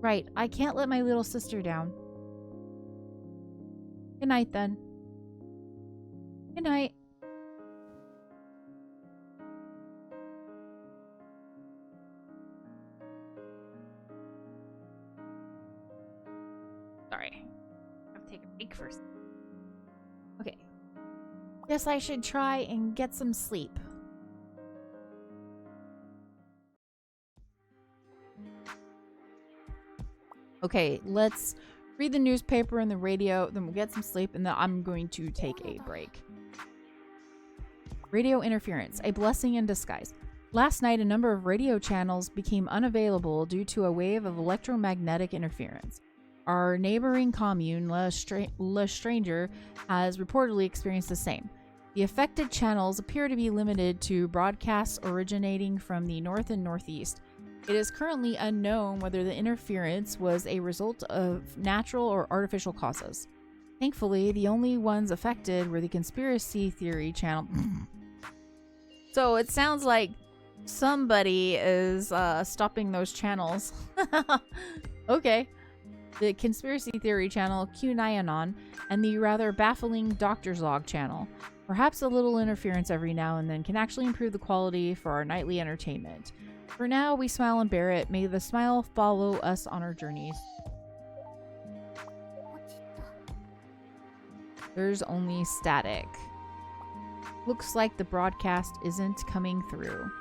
Right, I can't let my little sister down. Good night then. Good night. Sorry. I have to take a break first. Okay. Guess I should try and get some sleep. Okay, let's read the newspaper and the radio, then we'll get some sleep, and then I'm going to take a break. Radio interference, a blessing in disguise. Last night, a number of radio channels became unavailable due to a wave of electromagnetic interference. Our neighboring commune, Le Stranger, has reportedly experienced the same. The affected channels appear to be limited to broadcasts originating from the north and northeast. It is currently unknown whether the interference was a result of natural or artificial causes. Thankfully, the only ones affected were the conspiracy theory channel. So it sounds like somebody is stopping those channels. Okay. The conspiracy theory channel QAnon and the rather baffling Doctor's Log channel. Perhaps a little interference every now and then can actually improve the quality for our nightly entertainment. For now, we smile and bear it. May the smile follow us on our journeys. There's only static. Looks like the broadcast isn't coming through.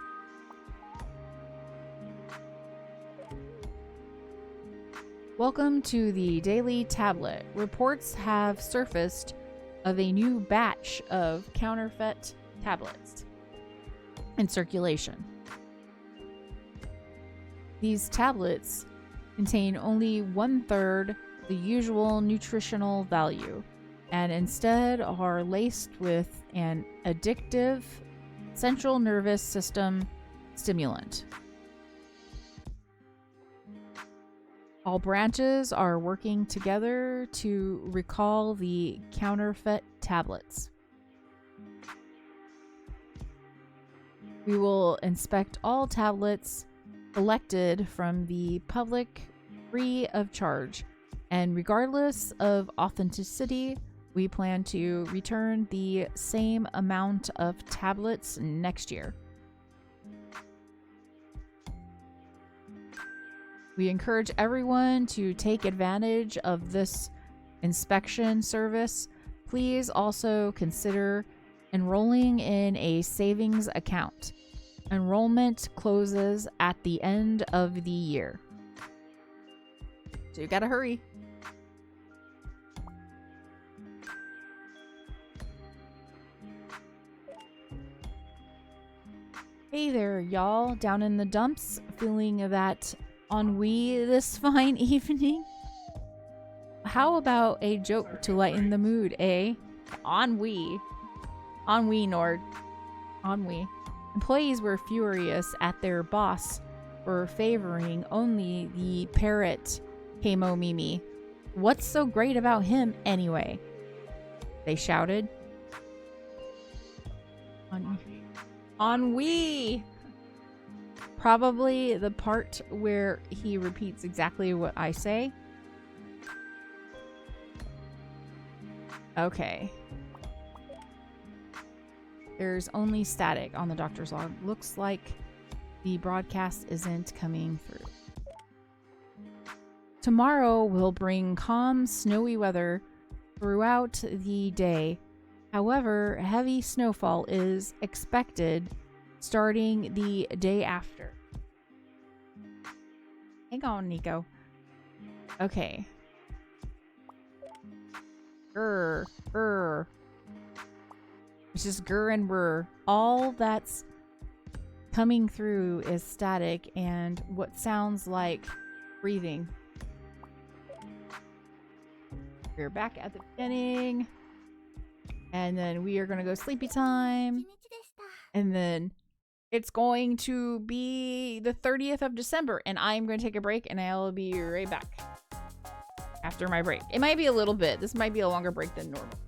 Welcome to the Daily Tablet. Reports have surfaced of a new batch of counterfeit tablets in circulation. These tablets contain only 1/3 the usual nutritional value and instead are laced with an addictive central nervous system stimulant. All branches are working together to recall the counterfeit tablets. We will inspect all tablets collected from the public free of charge, and regardless of authenticity, we plan to return the same amount of tablets next year. We encourage everyone to take advantage of this inspection service. Please also consider enrolling in a savings account. Enrollment closes at the end of the year. So you gotta hurry. Hey there, y'all. Down in the dumps, feeling that ennui this fine evening? How about a joke to lighten the mood, eh? Ennui. Ennui, Nord. Ennui. Employees were furious at their boss for favoring only the parrot Kemono Mimi. What's so great about him anyway? They shouted. Ennui! Probably the part where he repeats exactly what I say. Okay. There's only static on the Doctor's Log. Looks like the broadcast isn't coming through. Tomorrow will bring calm, snowy weather throughout the day. However, heavy snowfall is expected starting the day after. Hang on, Nico. Okay. It's just grr and brr. All that's coming through is static and what sounds like breathing. We're back at the beginning. And then we are going to go sleepy time. And then it's going to be the 30th of December. And I'm going to take a break and I'll be right back after my break. It might be a little bit. This might be a longer break than normal.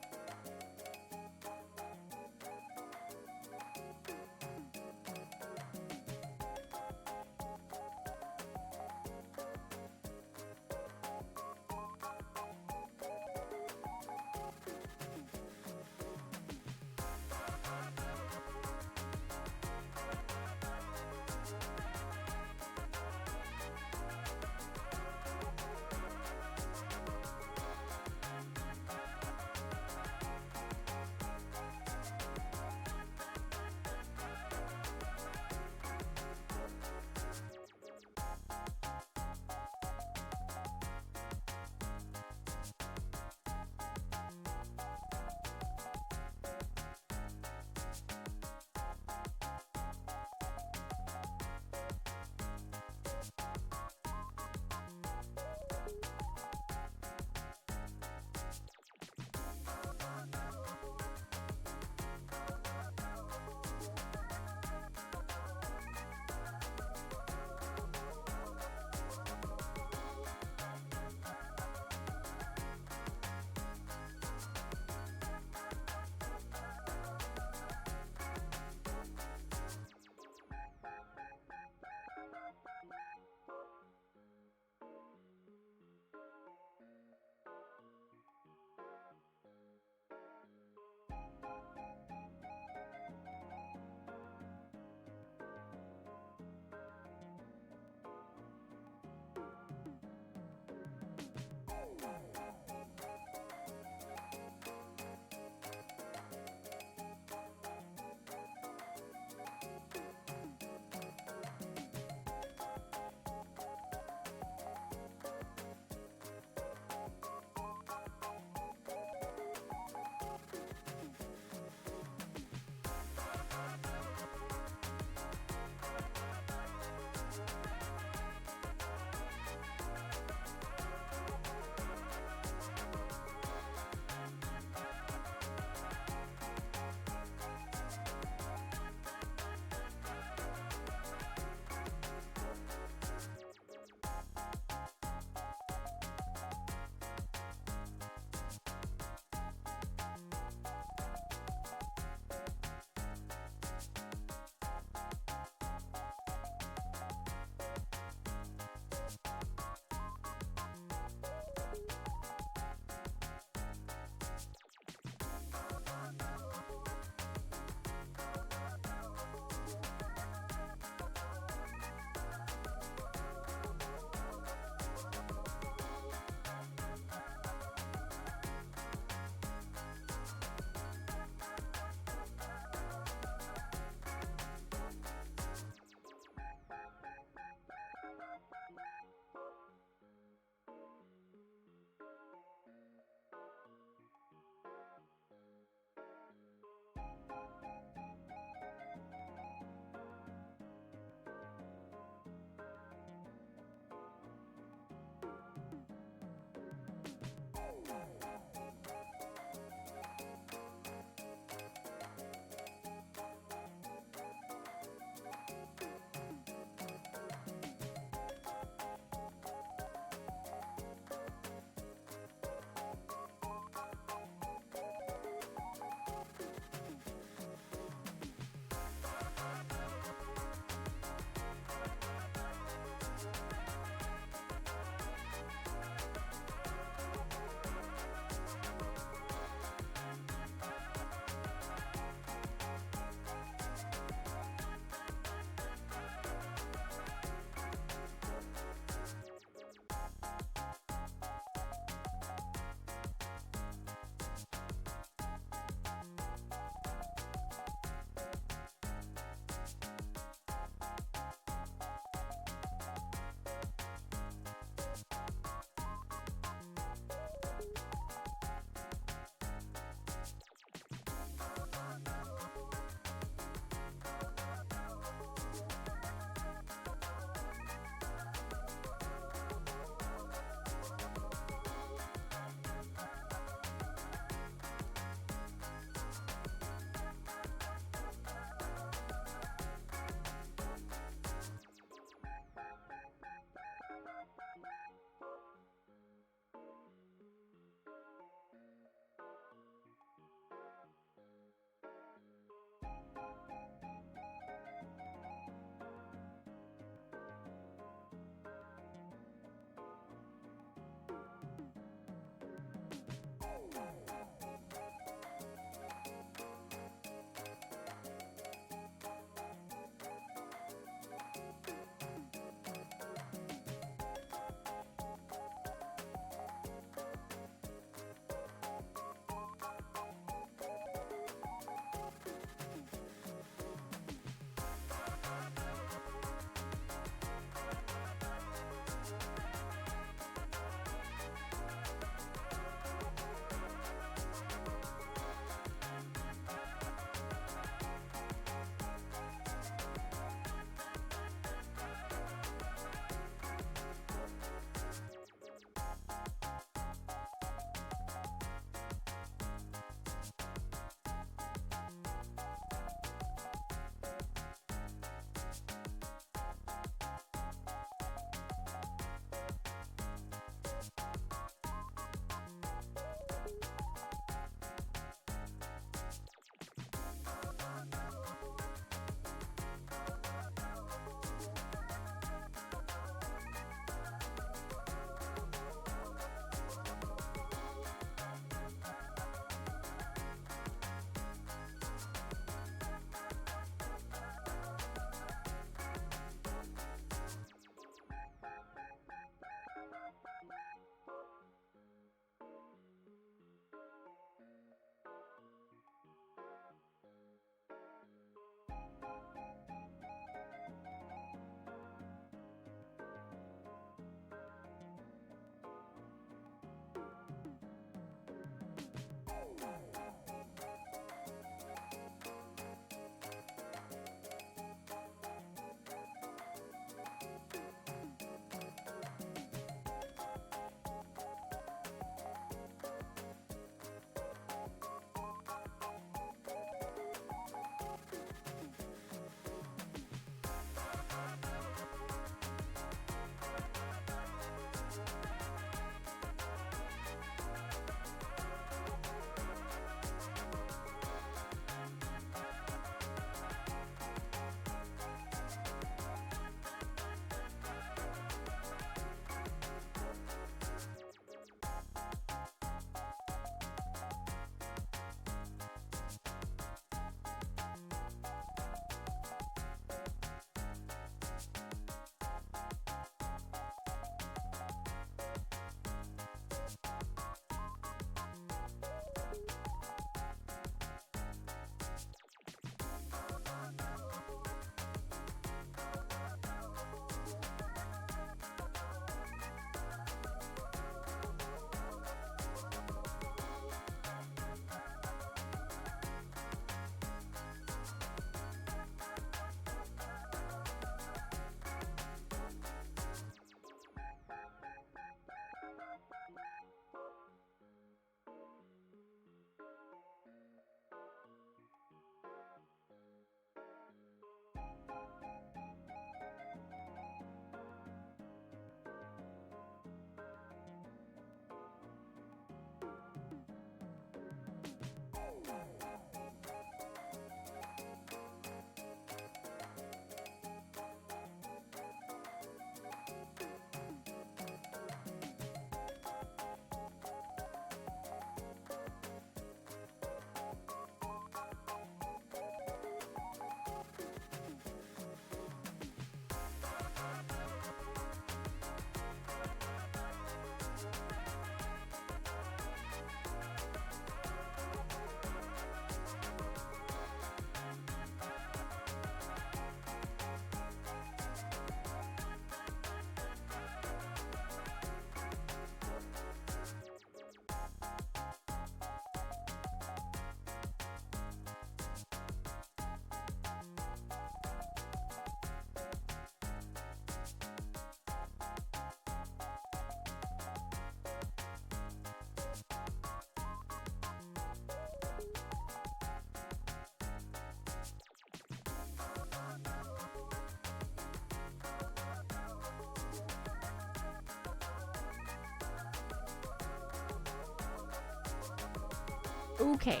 Okay.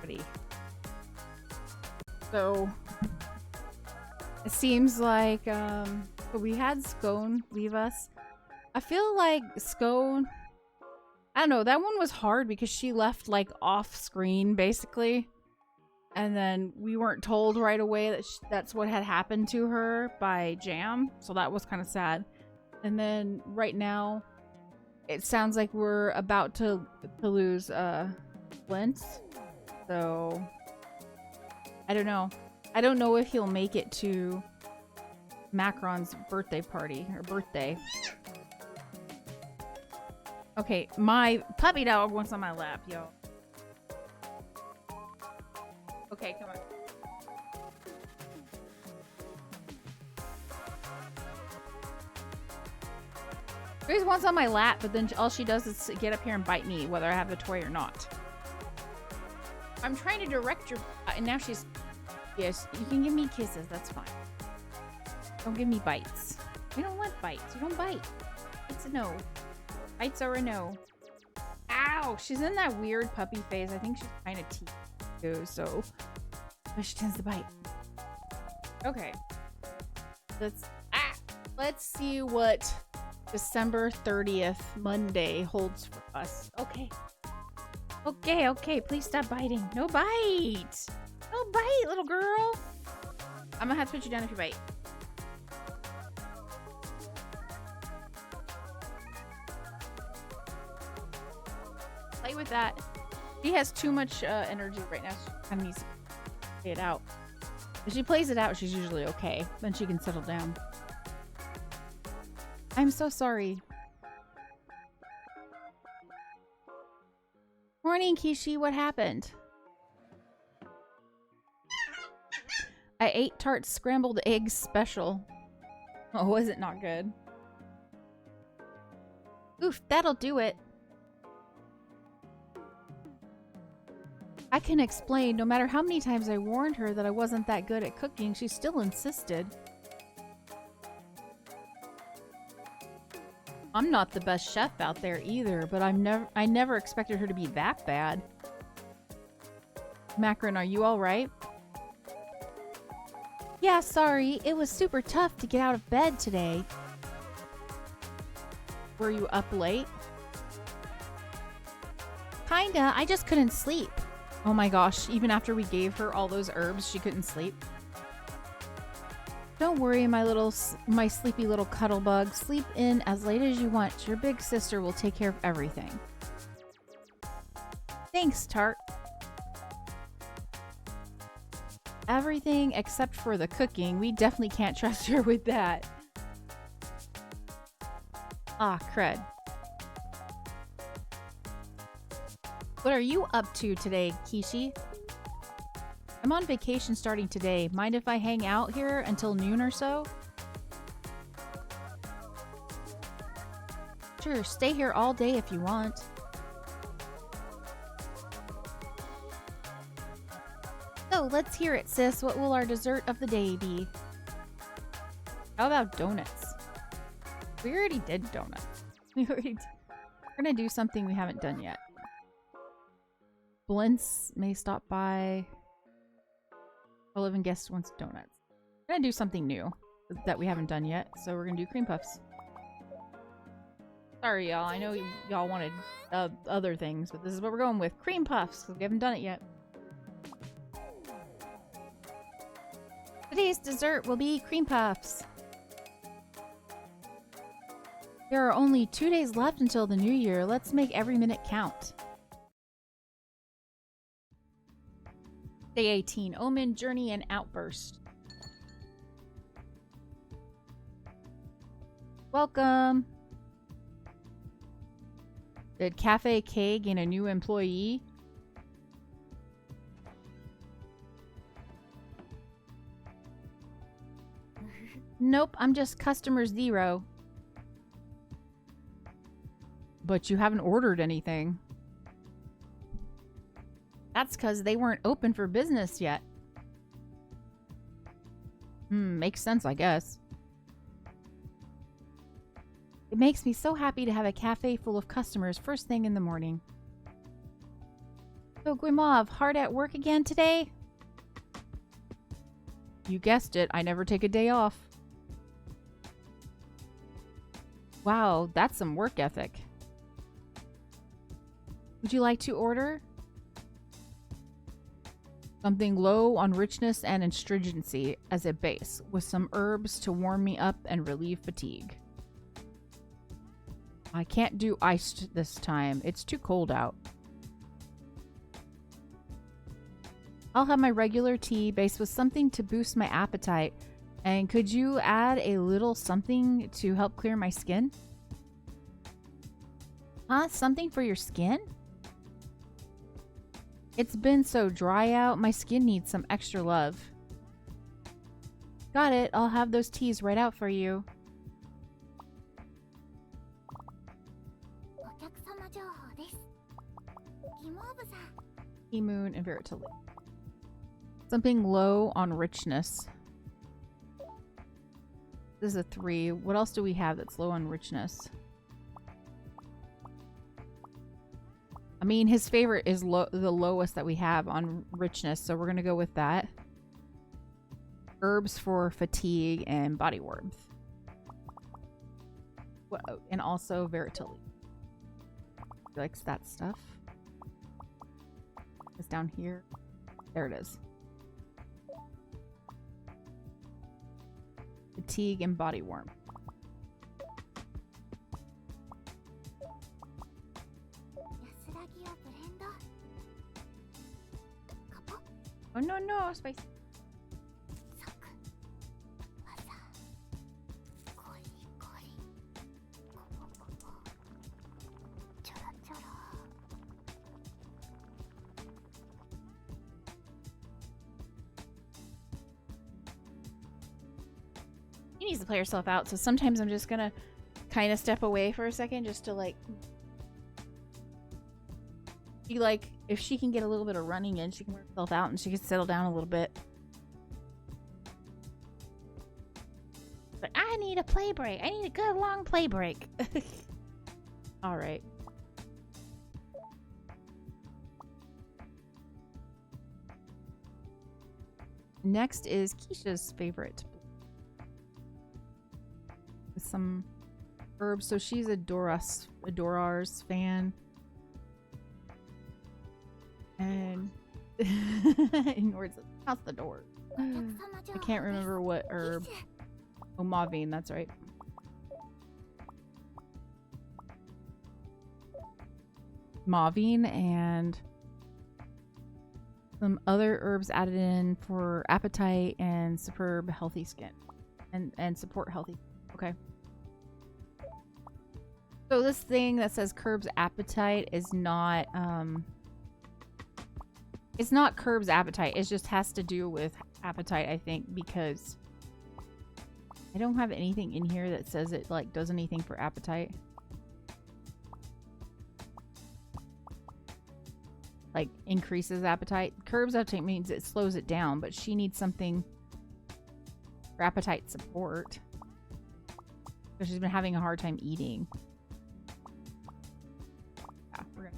Ready. So it seems like we had Scone leave us. I feel like Scone, I don't know, that one was hard because she left like off screen basically. And then we weren't told right away that that's what had happened to her by Jam. So that was kind of sad. And then right now, it sounds like we're about to lose Flint. So I don't know. I don't know if he'll make it to Macron's birthday party or birthday. Okay, my puppy dog wants on my lap, yo. Okay, come on. Grace wants on my lap, but then all she does is get up here and bite me, whether I have the toy or not. I'm trying to direct your... and now she's... Yes, you can give me kisses. That's fine. Don't give me bites. We don't want bites. You don't bite. It's a no. Bites are a no. Ow! She's in that weird puppy phase. I think she's kind of teeth too, so... But she tends to bite. Okay. Let's see what December 30th, Monday, holds for us. Okay. Okay. Please stop biting. No bite! No bite, little girl! I'm gonna have to put you down if you bite. Play with that. She has too much energy right now. She kind of needs to play it out. If she plays it out, she's usually okay. Then she can settle down. I'm so sorry. Morning, Kishi. What happened? I ate Tart's scrambled eggs special. Oh, was it not good? Oof, that'll do it. I can explain. No matter how many times I warned her that I wasn't that good at cooking, she still insisted. I'm not the best chef out there either, but I never expected her to be that bad. Macron, are you all right? Yeah, sorry. It was super tough to get out of bed today. Were you up late? Kinda. I just couldn't sleep. Oh my gosh, even after we gave her all those herbs, she couldn't sleep. Don't worry, my sleepy little cuddle bug. Sleep in as late as you want. Your big sister will take care of everything. Thanks, Tart. Everything except for the cooking. We definitely can't trust her with that. Ah, crud. What are you up to today, Kishi? I'm on vacation starting today. Mind if I hang out here until noon or so? Sure, stay here all day if you want. So, let's hear it, sis. What will our dessert of the day be? How about donuts? We already did donuts. We're gonna do something we haven't done yet. Blintz may stop by. Our living guest wants donuts. We're gonna do something new that we haven't done yet, so we're gonna do cream puffs. Sorry, y'all. I know y'all wanted other things, but this is what we're going with. Cream puffs, because we haven't done it yet. Today's dessert will be cream puffs. There are only 2 days left until the new year. Let's make every minute count. Day 18. Omen, Journey, and Outburst. Welcome. Did Cafe K gain a new employee? Nope, I'm just customer 0. But you haven't ordered anything. That's because they weren't open for business yet. Makes sense, I guess. It makes me so happy to have a cafe full of customers first thing in the morning. So, Guimauve, hard at work again today? You guessed it, I never take a day off. Wow, that's some work ethic. Would you like to order? Something low on richness and astringency as a base, with some herbs to warm me up and relieve fatigue. I can't do iced this time. It's too cold out. I'll have my regular tea based with something to boost my appetite. And could you add a little something to help clear my skin? Huh? Something for your skin? It's been so dry out, my skin needs some extra love. Got it, I'll have those teas right out for you. Moon and Veritali. Something low on richness. This is a 3. What else do we have that's low on richness? I mean, his favorite is the lowest that we have on richness, so we're going to go with that. Herbs for fatigue and body warmth. Whoa, and also Veritali. He likes that stuff. It's down here. There it is. Fatigue and body warmth. Oh no, no, spicy. She needs to play herself out, so sometimes I'm just gonna kind of step away for a second just to like... if she can get a little bit of running in, she can wear herself out and she can settle down a little bit. But I need a play break. I need a good long play break. Alright. Next is Keisha's favorite. With some herbs. So she's a Dorar's fan. And Nord's how's the door? I can't remember what herb. Oh, Mavine, that's right. Mavine and some other herbs added in for appetite and superb healthy skin. And support healthy. Okay. So this thing that says curbs appetite is not it's not curbs appetite. It just has to do with appetite, I think, because I don't have anything in here that says it like does anything for appetite. Like increases appetite. Curbs appetite means it slows it down, but she needs something for appetite support. Because she's been having a hard time eating. Yeah, we're gonna...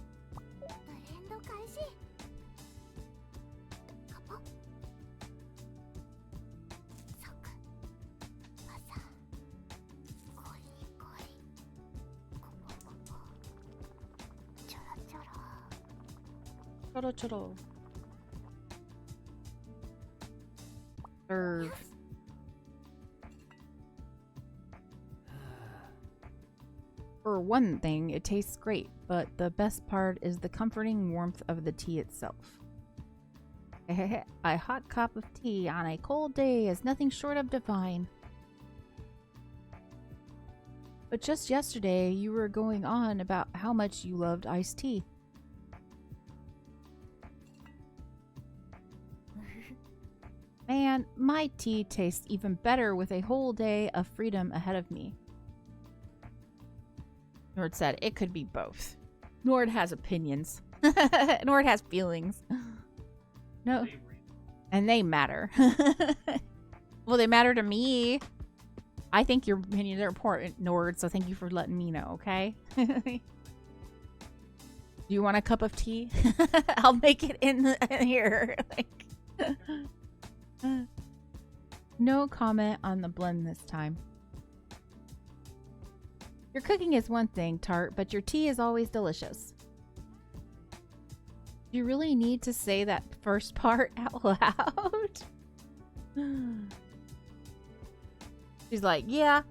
Choro. Serve. For one thing, it tastes great, but the best part is the comforting warmth of the tea itself. A hot cup of tea on a cold day is nothing short of divine. But just yesterday, you were going on about how much you loved iced tea. Man, my tea tastes even better with a whole day of freedom ahead of me. Nord said it could be both. Nord has opinions. Nord has feelings. No. And they matter. Well, they matter to me. I think your opinions are important, Nord, so thank you for letting me know, okay? Do you want a cup of tea? I'll make it in here. No comment on the blend this time. Your cooking is one thing, Tart, but your tea is always delicious. Do you really need to say that first part out loud? She's like, yeah,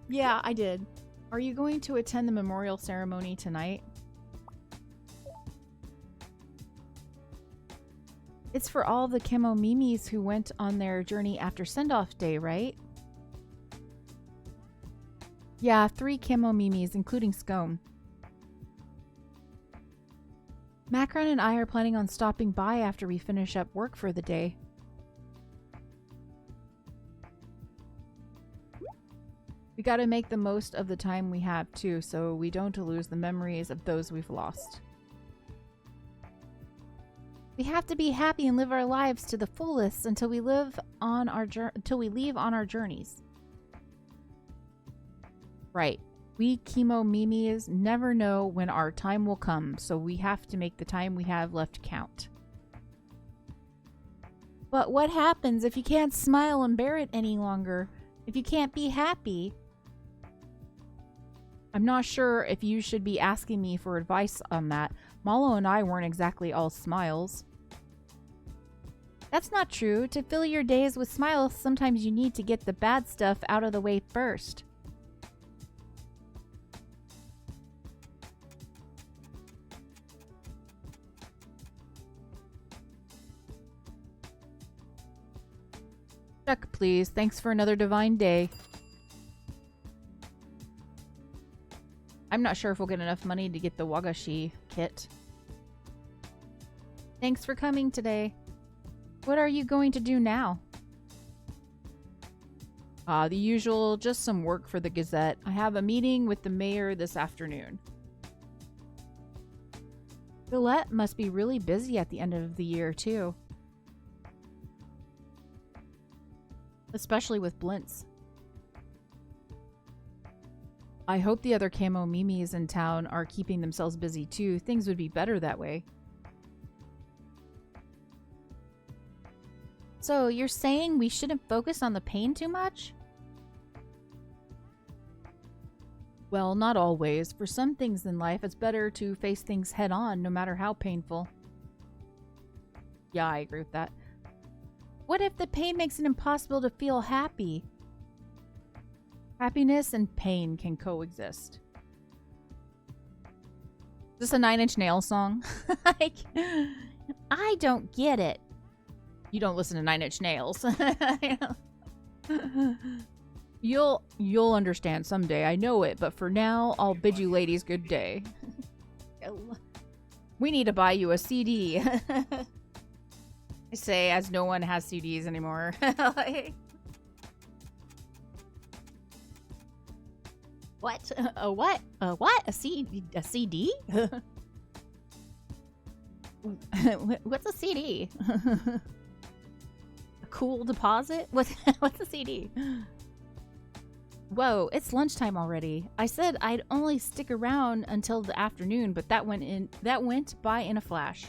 I did. Are you going to attend the memorial ceremony tonight? It's for all the Kemo Mimis who went on their journey after send-off day, right? Yeah, 3 Kemo Mimis, including Scone. Macron and I are planning on stopping by after we finish up work for the day. We gotta make the most of the time we have too, so we don't lose the memories of those we've lost. We have to be happy and live our lives to the fullest until we leave on our journeys. Right. We Kemo Mimis never know when our time will come, so we have to make the time we have left count. But what happens if you can't smile and bear it any longer? If you can't be happy? I'm not sure if you should be asking me for advice on that. Malo and I weren't exactly all smiles. That's not true. To fill your days with smiles, sometimes you need to get the bad stuff out of the way first. Check, please. Thanks for another divine day. I'm not sure if we'll get enough money to get the Wagashi kit. Thanks for coming today. What are you going to do now? The usual, just some work for the Gazette. I have a meeting with the mayor this afternoon. Gillette must be really busy at the end of the year, too. Especially with Blintz. I hope the other camo Mimis in town are keeping themselves busy, too. Things would be better that way. So, you're saying we shouldn't focus on the pain too much? Well, not always. For some things in life, it's better to face things head on, no matter how painful. Yeah, I agree with that. What if the pain makes it impossible to feel happy? Happiness and pain can coexist. Is this a Nine Inch Nails song? I don't get it. You don't listen to Nine Inch Nails. You'll understand someday. I know it, but for now, I'll bid you ladies good day. We need to buy you a CD. I say, as no one has CDs anymore. What? What? What? A CD? A CD? What's a CD? A cool deposit? What's a CD? Whoa, it's lunchtime already. I said I'd only stick around until the afternoon, but that went by in a flash.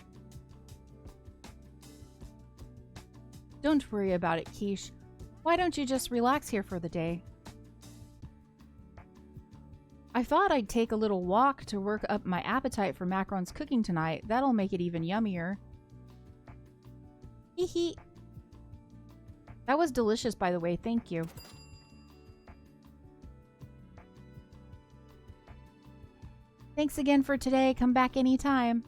Don't worry about it, Quiche. Why don't you just relax here for the day? I thought I'd take a little walk to work up my appetite for Macron's cooking tonight. That'll make it even yummier. Hee hee. That was delicious, by the way. Thank you. Thanks again for today. Come back anytime.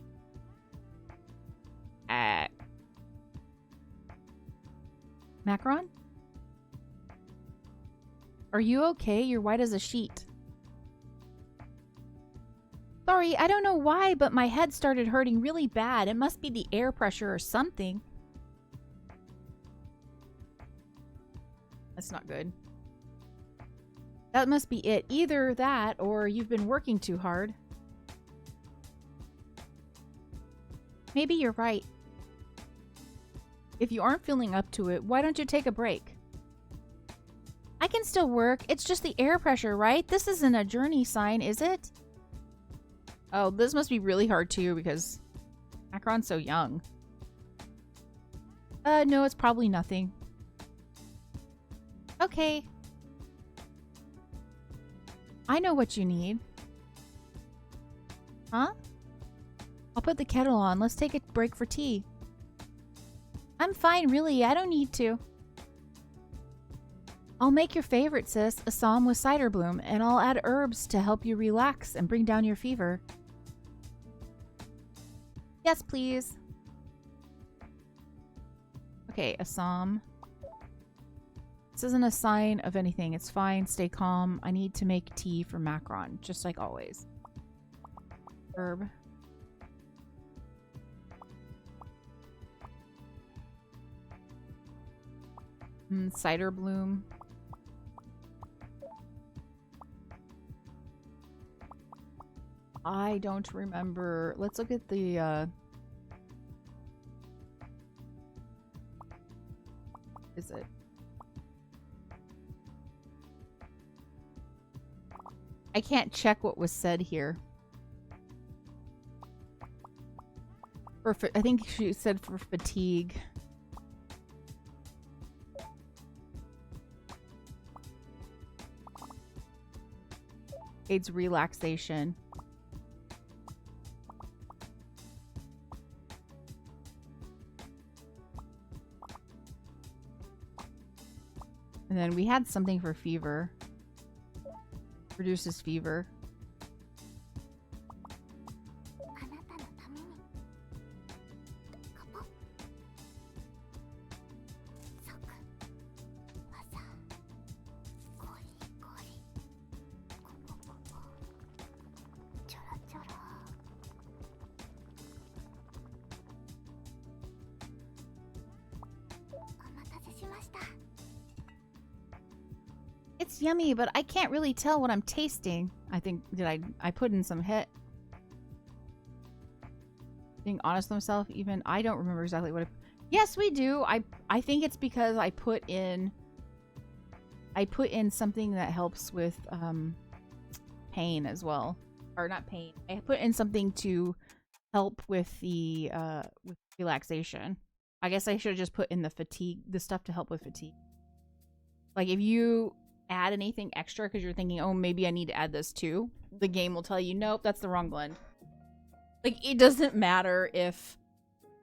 Macron? Are you okay? You're white as a sheet. Sorry, I don't know why, but my head started hurting really bad. It must be the air pressure or something. That's not good. That must be it. Either that or you've been working too hard. Maybe you're right. If you aren't feeling up to it, why don't you take a break? I can still work. It's just the air pressure, right? This isn't a journey sign, is it? Oh, this must be really hard too because Macron's so young. No, it's probably nothing. Okay. I know what you need. Huh? I'll put the kettle on. Let's take a break for tea. I'm fine, really. I don't need to. I'll make your favorite, sis, a psalm with cider bloom, and I'll add herbs to help you relax and bring down your fever. Yes, please. Okay, a psalm. This isn't a sign of anything. It's fine. Stay calm. I need to make tea for Macron, just like always. Herb. Cider bloom. I don't remember. Let's look at the is it? I can't check what was said here. I think she said for fatigue. Aids relaxation. And then we had something for fever. Reduces fever. It's yummy, but I can't really tell what I'm tasting. I think, I put in some hit. Being honest with myself, even I don't remember exactly what yes, we do. I think it's because I put in something that helps with pain as well. Or not pain. I put in something to help with the with relaxation. I guess I should have just put in the stuff to help with fatigue. Like if you add anything extra because you're thinking, oh, maybe I need to add this too, the game will tell you, nope, that's the wrong blend. Like it doesn't matter if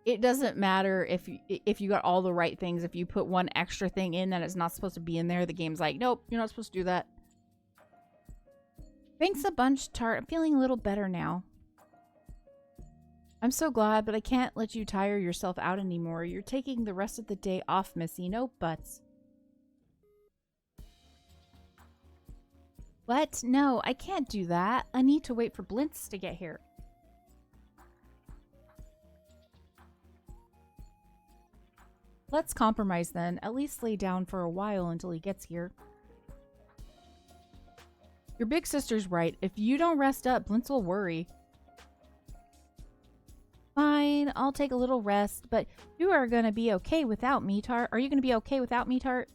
you got all the right things. If you put one extra thing in that is not supposed to be in there, the game's like, nope, you're not supposed to do that. Thanks a bunch, Tart. I'm feeling a little better now. I'm so glad, but I can't let you tire yourself out anymore. You're taking the rest of the day off, Missy. No buts. What? No, I can't do that. I need to wait for Blintz to get here. Let's compromise then. At least lay down for a while until he gets here. Your big sister's right. If you don't rest up, Blintz will worry. Fine, I'll take a little rest, but you are gonna be okay without me, Tart. Are you gonna be okay without me, Tart?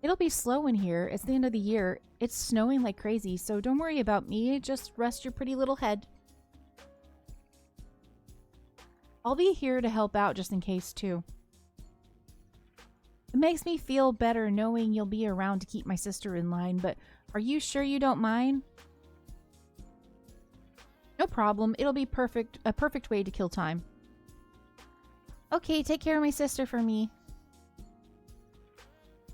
It'll be slow in here. It's the end of the year. It's snowing like crazy, so don't worry about me. Just rest your pretty little head. I'll be here to help out just in case, too. It makes me feel better knowing you'll be around to keep my sister in line, but are you sure you don't mind? No problem. It'll be a perfect way to kill time. Okay, take care of my sister for me.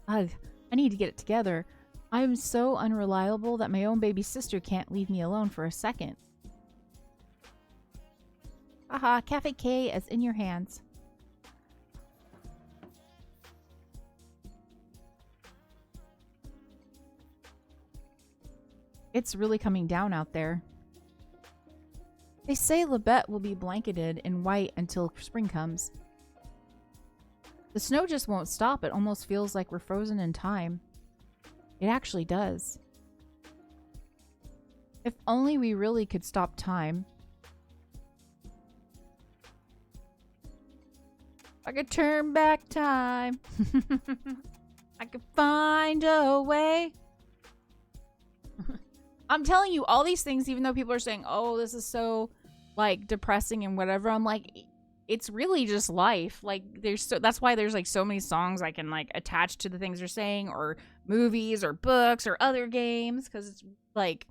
Ugh, I need to get it together. I'm so unreliable that my own baby sister can't leave me alone for a second. Haha, Cafe K is in your hands. It's really coming down out there. They say Labette will be blanketed in white until spring comes. The snow just won't stop. It almost feels like we're frozen in time. It actually does. If only we really could stop time. I could turn back time. I could find a way. I'm telling you all these things, even though people are saying, oh, this is so like depressing and whatever. I'm like, it's really just life. Like that's why there's like so many songs I can like attach to the things they're saying, or movies or books or other games. Cause it's like,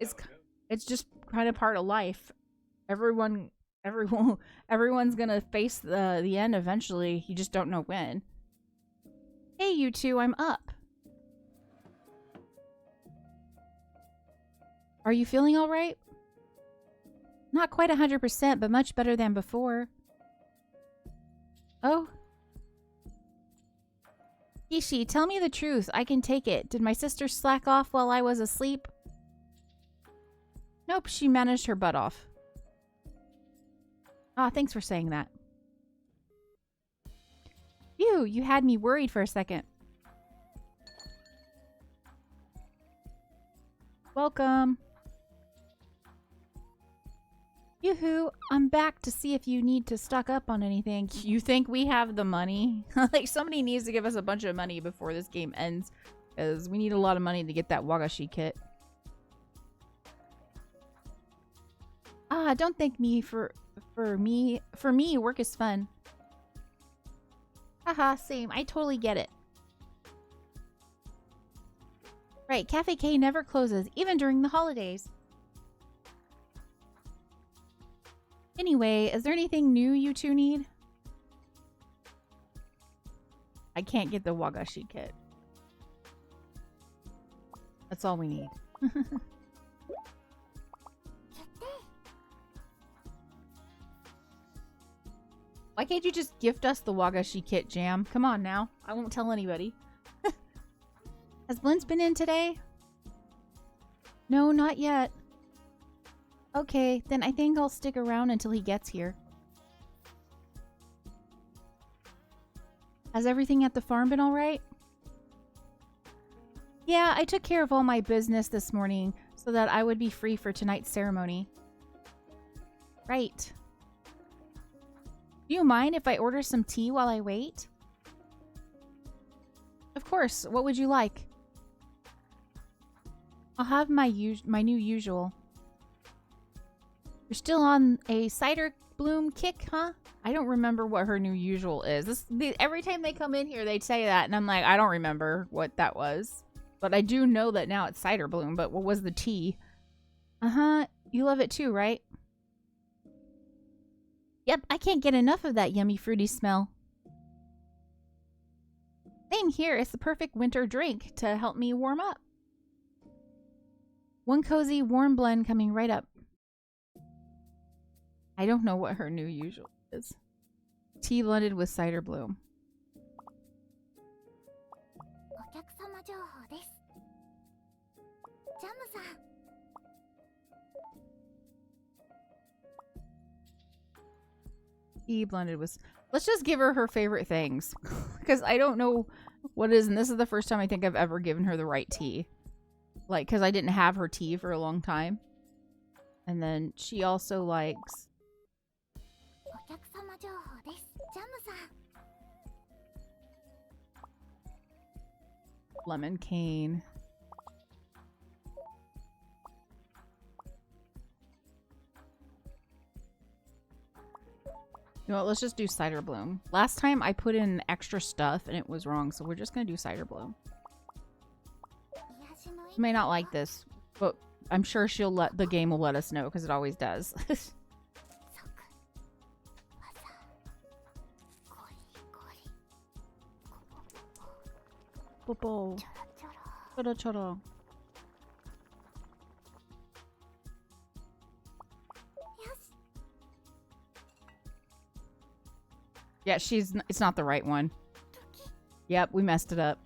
it's just kind of part of life. Everyone's gonna face the end eventually. You just don't know when. Hey, you two, I'm up. Are you feeling all right? Not quite 100%, but much better than before. Oh? Ishi, tell me the truth. I can take it. Did my sister slack off while I was asleep? Nope, she managed her butt off. Ah, thanks for saying that. Phew, you had me worried for a second. Welcome. Yoo-hoo, I'm back to see if you need to stock up on anything. You think we have the money? Like, somebody needs to give us a bunch of money before this game ends, because we need a lot of money to get that Wagashi kit. Ah, don't thank me for me. For me, work is fun. Haha, same. I totally get it. Right, Cafe K never closes, even during the holidays. Anyway, is there anything new you two need? I can't get the Wagashi kit. That's all we need. Why can't you just gift us the Wagashi kit, Jam? Come on now. I won't tell anybody. Has Blintz been in today? No, not yet. Okay, then I think I'll stick around until he gets here. Has everything at the farm been alright? Yeah, I took care of all my business this morning so that I would be free for tonight's ceremony. Right. Do you mind if I order some tea while I wait? Of course. What would you like? I'll have my new usual. You're still on a cider bloom kick, huh? I don't remember what her new usual is. Every time they come in here, they say that, and I'm like, I don't remember what that was. But I do know that now it's cider bloom, but what was the tea? Uh-huh. You love it too, right? Yep, I can't get enough of that yummy fruity smell. Same here. It's the perfect winter drink to help me warm up. One cozy, warm blend coming right up. I don't know what her new usual is. Tea blended with cider bloom. Tea blended with... Let's just give her her favorite things. Because I don't know what it is. And this is the first time I think I've ever given her the right tea. Like, because I didn't have her tea for a long time. And then she also likes... lemon cane. You know what, let's just do cider bloom. Last time I put in extra stuff and it was wrong, so we're just gonna do cider bloom. She may not like this, but I'm sure the game will let us know, because it always does. Popo. Choro choro. Yeah, it's not the right one. Yep, we messed it up.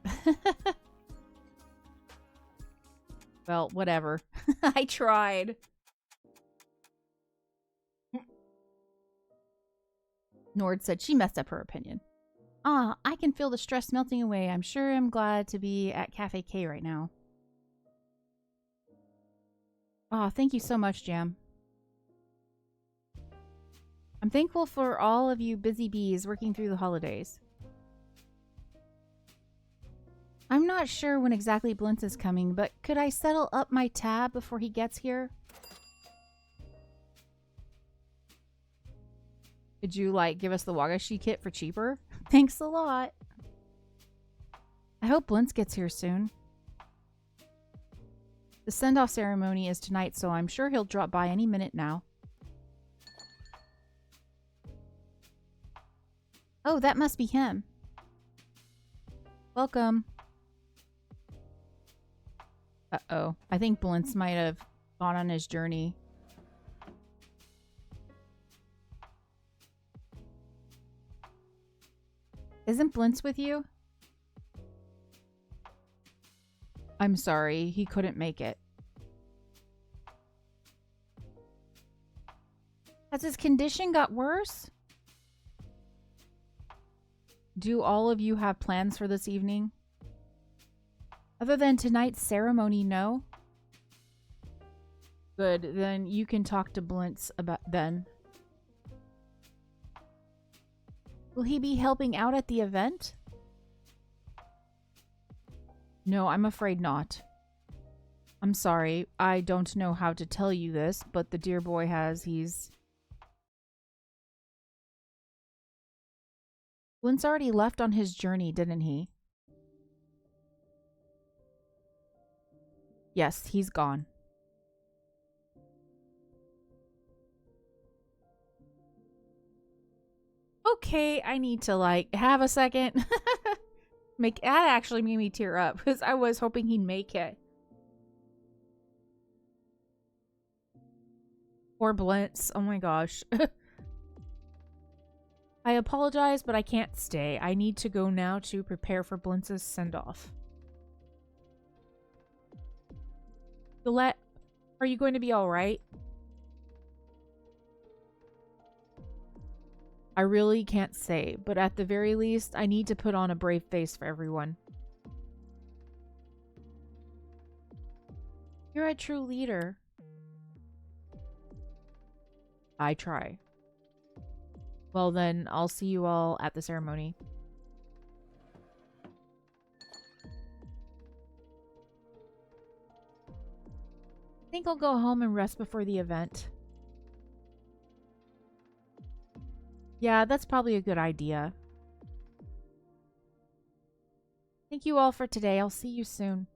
Well, whatever. I tried. Nord said she messed up her opinion. Ah, I can feel the stress melting away. I'm sure I'm glad to be at Cafe K right now. Oh, thank you so much, Jam. I'm thankful for all of you busy bees working through the holidays. I'm not sure when exactly Blintz is coming, but could I settle up my tab before he gets here? Could you, like, give us the Wagashi kit for cheaper? Thanks a lot. I hope Blintz gets here soon. The send-off ceremony is tonight, so I'm sure he'll drop by any minute now. Oh, that must be him. Welcome. Uh-oh. I think Blintz might have gone on his journey. Isn't Blintz with you? I'm sorry, he couldn't make it. Has his condition got worse? Do all of you have plans for this evening? Other than tonight's ceremony, no? Good, then you can talk to Blintz about then. Will he be helping out at the event? No, I'm afraid not. I'm sorry, I don't know how to tell you this, but the dear boy he's... Blintz already left on his journey, didn't he? Yes, he's gone. Okay, I need to, like, have a second. That actually made me tear up, because I was hoping he'd make it. Poor Blintz. Oh my gosh. I apologize, but I can't stay. I need to go now to prepare for Blintz's send-off. Gillette, are you going to be alright? I really can't say, but at the very least, I need to put on a brave face for everyone. You're a true leader. I try. Well then, I'll see you all at the ceremony. I think I'll go home and rest before the event. Yeah, that's probably a good idea. Thank you all for today. I'll see you soon.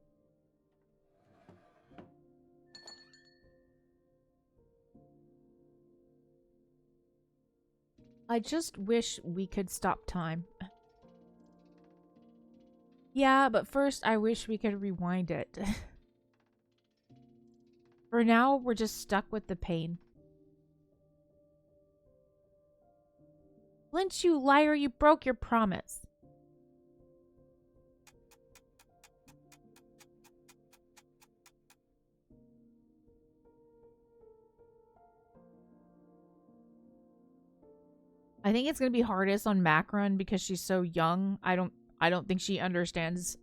I just wish we could stop time. Yeah, but first I wish we could rewind it. For now, we're just stuck with the pain. Lynch, you liar, you broke your promise. I think it's gonna be hardest on Macron because she's so young. I don't think she understands.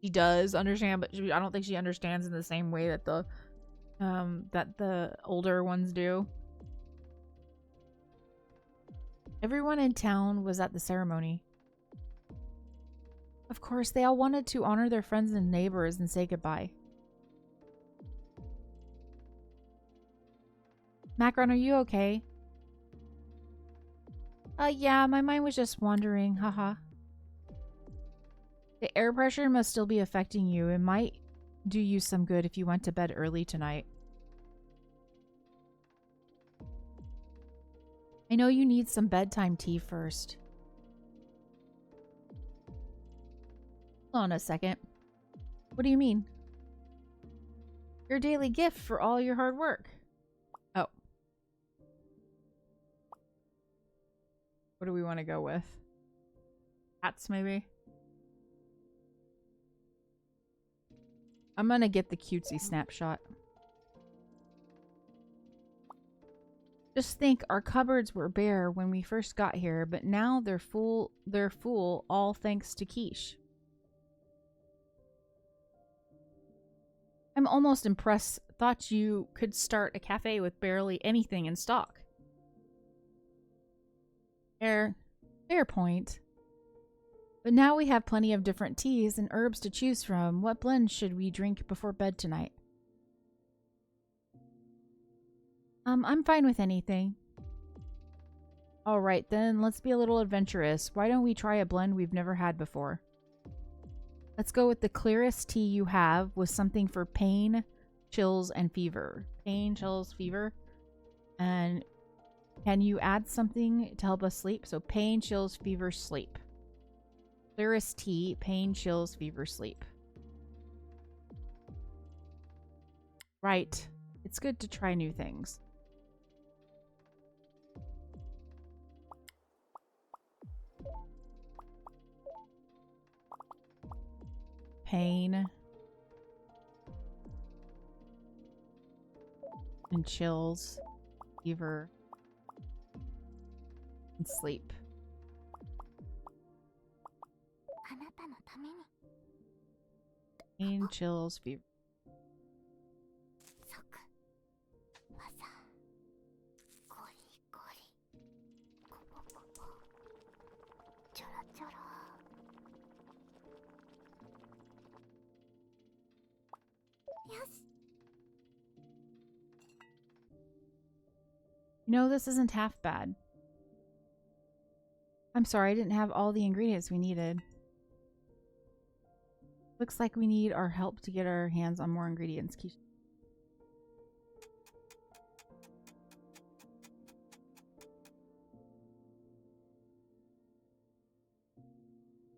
She does understand, but I don't think she understands in the same way that the older ones do. Everyone in town was at the ceremony. Of course, they all wanted to honor their friends and neighbors and say goodbye. Macron, are you okay? Yeah, my mind was just wandering, haha. The air pressure must still be affecting you. It might do you some good if you went to bed early tonight. I know you need some bedtime tea first. Hold on a second. What do you mean? Your daily gift for all your hard work. Oh. What do we want to go with? Hats, maybe? I'm gonna get the cutesy snapshot. Just think, our cupboards were bare when we first got here, but now they're full, all thanks to quiche. I'm almost impressed. Thought you could start a cafe with barely anything in stock. Fair point. But now we have plenty of different teas and herbs to choose from. What blend should we drink before bed tonight? I'm fine with anything. Alright then, let's be a little adventurous. Why don't we try a blend we've never had before? Let's go with the clearest tea you have with something for pain, chills, and fever. Pain, chills, fever. And can you add something to help us sleep? So pain, chills, fever, sleep. Clearest tea, pain, chills, fever, sleep. Right. It's good to try new things. Pain. And chills. Fever. And sleep. Pain, chills, fever. You know, this isn't half bad. I'm sorry, I didn't have all the ingredients we needed. Looks like we need our help to get our hands on more ingredients.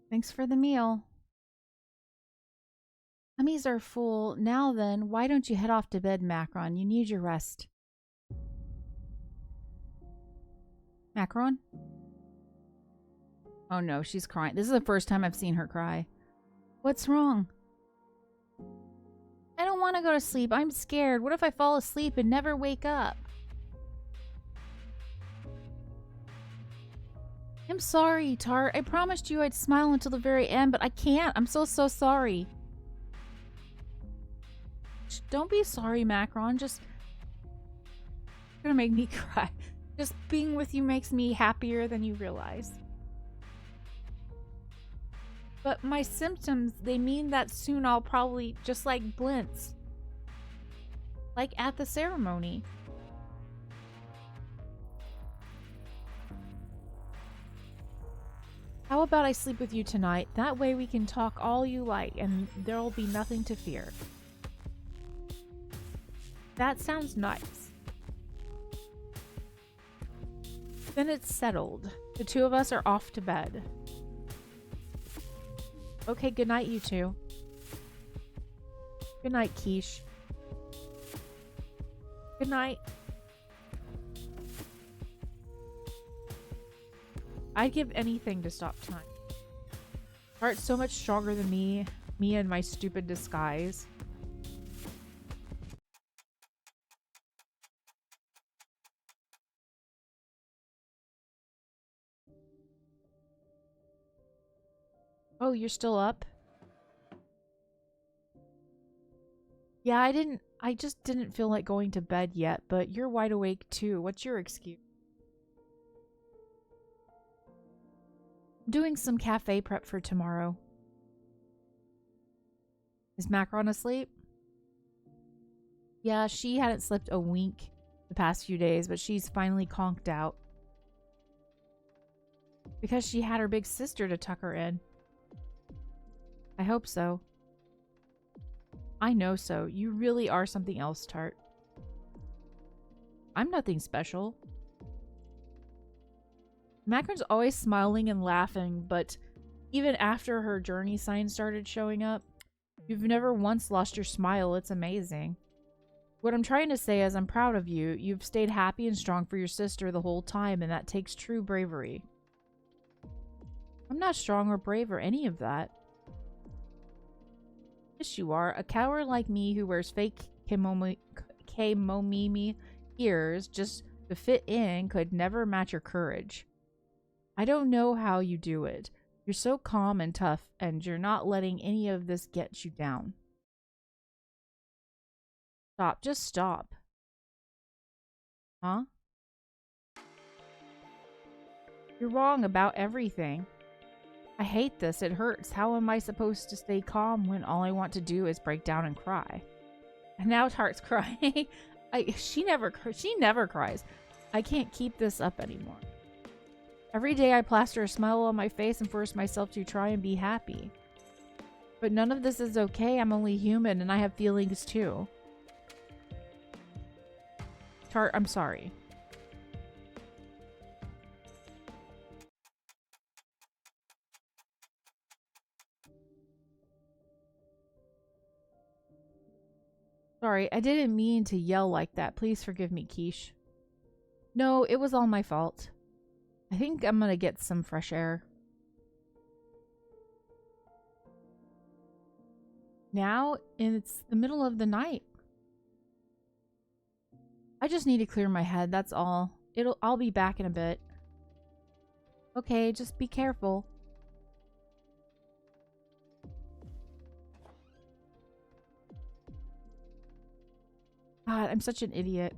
Thanks for the meal. Tummies are full. Now then, why don't you head off to bed, Macron? You need your rest. Macron? Oh no, she's crying. This is the first time I've seen her cry. What's wrong? I don't want to go to sleep. I'm scared. What if I fall asleep and never wake up? I'm sorry, Tart. I promised you I'd smile until the very end, but I can't. I'm so sorry. Don't be sorry, Macron. Just gonna make me cry. Just being with you makes me happier than you realize. But my symptoms, they mean that soon I'll probably just like Blintz. Like at the ceremony. How about I sleep with you tonight? That way we can talk all you like and there'll be nothing to fear. That sounds nice. Then it's settled. The two of us are off to bed. Okay, good night, you two. Good night, Quiche. Good night. I'd give anything to stop time. Heart's so much stronger than me and my stupid disguise. Oh, you're still up? Yeah, I just didn't feel like going to bed yet, but you're wide awake too. What's your excuse? I'm doing some cafe prep for tomorrow. Is Macron asleep? Yeah, she hadn't slept a wink the past few days, but she's finally conked out. Because she had her big sister to tuck her in. I hope so. I know so. You really are something else, Tart. I'm nothing special. Macron's always smiling and laughing, but even after her journey sign started showing up, you've never once lost your smile. It's amazing. What I'm trying to say is I'm proud of you. You've stayed happy and strong for your sister the whole time, and that takes true bravery. I'm not strong or brave or any of that. Yes, you are. A coward like me who wears fake kemono ears just to fit in could never match your courage. I don't know how you do it. You're so calm and tough, and you're not letting any of this get you down. Stop. Just stop. Huh? You're wrong about everything. I hate this. It hurts. How am I supposed to stay calm when all I want to do is break down and cry? And now Tart's crying. She never cries. I can't keep this up anymore. Every day I plaster a smile on my face and force myself to try and be happy. But none of this is okay. I'm only human and I have feelings too. Tart, I'm sorry. Sorry, I didn't mean to yell like that. Please forgive me, Quiche. No, it was all my fault. I think I'm gonna get some fresh air. Now, it's the middle of the night. I just need to clear my head, that's all. I'll be back in a bit. Okay, just be careful. God, I'm such an idiot.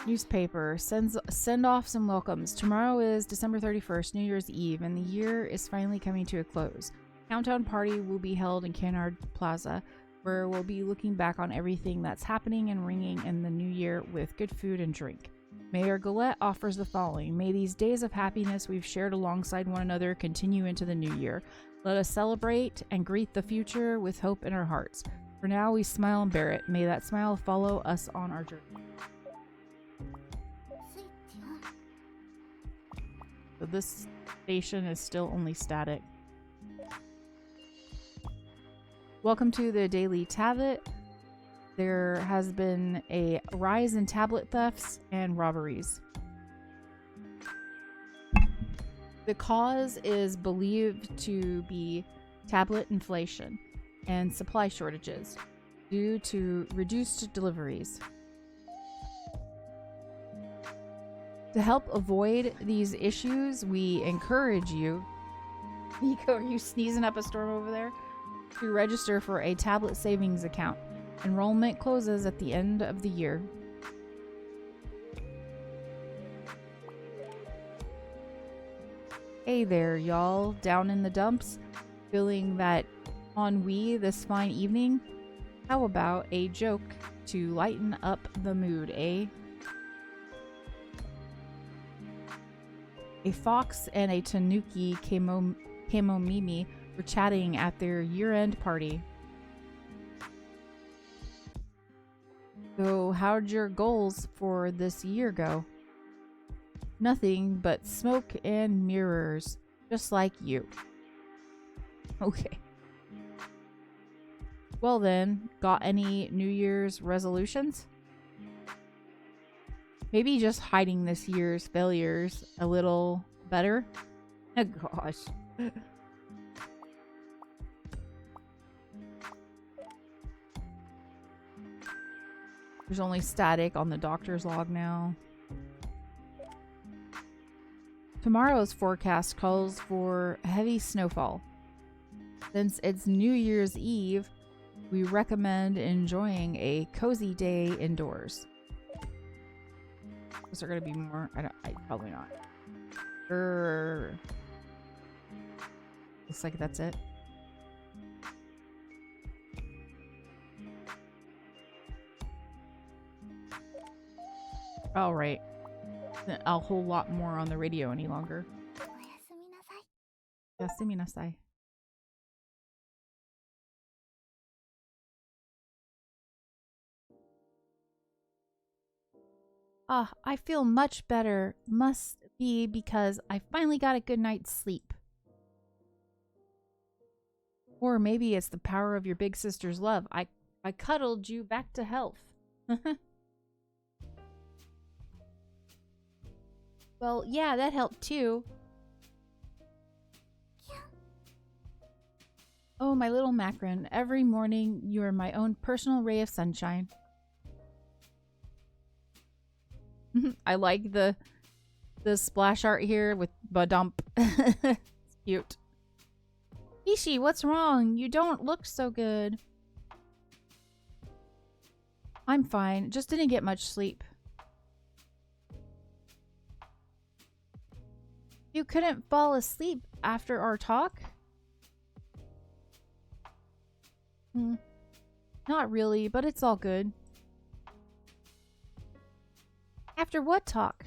Newspaper. Send off some welcomes. Tomorrow is December 31st, New Year's Eve, and the year is finally coming to a close. Countdown party will be held in Canard Plaza, where we'll be looking back on everything that's happening and ringing in the new year with good food and drink. Mayor Galette offers the following. May these days of happiness we've shared alongside one another continue into the new year. Let us celebrate and greet the future with hope in our hearts. For now, we smile and bear it. May that smile follow us on our journey. So this station is still only static. Welcome to the Daily Tablet. There has been a rise in tablet thefts and robberies. The cause is believed to be tablet inflation and supply shortages due to reduced deliveries. To help avoid these issues, we encourage you Nico, are you sneezing up a storm over there? To register for a tablet savings account. Enrollment closes at the end of the year. Hey there, y'all. Down in the dumps? Feeling that ennui this fine evening? How about a joke to lighten up the mood, eh? A fox and a tanuki Kemomimi were chatting at their year-end party. So, how'd your goals for this year go? Nothing but smoke and mirrors, just like you. Okay. Well then, got any New Year's resolutions? Maybe just hiding this year's failures a little better? Oh gosh. There's only static on the doctor's log now. Tomorrow's forecast calls for heavy snowfall. Since it's New Year's Eve, we recommend enjoying a cozy day indoors. Is there gonna be more? Probably not. Looks like that's it. All right. A whole lot more on the radio any longer. Yasuminasai. Ah, I feel much better. Must be because I finally got a good night's sleep. Or maybe it's the power of your big sister's love. I cuddled you back to health. Well, yeah, that helped too. Oh, my little Macron. Every morning, you are my own personal ray of sunshine. I like the splash art here with badump. It's cute. Ishi, what's wrong? You don't look so good. I'm fine. Just didn't get much sleep. You couldn't fall asleep after our talk? Not really, but it's all good. After what talk?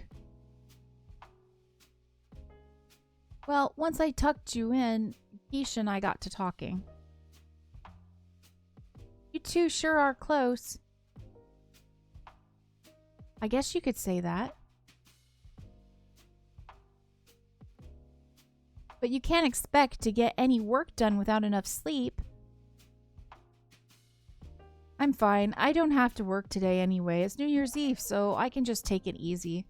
Well, once I tucked you in, Keisha and I got to talking. You two sure are close. I guess you could say that. But you can't expect to get any work done without enough sleep. I'm fine. I don't have to work today anyway. It's New Year's Eve, so I can just take it easy.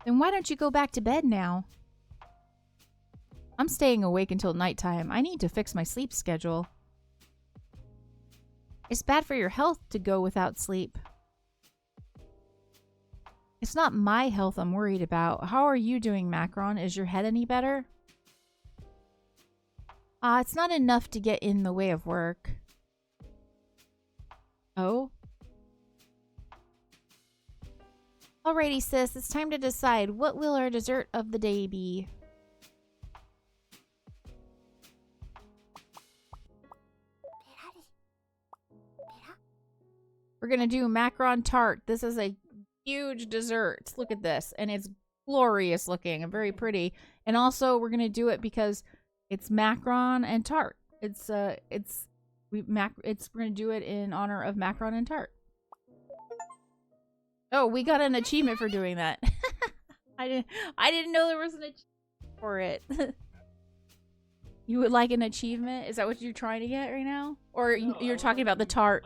Then why don't you go back to bed now? I'm staying awake until nighttime. I need to fix my sleep schedule. It's bad for your health to go without sleep. It's not my health I'm worried about. How are you doing, Macron? Is your head any better? It's not enough to get in the way of work. Oh? Alrighty, sis. It's time to decide. What will our dessert of the day be? We're gonna do macaron tart. This is a huge dessert. Look at this. And it's glorious looking and very pretty. And also we're gonna do it because it's macaron and tart. We're gonna do it in honor of macaron and tart. Oh, we got an achievement for doing that. I didn't know there was an achievement for it. You would like an achievement? Is that what you're trying to get right now? Or you're talking about the tart?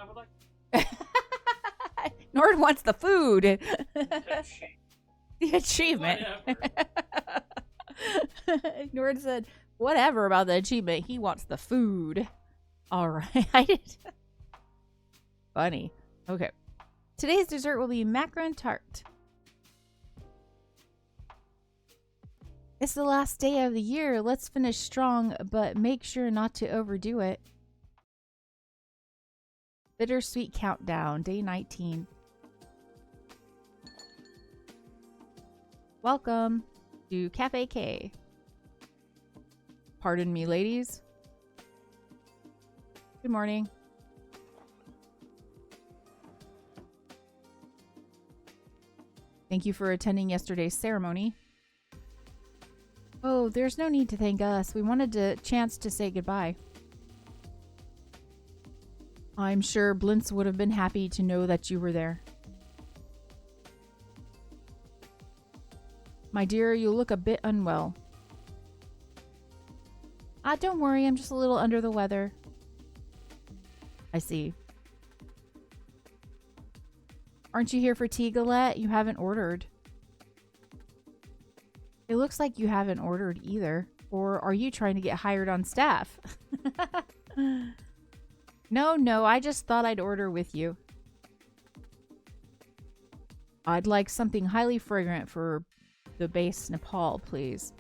Nord wants the food. The achievement. Nord said, whatever about the achievement. He wants the food. All right. Funny. Okay. Today's dessert will be macaron tart. It's the last day of the year. Let's finish strong, but make sure not to overdo it. Bittersweet Countdown, Day 19. Welcome to Cafe K. Pardon me, ladies. Good morning. Thank you for attending yesterday's ceremony. Oh, there's no need to thank us. We wanted a chance to say goodbye. I'm sure Blintz would have been happy to know that you were there. My dear, you look a bit unwell. Don't worry, I'm just a little under the weather. I see. Aren't you here for tea, Galette? You haven't ordered. It looks like you haven't ordered either. Or are you trying to get hired on staff? No, I just thought I'd order with you. I'd like something highly fragrant for the base Nepal, please.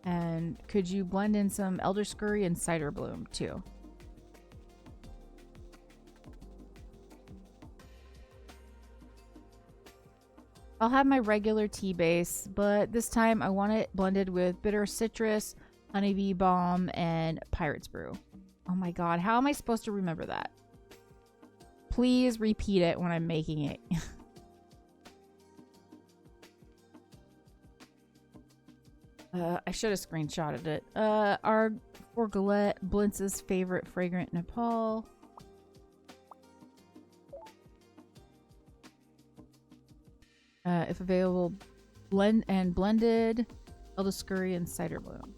And could you blend in some elder scurry and cider bloom, too? I'll have my regular tea base, but this time I want it blended with bitter citrus, honeybee balm, and pirate's brew. Oh my god, how am I supposed to remember that? Please repeat it when I'm making it. I should have screenshotted it. Our for Galette, Blintz's favorite fragrant Nepal. If available, blended, elder scurry, and cider bloom.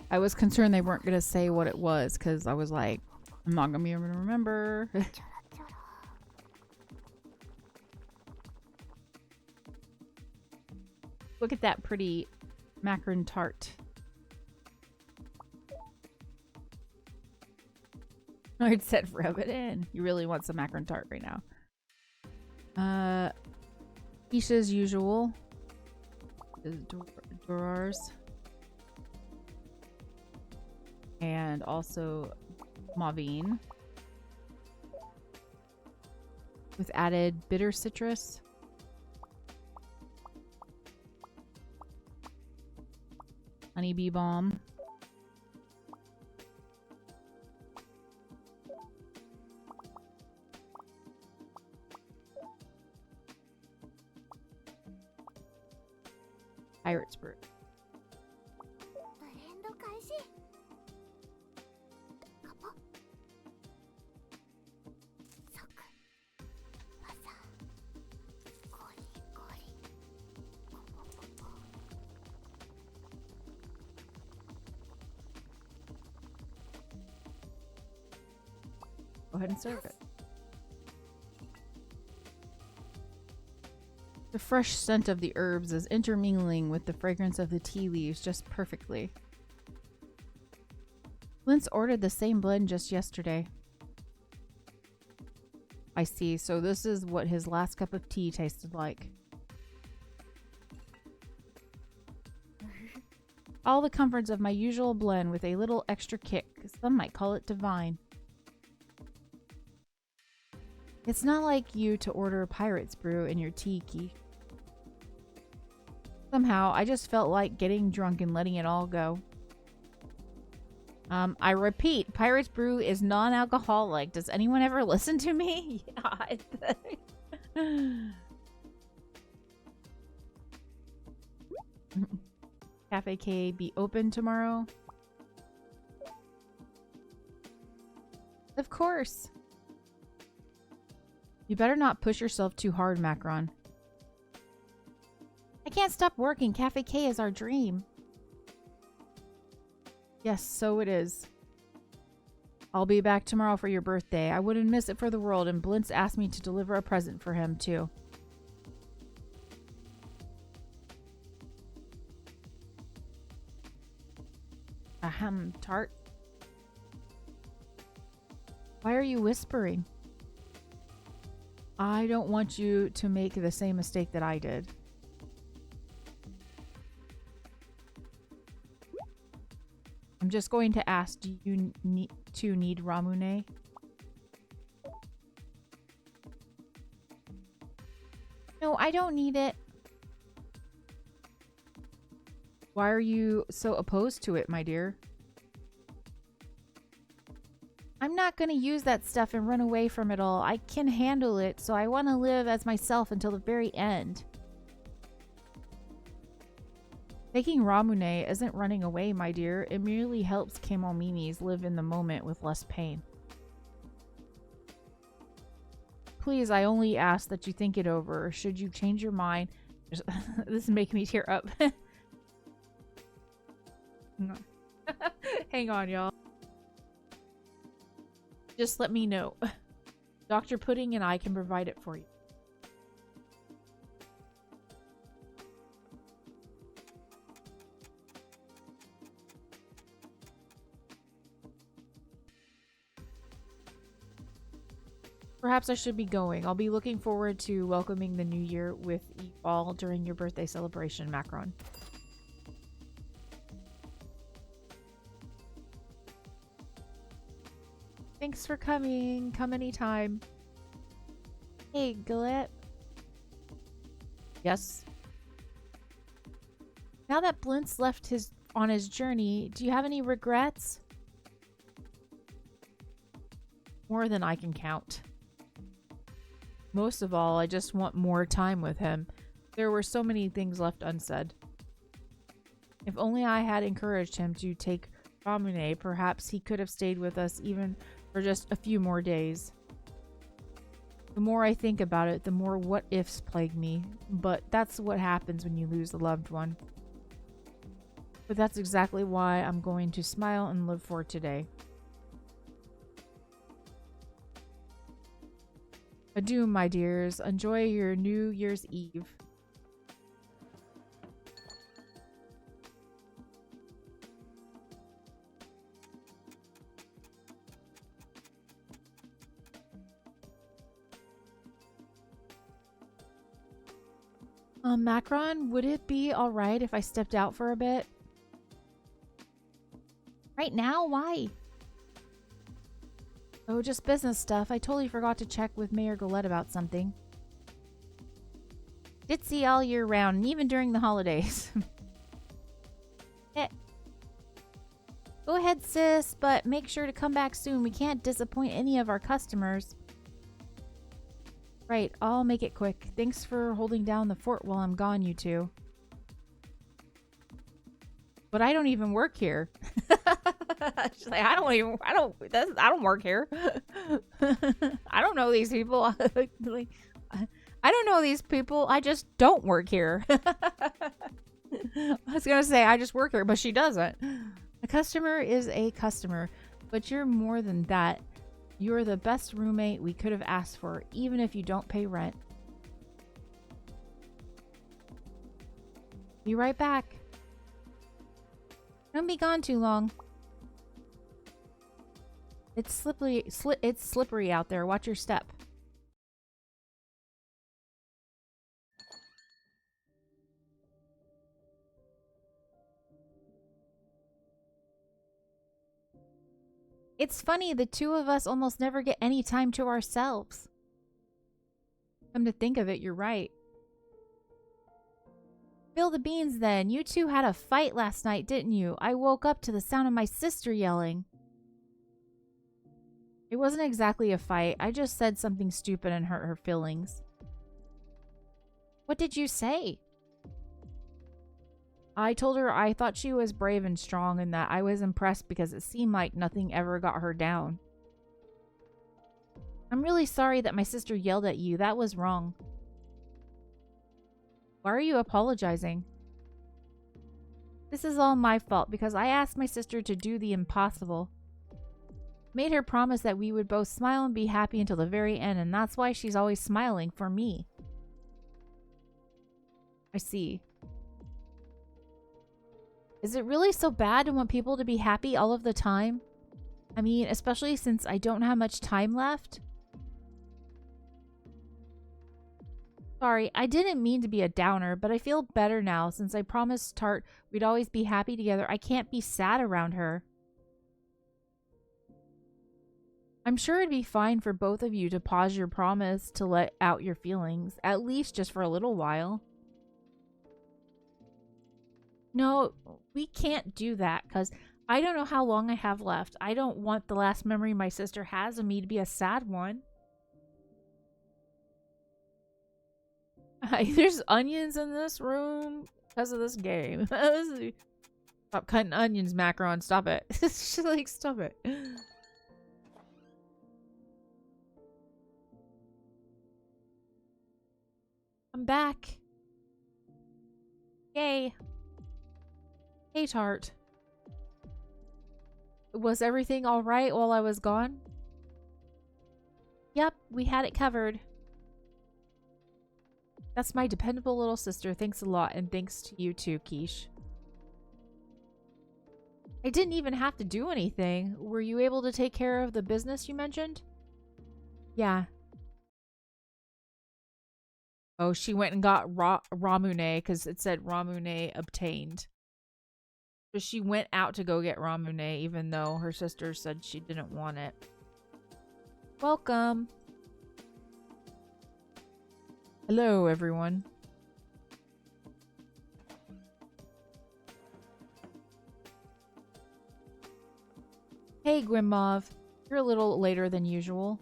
I was concerned they weren't going to say what it was because I was like, I'm not going to be able to remember. Look at that pretty macaron tart. I said rub it in. You really want some macaron tart right now. Isha's usual. Dorars. And also Mavine. With added bitter citrus. Honeybee balm. Pirate's brew. Go ahead and serve it. The fresh scent of the herbs is intermingling with the fragrance of the tea leaves just perfectly. Lintz ordered the same blend just yesterday. I see, so this is what his last cup of tea tasted like. All the comforts of my usual blend with a little extra kick. Some might call it divine. It's not like you to order pirate's brew in your tiki. Somehow, I just felt like getting drunk and letting it all go. I repeat, pirate's brew is non-alcoholic. Does anyone ever listen to me? Yeah. Cafe K be open tomorrow? Of course. You better not push yourself too hard, Macron. I can't stop working. Cafe K is our dream. Yes, so it is. I'll be back tomorrow for your birthday. I wouldn't miss it for the world, and Blintz asked me to deliver a present for him, too. Ahem, tart. Why are you whispering? I don't want you to make the same mistake that I did. I'm just going to ask, do you need Ramune? No, I don't need it. Why are you so opposed to it, my dear? I'm not going to use that stuff and run away from it all. I can handle it, so I want to live as myself until the very end. Taking Ramune isn't running away, my dear. It merely helps Kemomimis live in the moment with less pain. Please, I only ask that you think it over. Should you change your mind... This is making me tear up. Hang on, y'all. Just let me know. Dr. Pudding and I can provide it for you. Perhaps I should be going. I'll be looking forward to welcoming the new year with you all during your birthday celebration, Macron. Thanks for coming. Come anytime. Hey, Galette. Yes. Now that Blint's left on his journey, do you have any regrets? More than I can count. Most of all, I just want more time with him. There were so many things left unsaid. If only I had encouraged him to take Ramune, perhaps he could have stayed with us even for just a few more days. The more I think about it, the more what-ifs plague me. But that's what happens when you lose a loved one. But that's exactly why I'm going to smile and live for today. Adieu, my dears. Enjoy your New Year's Eve. Macron, would it be alright if I stepped out for a bit? Right now? Why? Oh, just business stuff. I totally forgot to check with Mayor Galette about something. Ditzy all year round, and even during the holidays. Yeah. Go ahead, sis, but make sure to come back soon. We can't disappoint any of our customers. Right, I'll make it quick. Thanks for holding down the fort while I'm gone, you two. But I don't even work here. She's like, I don't work here. I don't know these people. Like, I don't know these people. I just don't work here. I was gonna say I just work here, but she doesn't. A customer is a customer, but you're more than that. You're the best roommate we could have asked for, even if you don't pay rent. Be right back. Don't be gone too long. It's slippery. It's slippery out there. Watch your step. It's funny, the two of us almost never get any time to ourselves. Come to think of it, you're right. Spill the beans then. You two had a fight last night, didn't you? I woke up to the sound of my sister yelling. It wasn't exactly a fight. I just said something stupid and hurt her feelings. What did you say? I told her I thought she was brave and strong and that I was impressed because it seemed like nothing ever got her down. I'm really sorry that my sister yelled at you. That was wrong. Why are you apologizing? This is all my fault because I asked my sister to do the impossible. Made her promise that we would both smile and be happy until the very end, and that's why she's always smiling for me. I see. Is it really so bad to want people to be happy all of the time? I mean, especially since I don't have much time left. Sorry, I didn't mean to be a downer, but I feel better now since I promised Tart we'd always be happy together. I can't be sad around her. I'm sure it'd be fine for both of you to pause your promise to let out your feelings, at least just for a little while. No, we can't do that because I don't know how long I have left. I don't want the last memory my sister has of me to be a sad one. There's onions in this room because of this game. Stop cutting onions, Macron. Stop it. She's like, stop it. I'm back. Yay. Hey, Tart. Was everything alright while I was gone? Yep, we had it covered. That's my dependable little sister. Thanks a lot, and thanks to you too, Quiche. I didn't even have to do anything. Were you able to take care of the business you mentioned? Yeah. Oh, she went and got Ramune because it said Ramune obtained. So she went out to go get Ramune even though her sister said she didn't want it. Welcome. Hello, everyone. Hey, Gwimmov. You're a little later than usual.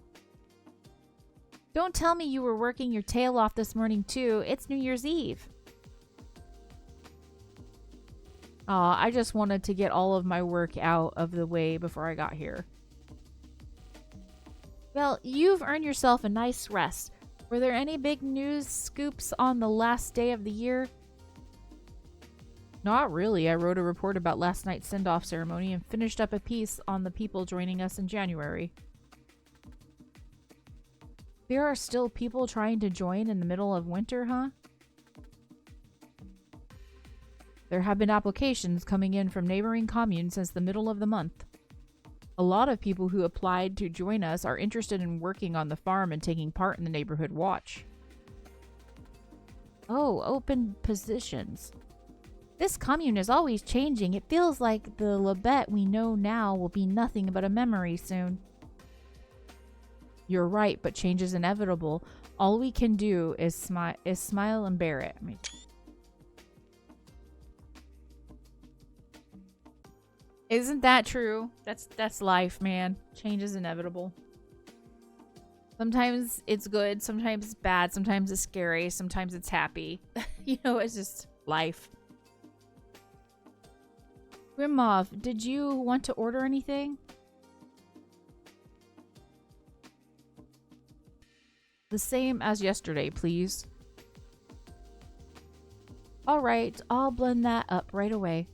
Don't tell me you were working your tail off this morning, too. It's New Year's Eve. Aw, I just wanted to get all of my work out of the way before I got here. Well, you've earned yourself a nice rest. Were there any big news scoops on the last day of the year? Not really. I wrote a report about last night's send-off ceremony and finished up a piece on the people joining us in January. There are still people trying to join in the middle of winter, huh? There have been applications coming in from neighboring communes since the middle of the month. A lot of people who applied to join us are interested in working on the farm and taking part in the neighborhood watch. Oh, open positions. This commune is always changing. It feels like the Labette we know now will be nothing but a memory soon. You're right, but change is inevitable. All we can do is smile and bear it. I mean, isn't that true? That's life, man. Change is inevitable. Sometimes it's good, sometimes it's bad, sometimes it's scary, sometimes it's happy. You know, it's just life. Grimov, did you want to order anything? The same as yesterday, please. Alright, I'll blend that up right away.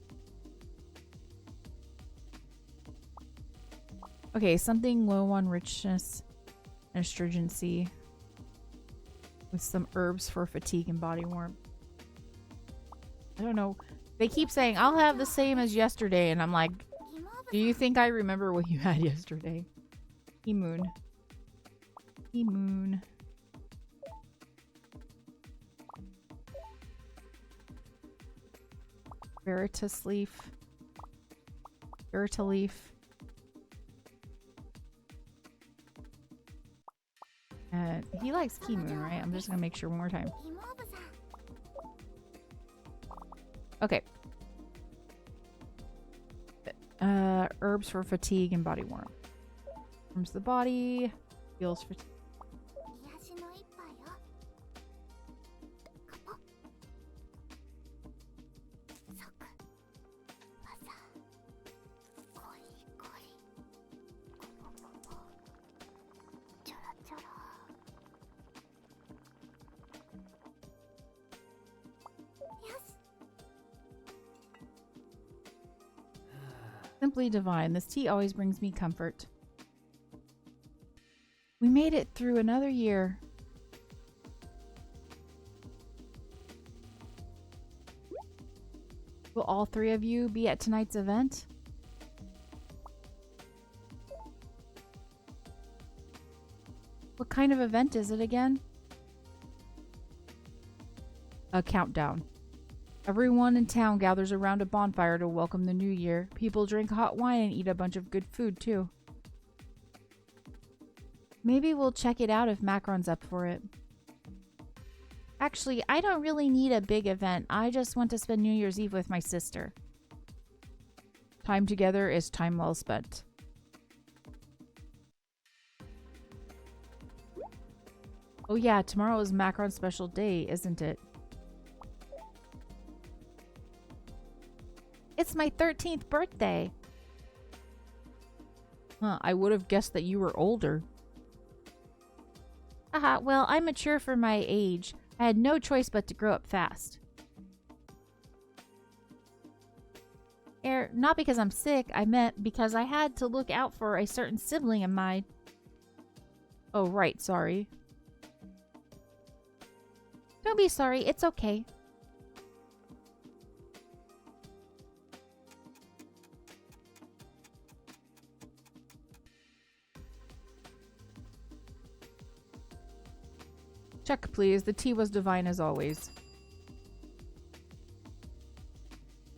Okay, something low on richness and astringency with some herbs for fatigue and body warmth. I don't know. They keep saying, I'll have the same as yesterday, and I'm like, do you think I remember what you had yesterday? Moon. Moon. Veritas leaf. Verita leaf. He likes Kemono, right? I'm just gonna make sure one more time. Okay. Herbs for fatigue and body warmth. Warms the body. Heals fatigue. Simply divine. This tea always brings me comfort. We made it through another year. Will all three of you be at tonight's event? What kind of event is it again? A countdown. Everyone in town gathers around a bonfire to welcome the new year. People drink hot wine and eat a bunch of good food, too. Maybe we'll check it out if Macron's up for it. Actually, I don't really need a big event. I just want to spend New Year's Eve with my sister. Time together is time well spent. Oh yeah, tomorrow is Macron's special day, isn't it? It's my 13th birthday. Huh, I would have guessed that you were older. Haha, well, I'm mature for my age. I had no choice but to grow up fast. Not because I'm sick, I meant because I had to look out for a certain sibling of mine. Oh, right, sorry. Don't be sorry, it's okay. Check, please. The tea was divine as always.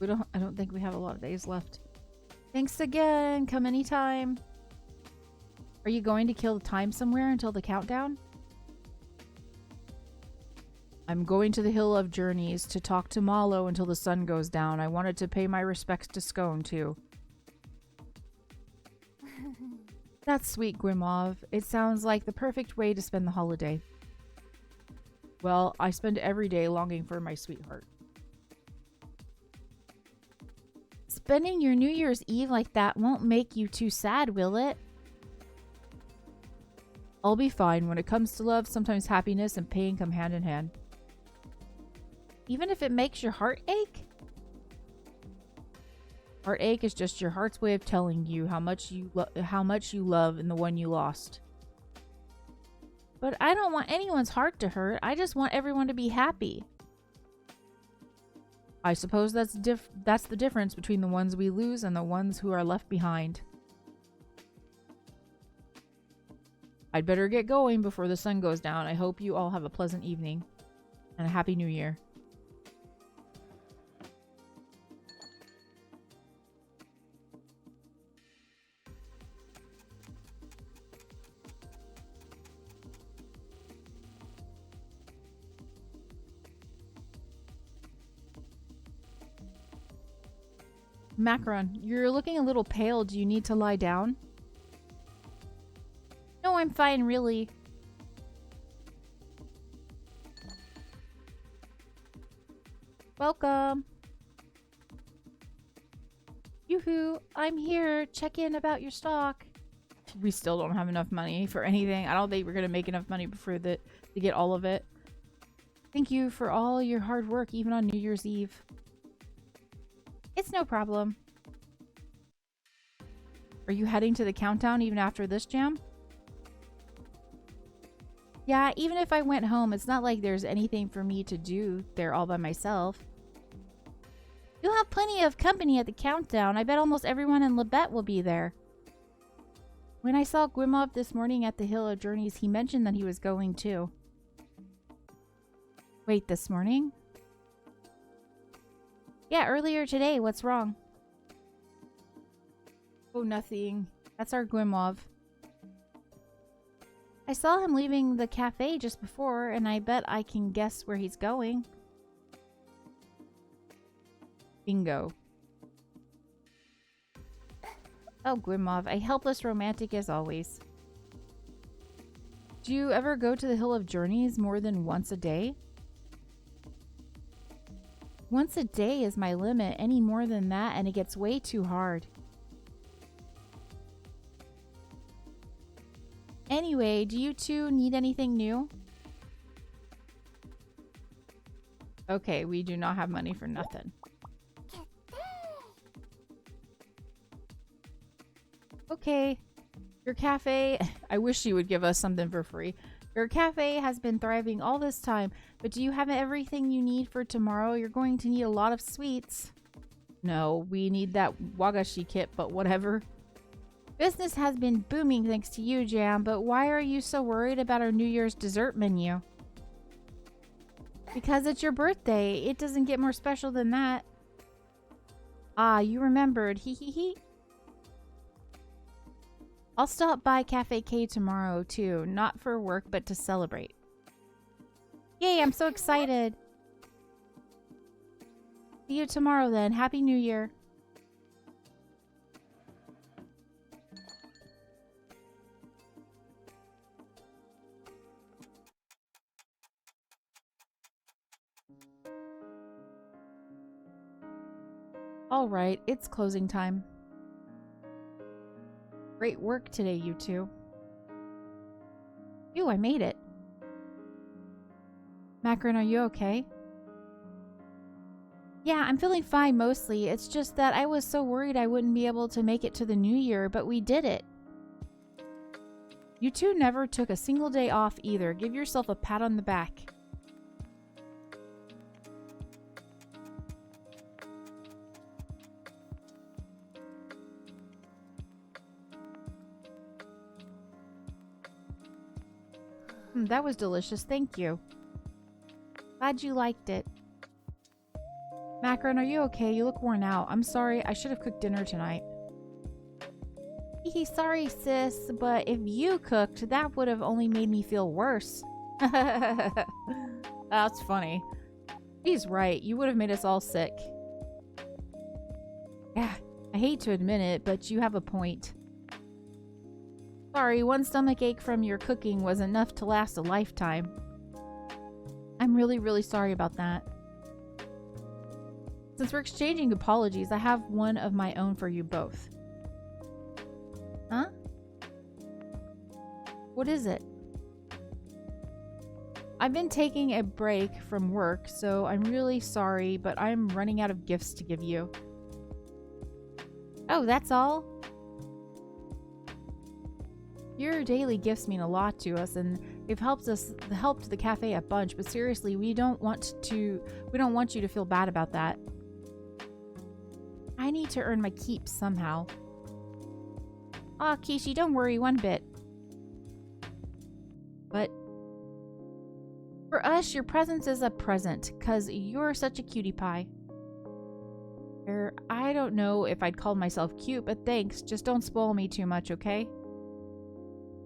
I don't think we have a lot of days left. Thanks again. Come anytime. Are you going to kill the time somewhere until the countdown? I'm going to the Hill of Journeys to talk to Malo until the sun goes down. I wanted to pay my respects to Scone, too. That's sweet, Grimov. It sounds like the perfect way to spend the holiday. Well, I spend every day longing for my sweetheart. Spending your New Year's Eve like that won't make you too sad, will it? I'll be fine. When it comes to love, sometimes happiness and pain come hand in hand. Even if it makes your heart ache? Heartache is just your heart's way of telling you how much you love in the one you lost. But I don't want anyone's heart to hurt. I just want everyone to be happy. I suppose that's the difference between the ones we lose and the ones who are left behind. I'd better get going before the sun goes down. I hope you all have a pleasant evening and a happy new year. Macron, you're looking a little pale. Do you need to lie down? No, I'm fine, really. Welcome. Yoo-hoo, I'm here. Check in about your stock. We still don't have enough money for anything. I don't think we're going to make enough money before to get all of it. Thank you for all your hard work, even on New Year's Eve. It's no problem. Are you heading to the countdown even after this jam? Yeah, even if I went home, it's not like there's anything for me to do there all by myself. You'll have plenty of company at the countdown. I bet almost everyone in Labette will be there. When I saw Grimov this morning at the Hill of Journeys, he mentioned that he was going too. Wait, this morning? Yeah, earlier today. What's wrong? Oh, nothing. That's our Grimov. I saw him leaving the cafe just before, and I bet I can guess where he's going. Bingo. Oh, Grimov, a helpless romantic as always. Do you ever go to the Hill of Journeys more than once a day? Once a day is my limit. Any more than that, and it gets way too hard. Anyway, do you two need anything new? Okay, we do not have money for nothing. Okay, your cafe... I wish you would give us something for free. Your cafe has been thriving all this time, but do you have everything you need for tomorrow? You're going to need a lot of sweets. No, we need that wagashi kit, but whatever. Business has been booming thanks to you, Jam, but why are you so worried about our New Year's dessert menu? Because it's your birthday. It doesn't get more special than that. Ah, you remembered. Hee hee hee. I'll stop by Cafe K tomorrow, too. Not for work, but to celebrate. Yay, I'm so excited. See you tomorrow, then. Happy New Year. All right, it's closing time. Great work today, you two. Phew, I made it. Macron, are you okay? Yeah, I'm feeling fine mostly. It's just that I was so worried I wouldn't be able to make it to the new year, but we did it. You two never took a single day off either. Give yourself a pat on the back. That was delicious. Thank you. Glad you liked it. Macron, are you okay? You look worn out. I'm sorry. I should have cooked dinner tonight. Sorry, sis, but if you cooked, that would have only made me feel worse. That's funny. He's right. You would have made us all sick. Yeah, I hate to admit it, but you have a point. Sorry, one stomach ache from your cooking was enough to last a lifetime. I'm really, really sorry about that. Since we're exchanging apologies, I have one of my own for you both. Huh? What is it? I've been taking a break from work, so I'm really sorry, but I'm running out of gifts to give you. Oh, that's all? Your daily gifts mean a lot to us, and they've helped the cafe a bunch, but seriously, we don't want you to feel bad about that. I need to earn my keep somehow. Aw, Kishi, don't worry one bit. But for us, your presence is a present, 'cause you're such a cutie pie. I don't know if I'd call myself cute, but thanks. Just don't spoil me too much, okay?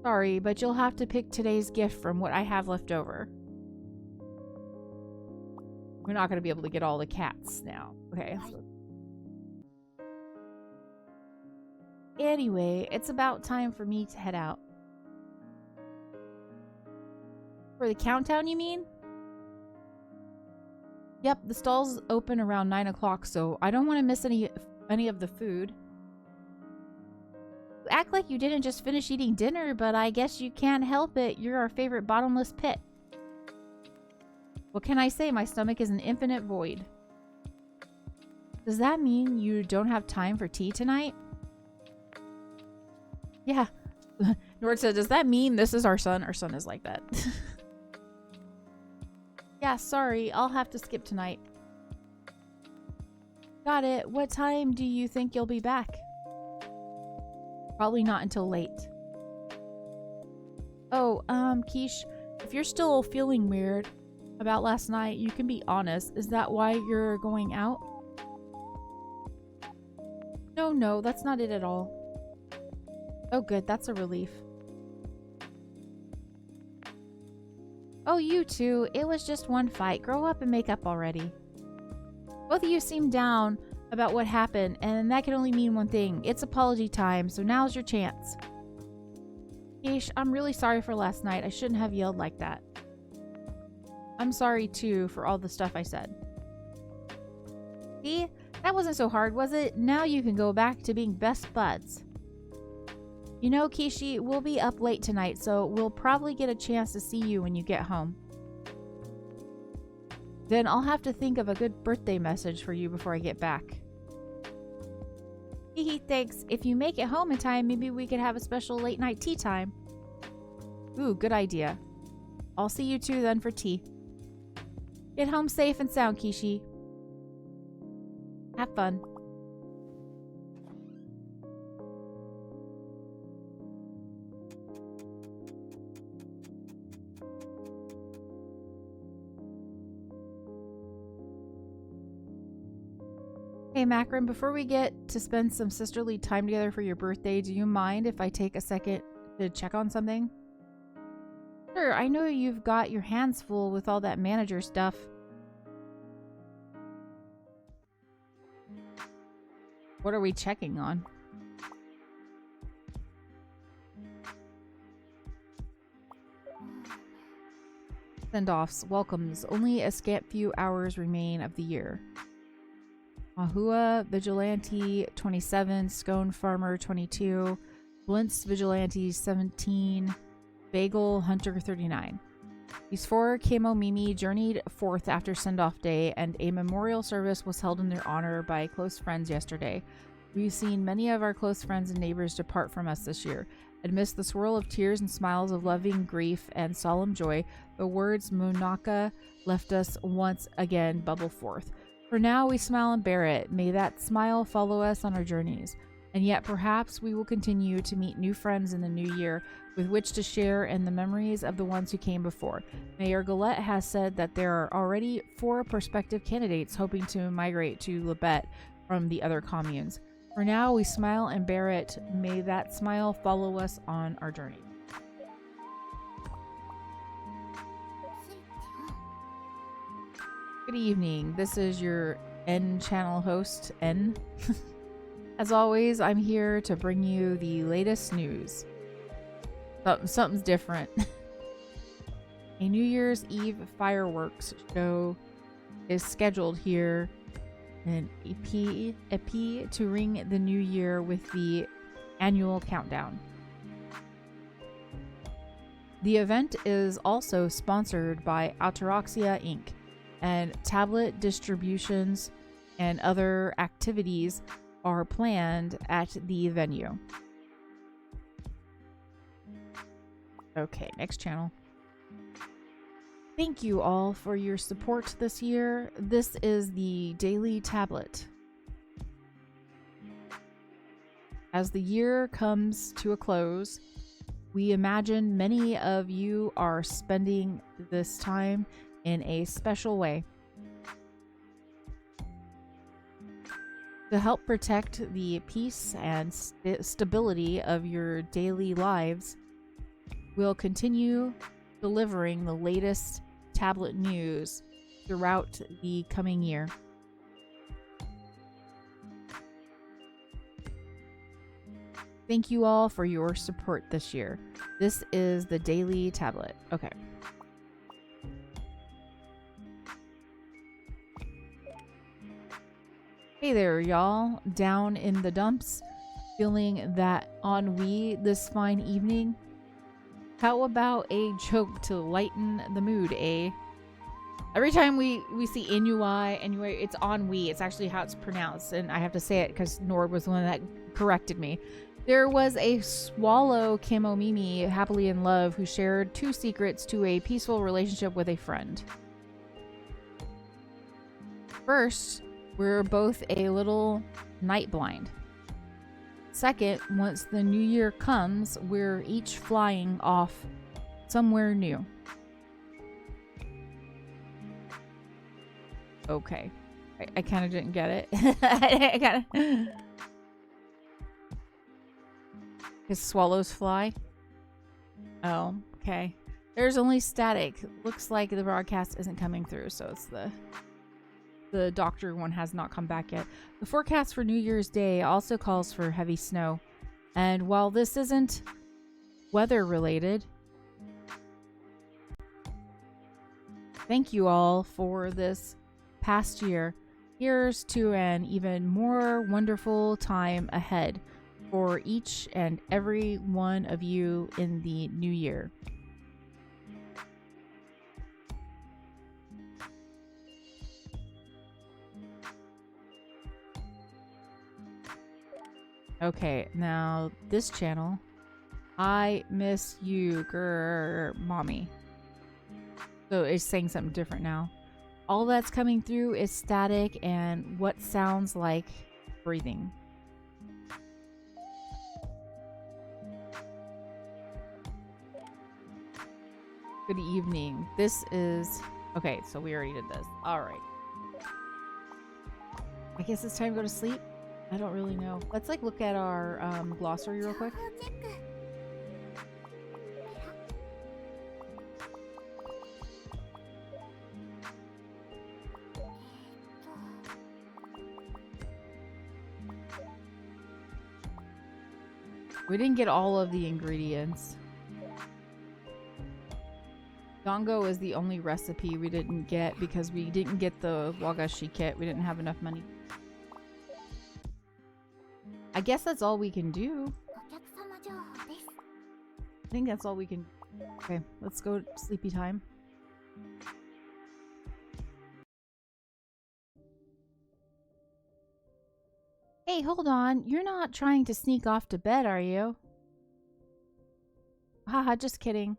Sorry, but you'll have to pick today's gift from what I have left over. We're not going to be able to get all the cats now. Okay. Anyway, it's about time for me to head out. For the countdown, you mean? Yep, the stall's open around 9 o'clock, so I don't want to miss any of the food. You act like you didn't just finish eating dinner, but I guess you can't help it. You're our favorite bottomless pit. What can I say? My stomach is an infinite void. Does that mean you don't have time for tea tonight? Yeah. Nord said, does that mean this is our son? Our son is like that. Yeah, sorry. I'll have to skip tonight. Got it. What time do you think you'll be back? Probably not until late. Oh, Quiche, if you're still feeling weird about last night, you can be honest. Is that why you're going out? No, that's not it at all. Oh, good. That's a relief. Oh, you two. It was just one fight. Grow up and make up already. Both of you seem down about what happened, and that can only mean one thing. It's apology time, so now's your chance. Yeesh, I'm really sorry for last night. I shouldn't have yelled like that. I'm sorry, too, for all the stuff I said. See? That wasn't so hard, was it? Now you can go back to being best buds. You know, Kishi, we'll be up late tonight, so we'll probably get a chance to see you when you get home. Then I'll have to think of a good birthday message for you before I get back. Hehe, thanks. If you make it home in time, maybe we could have a special late night tea time. Ooh, good idea. I'll see you two then for tea. Get home safe and sound, Kishi. Have fun. Hey Macron, before we get to spend some sisterly time together for your birthday, do you mind if I take a second to check on something? Sure, I know you've got your hands full with all that manager stuff. What are we checking on? Send-offs, welcomes. Only a scant few hours remain of the year. Mahua Vigilante 27, Scone Farmer 22, Blintz Vigilante 17, Bagel Hunter 39. These four Kemo Mimi journeyed forth after send-off day, and a memorial service was held in their honor by close friends yesterday. We've seen many of our close friends and neighbors depart from us this year. Amidst the swirl of tears and smiles of loving grief and solemn joy, the words Monaka left us once again bubble forth. For now we smile and bear it. May that smile follow us on our journeys. And yet perhaps we will continue to meet new friends in the new year with which to share in the memories of the ones who came before. Mayor Galette has said that there are already 4 prospective candidates hoping to migrate to Labette from the other communes. For now, we smile and bear it. May that smile follow us on our journey. Good evening. This is your N channel host, N. As always, I'm here to bring you the latest news. Something's different. A New Year's Eve fireworks show is scheduled here in EP to ring the new year with the annual countdown. The event is also sponsored by Ataraxia Inc., and tablet distributions and other activities are planned at the venue. Okay, next channel. Thank you all for your support this year. This is the Daily Tablet. As the year comes to a close, we imagine many of you are spending this time in a special way. To help protect the peace and stability of your daily lives, we'll continue delivering the latest tablet news throughout the coming year. Thank you all for your support this year. This is the Daily Tablet. Okay. Hey there, y'all. Down in the dumps, feeling that ennui this fine evening? How about a joke to lighten the mood, eh? Every time we see ennui, it's ennui. It's actually how it's pronounced, and I have to say it because Nord was the one that corrected me. There was a swallow Kemo Mimi happily in love who shared 2 secrets to a peaceful relationship with a friend. First, we're both a little night blind. Second, once the new year comes, we're each flying off somewhere new. Okay. I kind of didn't get it. I kind of... Because swallows fly? Oh, okay. There's only static. Looks like the broadcast isn't coming through, so it's the doctor one has not come back yet. The forecast for New Year's Day also calls for heavy snow. And while this isn't weather related, thank you all for this past year. Here's to an even more wonderful time ahead for each and every one of you in the new year. Okay, now this channel. I miss you, grr, mommy. So it's saying something different now. All that's coming through is static and what sounds like breathing. Good evening. This is... Okay, so we already did this. Alright. I guess it's time to go to sleep. I don't really know. Let's like look at our glossary real quick. We didn't get all of the ingredients. Dango is the only recipe we didn't get because we didn't get the wagashi kit. We didn't have enough money. I guess that's all we can do. I think that's all we can... Okay, let's go sleepy time. Hey, hold on. You're not trying to sneak off to bed, are you? Haha, just kidding.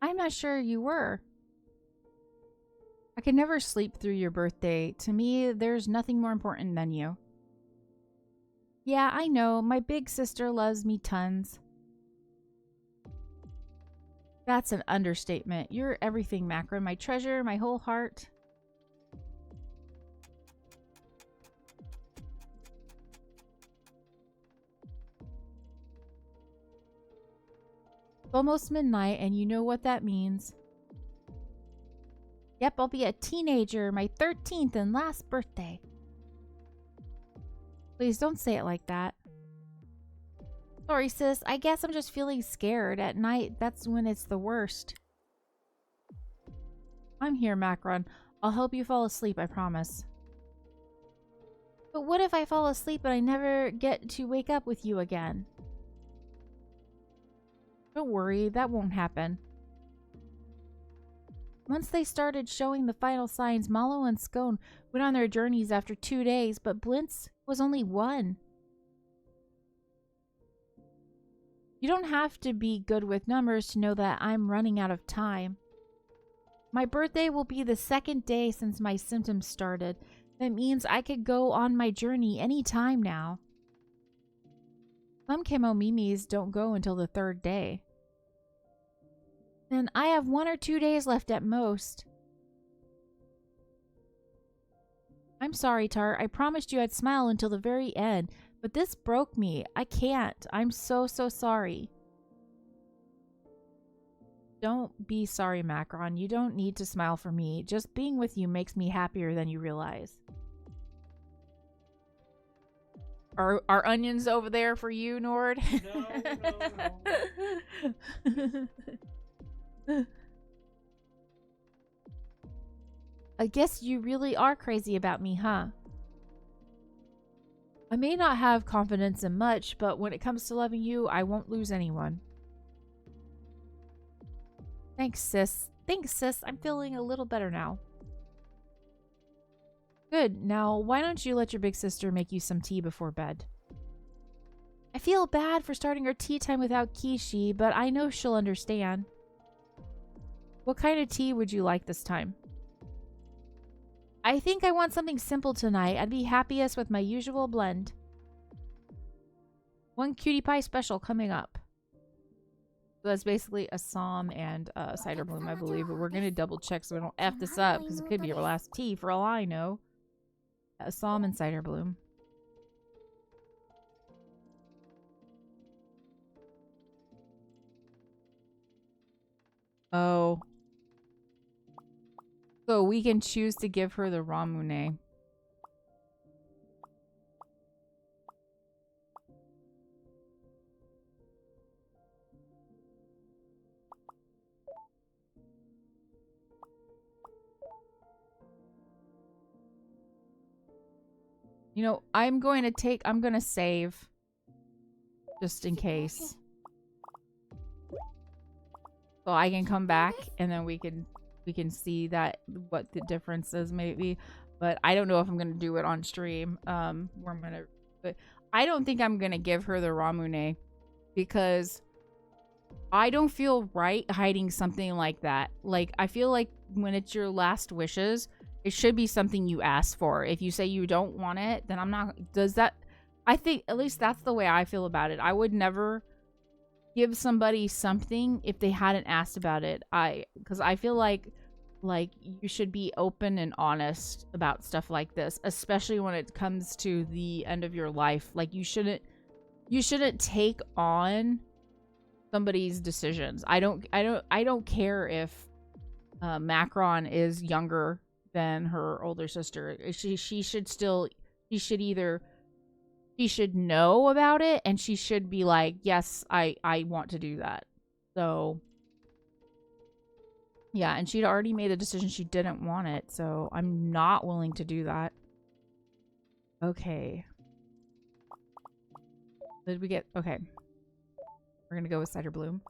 I'm not sure you were. I could never sleep through your birthday. To me, there's nothing more important than you. Yeah, I know. My big sister loves me tons. That's an understatement. You're everything, Macron. My treasure, my whole heart. It's almost midnight, and you know what that means. Yep, I'll be a teenager, my 13th and last birthday. Please don't say it like that. Sorry, sis. I guess I'm just feeling scared. At night, that's when it's the worst. I'm here, Macron. I'll help you fall asleep, I promise. But what if I fall asleep and I never get to wake up with you again? Don't worry, that won't happen. Once they started showing the final signs, Malo and Scone went on their journeys after 2 days, but Blintz was only 1. You don't have to be good with numbers to know that I'm running out of time. My birthday will be the 2nd day since my symptoms started. That means I could go on my journey any time now. Some Kemomimis don't go until the 3rd day. Then I have 1 or 2 days left at most. I'm sorry, Tart. I promised you I'd smile until the very end, but this broke me. I can't. I'm so sorry. Don't be sorry, Macron. You don't need to smile for me. Just being with you makes me happier than you realize. Are onions over there for you, Nord? No. I guess you really are crazy about me, huh? I may not have confidence in much, but when it comes to loving you, I won't lose anyone. Thanks, sis. Thanks, sis. I'm feeling a little better now. Good. Now, why don't you let your big sister make you some tea before bed? I feel bad for starting our tea time without Kishi, but I know she'll understand. What kind of tea would you like this time? I think I want something simple tonight. I'd be happiest with my usual blend. 1 cutie pie special coming up. So that's basically a Assam and cider bloom, I believe. But we're going to double check so we don't F this up because it could be our last tea for all I know. Assam and cider bloom. Oh. So we can choose to give her the Ramune. You know, I'm going to save just in case. So I can come back and then we can see that what the difference is maybe. But I don't know if I'm going to do it on stream. But I don't think I'm going to give her the Ramune because I don't feel right hiding something like that. Like, I feel like when it's your last wishes, it should be something you ask for. If you say you don't want it, then I'm not... I think, at least that's the way I feel about it. I would never give somebody something if they hadn't asked about it. Because I feel like Like, you should be open and honest about stuff like this, especially when it comes to the end of your life. Like, you shouldn't take on somebody's decisions. I don't care if Macron is younger than her older sister. She should know about it, and she should be like, yes, I want to do that. So yeah, and she'd already made a decision she didn't want it, so I'm not willing to do that. Okay. Did we get... Okay. We're gonna go with Cider Bloom.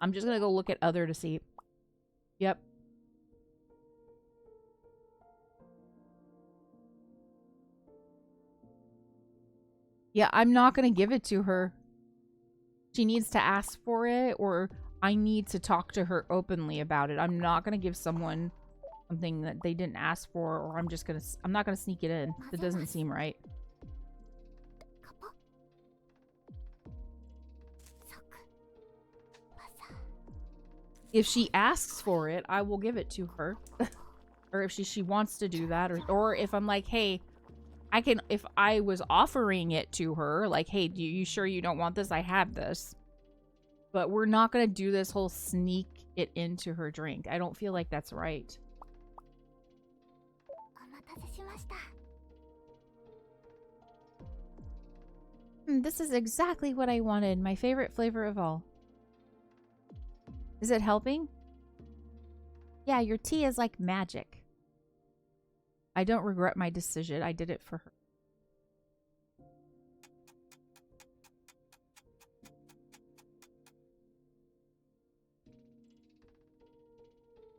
I'm just gonna go look at other to see. Yep. Yeah, I'm not gonna give it to her. She needs to ask for it, or I need to talk to her openly about it. I'm not gonna give someone something that they didn't ask for, or I'm not gonna sneak it in. That doesn't seem right. If she asks for it, I will give it to her. Or if she wants to do that, or if I'm like, hey, if I was offering it to her, like, hey, you sure you don't want this? I have this. But we're not going to do this whole sneak it into her drink. I don't feel like that's right. This is exactly what I wanted. My favorite flavor of all. Is it helping? Yeah, your tea is like magic. I don't regret my decision. I did it for her.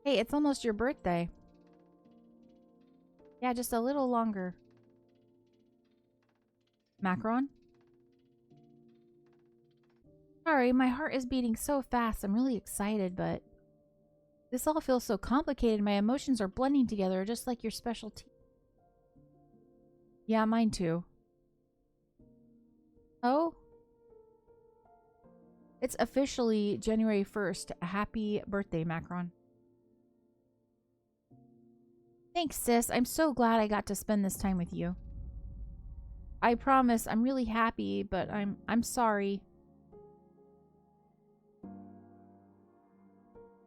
Hey, it's almost your birthday. Yeah, just a little longer. Macron? Sorry, my heart is beating so fast. I'm really excited, but this all feels so complicated. My emotions are blending together, just like your special tea. Yeah, mine too. Oh? It's officially January 1st. Happy birthday, Macron. Thanks, sis. I'm so glad I got to spend this time with you. I promise I'm really happy, but I'm sorry.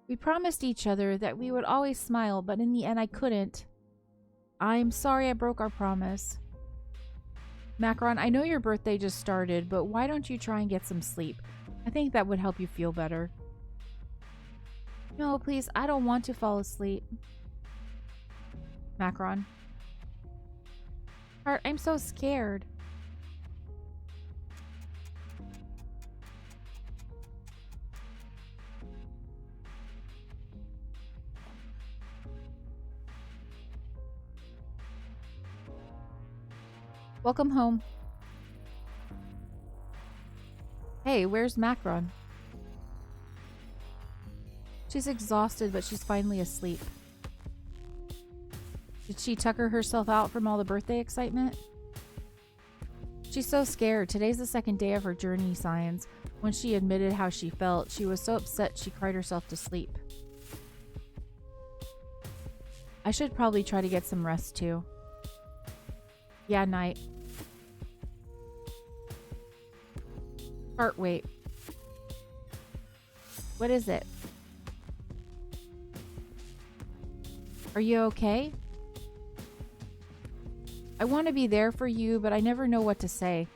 We promised each other that we would always smile, but in the end I couldn't. I'm sorry I broke our promise. Macron, I know your birthday just started, but why don't you try and get some sleep? I think that would help you feel better. No, please, I don't want to fall asleep. Macron. Heart, I'm so scared. Welcome home. Hey, where's Macron? She's exhausted, but she's finally asleep. Did she tucker herself out from all the birthday excitement? She's so scared. Today's the second day of her journey, Science. When she admitted how she felt, she was so upset she cried herself to sleep. I should probably try to get some rest too. Yeah, night. Heart, wait. What is it? Are you okay? I want to be there for you, but I never know what to say.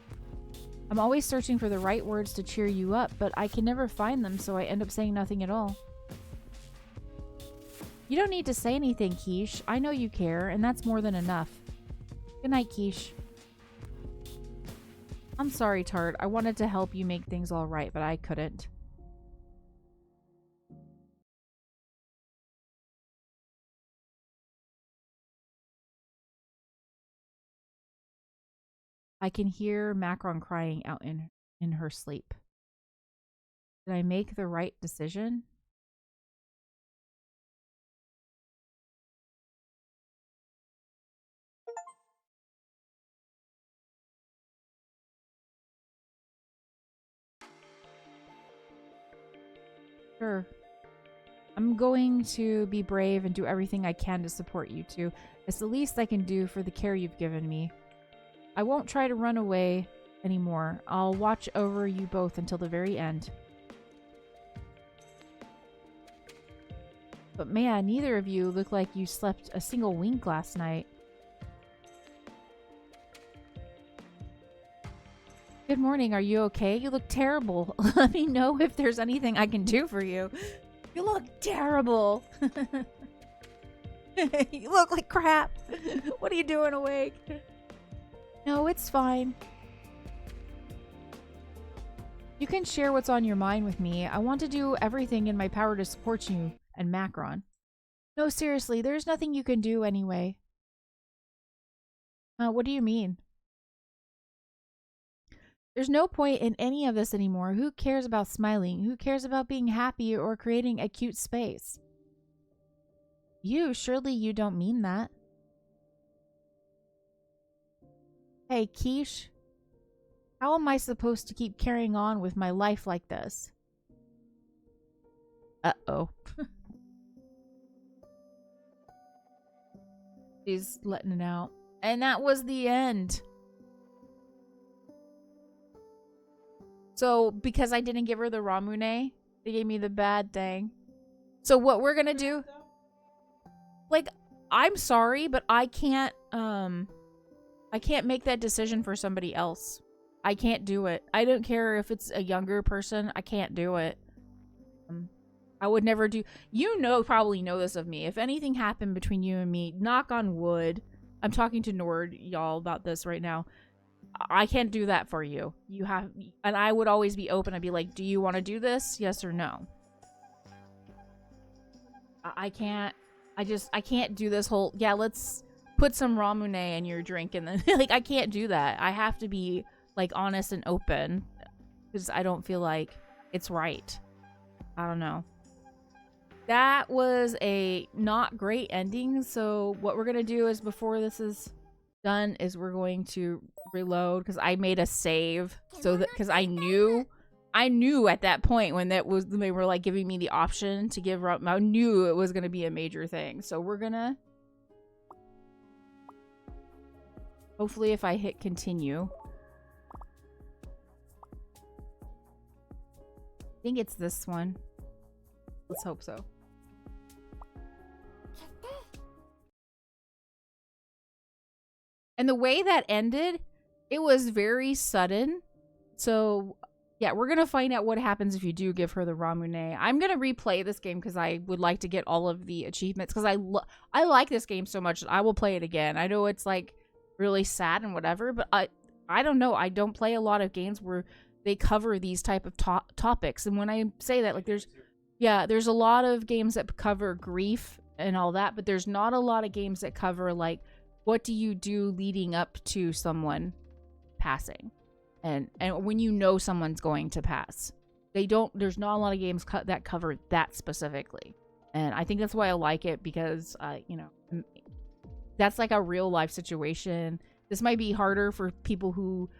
I'm always searching for the right words to cheer you up, but I can never find them, so I end up saying nothing at all. You don't need to say anything, Quiche. I know you care, and that's more than enough. Good night, Quiche. I'm sorry, Tart. I wanted to help you make things all right, but I couldn't. I can hear Macron crying out in her sleep. Did I make the right decision? Sure. I'm going to be brave and do everything I can to support you two. It's the least I can do for the care you've given me. I won't try to run away anymore. I'll watch over you both until the very end. But man, neither of you look like you slept a single wink last night. Good morning, are you okay? You look terrible. Let me know if there's anything I can do for you. You look terrible. You look like crap. What are you doing awake? No, it's fine. You can share what's on your mind with me. I want to do everything in my power to support you and Macron. No, seriously, there's nothing you can do anyway. What do you mean? There's no point in any of this anymore. Who cares about smiling? Who cares about being happy or creating a cute space? Surely you don't mean that. Hey, Quiche. How am I supposed to keep carrying on with my life like this? Uh-oh. She's letting it out. And that was the end. So, because I didn't give her the Ramune, they gave me the bad thing. So what we're gonna do... Like, I'm sorry, but I can't make that decision for somebody else. I can't do it. I don't care if it's a younger person. I can't do it. I would never do... You probably know this of me. If anything happened between you and me, knock on wood. I'm talking to Nord, y'all, about this right now. I can't do that for you. You have... And I would always be open. I'd be like, do you want to do this? Yes or no? I can't... I can't do this whole... Yeah, let's put some Ramune in your drink and then... Like, I can't do that. I have to be, like, honest and open. Because I don't feel like it's right. I don't know. That was a not great ending. So what we're going to do is before this is done is we're going to reload. Because I made a save. So that... Because I knew at that point when they were like giving me the option to give up, I knew it was going to be a major thing. So we're going to, hopefully if I hit continue, I think it's this one. Let's hope so. And the way that ended, it was very sudden. So yeah, we're going to find out what happens if you do give her the Ramune. I'm going to replay this game because I would like to get all of the achievements because I like this game so much that I will play it again. I know it's like really sad and whatever, but I don't know. I don't play a lot of games where they cover these type of topics. And when I say that, like there's a lot of games that cover grief and all that, but there's not a lot of games that cover like what do you do leading up to someone passing. And when you know someone's going to pass, there's not a lot of games that cover that specifically. And I think that's why I like it because, you know, that's like a real life situation. This might be harder for people who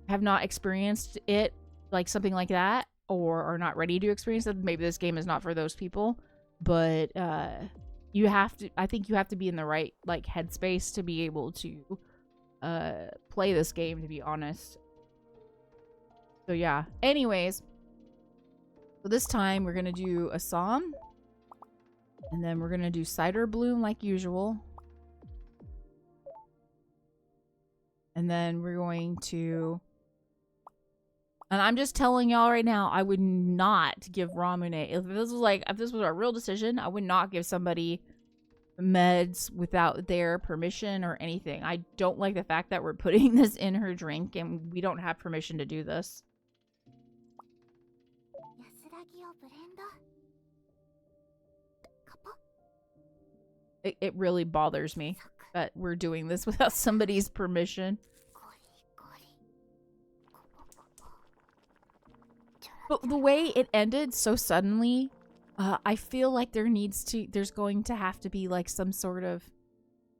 have not experienced it, like something like that, or are not ready to experience it. Maybe this game is not for those people, but, I think you have to be in the right, like, headspace to be able to, play this game, to be honest. So yeah, anyways, so this time we're going to do a psalm and then we're going to do cider bloom like usual. And then we're going to, and I'm just telling y'all right now, I would not give Ramune, if this was a real decision, I would not give somebody meds without their permission or anything. I don't like the fact that we're putting this in her drink and we don't have permission to do this. It really bothers me that we're doing this without somebody's permission. But the way it ended so suddenly, I feel like there's going to have to be like some sort of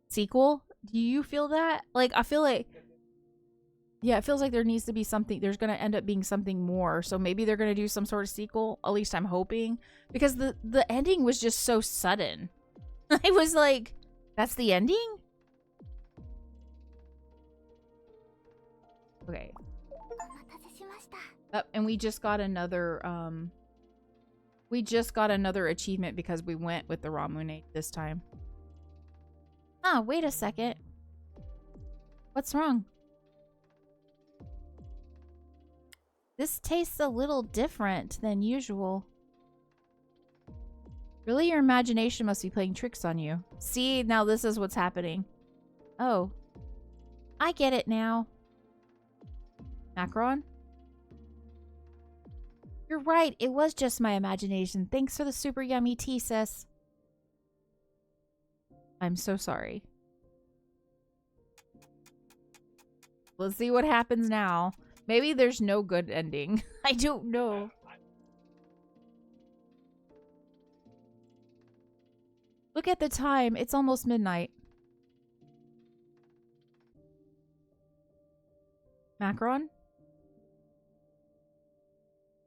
sequel. Do you feel that? Like, I feel like Yeah, it feels like there needs to be something. There's going to end up being something more. So maybe they're going to do some sort of sequel. At least I'm hoping. Because the ending was just so sudden. I was like, that's the ending? Okay. And we just got another, achievement because we went with the Ramune this time. Ah, wait a second. What's wrong? This tastes a little different than usual. Really, your imagination must be playing tricks on you. See, now this is what's happening. Oh. I get it now. Macron? You're right, it was just my imagination. Thanks for the super yummy tea, sis. I'm so sorry. Let's see what happens now. Maybe there's no good ending. I don't know. Look at the time. It's almost midnight. Macron?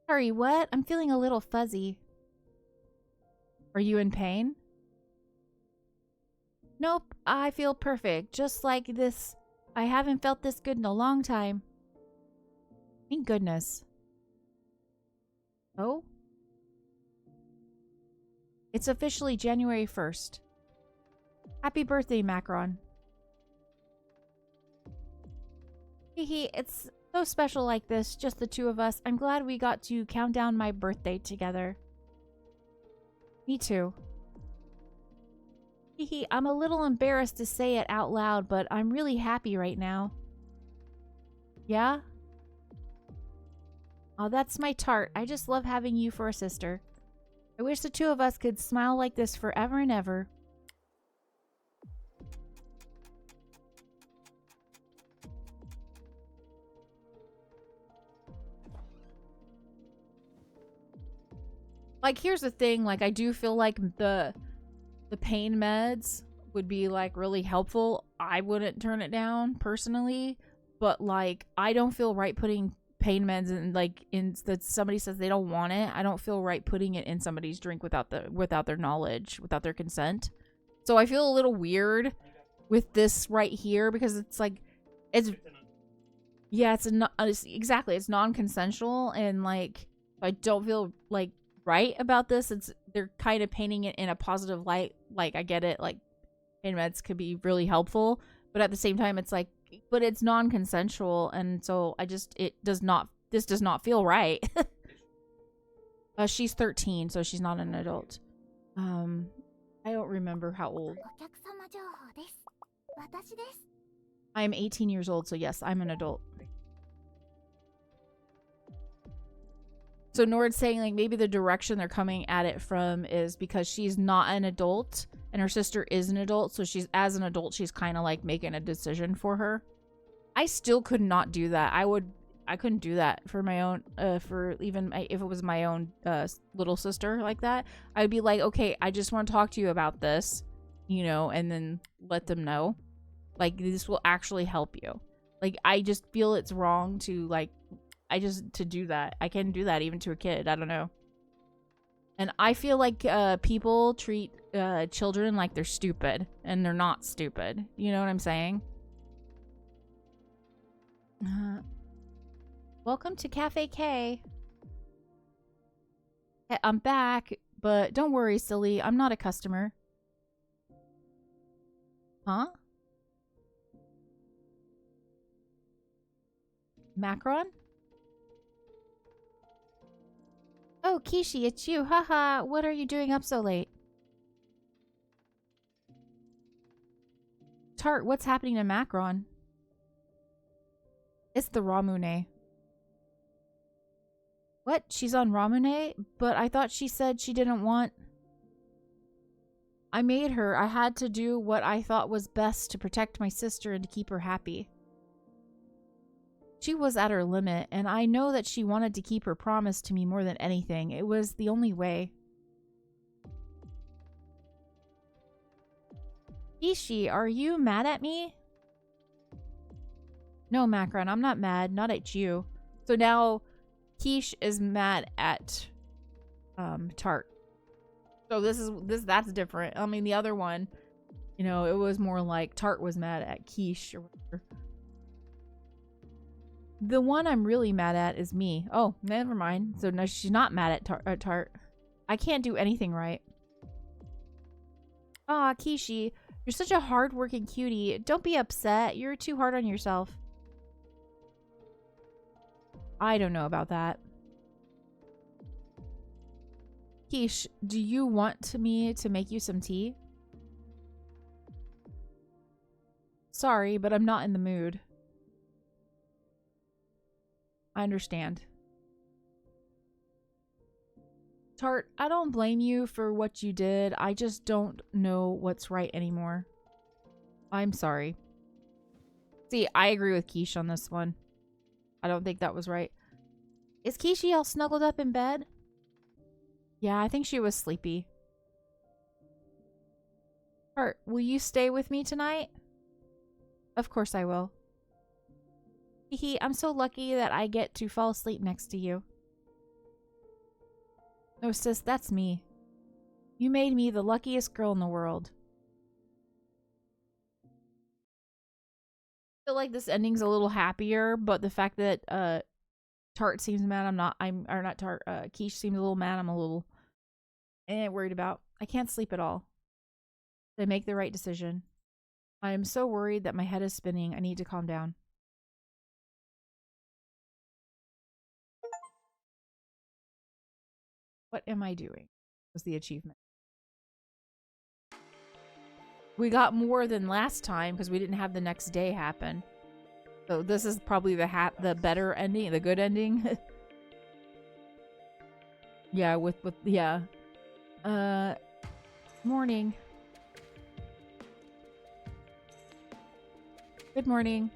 Sorry, what? I'm feeling a little fuzzy. Are you in pain? Nope, I feel perfect. Just like this. I haven't felt this good in a long time. Thank goodness. Oh? It's officially January 1st. Happy birthday, Macron. Hehe, it's so special like this, just the two of us. I'm glad we got to count down my birthday together. Me too. Hehe, I'm a little embarrassed to say it out loud, but I'm really happy right now. Yeah? Oh, that's my tart. I just love having you for a sister. I wish the two of us could smile like this forever and ever. Like, here's the thing. Like, I do feel like the pain meds would be, like, really helpful. I wouldn't turn it down, personally. But, like, I don't feel right putting pain meds in, like, in that somebody says they don't want it. I don't feel right putting it in somebody's drink without their knowledge, without their consent. So I feel a little weird with this right here because it's like, exactly, it's non-consensual, and like I don't feel like right about this. They're kind of painting it in a positive light. Like, I get it, like pain meds could be really helpful, but at the same time it's like, but it's non-consensual, and so this does not feel right. She's 13, so she's not an adult. I don't remember how old. I'm 18 years old, so yes, I'm an adult. So Nord's saying, like, maybe the direction they're coming at it from is because she's not an adult and her sister is an adult, so she's, as an adult, she's kind of like making a decision for her. I still could not do that. I couldn't do that for my own, for even if it was my own little sister like that. I'd be like, okay, I just want to talk to you about this, you know, and then let them know. Like, this will actually help you. Like, I just feel it's wrong to, like, to do that. I can't do that even to a kid. I don't know. And I feel like people treat children like they're stupid, and they're not stupid. You know what I'm saying? Welcome to Cafe K. I'm back, but don't worry, silly. I'm not a customer. Huh? Macron? Oh, Kishi, it's you. Haha, what are you doing up so late? Tart, what's happening to Macron? It's the Ramune. What? She's on Ramune? But I thought she said she didn't want... I made her. I had to do what I thought was best to protect my sister and to keep her happy. She was at her limit, and I know that she wanted to keep her promise to me more than anything. It was the only way. Ishi, are you mad at me? No, Macron, I'm not mad. Not at you. So now Quiche is mad at Tart. So that's different. I mean, the other one, you know, it was more like Tart was mad at Quiche or whatever. The one I'm really mad at is me. Oh, never mind. So no, she's not mad at Tart. I can't do anything right. Aw, Kishi, you're such a hard-working cutie. Don't be upset. You're too hard on yourself. I don't know about that. Quiche, do you want me to make you some tea? Sorry, but I'm not in the mood. I understand. Tart, I don't blame you for what you did. I just don't know what's right anymore. I'm sorry. See, I agree with Quiche on this one. I don't think that was right. Is Quiche all snuggled up in bed? Yeah, I think she was sleepy. Tart, will you stay with me tonight? Of course I will. Hehe, I'm so lucky that I get to fall asleep next to you. No, sis, that's me. You made me the luckiest girl in the world. I feel like this ending's a little happier, but the fact that Tart seems mad, or not Tart, Quiche seems a little mad, I'm a little worried about. I can't sleep at all. Did I make the right decision? I am so worried that my head is spinning. I need to calm down. What am I doing? Was the achievement. We got more than last time because we didn't have the next day happen. So this is probably the better ending, the good ending. Yeah, yeah. Morning. Good morning.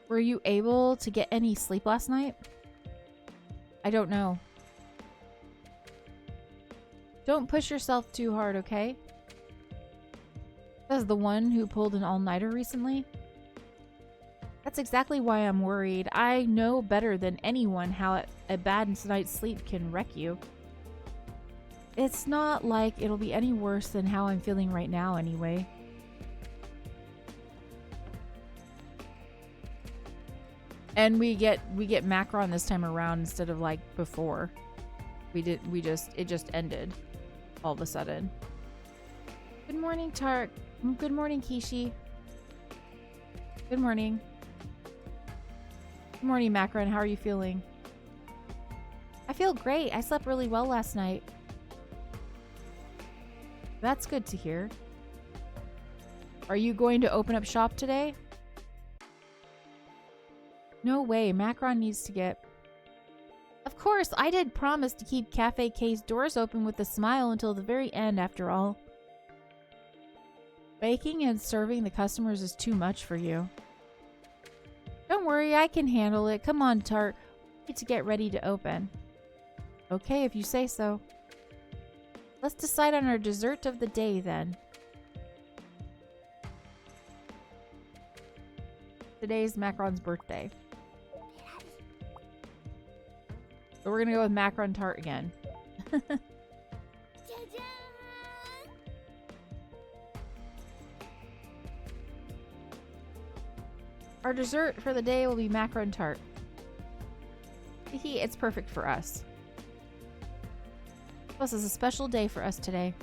Were you able to get any sleep last night? I don't know. Don't push yourself too hard, okay? As the one who pulled an all-nighter recently? That's exactly why I'm worried. I know better than anyone how a bad night's sleep can wreck you. It's not like it'll be any worse than how I'm feeling right now anyway. And we get Macron this time around instead of like before. It just ended all of a sudden. Good morning, Tart. Good morning, Quiche. Good morning. Good morning, Macron. How are you feeling? I feel great. I slept really well last night. That's good to hear. Are you going to open up shop today? No way. Macron needs to get... Of course, I did promise to keep Cafe K's doors open with a smile until the very end, after all. Baking and serving the customers is too much for you. Don't worry, I can handle it. Come on, Tart. We need to get ready to open. Okay, if you say so. Let's decide on our dessert of the day, then. Today's Macron's birthday. So we're gonna go with Macron Tart again. Our dessert for the day will be Macron Tart. It's perfect for us. Plus, it's a special day for us today.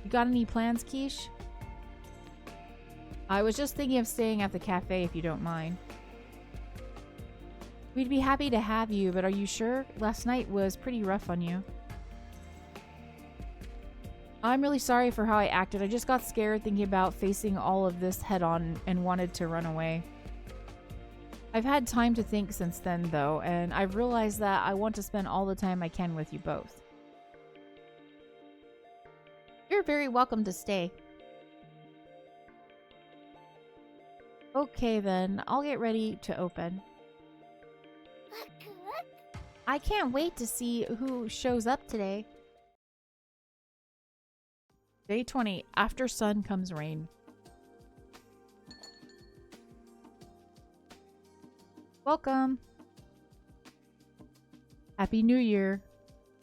You got any plans, Quiche? I was just thinking of staying at the cafe if you don't mind. We'd be happy to have you, but are you sure? Last night was pretty rough on you. I'm really sorry for how I acted. I just got scared thinking about facing all of this head on and wanted to run away. I've had time to think since then, though, and I've realized that I want to spend all the time I can with you both. You're very welcome to stay. Okay, then. I'll get ready to open. I can't wait to see who shows up today. Day 20. After sun comes rain. Welcome. Happy New Year.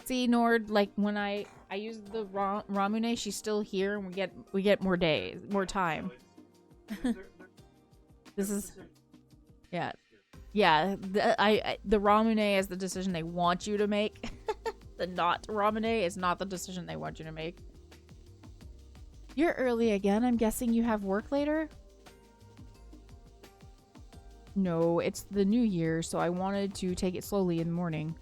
See, Nord, like when I use the Ramune, she's still here, and we get more days, more time. This is, yeah, yeah. The Ramune is the decision they want you to make. The not Ramune is not the decision they want you to make. You're early again. I'm guessing you have work later. No, it's the new year, so I wanted to take it slowly in the morning.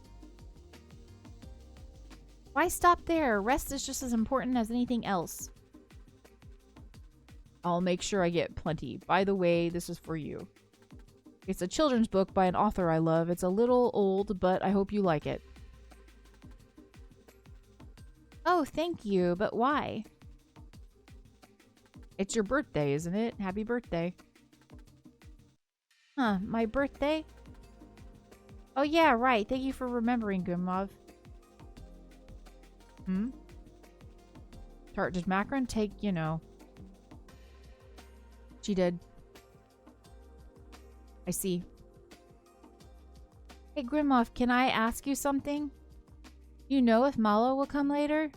Why stop there? Rest is just as important as anything else. I'll make sure I get plenty. By the way, this is for you. It's a children's book by an author I love. It's a little old, but I hope you like it. Oh, thank you, but why? It's your birthday, isn't it? Happy birthday. Huh, my birthday? Oh yeah, right. Thank you for remembering, Grimov. Tart, did Macron take, you know... She did. I see. Hey, Grimov, can I ask you something? You know if Malo will come later?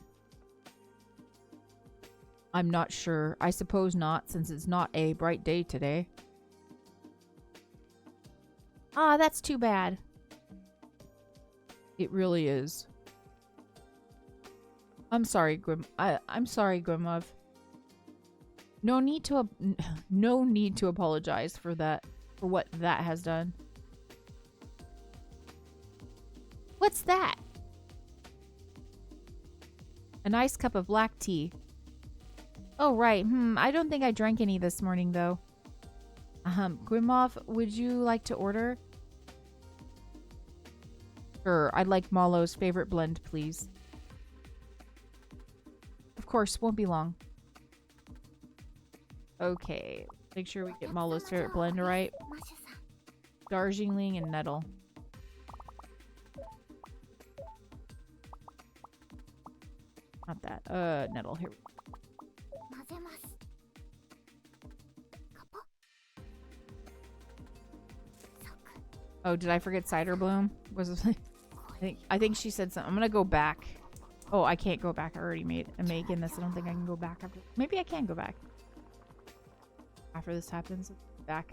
I'm not sure. I suppose not, since it's not a bright day today. Ah, that's too bad. It really is. I'm sorry, I'm sorry, Grimov. No need to apologize for what that has done. What's that? A nice cup of black tea. Oh, right. I don't think I drank any this morning, though. Grimov, would you like to order? Sure, I'd like Malo's favorite blend, please. Of course, won't be long. Okay, make sure we get Malo's favorite blend right. Darjeeling and Nettle. Not that. Nettle, here. Oh, did I forget Cider Bloom? I think she said something. I'm gonna go back. Oh, I can't go back. I already made a making this. I don't think I can go back after. Maybe I can go back. After this happens, back.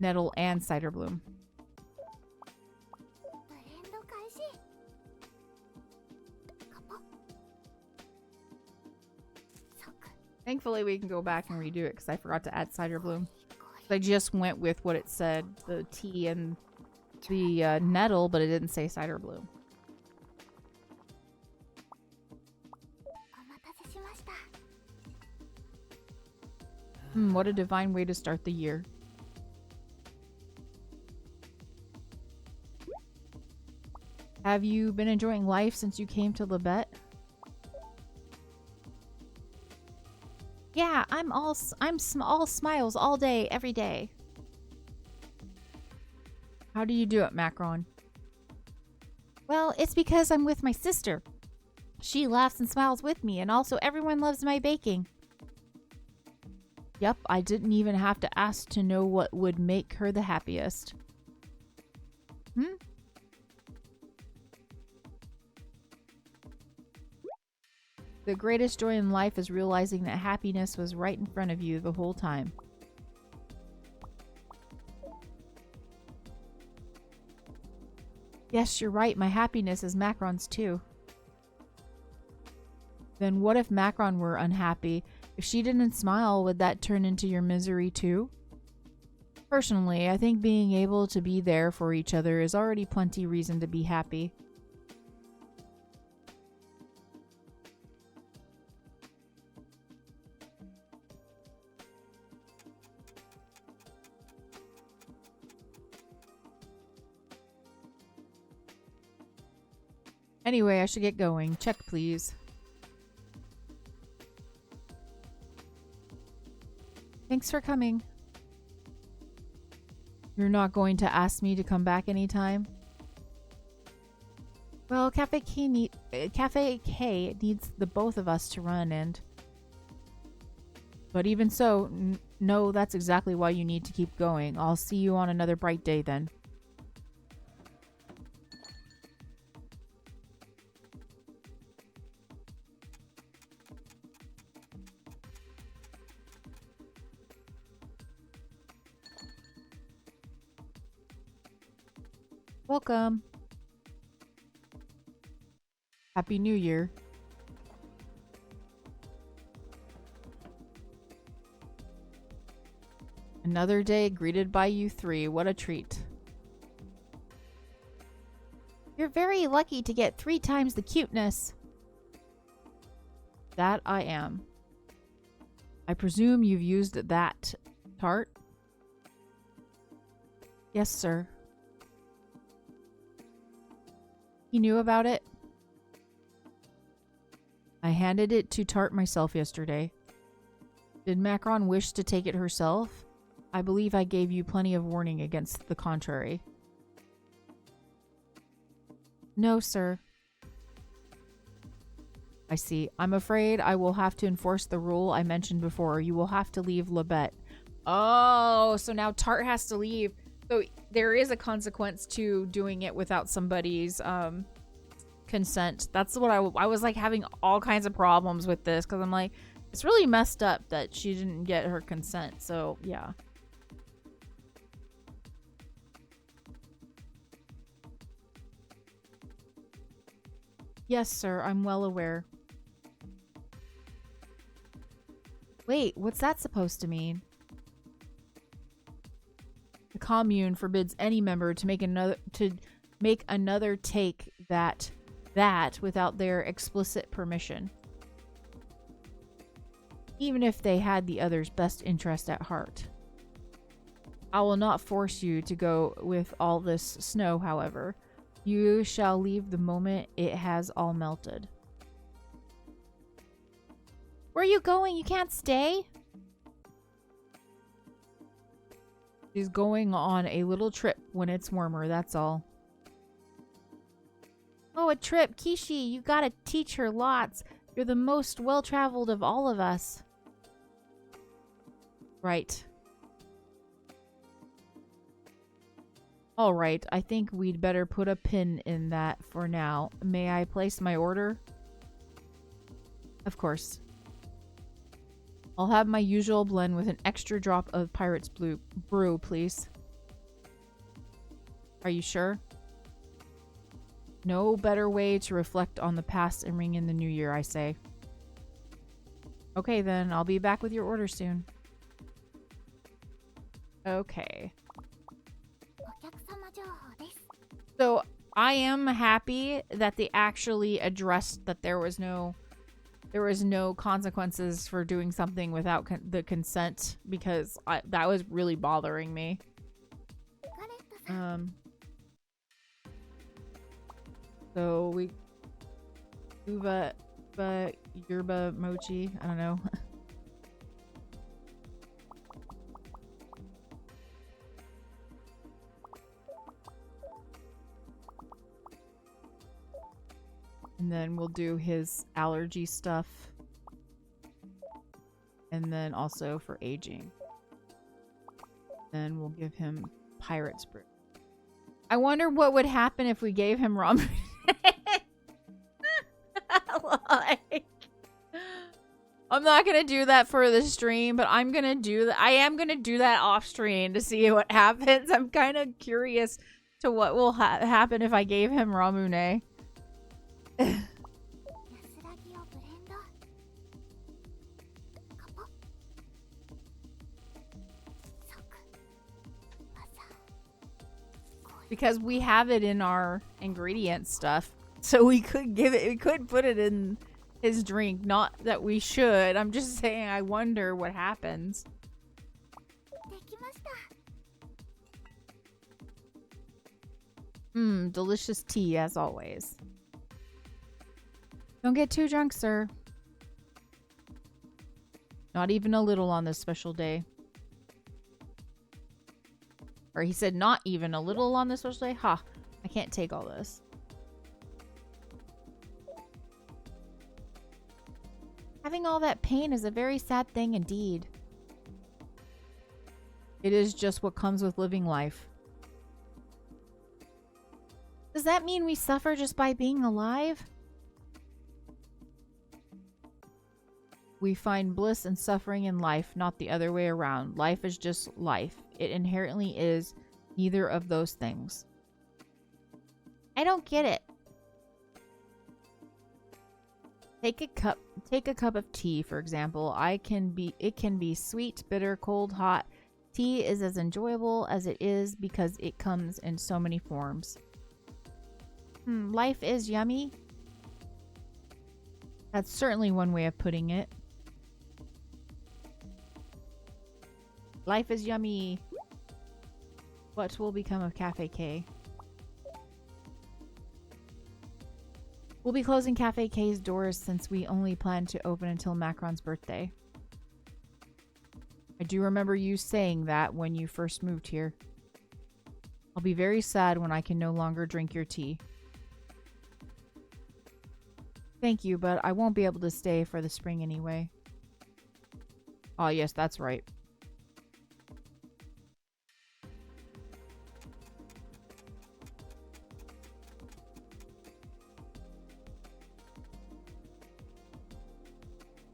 Nettle and Cider Bloom. Thankfully, we can go back and redo it because I forgot to add Cider Bloom. I just went with what it said, the tea and the nettle, but it didn't say Cider Bloom. What a divine way to start the year. Have you been enjoying life since you came to Labette? Yeah, I'm all smiles all day, every day. How do you do it, Macron? Well, it's because I'm with my sister. She laughs and smiles with me, and also everyone loves my baking. Yep, I didn't even have to ask to know what would make her the happiest. The greatest joy in life is realizing that happiness was right in front of you the whole time. Yes, you're right. My happiness is Macron's too. Then what if Macron were unhappy? If she didn't smile, would that turn into your misery too? Personally, I think being able to be there for each other is already plenty reason to be happy. Anyway, I should get going. Check, please. Thanks for coming. You're not going to ask me to come back anytime? Well, Cafe K needs the both of us to run, and but even so, no, that's exactly why you need to keep going. I'll see you on another bright day then. Welcome. Happy New Year. Another day greeted by you three. What a treat. You're very lucky to get 3 times the cuteness. That I am. I presume you've used that tart? Yes, sir. He knew about it? I handed it to Tart myself yesterday. Did Macron wish to take it herself? I believe I gave you plenty of warning against the contrary. No, sir. I see. I'm afraid I will have to enforce the rule I mentioned before. You will have to leave Labette. Oh, so now Tart has to leave. So there is a consequence to doing it without somebody's consent. That's what I was like having all kinds of problems with this because I'm like, it's really messed up that she didn't get her consent. So yeah. Yes, sir. I'm well aware. Wait, what's that supposed to mean? The commune forbids any member to make another take that without their explicit permission, even if they had the other's best interest at heart. I will not force you to go with all this snow, however. You shall leave the moment it has all melted. Where are you going? You can't stay? She's going on a little trip when it's warmer, that's all. Oh, a trip. Kishi, you gotta teach her lots. You're the most well-traveled of all of us. Right. Alright, I think we'd better put a pin in that for now. May I place my order? Of course. I'll have my usual blend with an extra drop of Pirate's Brew, please. Are you sure? No better way to reflect on the past and ring in the new year, I say. Okay then, I'll be back with your order soon. Okay. So, I am happy that they actually addressed that there was no consequences for doing something without the consent, because that was really bothering me. So we yerba mochi, I don't know. And then we'll do his allergy stuff. And then also for aging. Then we'll give him Pirate's Brew. I wonder what would happen if we gave him ramen. Like, I'm not gonna do that for the stream, but I'm gonna do that. I am gonna do that off stream to see what happens. I'm kind of curious to what will happen if I gave him Ramune. Because we have it in our ingredient stuff, so we could put it in his drink. Not that we should. I'm just saying I wonder what happens. Delicious tea as always. Don't get too drunk, sir. Not even a little on this special day. Or he said not even a little on this special day. Ha, I can't take all this. Having all that pain is a very sad thing indeed. It is just what comes with living life. Does that mean we suffer just by being alive? We find bliss and suffering in life, not the other way around. Life is just life. It inherently is neither of those things. I don't get it. Take a cup of tea, for example. It can be sweet, bitter, cold, hot. Tea is as enjoyable as it is because it comes in so many forms. Life is yummy. That's certainly one way of putting it. Life is yummy. What will become of Cafe K? We'll be closing Cafe K's doors since we only plan to open until Macron's birthday. I do remember you saying that when you first moved here. I'll be very sad when I can no longer drink your tea. Thank you, but I won't be able to stay for the spring anyway. Oh, yes, that's right.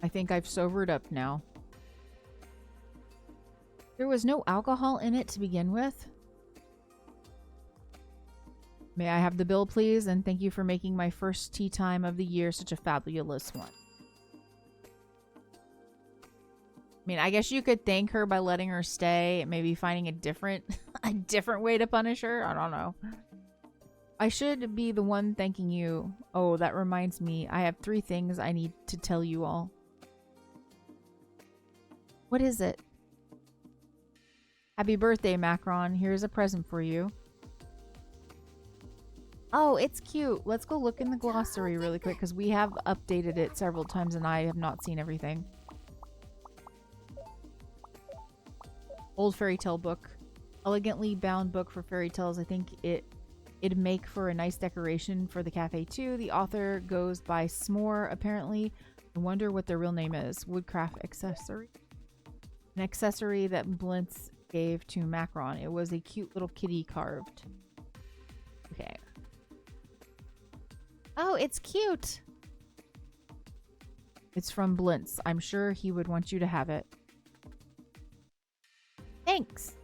I think I've sobered up now. There was no alcohol in it to begin with. May I have the bill, please? And thank you for making my first tea time of the year such a fabulous one. I mean, I guess you could thank her by letting her stay, maybe finding a different way to punish her. I don't know. I should be the one thanking you. Oh, that reminds me. I have 3 things I need to tell you all. What is it? Happy birthday, Macron. Here's a present for you. Oh, it's cute. Let's go look in the glossary really quick because we have updated it several times and I have not seen everything. Old fairy tale book. Elegantly bound book for fairy tales. I think it'd make for a nice decoration for the cafe too. The author goes by S'more apparently. I wonder what their real name is. Woodcraft accessory. An accessory that Blintz gave to Macron. It was a cute little kitty carved. Okay. Oh, it's cute. It's from Blintz. I'm sure he would want you to have it. Thanks.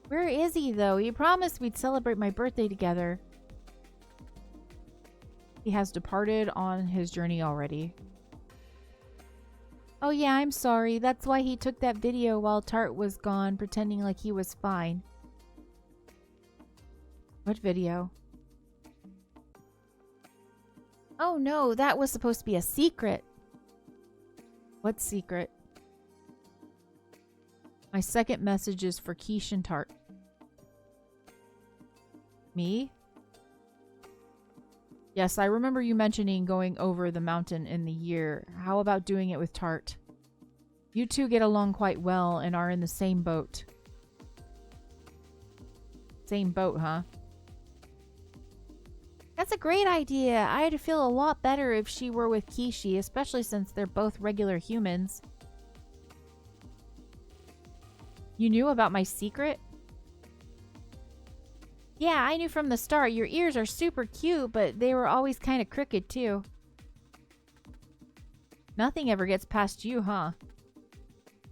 Where is he, though? He promised we'd celebrate my birthday together. He has departed on his journey already. Oh yeah, I'm sorry. That's why he took that video while Tart was gone, pretending like he was fine. What video? Oh no, that was supposed to be a secret. What secret? My second message is for Quiche and Tart. Me? Yes, I remember you mentioning going over the mountain in the year. How about doing it with Tart? You two get along quite well and are in the same boat. Same boat, huh? That's a great idea. I'd feel a lot better if she were with Kishi, especially since they're both regular humans. You knew about my secret? Yeah, I knew from the start. Your ears are super cute, but they were always kind of crooked, too. Nothing ever gets past you, huh?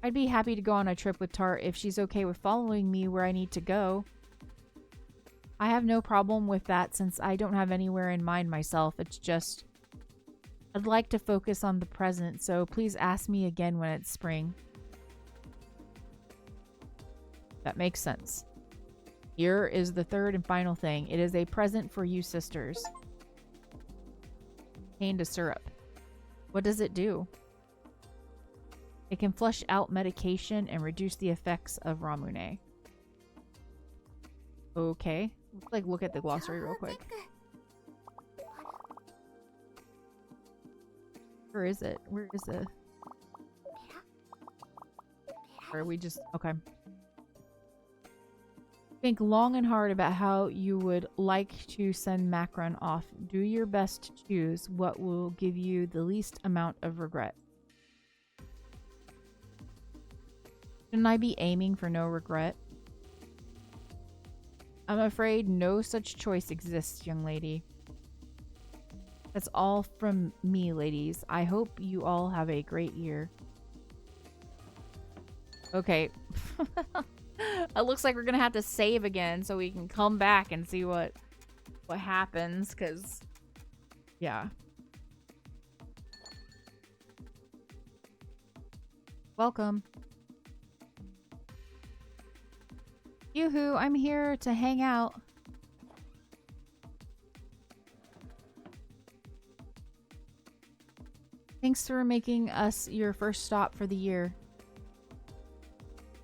I'd be happy to go on a trip with Tart if she's okay with following me where I need to go. I have no problem with that since I don't have anywhere in mind myself. It's just, I'd like to focus on the present, so please ask me again when it's spring. That makes sense. Here is the third and final thing. It is a present for you sisters. Cane to syrup. What does it do? It can flush out medication and reduce the effects of Ramune. Okay. Let's look at the glossary real quick. Where is it? Where is it? Or are we just... Okay. Think long and hard about how you would like to send Macron off. Do your best to choose what will give you the least amount of regret. Shouldn't I be aiming for no regret? I'm afraid no such choice exists, young lady. That's all from me, ladies. I hope you all have a great year. Okay. It looks like we're gonna have to save again so we can come back and see what happens, because yeah. Welcome. Yoo-hoo, I'm here to hang out. Thanks for making us your first stop for the year.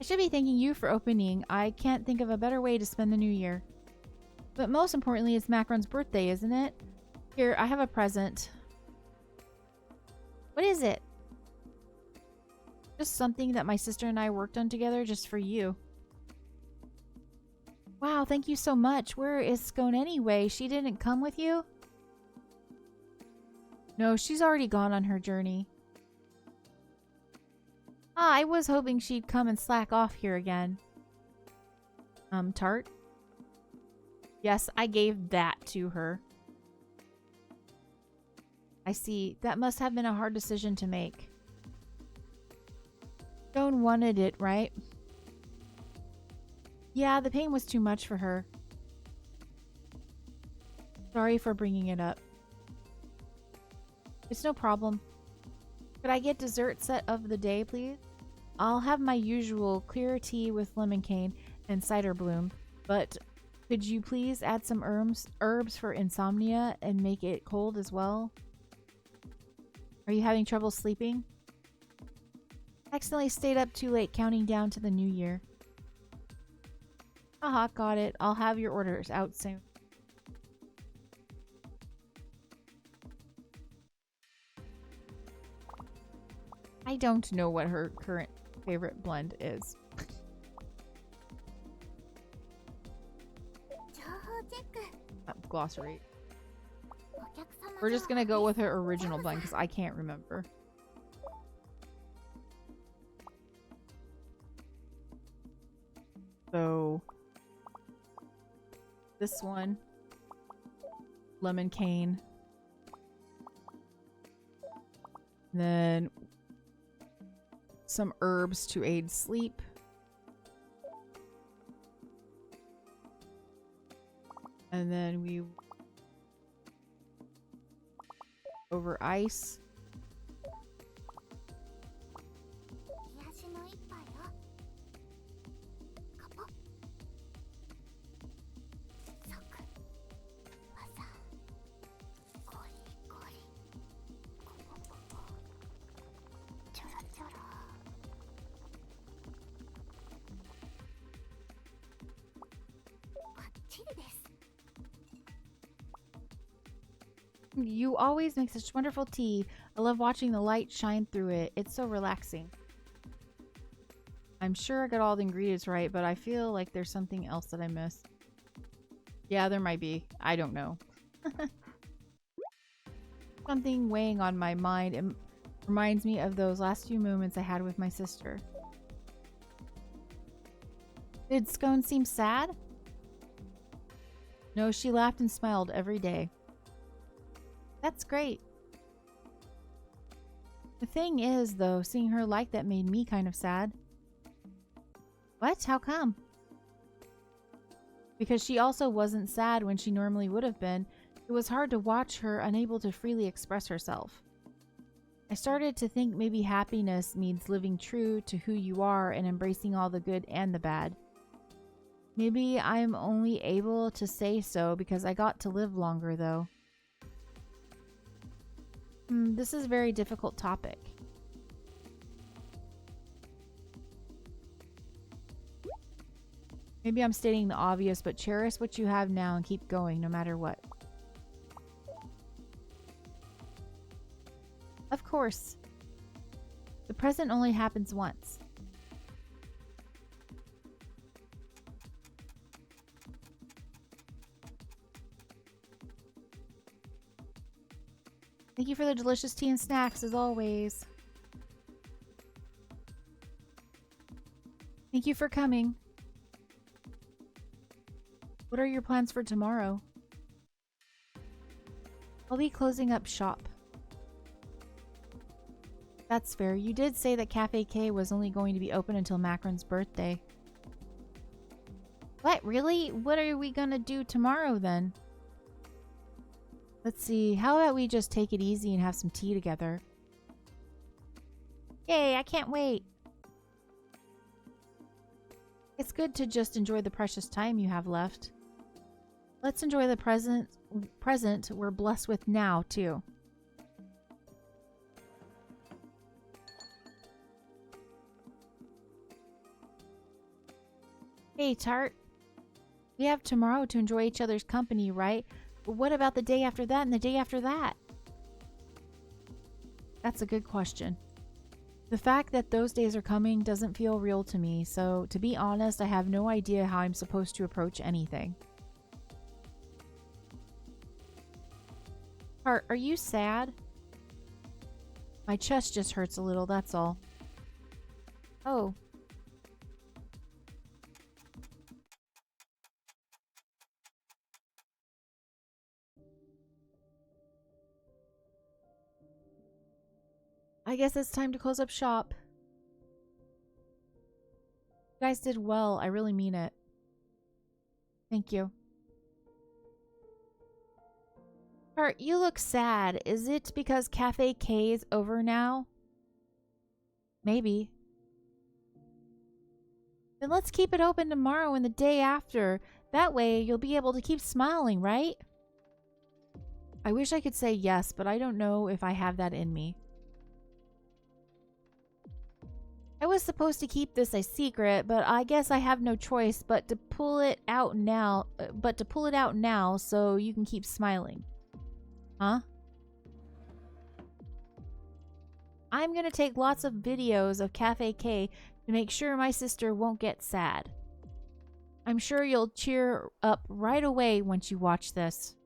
I should be thanking you for opening. I can't think of a better way to spend the new year. But most importantly, it's Macron's birthday, isn't it? Here, I have a present. What is it? Just something that my sister and I worked on together just for you. Wow, thank you so much. Where is Scone anyway? She didn't come with you? No, she's already gone on her journey. Ah, I was hoping she'd come and slack off here again. Tart? Yes, I gave that to her. I see. That must have been a hard decision to make. Joan wanted it, right? Yeah, the pain was too much for her. Sorry for bringing it up. It's no problem. Could I get dessert set of the day, please? I'll have my usual clear tea with lemon cane and cider bloom, but could you please add some herbs for insomnia and make it cold as well? Are you having trouble sleeping? I accidentally stayed up too late counting down to the new year. Haha, got it. I'll have your orders out soon. I don't know what her current favorite blend is. Glossary. We're just gonna go with her original blend because I can't remember. So this one, lemon cane, then some herbs to aid sleep, and then we over ice. You always make such wonderful tea. I love watching the light shine through it. It's so relaxing. I'm sure I got all the ingredients right, but I feel like there's something else that I missed. Yeah, there might be. I don't know. Something weighing on my mind. It reminds me of those last few moments I had with my sister. Did Scone seem sad? No, she laughed and smiled every day. That's great. The thing is, though, seeing her like that made me kind of sad. What? How come? Because she also wasn't sad when she normally would have been. It was hard to watch her unable to freely express herself. I started to think maybe happiness means living true to who you are and embracing all the good and the bad. Maybe I'm only able to say so because I got to live longer, though. This is a very difficult topic. Maybe I'm stating the obvious, but cherish what you have now and keep going no matter what. Of course. The present only happens once. Thank you for the delicious tea and snacks, as always. Thank you for coming. What are your plans for tomorrow? I'll be closing up shop. That's fair. You did say that Cafe K was only going to be open until Macron's birthday. What? Really? What are we gonna do tomorrow then? Let's see. How about we just take it easy and have some tea together? Yay, I can't wait. It's good to just enjoy the precious time you have left. Let's enjoy the present we're blessed with now, too. Hey, Tart. We have tomorrow to enjoy each other's company, right? But what about the day after that and the day after that? That's a good question. The fact that those days are coming doesn't feel real to me, so to be honest, I have no idea how I'm supposed to approach anything. Tart, are you sad? My chest just hurts a little, that's all. Oh. I guess it's time to close up shop. You guys did well. I really mean it. Thank you. Hart, you look sad. Is it because Cafe K is over now? Maybe. Then let's keep it open tomorrow and the day after. That way you'll be able to keep smiling, right? I wish I could say yes, but I don't know if I have that in me. I was supposed to keep this a secret, but I guess I have no choice but to pull it out now, so you can keep smiling. Huh? I'm gonna take lots of videos of Cafe K to make sure my sister won't get sad. I'm sure you'll cheer up right away once you watch this.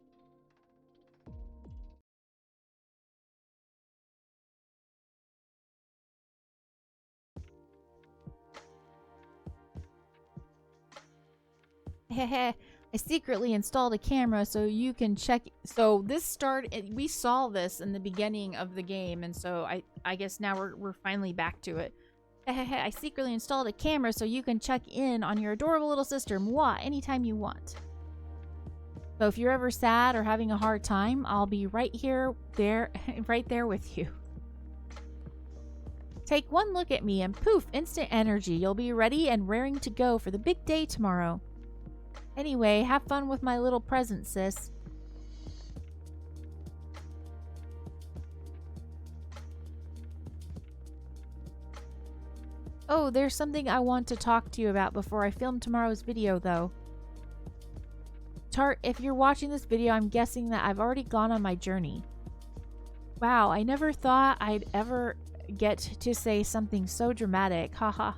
Hehe. I secretly installed a camera so you can check. So this started. We saw this in the beginning of the game, and so I guess now we're finally back to it. Hehe. I secretly installed a camera so you can check in on your adorable little sister, Moi, anytime you want. So if you're ever sad or having a hard time, I'll be right there with you. Take one look at me and poof, instant energy. You'll be ready and raring to go for the big day tomorrow. Anyway, have fun with my little present, sis. Oh, there's something I want to talk to you about before I film tomorrow's video, though. Tart, if you're watching this video, I'm guessing that I've already gone on my journey. Wow, I never thought I'd ever get to say something so dramatic, haha.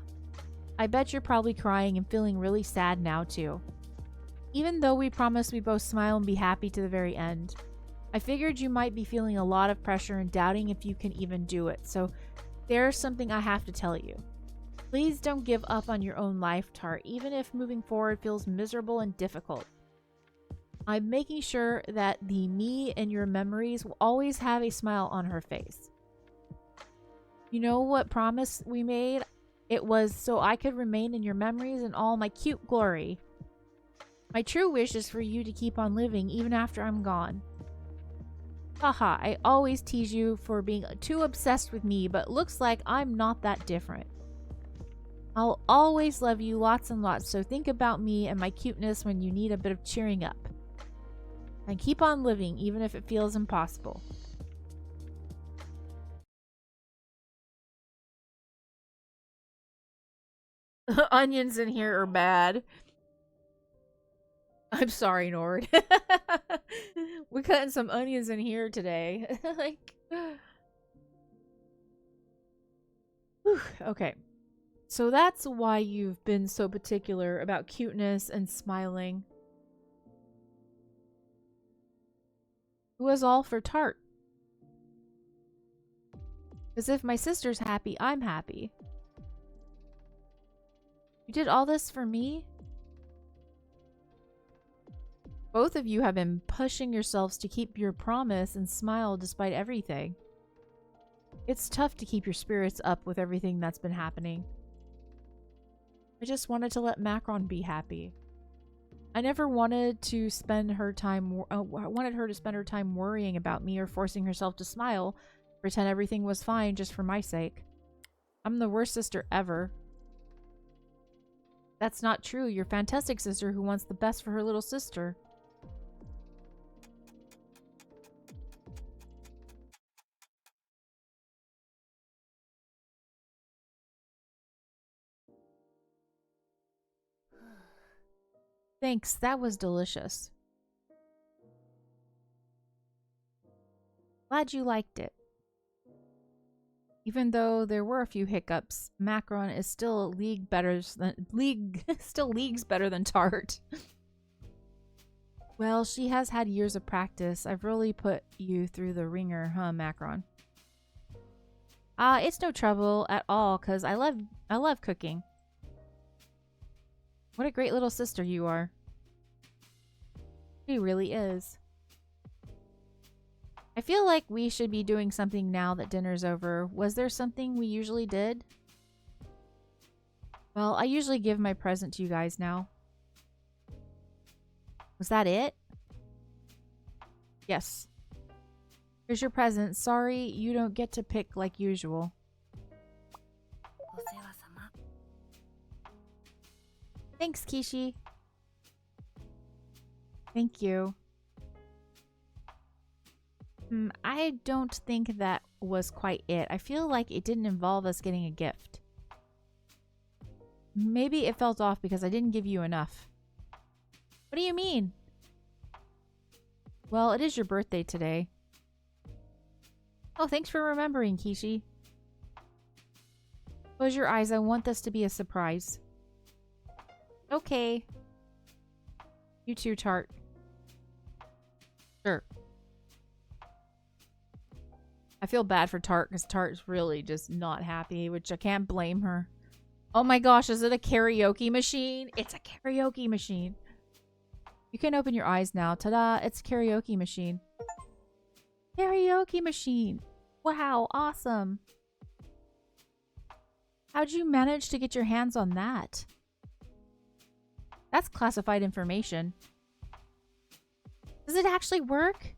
I bet you're probably crying and feeling really sad now, too. Even though we promised we both smile and be happy to the very end. I figured you might be feeling a lot of pressure and doubting if you can even do it, so there's something I have to tell you. Please don't give up on your own life, Tart, even if moving forward feels miserable and difficult. I'm making sure that the me in your memories will always have a smile on her face. You know what promise we made? It was so I could remain in your memories in all my cute glory. My true wish is for you to keep on living even after I'm gone. Haha, I always tease you for being too obsessed with me, but looks like I'm not that different. I'll always love you lots and lots, so think about me and my cuteness when you need a bit of cheering up. And keep on living even if it feels impossible. Onions in here are bad. I'm sorry, Nord. We're cutting some onions in here today. Like, whew, okay. So that's why you've been so particular about cuteness and smiling. It was all for Tart. Because if my sister's happy, I'm happy. You did all this for me? Both of you have been pushing yourselves to keep your promise and smile despite everything. It's tough to keep your spirits up with everything that's been happening. I just wanted to let Macron be happy. I never wanted to spend her time wanted her to spend her time worrying about me or forcing herself to smile, pretend everything was fine just for my sake. I'm the worst sister ever. That's not true. You're a fantastic sister who wants the best for her little sister. Thanks, that was delicious. Glad you liked it. Even though there were a few hiccups, Macron is still leagues better than Tart. Well, she has had years of practice. I've really put you through the ringer, huh, Macron? It's no trouble at all, cause I love cooking. What a great little sister you are. She really is. I feel like we should be doing something now that dinner's over. Was there something we usually did? Well, I usually give my present to you guys now. Was that it? Yes. Here's your present. Sorry you don't get to pick like usual. Thanks, Kishi. Thank you. I don't think that was quite it. I feel like it didn't involve us getting a gift. Maybe it felt off because I didn't give you enough. What do you mean? Well, it is your birthday today. Oh, thanks for remembering, Kishi. Close your eyes. I want this to be a surprise. Okay. You too, Tart. Sure. I feel bad for Tart because Tart's really just not happy, which I can't blame her. Oh my gosh, is it a karaoke machine? It's a karaoke machine. You can open your eyes now. Ta-da, it's a karaoke machine. Karaoke machine. Wow, awesome. How'd you manage to get your hands on that? That's classified information. Does it actually work?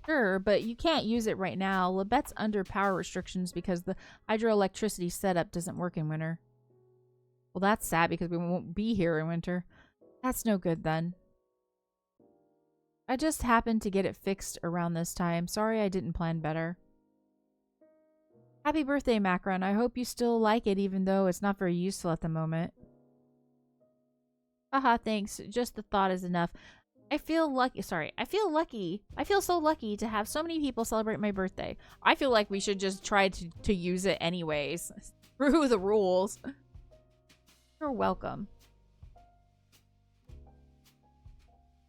Sure, but you can't use it right now. Labette's under power restrictions because the hydroelectricity setup doesn't work in winter. Well, that's sad because we won't be here in winter. That's no good then. I just happened to get it fixed around this time. Sorry I didn't plan better. Happy birthday, Macron. I hope you still like it even though it's not very useful at the moment. Haha, thanks. Just the thought is enough. I feel lucky. Sorry. I feel lucky. I feel so lucky to have so many people celebrate my birthday. I feel like we should just try to use it anyways. Screw the rules. You're welcome.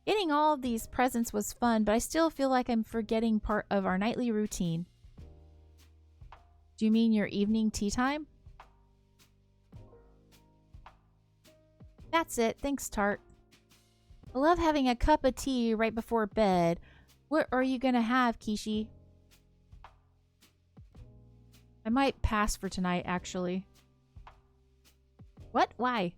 Getting all of these presents was fun, but I still feel like I'm forgetting part of our nightly routine. Do you mean your evening tea time? That's it. Thanks, Tart. I love having a cup of tea right before bed. What are you gonna have, Kishi? I might pass for tonight, actually. What? Why?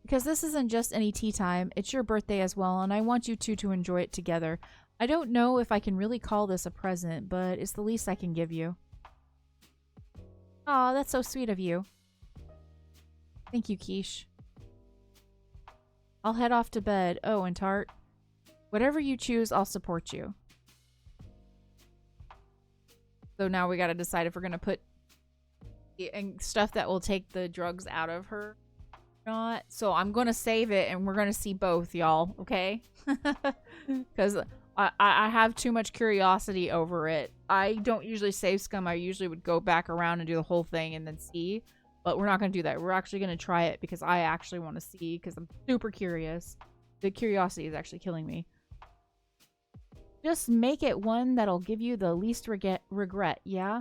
Because this isn't just any tea time. It's your birthday as well, and I want you two to enjoy it together. I don't know if I can really call this a present, but it's the least I can give you. Aw, that's so sweet of you. Thank you, Quiche. I'll head off to bed. Oh, and Tart, whatever you choose, I'll support you. So now we gotta decide if we're gonna put stuff that will take the drugs out of her or not. So I'm gonna save it and we're gonna see both, y'all, okay? Because I have too much curiosity over it. I don't usually save scum. I usually would go back around and do the whole thing and then see. But we're not going to do that. We're actually going to try it because I actually want to see because I'm super curious. The curiosity is actually killing me. Just make it one that'll give you the least regret, yeah?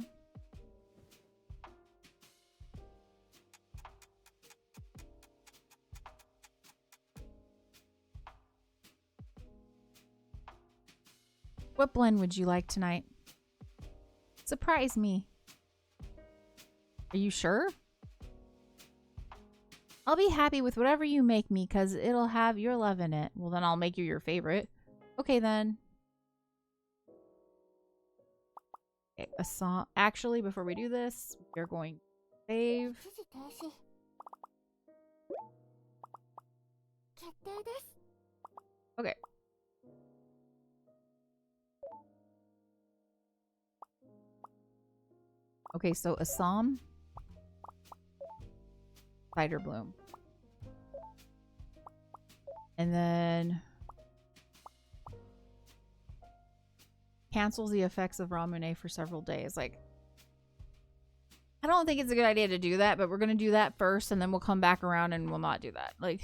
What blend would you like tonight? Surprise me. Are you sure? I'll be happy with whatever you make me because it'll have your love in it. Well, then I'll make you your favorite. Okay, then. Okay, a song. Actually, before we do this, we're going to save. Okay. Okay, so Assam. Cider Bloom. And then cancels the effects of Ramune for several days. Like, I don't think it's a good idea to do that, but we're going to do that first and then we'll come back around and we'll not do that. Like,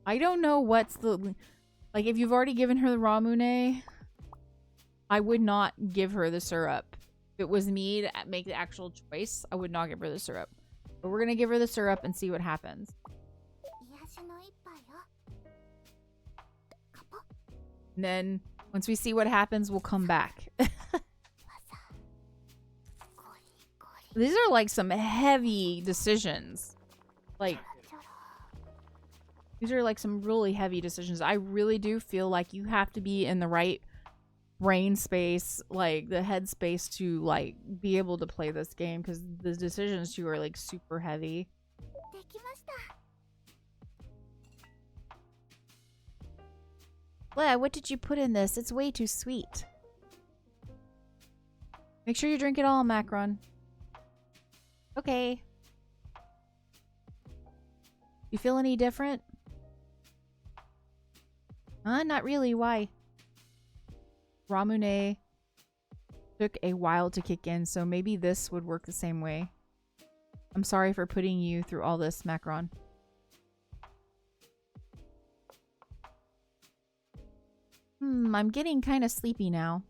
I don't know what's the... Like, if you've already given her the Ramune, I would not give her the syrup. If it was me to make the actual choice, I would not give her the syrup. But we're going to give her the syrup and see what happens. And then, once we see what happens, we'll come back. These are like some heavy decisions. Like, these are like some really heavy decisions. I really do feel like you have to be in the right brain space, like the head space to like be able to play this game because the decisions too are like super heavy. Leah, what did you put in this? It's way too sweet. Make sure you drink it all, Macron. Okay. You feel any different? Huh? Not really. Why? Ramune took a while to kick in, so maybe this would work the same way. I'm sorry for putting you through all this, Macron. I'm getting kind of sleepy now.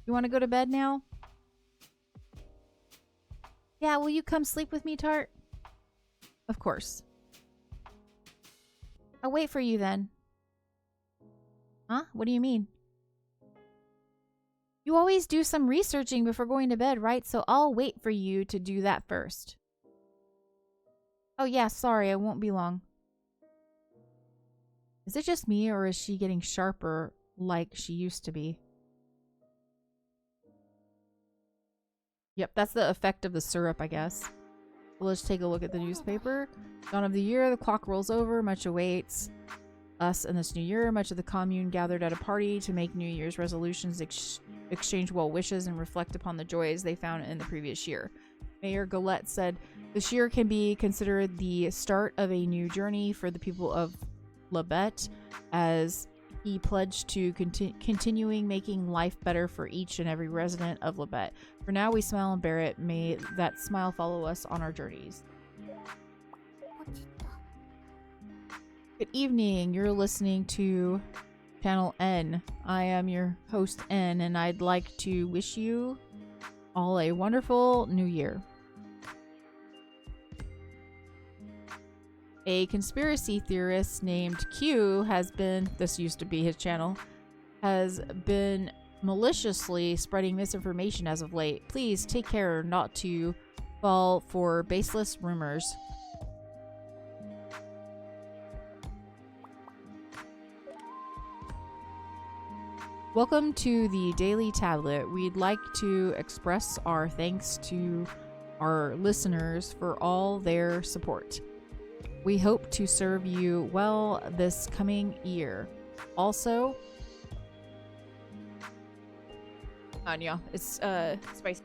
You want to go to bed now? Yeah, will you come sleep with me, Tart? Of course. I'll wait for you then. Huh? What do you mean? You always do some researching before going to bed, right? So I'll wait for you to do that first. Oh yeah, sorry, I won't be long. Is it just me, or is she getting sharper like she used to be? Yep, that's the effect of the syrup, I guess. Well, let's take a look at the newspaper. Dawn of the year, the clock rolls over, much awaits us in this new year. Much of the commune gathered at a party to make New Year's resolutions, exchange well wishes, and reflect upon the joys they found in the previous year. Mayor Galette said, this year can be considered the start of a new journey for the people of Labette, as he pledged to continuing making life better for each and every resident of Labette. For now, we smile and bear it. May that smile follow us on our journeys. Good evening. You're listening to Channel N. I am your host, N, and I'd like to wish you all a wonderful new year. A conspiracy theorist named Q has been, this used to be his channel, has been maliciously spreading misinformation as of late. Please take care not to fall for baseless rumors. Welcome to the Daily Tablet. We'd like to express our thanks to our listeners for all their support. We hope to serve you well this coming year. Also, Anya, it's spicy.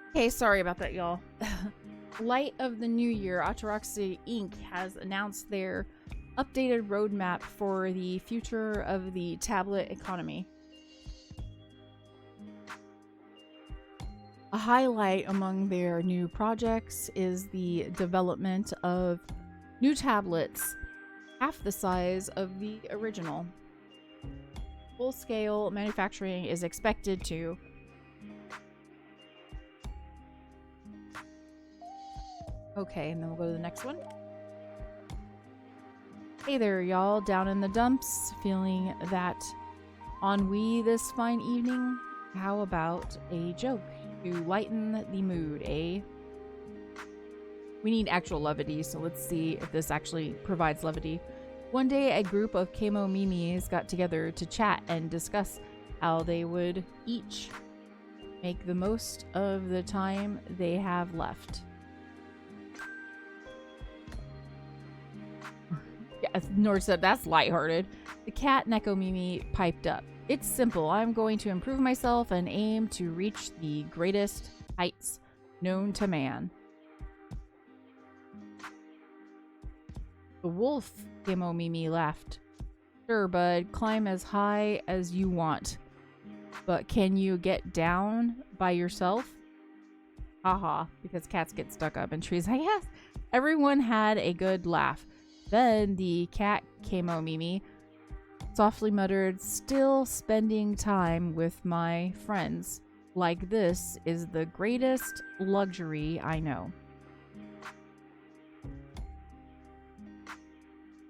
Okay, sorry about that, y'all. Light of the new year, Ataraxi Inc. has announced their updated roadmap for the future of the tablet economy. A highlight among their new projects is the development of new tablets half the size of the original. Full-scale manufacturing is expected to Okay, and then we'll go to the next one. Hey there, y'all. Down in the dumps, feeling that ennui this fine evening? How about a joke to lighten the mood, eh? We need actual levity, so let's see if this actually provides levity. One day, a group of Kemono Mimis got together to chat and discuss how they would each make the most of the time they have left. Yes, Nord said that's lighthearted. The cat Neko Mimi piped up. It's simple. I'm going to improve myself and aim to reach the greatest heights known to man. The wolf, Kemono Mimi laughed. Sure, bud. Climb as high as you want. But can you get down by yourself? Haha, because cats get stuck up in trees, I guess. Everyone had a good laugh. Then the cat Kemono Mimi softly muttered, still spending time with my friends like this is the greatest luxury I know.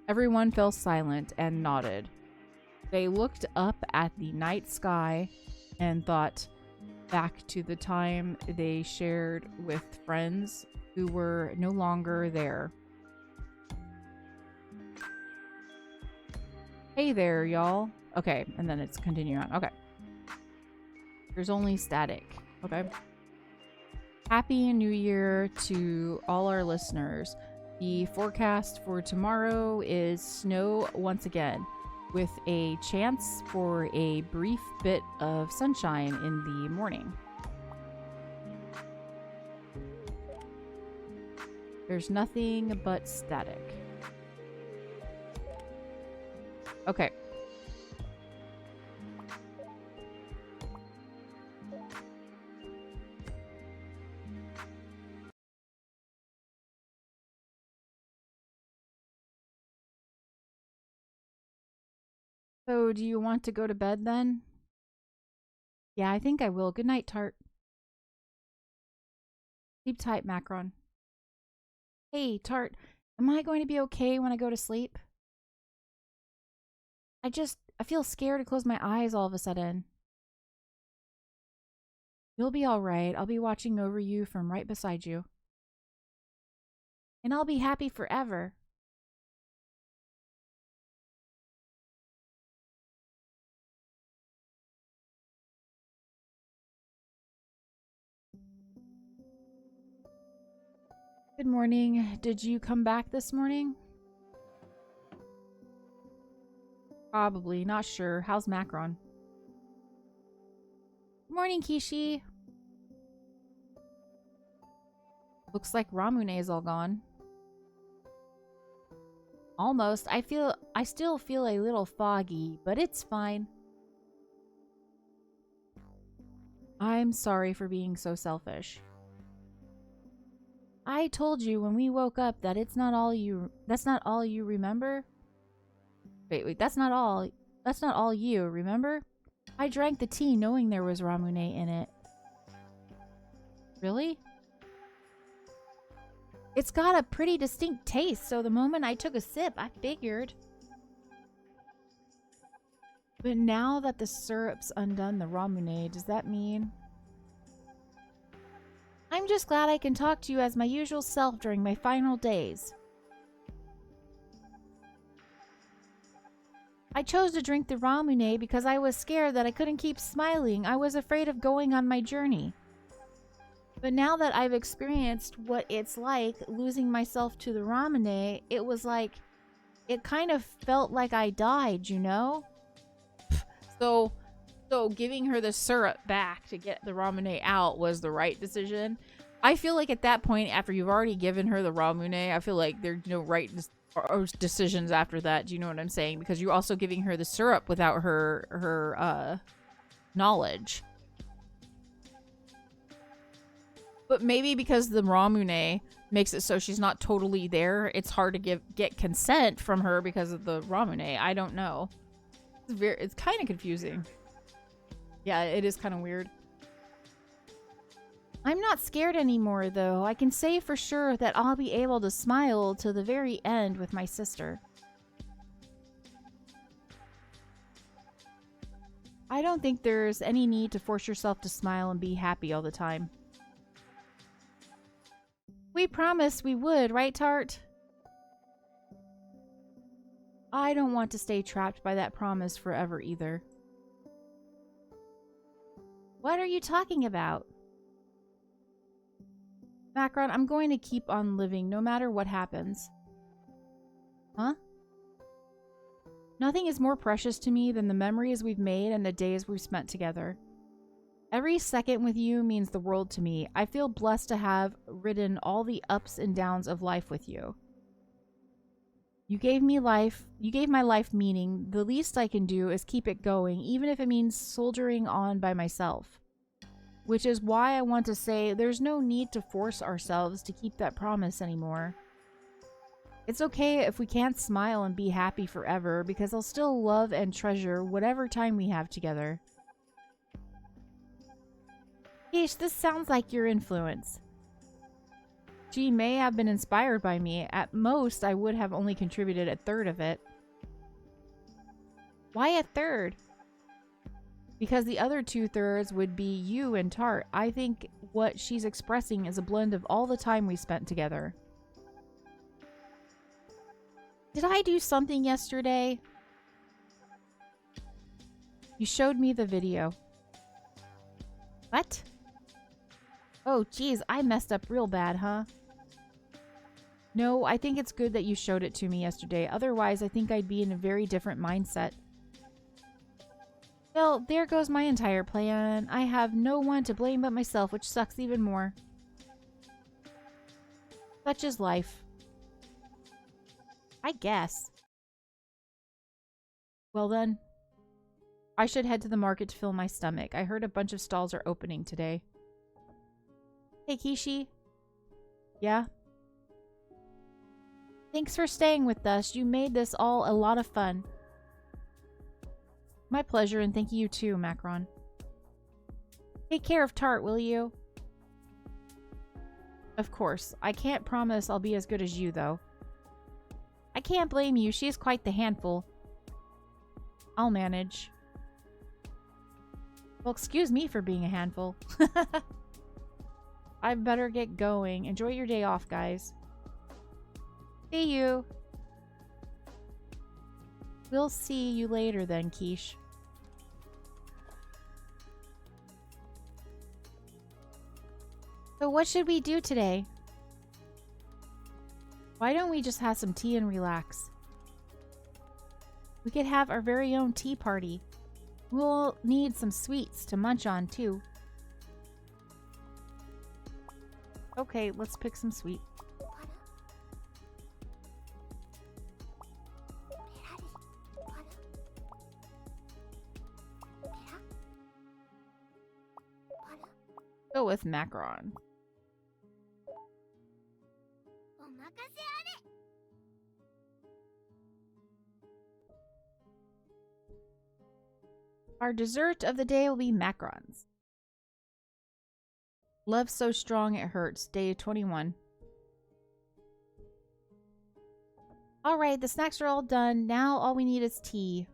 Everyone fell silent and nodded. They looked up at the night sky and thought back to the time they shared with friends who were no longer there. Hey there, y'all. Okay, and then it's continuing on. Okay. There's only static. Okay. Happy New Year to all our listeners. The forecast for tomorrow is snow once again, with a chance for a brief bit of sunshine in the morning. There's nothing but static. Okay. So, do you want to go to bed then? Yeah, I think I will. Good night, Tart. Sleep tight, Macron. Hey, Tart, am I going to be okay when I go to sleep? I feel scared to close my eyes all of a sudden. You'll be all right. I'll be watching over you from right beside you. And I'll be happy forever. Good morning. Did you come back this morning? Probably. Not sure. How's Macron? Morning, Kishi. Looks like Ramune is all gone. Almost. I still feel a little foggy, but it's fine. I'm sorry for being so selfish. I told you when we woke up that that's not all you remember? Wait, that's not all you, remember? I drank the tea knowing there was Ramune in it. Really? It's got a pretty distinct taste, so the moment I took a sip, I figured. But now that the syrup's undone the Ramune, does that mean... I'm just glad I can talk to you as my usual self during my final days. I chose to drink the Ramune because I was scared that I couldn't keep smiling. I was afraid of going on my journey. But now that I've experienced what it's like losing myself to the Ramune, it was like, it kind of felt like I died, you know? So, So giving her the syrup back to get the ramune out was the right decision. I feel like at that point, after you've already given her the ramune, I feel like there's no right or decisions after that. Do you know what I'm saying? Because you're also giving her the syrup without her knowledge. But maybe because the ramune makes it so she's not totally there, it's hard to get consent from her because of the ramune. I don't know. It's kind of confusing. Yeah, it is kind of weird. I'm not scared anymore, though. I can say for sure that I'll be able to smile to the very end with my sister. I don't think there's any need to force yourself to smile and be happy all the time. We promised we would, right, Tart? I don't want to stay trapped by that promise forever either. What are you talking about? Macron, I'm going to keep on living no matter what happens. Huh? Nothing is more precious to me than the memories we've made and the days we've spent together. Every second with you means the world to me. I feel blessed to have ridden all the ups and downs of life with you. You gave me life. You gave my life meaning. The least I can do is keep it going, even if it means soldiering on by myself. Which is why I want to say there's no need to force ourselves to keep that promise anymore. It's okay if we can't smile and be happy forever, because I'll still love and treasure whatever time we have together. Yeesh, this sounds like your influence. She may have been inspired by me. At most, I would have only contributed a third of it. Why a third? Because the other 2/3 would be you and Tart. I think what she's expressing is a blend of all the time we spent together. Did I do something yesterday? You showed me the video. What? Oh, geez, I messed up real bad, huh? No, I think it's good that you showed it to me yesterday. Otherwise, I think I'd be in a very different mindset. Well, there goes my entire plan. I have no one to blame but myself, which sucks even more. Such is life. I guess. Well then, I should head to the market to fill my stomach. I heard a bunch of stalls are opening today. Hey, Kishi. Yeah? Thanks for staying with us. You made this all a lot of fun. My pleasure, and thank you too, Macron. Take care of Tart, will you? Of course. I can't promise I'll be as good as you, though. I can't blame you. She's quite the handful. I'll manage. Well, excuse me for being a handful. I better get going. Enjoy your day off, guys. See you. We'll see you later then, Quiche. So what should we do today? Why don't we just have some tea and relax? We could have our very own tea party. We'll need some sweets to munch on, too. Okay, let's pick some sweet. Go with macaron. Our dessert of the day will be macarons. Love so strong it hurts. Day 21. Alright, the snacks are all done. Now all we need is tea.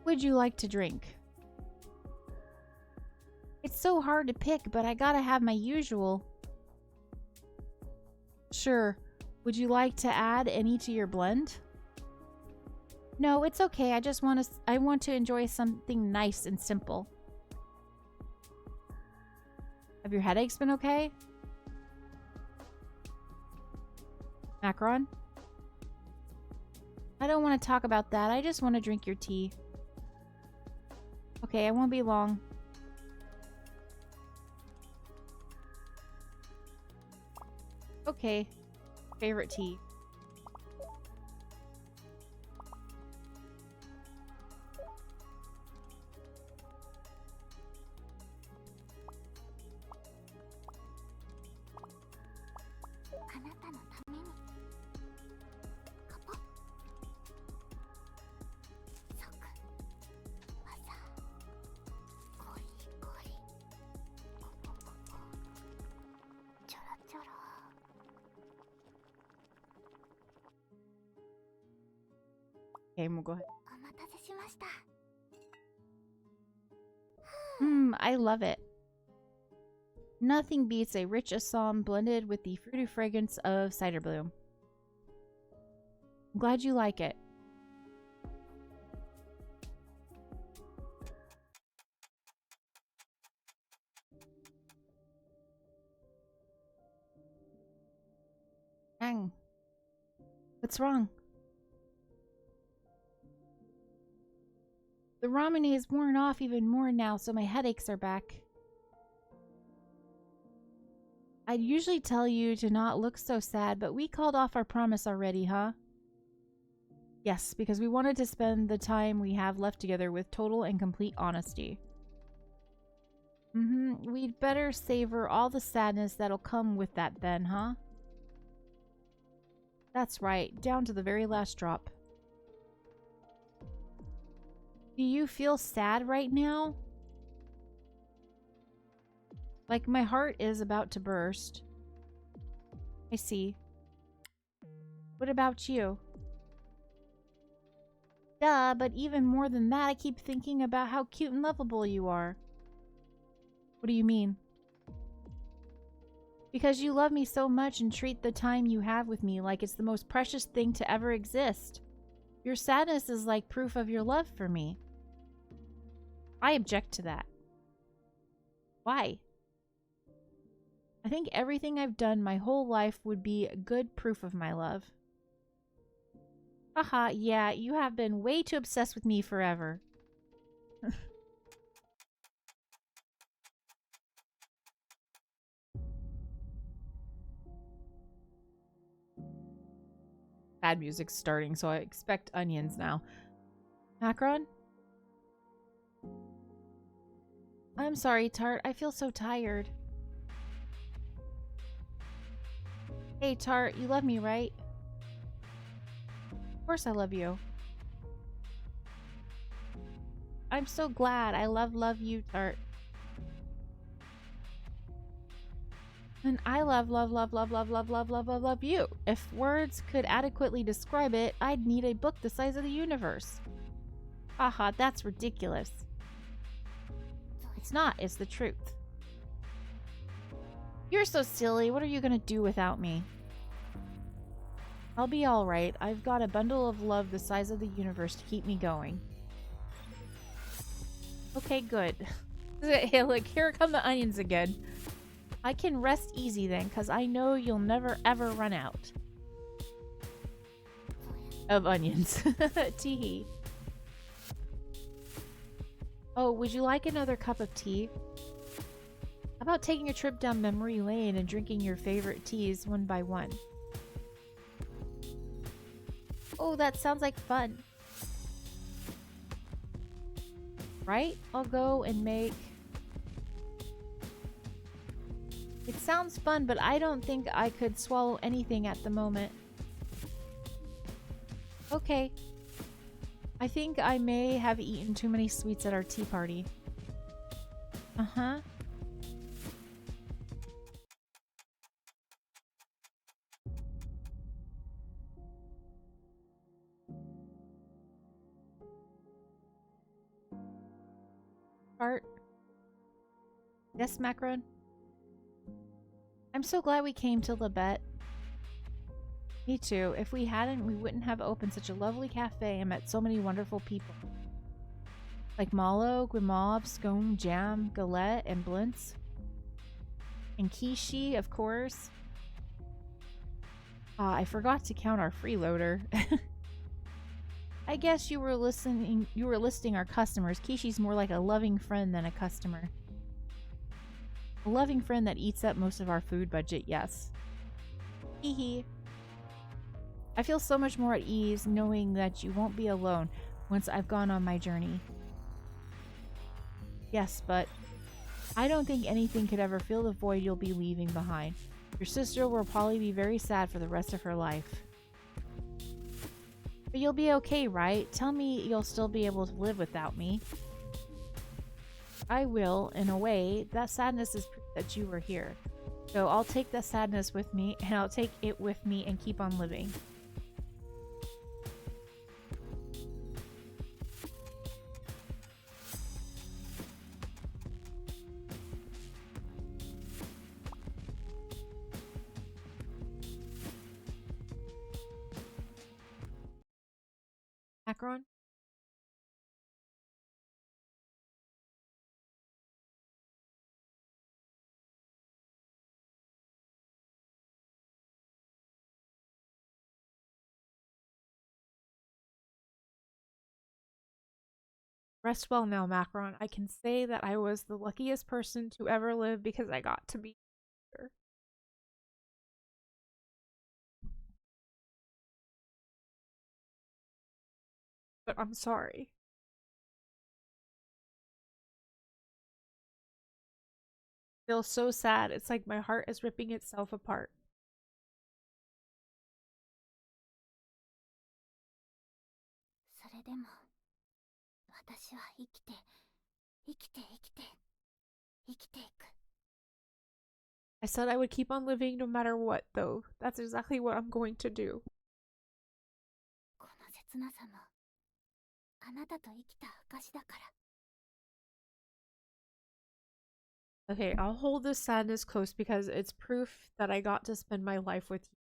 Would you like to drink? It's so hard to pick, but I gotta have my usual. Sure. Would you like to add any to your blend? No, it's okay. I want to enjoy something nice and simple. Have your headaches been okay? Macaron? I don't want to talk about that. I just want to drink your tea. Okay, I won't be long. Okay. Favorite tea. Okay, we'll go ahead. I love it. Nothing beats a rich Assam blended with the fruity fragrance of cider bloom. I'm glad you like it. Dang. What's wrong? The ramen is worn off even more now, so my headaches are back. I'd usually tell you to not look so sad, but we called off our promise already, huh? Yes, because we wanted to spend the time we have left together with total and complete honesty. We'd better savor all the sadness that'll come with that then, huh? That's right, down to the very last drop. Do you feel sad right now? Like my heart is about to burst. I see. What about you? Duh, but even more than that, I keep thinking about how cute and lovable you are. What do you mean? Because you love me so much and treat the time you have with me like it's the most precious thing to ever exist. Your sadness is like proof of your love for me. I object to that. Why? I think everything I've done my whole life would be good proof of my love. Haha, yeah, you have been way too obsessed with me forever. Bad music's starting, so I expect onions now. Macron? I'm sorry, Tart. I feel so tired. Hey, Tart, you love me, right? Of course I love you. I'm so glad. I love you, Tart. And I love you. If words could adequately describe it, I'd need a book the size of the universe. Haha, that's ridiculous. It's not, it's the truth. You're so silly. What are you gonna do without me? I'll be alright. I've got a bundle of love the size of the universe to keep me going. Okay, good. Hey, look, here come the onions again. I can rest easy then, because I know you'll never ever run out of onions. Teehee. Oh, would you like another cup of tea? How about taking a trip down memory lane and drinking your favorite teas one by one? Oh, that sounds like fun. Right? I'll go and make... It sounds fun, but I don't think I could swallow anything at the moment. Okay. I think I may have eaten too many sweets at our tea party. Uh-huh. Art. Yes, Macron? I'm so glad we came to Labette. Me too. If we hadn't, we wouldn't have opened such a lovely cafe and met so many wonderful people. Like Malo, Guimauve, Scone, Jam, Galette, and Blintz. And Quiche, of course. I forgot to count our freeloader. I guess you were listing our customers. Kishi's more like a loving friend than a customer. A loving friend that eats up most of our food budget, yes. Hee hee. I feel so much more at ease knowing that you won't be alone once I've gone on my journey. Yes, but I don't think anything could ever fill the void you'll be leaving behind. Your sister will probably be very sad for the rest of her life. But you'll be okay, right? Tell me you'll still be able to live without me. I will, in a way. That sadness is proof that you were here. So I'll take that sadness with me, and I'll take it with me and keep on living. Akron? Rest well now, Macron. I can say that I was the luckiest person to ever live because I got to be here. But I'm sorry. I feel so sad. It's like my heart is ripping itself apart. I said I would keep on living no matter what, though. That's exactly what I'm going to do. Okay, I'll hold this sadness close because it's proof that I got to spend my life with you.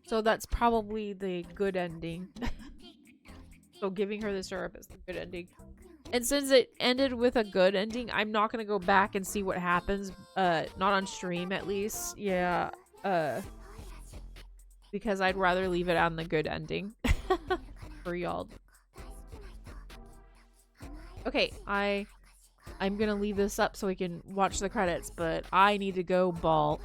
So that's probably the good ending. So giving her the syrup is the good ending. And since it ended with a good ending, I'm not gonna go back and see what happens. Not on stream at least. Yeah. Because I'd rather leave it on the good ending. For y'all. Okay, I'm gonna leave this up so we can watch the credits, but I need to go ball.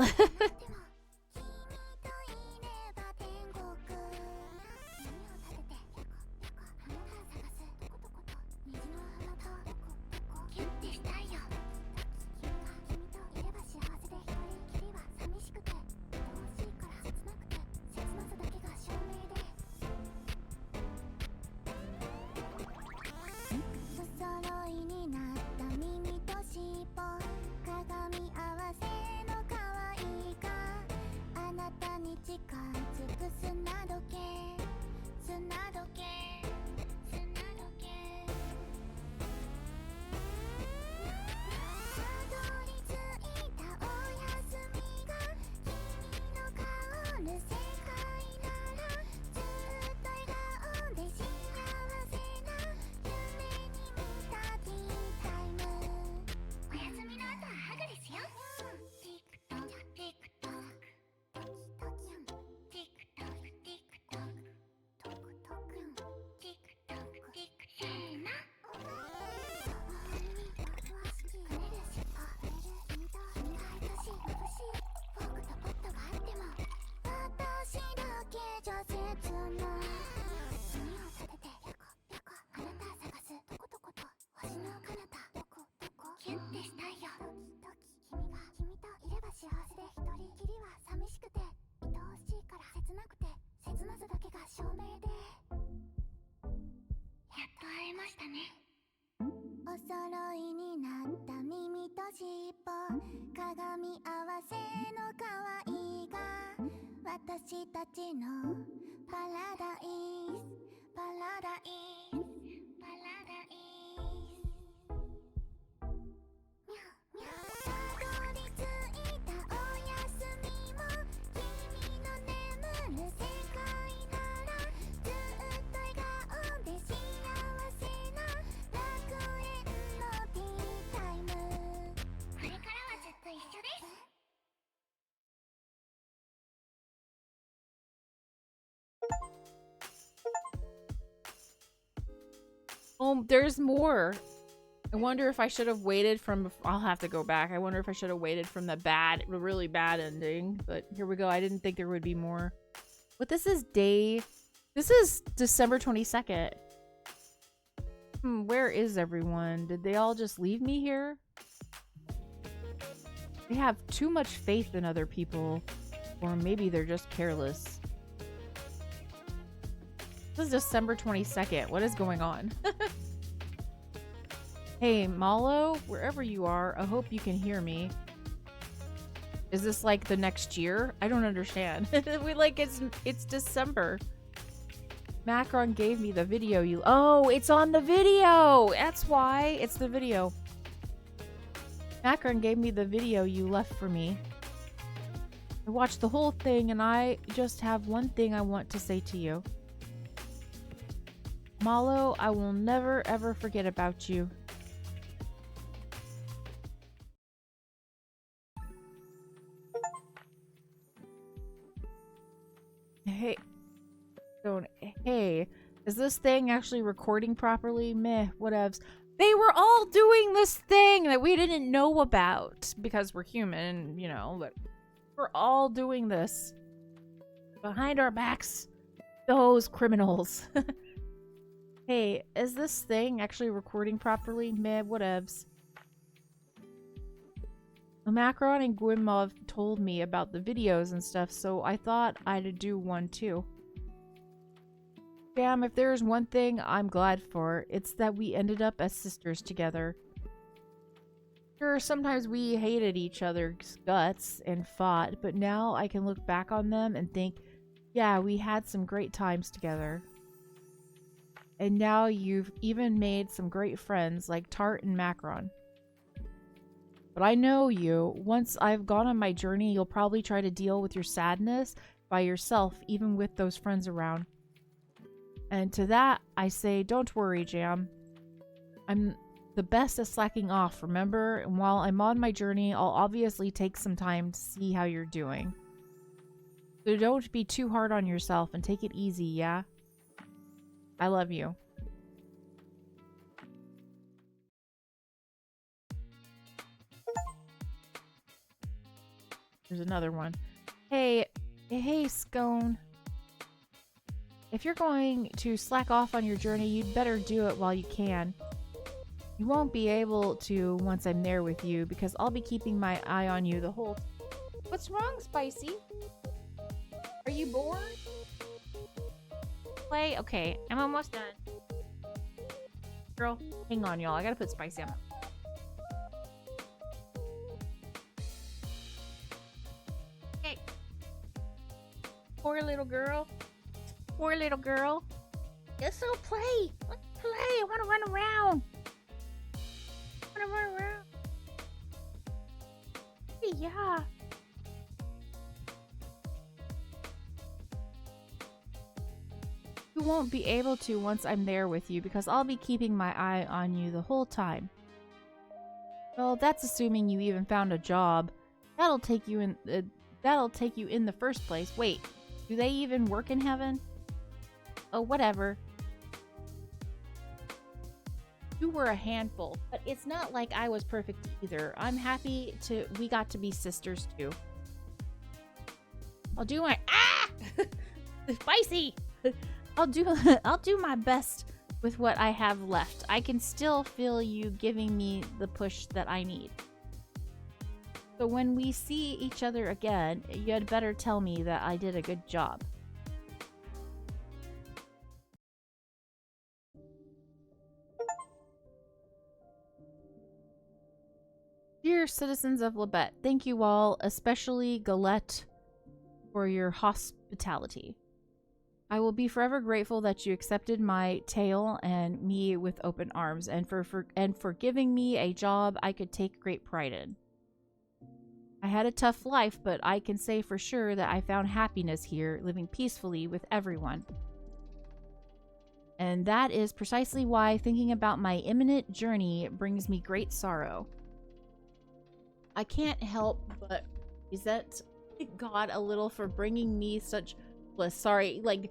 Oh, there's more. I wonder if I should have waited from... I'll have to go back. I wonder if I should have waited from the really bad ending. But here we go. I didn't think there would be more. But this is This is December 22nd. Where is everyone? Did they all just leave me here? They have too much faith in other people. Or maybe they're just careless. This is December 22nd. What is going on? Hey, Malo, wherever you are, I hope you can hear me. Is this like the next year? I don't understand. It's December. Macron gave me the video you... Oh, it's on the video! That's why. It's the video. Macron gave me the video you left for me. I watched the whole thing and I just have one thing I want to say to you. Malo, I will never ever forget about you. Hey, hey, is this thing actually recording properly? Meh, whatevs. They were all doing this thing that we didn't know about because we're human, you know, but we're all doing this behind our backs. Those criminals. Hey, is this thing actually recording properly? Meh, whatevs. Macron and Gwimov told me about the videos and stuff, so I thought I'd do one too. Damn, if there's one thing I'm glad for, it's that we ended up as sisters together. Sure, sometimes we hated each other's guts and fought, but now I can look back on them and think, yeah, we had some great times together. And now you've even made some great friends like Tart and Macron. But I know you. Once I've gone on my journey, you'll probably try to deal with your sadness by yourself, even with those friends around. And to that, I say, don't worry, Jam. I'm the best at slacking off, remember? And while I'm on my journey, I'll obviously take some time to see how you're doing. So don't be too hard on yourself and take it easy, yeah? I love you. There's another one. Hey, Scone. If you're going to slack off on your journey, you'd better do it while you can. You won't be able to once I'm there with you, because I'll be keeping my eye on you the whole... What's wrong, Spicy? Are you bored? Play? Okay, I'm almost done. Girl, hang on, y'all. I gotta put Spicy on. Hey. Poor little girl. Poor little girl. Let's go play. Let's play. I want to run around. I want to run around. Yeah. You won't be able to once I'm there with you, because I'll be keeping my eye on you the whole time. Well, that's assuming you even found a job. That'll take you in the first place. Wait, do they even work in heaven? Oh, whatever. You were a handful, but it's not like I was perfect either. I'm happy we got to be sisters too. I'll do my Spicy. I'll do my best with what I have left. I can still feel you giving me the push that I need. So when we see each other again, you had better tell me that I did a good job. Dear citizens of Labette, thank you all, especially Galette, for your hospitality. I will be forever grateful that you accepted my tale and me with open arms, and for giving me a job I could take great pride in. I had a tough life, but I can say for sure that I found happiness here, living peacefully with everyone. And that is precisely why thinking about my imminent journey brings me great sorrow. I can't help but resent God a little for bringing me such bliss. Sorry, like,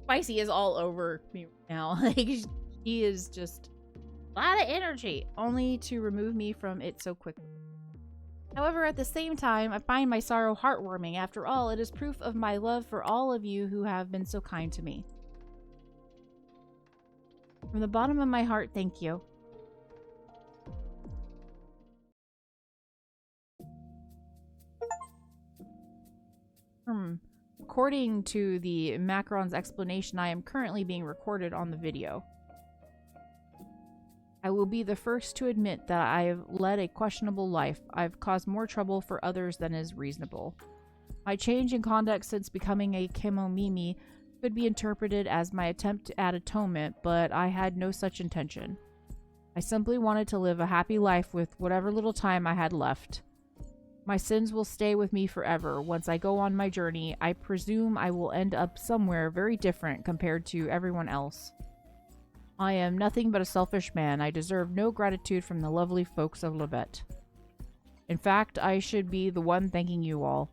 Spicy is all over me now. Like, He is just a lot of energy, only to remove me from it so quickly. However, at the same time, I find my sorrow heartwarming. After all, it is proof of my love for all of you who have been so kind to me. From the bottom of my heart, thank you. According to the Macron's explanation, I am currently being recorded on the video. I will be the first to admit that I have led a questionable life. I've caused more trouble for others than is reasonable. My change in conduct since becoming a Kemono could be interpreted as my attempt at atonement, but I had no such intention. I simply wanted to live a happy life with whatever little time I had left. My sins will stay with me forever. Once I go on my journey, I presume I will end up somewhere very different compared to everyone else. I am nothing but a selfish man. I deserve no gratitude from the lovely folks of Labette. In fact, I should be the one thanking you all.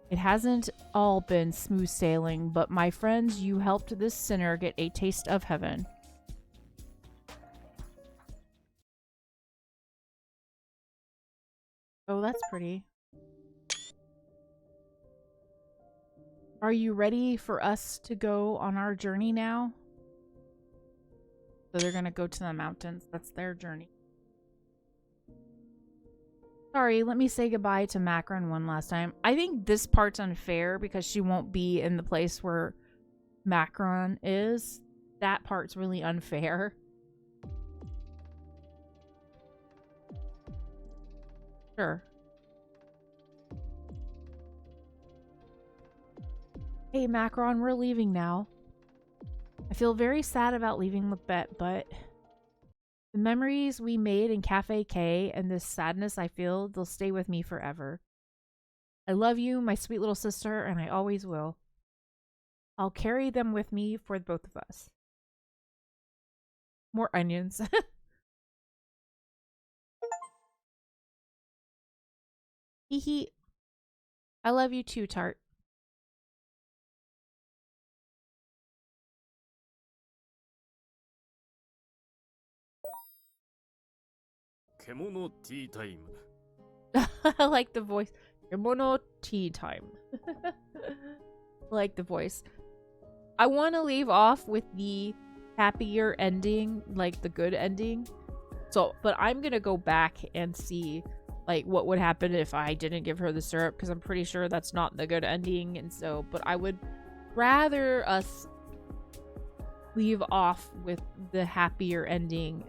It hasn't all been smooth sailing, but my friends, you helped this sinner get a taste of heaven. Oh, that's pretty. Are you ready for us to go on our journey now? So they're gonna go to the mountains. That's their journey. Sorry, let me say goodbye to Macron one last time. I think this part's unfair because she won't be in the place where Macron is. That part's really unfair. Sure. Hey, Macron, we're leaving now. I feel very sad about leaving Labette, but the memories we made in Cafe K and this sadness I feel, they'll stay with me forever. I love you, my sweet little sister, and I always will. I'll carry them with me for both of us. More onions. Hee. I love you too, Tart. Kemono Teatime. I like the voice. Kemono Teatime. I like the voice. I want to leave off with the happier ending, like the good ending. So, but I'm gonna go back and see like what would happen if I didn't give her the syrup, because I'm pretty sure that's not the good ending. And so, but I would rather us leave off with the happier ending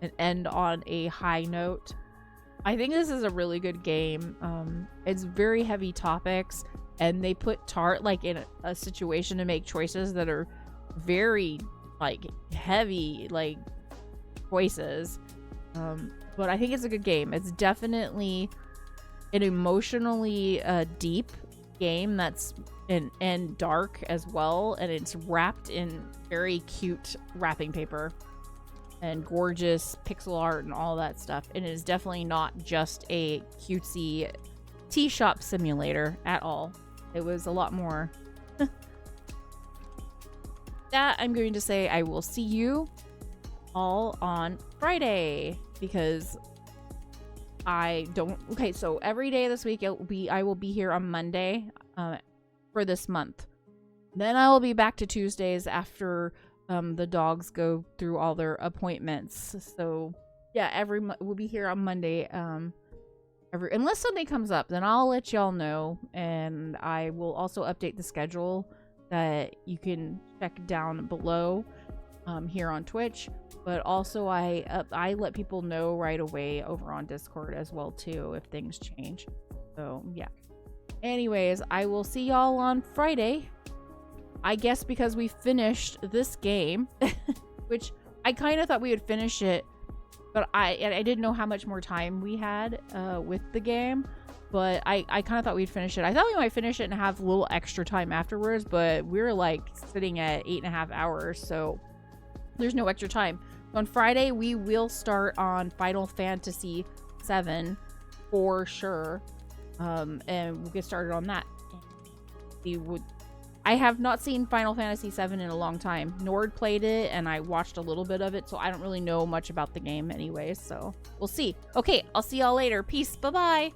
and end on a high note. I think this is a really good game. It's very heavy topics, and they put Tart like in a situation to make choices that are very like heavy like choices. But I think it's a good game. It's definitely an emotionally deep game that's and dark as well, and it's wrapped in very cute wrapping paper and gorgeous pixel art and all that stuff. And it is definitely not just a cutesy tea shop simulator at all. It was a lot more. That I'm going to say I will see you all on Friday, because I don't. Okay, so every day this week I will be here on Monday for this month. Then I will be back to Tuesdays after the dogs go through all their appointments. So yeah, we'll be here on Monday. Unless something comes up, then I'll let y'all know, and I will also update the schedule that you can check down below here on Twitch. But also I let people know right away over on Discord as well too if things change. So yeah. Anyways, I will see y'all on Friday. I guess because we finished this game, which I kind of thought we would finish it, but I didn't know how much more time we had with the game. But I kind of thought we'd finish it. I thought we might finish it and have a little extra time afterwards, but we're like sitting at 8.5 hours, so there's no extra time. On Friday, we will start on Final Fantasy VII for sure, and we'll get started on that. I have not seen Final Fantasy VII in a long time. Nord played it, and I watched a little bit of it, so I don't really know much about the game anyways, so we'll see. Okay, I'll see y'all later. Peace. Bye-bye.